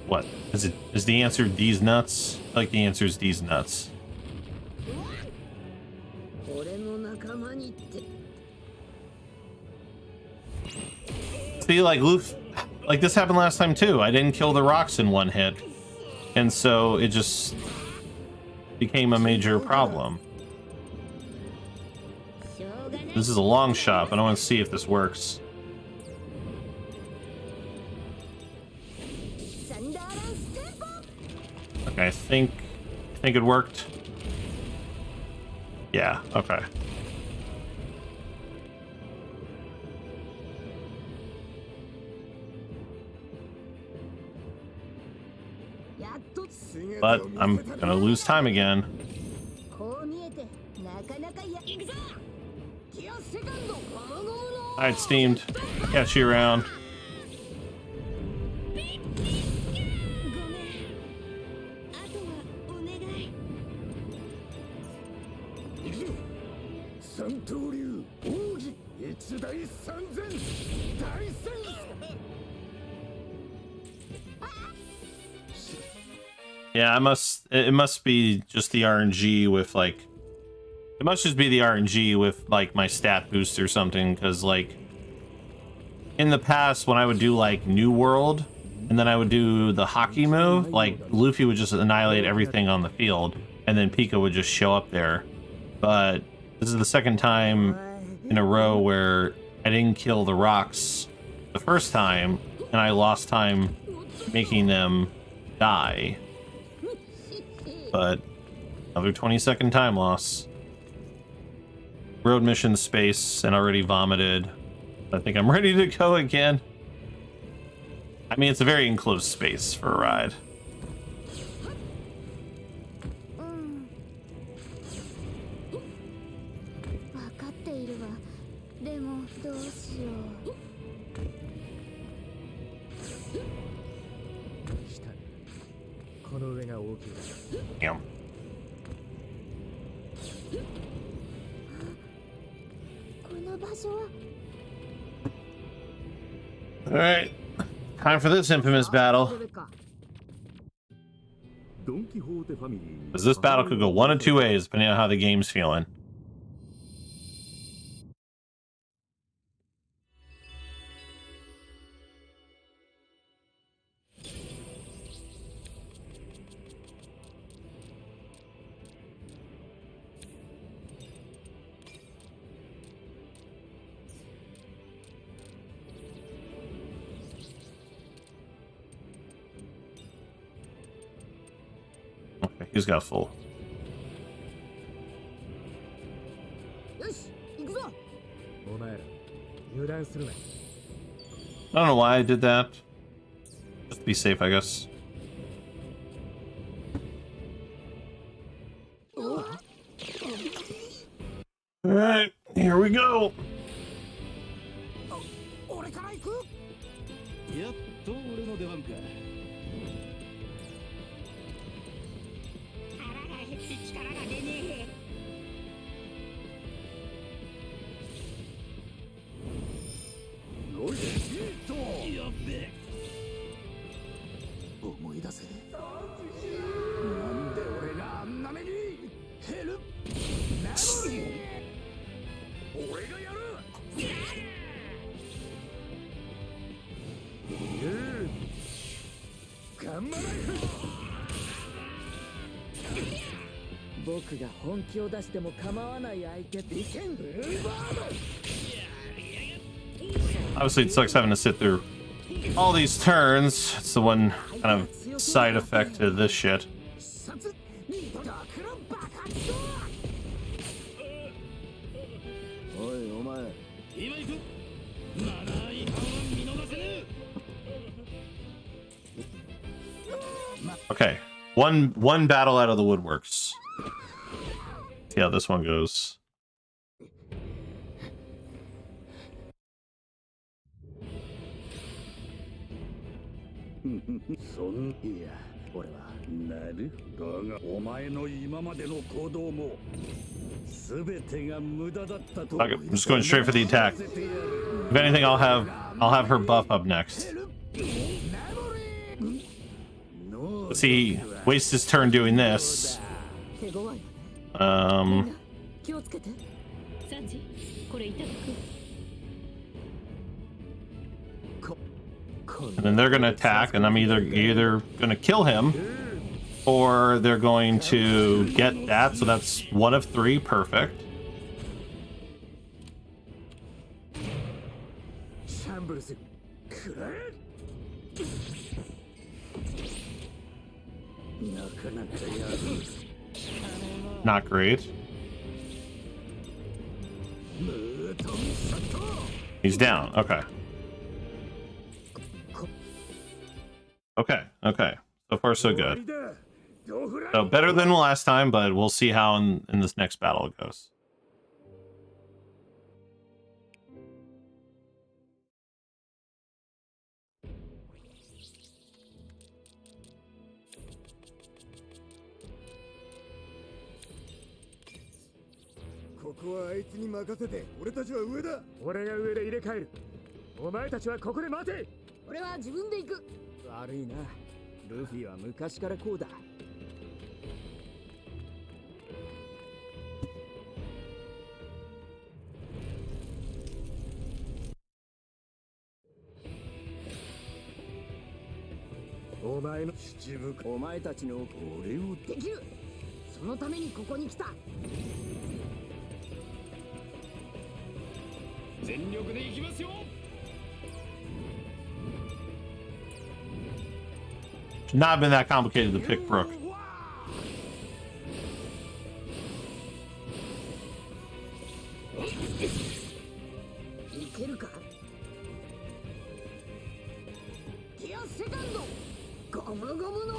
[SPEAKER 1] What? Is the answer these nuts? I like the answer is these nuts. See, like, like this happened last time too. I didn't kill the rocks in one hit, and so it just became a major problem. This is a long shot, but I want to see if this works. Okay, I think it worked. Yeah, okay. But I'm gonna lose time again. Alright, Steamed. Catch you around. Yeah, it must be just the RNG with, like, it must just be the RNG with, like, my stat boost or something, because, like, in the past when I would do, like, New World and then I would do the hockey move, like, Luffy would just annihilate everything on the field and then Pika would just show up there. But this is the second time in a row where I didn't kill the rocks the first time and I lost time making them die. But another 20-second time loss. Road mission space and already vomited. I think I'm ready to go again. I mean, it's a very enclosed space for a ride. Damn. All right, time for this infamous battle. Because this battle could go one of two ways, depending on how the game's feeling. Okay, he's got full.
[SPEAKER 4] よし行くぞ。
[SPEAKER 12] お前ら油断するな。
[SPEAKER 1] I don't know why I did that. Just to be safe, I guess. Alright, here we go.
[SPEAKER 7] 俺から行く。
[SPEAKER 8] やっと俺の出番か。
[SPEAKER 11] 腹が減って力が出ねえ。
[SPEAKER 8] おいヒットやっべ。思い出せ。なんで俺があんな目に減る。なのに俺がやる。頑張れ。
[SPEAKER 12] 僕が本気を出しても構わない相手ビケン。
[SPEAKER 1] Obviously, it sucks having to sit through all these turns. It's the one kind of side effect to this shit.
[SPEAKER 8] おいお前。今行く。マナー違反は見逃せねえ。
[SPEAKER 1] Okay, one battle out of the woodworks. See how this one goes.
[SPEAKER 8] そんいや俺はなるだがお前の今までの行動も全てが無駄だったと
[SPEAKER 1] Okay, I'm just going straight for the attack. If anything, I'll have her buff up next. Let's see, he wastes his turn doing this.
[SPEAKER 5] 気をつけて。サンジ、これいただく。
[SPEAKER 1] And then they're gonna attack, and I'm either gonna kill him, or they're going to get that. So that's one of three, perfect.
[SPEAKER 8] シャンブルスくらえ。なかなかやる。
[SPEAKER 1] Not great. He's down. Okay. Okay. So far, so good. So better than last time, but we'll see how in this next battle it goes.
[SPEAKER 13] ここはあいつに任せて、俺たちは上だ。
[SPEAKER 12] 俺が上で入れ替える。お前たちはここで待て。
[SPEAKER 4] 俺は自分で行く。
[SPEAKER 12] 悪いな。ルフィは昔からこうだ。お前の七部、お前たちの俺を
[SPEAKER 4] できる。そのためにここに来た。
[SPEAKER 8] 全力で行きますよ。
[SPEAKER 1] Should not have been that complicated to pick Brook.
[SPEAKER 4] いけるか。ギアセカンド。ゴムゴムの。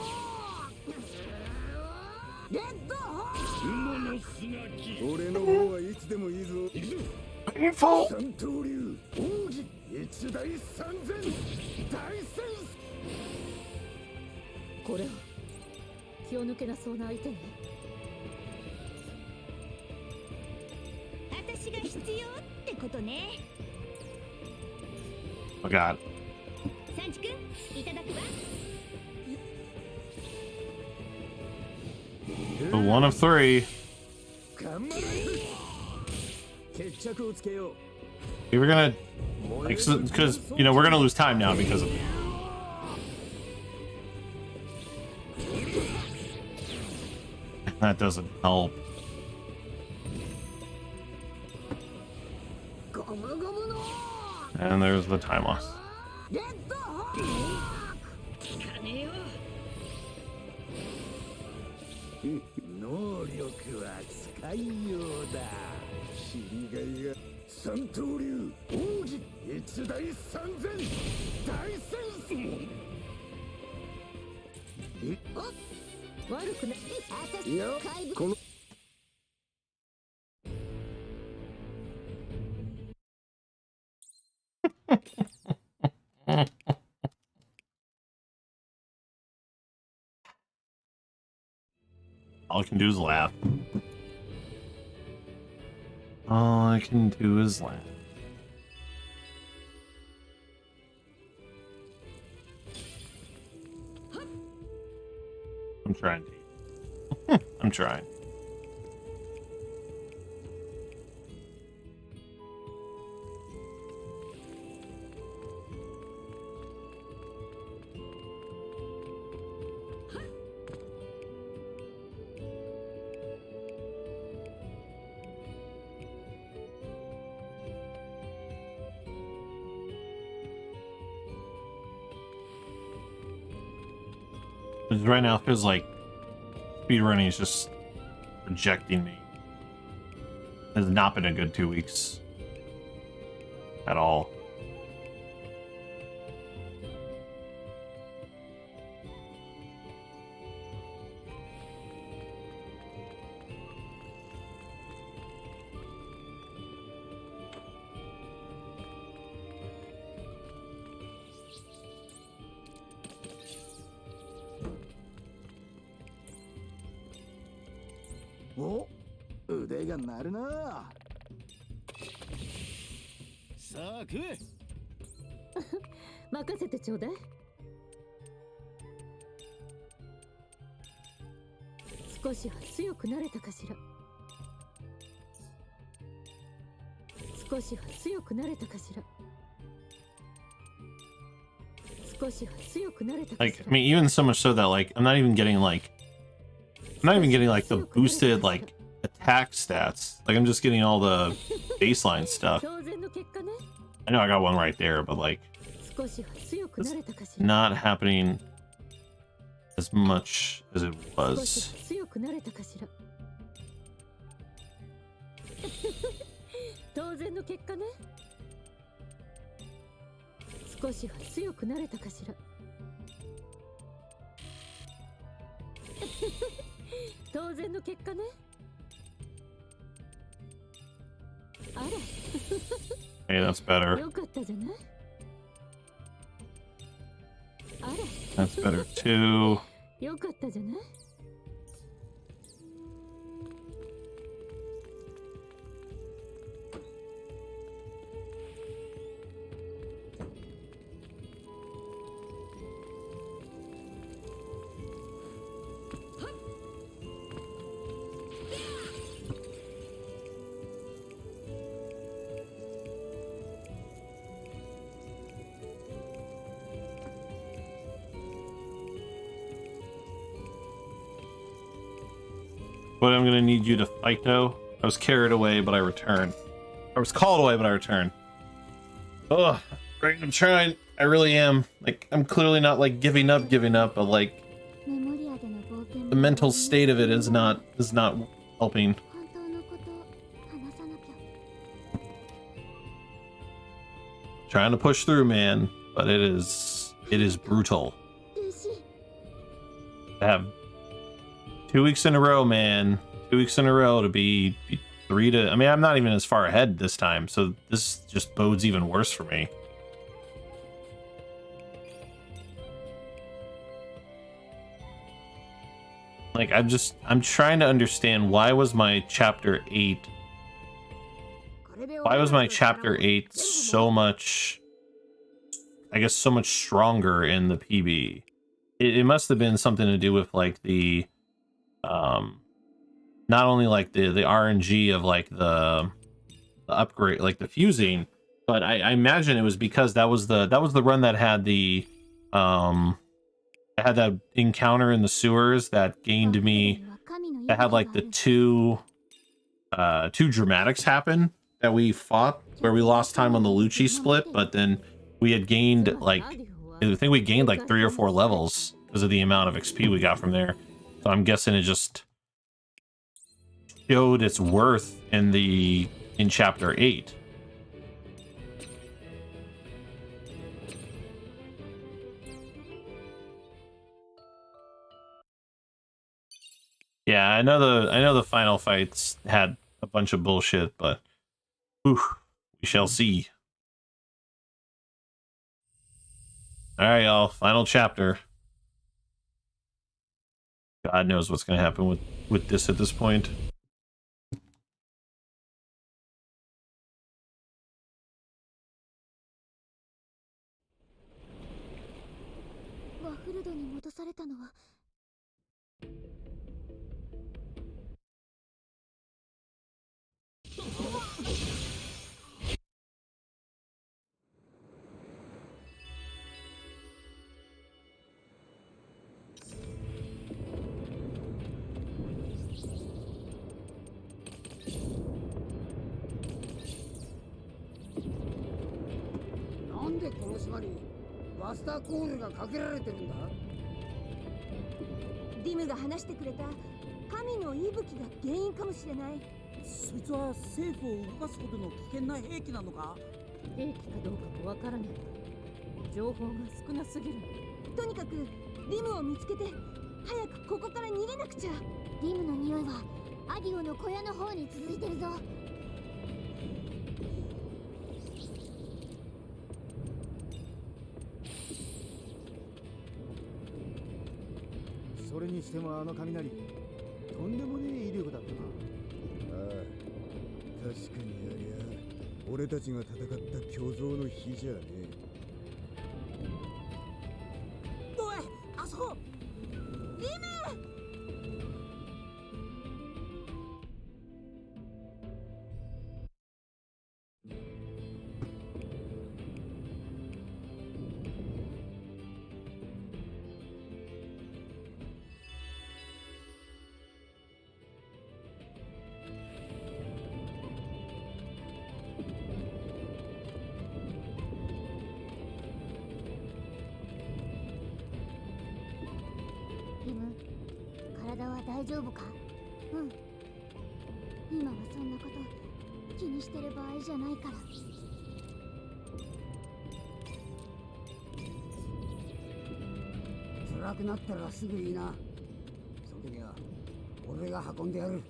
[SPEAKER 4] レッドホー。
[SPEAKER 13] 俺の方はいつでもいいぞ。
[SPEAKER 1] Painful.
[SPEAKER 8] 三刀流奥義一大三千大戦。
[SPEAKER 5] これは気を抜けなそうな相手ね。
[SPEAKER 11] 私が必要ってことね。
[SPEAKER 1] Oh God.
[SPEAKER 11] サンチ君いただくわ。
[SPEAKER 1] The one of three. We were gonna, like, because you know we're gonna lose time now because of it. That doesn't help. And there's the time loss.
[SPEAKER 8] 能力は使いようだ。知りがいが三刀流奥義一大三千大戦争。
[SPEAKER 5] 悪くない。
[SPEAKER 8] いやこの
[SPEAKER 1] All I can do is laugh. All I can do is laugh. I'm trying to. I'm trying. Because right now it feels like speedrunning is just rejecting me. It has not been a good 2 weeks at all.
[SPEAKER 8] Oh, 腕が鳴るな。さあ食え。
[SPEAKER 5] 任せてちょうだい。少しは強くなれたかしら。少しは強くなれたかしら。少しは強くなれたかしら。
[SPEAKER 1] Like, I mean, even so much so that, like, I'm not even getting, like, the boosted, like, attack stats. Like, I'm just getting all the baseline stuff. I know I got one right there, but, like, it's not happening as much as it was.
[SPEAKER 5] 当然の結果ね。少しは強くなれたかしら。当然の結果ね。あら。
[SPEAKER 1] Hey, that's better.
[SPEAKER 5] よかったじゃない。あら。
[SPEAKER 1] That's better too.
[SPEAKER 5] よかったじゃない。
[SPEAKER 1] But I'm gonna need you to fight though. I was carried away, but I returned. I was called away, but I returned. Ugh, right, I'm trying. I really am. Like, I'm clearly not like giving up, but like the mental state of it is not helping. Trying to push through, man, but it is brutal. I have 2 weeks in a row, man. 2 weeks in a row to be 3 to... I mean, I'm not even as far ahead this time, so this just bodes even worse for me. Like, I'm trying to understand why was my chapter 8... Why was my chapter 8 so much... I guess so much stronger in the PB? It must have been something to do with, like, the not only like the RNG of like the upgrade, like the fusing, but I imagine it was because that was the run that had the I had that encounter in the sewers that gained me, that had like the two dramatics happen that we fought, where we lost time on the Lucci split, but then we had gained like, I think we gained like 3 or 4 levels because of the amount of XP we got from there. So I'm guessing it just showed its worth in chapter 8. Yeah, I know the final fights had a bunch of bullshit, but whew, we shall see. All right, y'all, final chapter. God knows what's gonna happen with this at this point.
[SPEAKER 7] なんでこの島にバスターコールがかけられてるんだ？
[SPEAKER 6] ディムが話してくれた神の息吹が原因かもしれない。
[SPEAKER 7] そいつは政府を動かすほどの危険な兵器なのか？
[SPEAKER 5] 兵器かどうかもわからない。情報が少なすぎる。
[SPEAKER 6] とにかくディムを見つけて早くここから逃げなくちゃ。
[SPEAKER 11] ディムの匂いはアディオの小屋の方に続いてるぞ。
[SPEAKER 13] それにしてもあの雷、とんでもねえ威力だったな。ああ、確かにありゃ俺たちが戦った巨像の火じゃねえ。
[SPEAKER 7] おい、あそこ！
[SPEAKER 6] ディム！
[SPEAKER 11] 体は大丈夫か？うん。今はそんなこと気にしてる場合じゃないから。
[SPEAKER 7] 辛くなったらすぐいいな。その時は俺が運んでやる。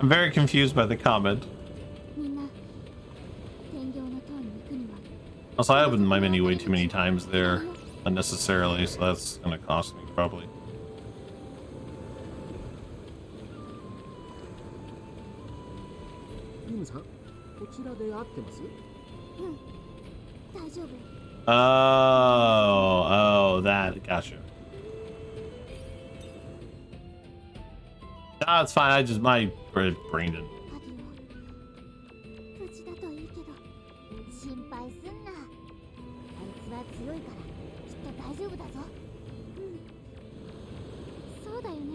[SPEAKER 1] I'm very confused by the comment. Also, I opened my menu way too many times there unnecessarily, so that's gonna cost me probably. Oh, that, gotcha. Nah, it's fine. My brain didn't.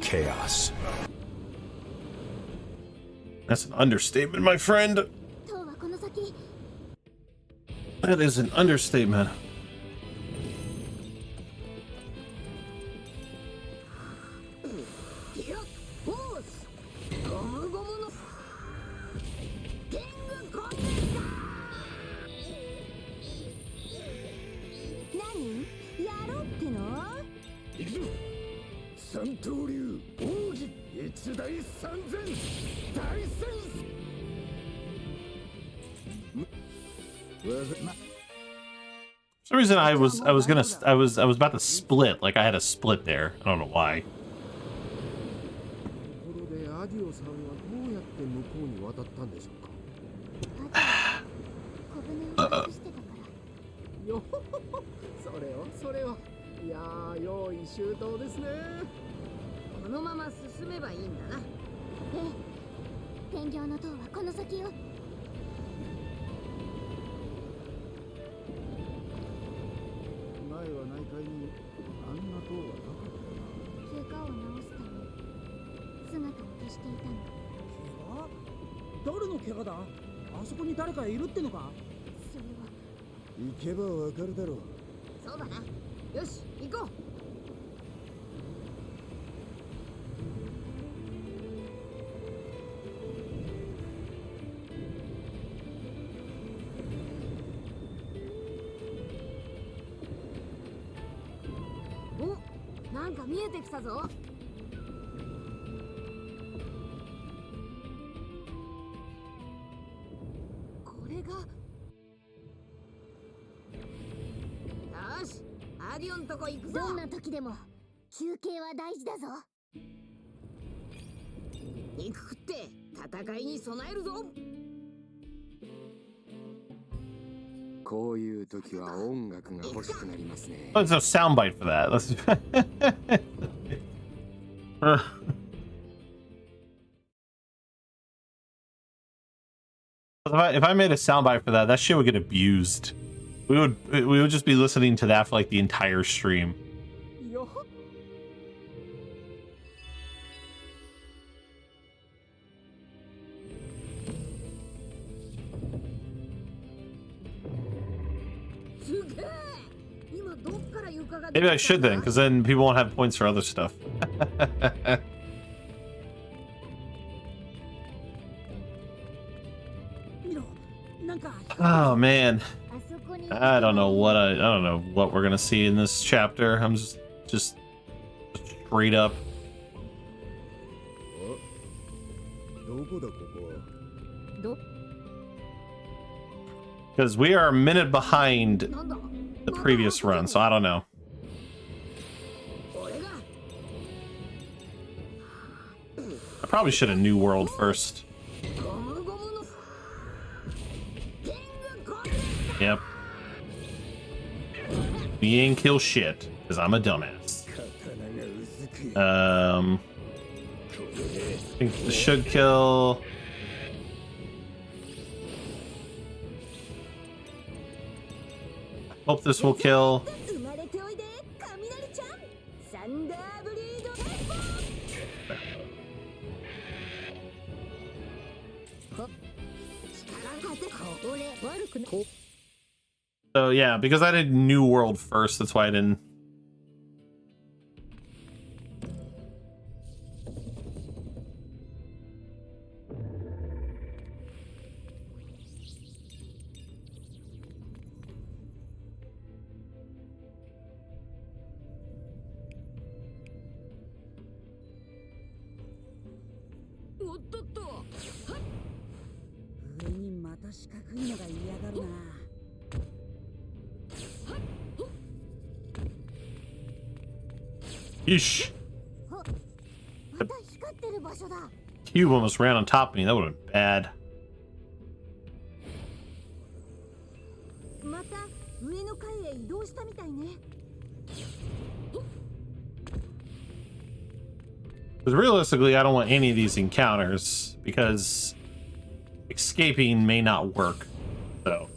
[SPEAKER 9] Chaos.
[SPEAKER 1] That's an understatement, my friend. That is an understatement.
[SPEAKER 8] 頭流奥義一大三千大戦
[SPEAKER 1] For some reason, I was about to split. Like I had a split there. I don't know why.
[SPEAKER 12] ところでアディオさんはどうやって向こうに渡ったんでしょうか。
[SPEAKER 11] 小舟を隠してたから
[SPEAKER 12] よほほほ、それはいやー用意周到ですね。
[SPEAKER 6] このまま進めばいいんだな。
[SPEAKER 11] ええ、天井の塔はこの先よ。
[SPEAKER 13] 前は内海にあんな塔はなかったな。
[SPEAKER 11] 怪我を治すため姿を消していたの。
[SPEAKER 7] 怪我？誰の怪我だ？あそこに誰かいるってのか？
[SPEAKER 11] それは
[SPEAKER 13] 行けばわかるだろう。
[SPEAKER 6] そうだな。よし、行こう。お、なんか見えてきたぞ。これが。よし、アディオンとこ行くぞ。
[SPEAKER 11] どんな時でも休憩は大事だぞ。
[SPEAKER 6] 肉食って戦いに備えるぞ。
[SPEAKER 12] こういう時は音楽が欲しくなりますね。
[SPEAKER 1] Let's have a soundbite for that. Let's. If I made a soundbite for that, that shit would get abused. We would just be listening to that for like the entire stream.
[SPEAKER 12] よほ。
[SPEAKER 6] すげえ。今どっから床が。
[SPEAKER 1] Maybe I should then, because then people won't have points for other stuff. Oh man, I don't know what we're gonna see in this chapter. I'm just straight up.
[SPEAKER 13] どこだここは。
[SPEAKER 1] Because we are a minute behind the previous run, so I don't know. I probably should have New World first. Yep. We ain't kill shit, because I'm a dumbass. I think this should kill. Hope this will kill. So yeah, because I did New World first, that's why I didn't. Yeesh. The cube almost ran on top of me. That would have been bad. Because realistically, I don't want any of these encounters because escaping may not work. So.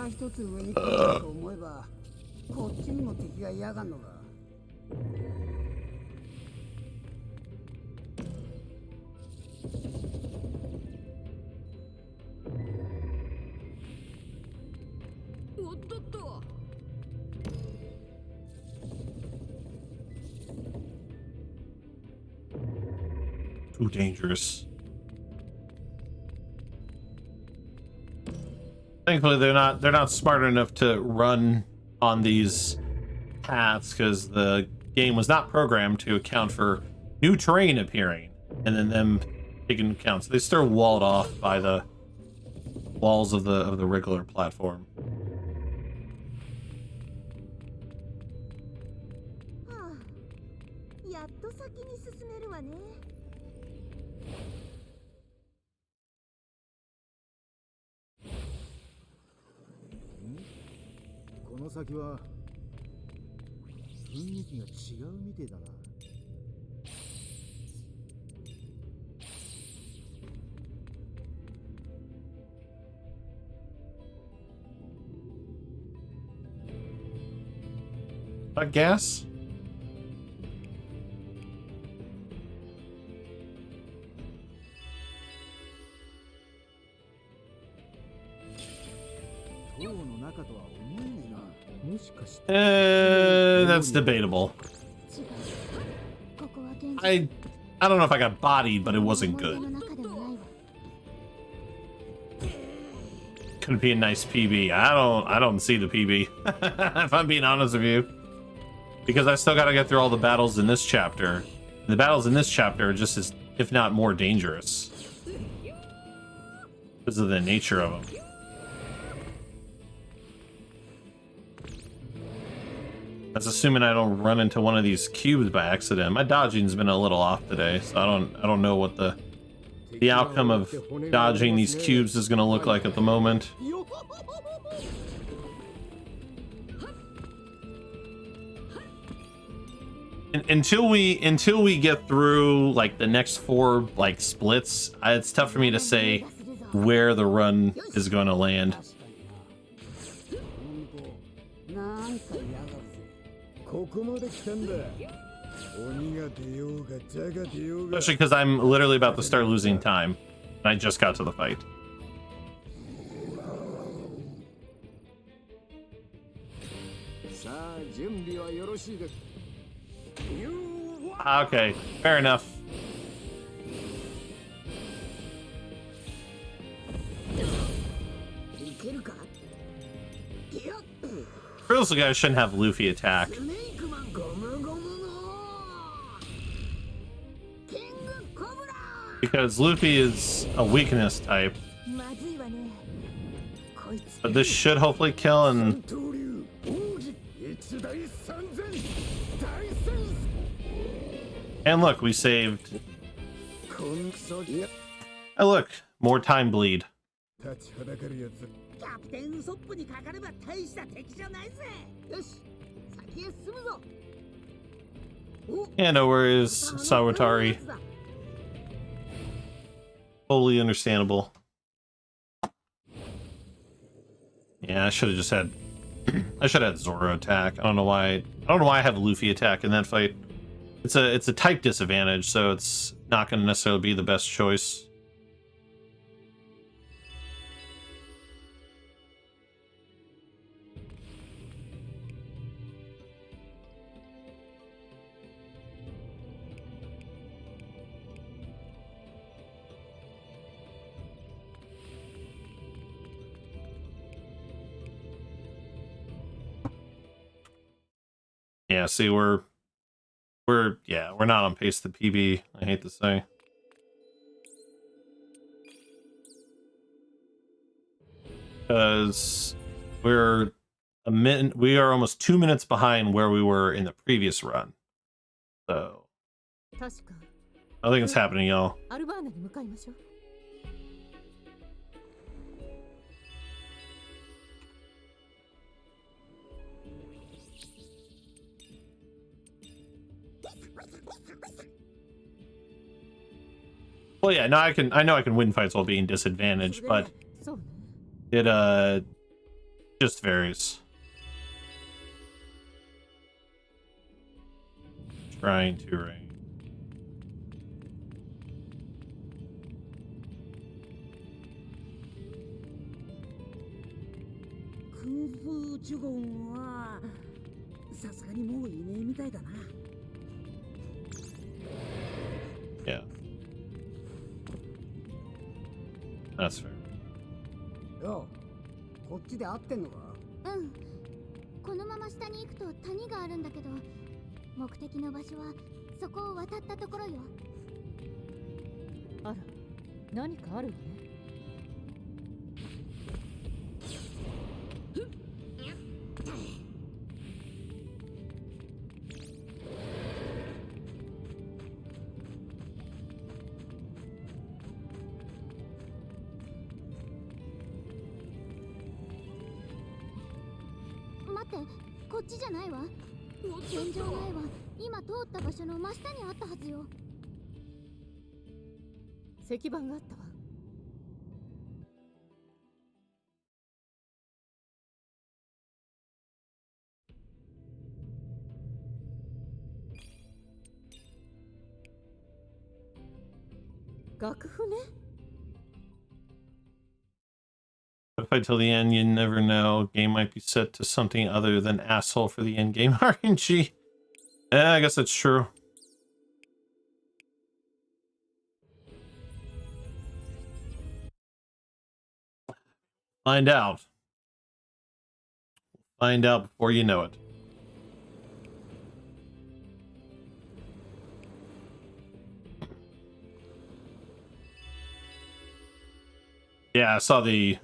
[SPEAKER 7] た一つ上に来るかと思えばこっちにも敵がいやがんのか。
[SPEAKER 5] おっとっと。
[SPEAKER 1] Too dangerous. Thankfully, they're not smart enough to run on these paths because the game was not programmed to account for new terrain appearing and then them taking account. So they still walled off by the walls of the regular platform.
[SPEAKER 6] やっと先に進めるわね。
[SPEAKER 13] この先は雰囲気が違うみてえだな。
[SPEAKER 1] Gas?
[SPEAKER 13] 塔の中とは思えねえな。もしかして。
[SPEAKER 1] That's debatable. I don't know if I got bodied, but it wasn't good. Could be a nice PB. I don't see the PB. If I'm being honest with you. Because I still gotta get through all the battles in this chapter. The battles in this chapter are just as, if not more dangerous. Because of the nature of them. That's assuming I don't run into one of these cubes by accident. My dodging's been a little off today, so I don't know what the outcome of dodging these cubes is gonna look like at the moment. Until we get through like the next 4 like splits, it's tough for me to say where the run is going to land. Especially because I'm literally about to start losing time, and I just got to the fight. Okay, fair enough. Realistically, I shouldn't have Luffy attack. Because Luffy is a weakness type. But this should hopefully kill and... And look, we saved... Oh look, more time bleed. Yeah, no worries, Sawatari. Totally understandable. Yeah, I should have just had... I should have had Zoro attack. I don't know why I have Luffy attack in that fight. It's a type disadvantage, so it's not going to necessarily be the best choice. Yeah, see, we're not on pace to PB, I hate to say. Because we are almost 2 minutes behind where we were in the previous run. So nothing's happening, y'all. Well, yeah, no, I know I can win fights while being disadvantaged, but it Just varies. Trying to rank.
[SPEAKER 7] Kung Fu Chugon はさすがにもういねえみたいだな。
[SPEAKER 1] Yeah. That's fair.
[SPEAKER 7] よ、こっちで合ってんのか？
[SPEAKER 11] うん。このまま下に行くと谷があるんだけど、目的の場所はそこを渡ったところよ。
[SPEAKER 5] あら、何かあるわね。
[SPEAKER 11] 待って、こっちじゃないわ。天井の絵は今通った場所の真下にあったはずよ。
[SPEAKER 5] 石板があったわ。楽譜ね。
[SPEAKER 1] But if I till the end, you never know. Game might be set to something other than asshole for the end game RNG. Yeah, I guess that's true. Find out. Find out before you know it. Yeah, I saw the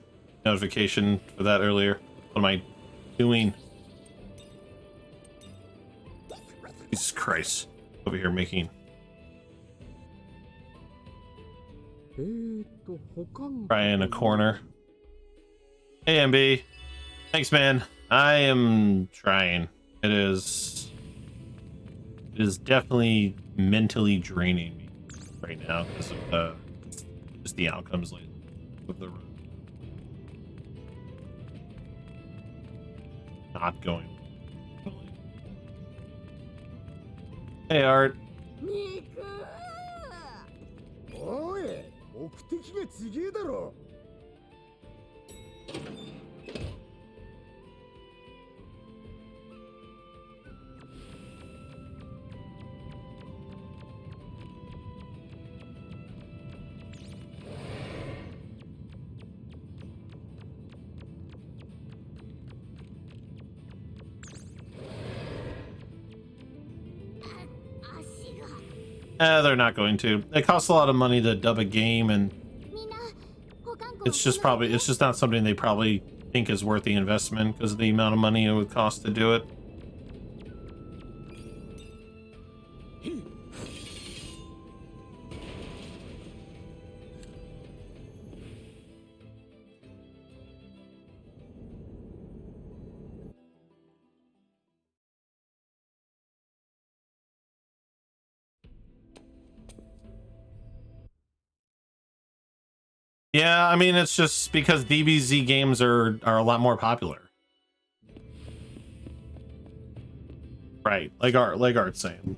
[SPEAKER 1] notification for that earlier. What am I doing? Jesus Christ. Over here making... Right in a corner. Hey, MB. Thanks, man. I am trying. It is definitely mentally draining me right now because of just the outcomes lately of the not going. Hey, Art.
[SPEAKER 8] おい、目的がちげえだろ。
[SPEAKER 1] They're not going to. It costs a lot of money to dub a game, and it's just not something they probably think is worth the investment because of the amount of money it would cost to do it. Yeah, I mean, it's just because DBZ games are a lot more popular. Right, like Art's saying.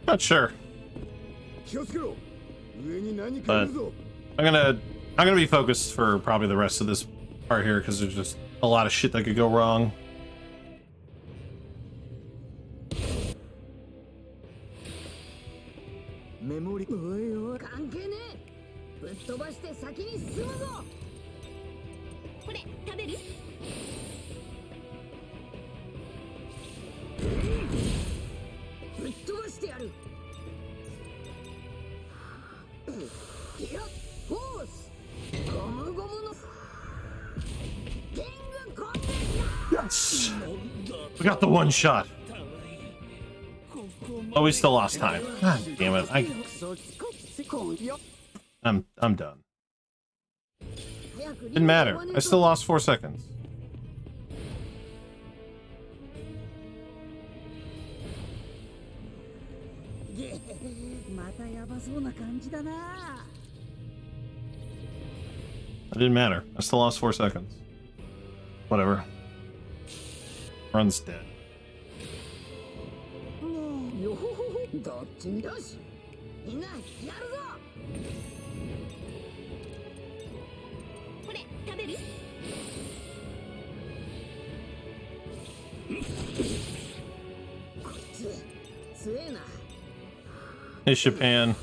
[SPEAKER 1] Not sure. But I'm gonna be focused for probably the rest of this part here because there's just a lot of shit that could go wrong. Yes! We got the one shot. Oh, we still lost time. God damn it. I'm done. Didn't matter. I still lost 4 seconds. It didn't matter. I still lost 4 seconds. Whatever. Run's dead. Hey, Japan.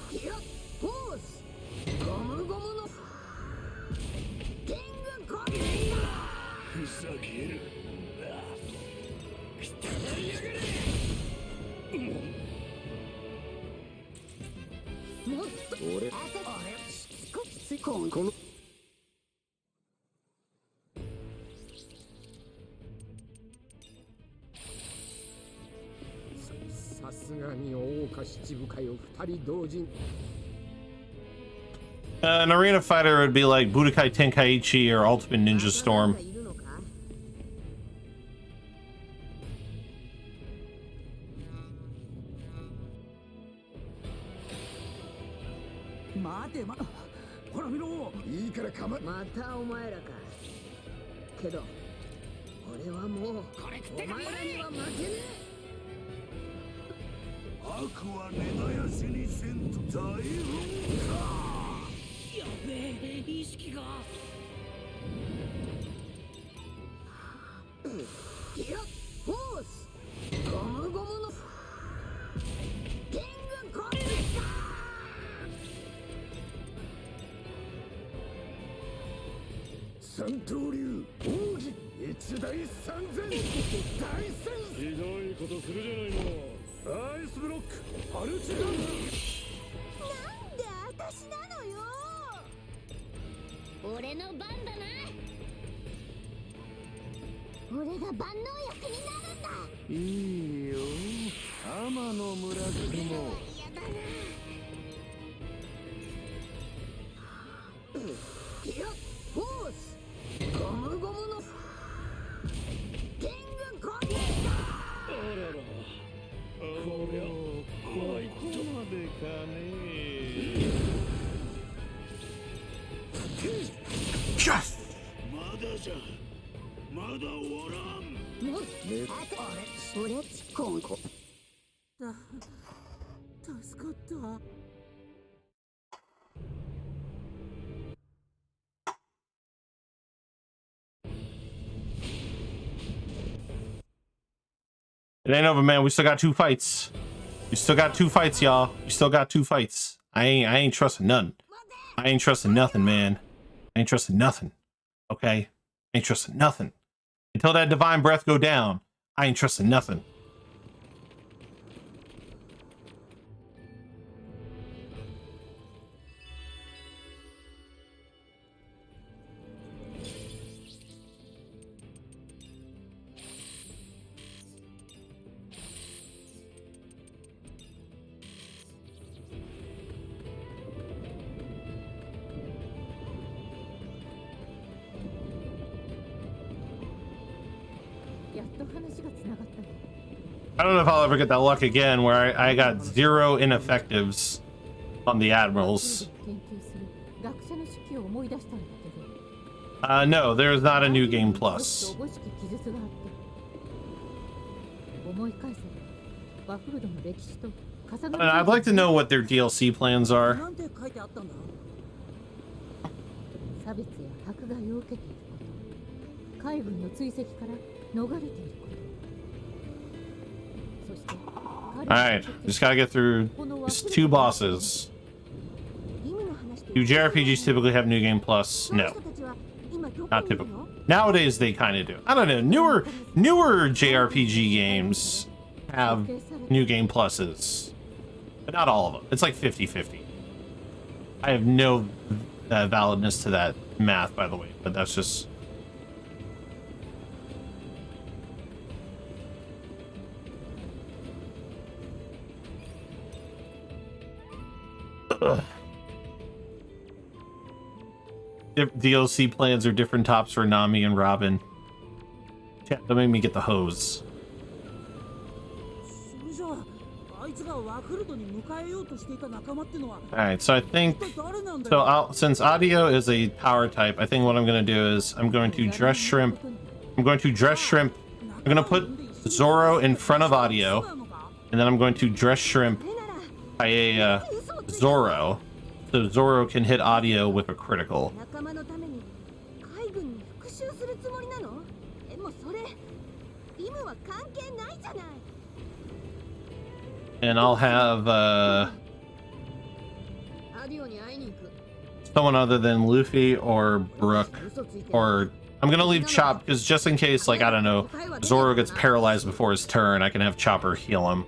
[SPEAKER 1] An arena fighter would be like Budokai Tenkaichi or Ultimate Ninja Storm. It ain't over, man. We still got 2 fights. We still got 2 fights, y'all. We still got 2 fights. I ain't trusting none. I ain't trusting nothing, man. I ain't trusting nothing. Okay? I ain't trusting nothing. Until that divine breath go down, I ain't trusting nothing. I don't know if I'll ever get that luck again where I got 0 ineffectives on the admirals. No, there's not a new game plus. I'd like to know what their DLC plans are. Alright, just gotta get through these 2 bosses. Do JRPGs typically have New Game Plus? No. Not typical. Nowadays they kind of do. I don't know. Newer JRPG games have New Game Pluses. But not all of them. It's like 50-50. I have no validness to that math, by the way, but that's just... Ugh. DLC plans are different tops for Nami and Robin. Chat, don't make me get the hose. Alright, so I think... So since audio is a power type, I think what I'm going to do is I'm going to dress shrimp. I'm going to put Zoro in front of audio. And then I'm going to dress shrimp by Zoro. So Zoro can hit audio with a critical. And I'll have someone other than Luffy or Brook, or I'm gonna leave Chop because just in case, like, I don't know, Zoro gets paralyzed before his turn, I can have Chopper heal him.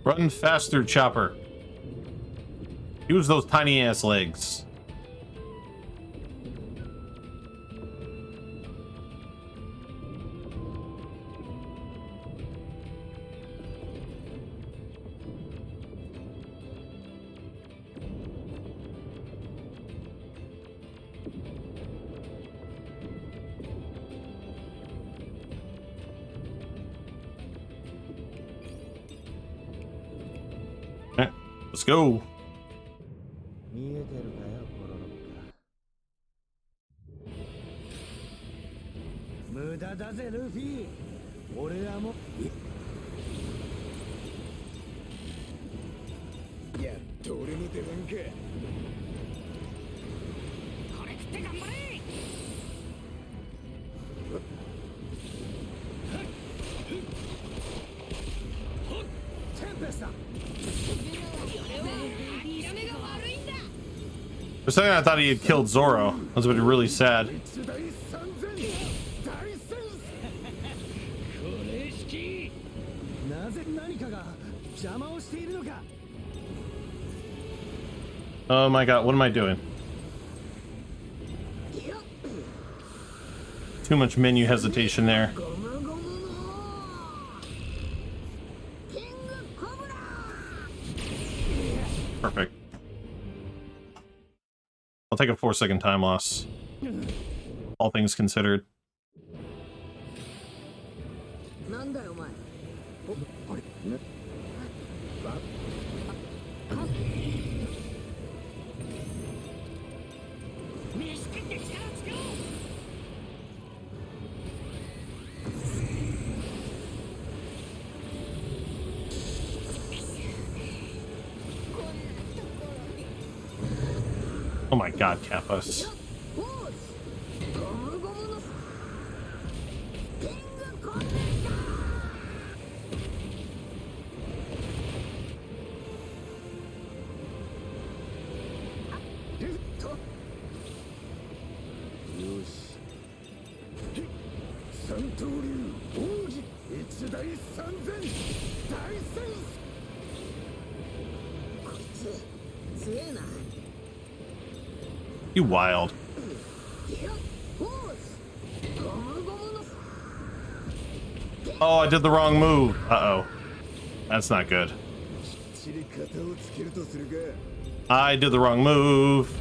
[SPEAKER 1] Run faster, Chopper. Use those tiny ass legs. Let's go. For a second, I thought he had killed Zoro. That was really sad. Oh my god, what am I doing? Too much menu hesitation there. Perfect. I'll take a 4-second time loss. All things considered. Oh my god, Kappas. You wild. Oh, I did the wrong move. Uh-oh. That's not good. I did the wrong move.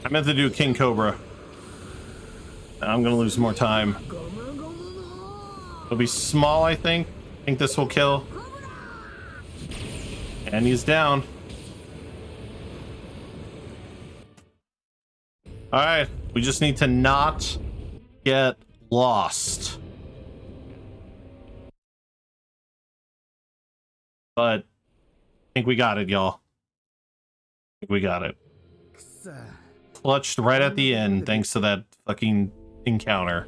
[SPEAKER 1] I meant to do King Cobra. I'm gonna lose more time. It'll be small, I think. I think this will kill. And he's down. Alright, we just need to not get lost. But I think we got it, y'all. I think we got it. Clutched right at the end thanks to that fucking encounter.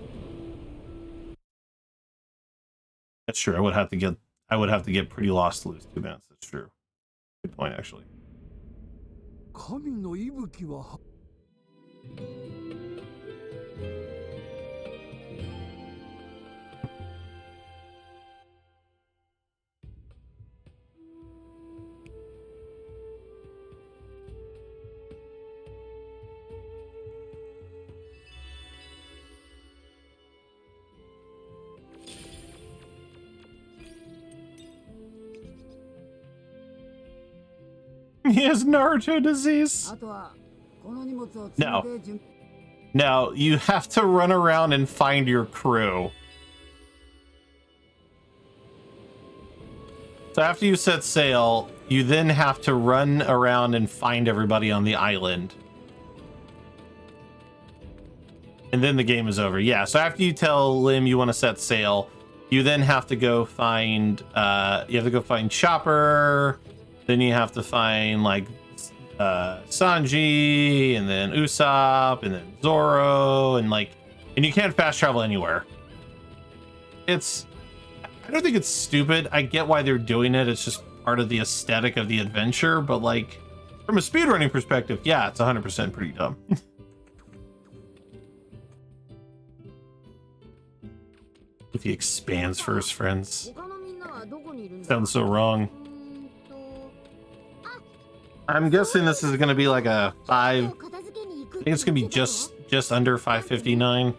[SPEAKER 1] That's true. I would have to get pretty lost to lose 2 minutes. That's true. Good point, actually. He has Naruto disease. No. No, you have to run around and find your crew. So after you set sail, you then have to run around and find everybody on the island. And then the game is over. Yeah, so after you tell Lim you want to set sail, you then have to go find Chopper. Then you have to find like Sanji, and then Usopp, and then Zoro, and you can't fast travel anywhere. I don't think it's stupid. I get why they're doing it. It's just part of the aesthetic of the adventure, but like from a speedrunning perspective, yeah, it's 100% pretty dumb. If he expands first, friends. Sounds so wrong. I'm guessing this is going to be like a 5. I think it's going to be just under 559.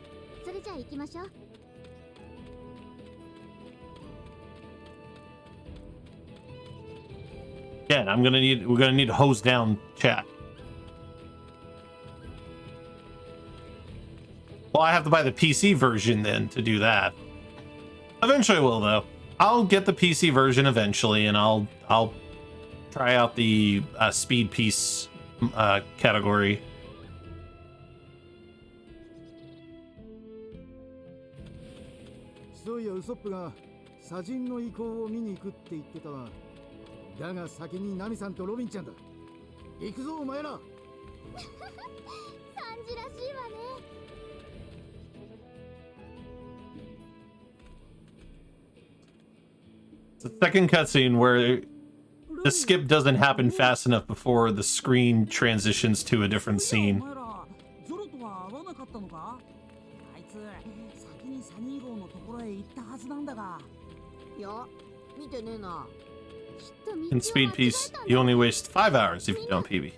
[SPEAKER 1] Again, we're going to need to hose down chat. Well, I have to buy the PC version then to do that. Eventually I will, though. I'll get the PC version eventually, and I'll try out the speed piece category.
[SPEAKER 7] So yeah, Usopp が砂人の意向を見に行くって言ってたわ。だが先にナミさんとロビンちゃんだ。行くぞお前ら。サンジらしいわね。
[SPEAKER 1] The second cutscene where the skip doesn't happen fast enough before the screen transitions to a different scene. In Speed Piece, you only waste 5 hours if you don't PB.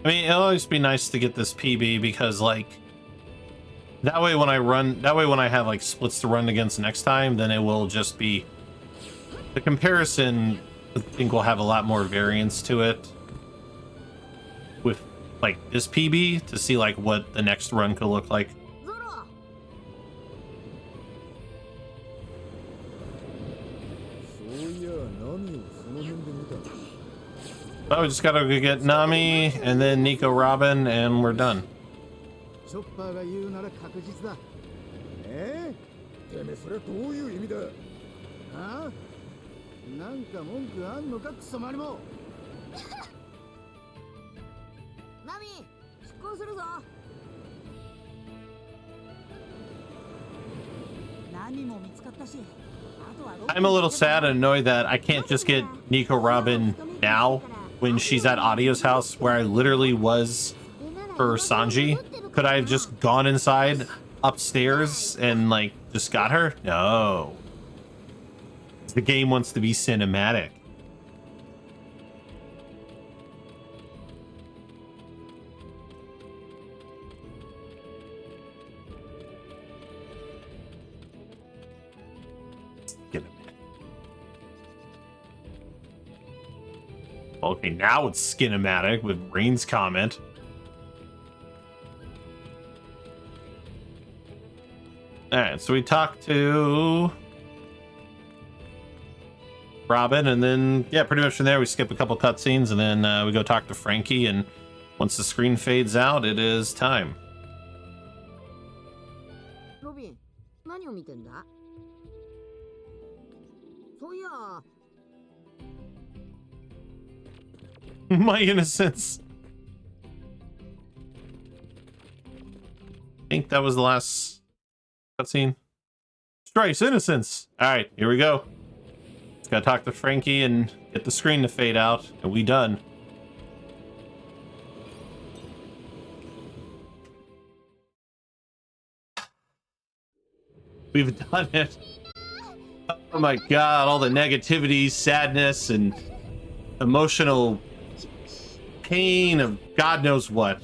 [SPEAKER 1] I mean, it'll always be nice to get this PB because, like, that way when I have, like, splits to run against next time, then it will just be... The comparison, I think, will have a lot more variance to it with, like, this PB to see, like, what the next run could look like. So we just gotta go get Nami and then Nico Robin and we're done. I'm a little sad and annoyed that I can't just get Nico Robin now when she's at Audio's house where I literally was for Sanji. Could I have just gone inside upstairs and like just got her? No. The game wants to be cinematic. Okay, now it's skinematic with Rain's comment. Alright, so we talked to Robin, and then yeah, pretty much from there we skip a couple cutscenes, and then we go talk to Frankie, and once the screen fades out, it is time.
[SPEAKER 6] ロビン、何を見てんだ？そういや、
[SPEAKER 1] My innocence. I think that was the last cutscene. Strice innocence. All right, here we go. Just gotta talk to Frankie and get the screen to fade out, and we done. We've done it. Oh my god, all the negativity, sadness, and emotional pain of God knows what.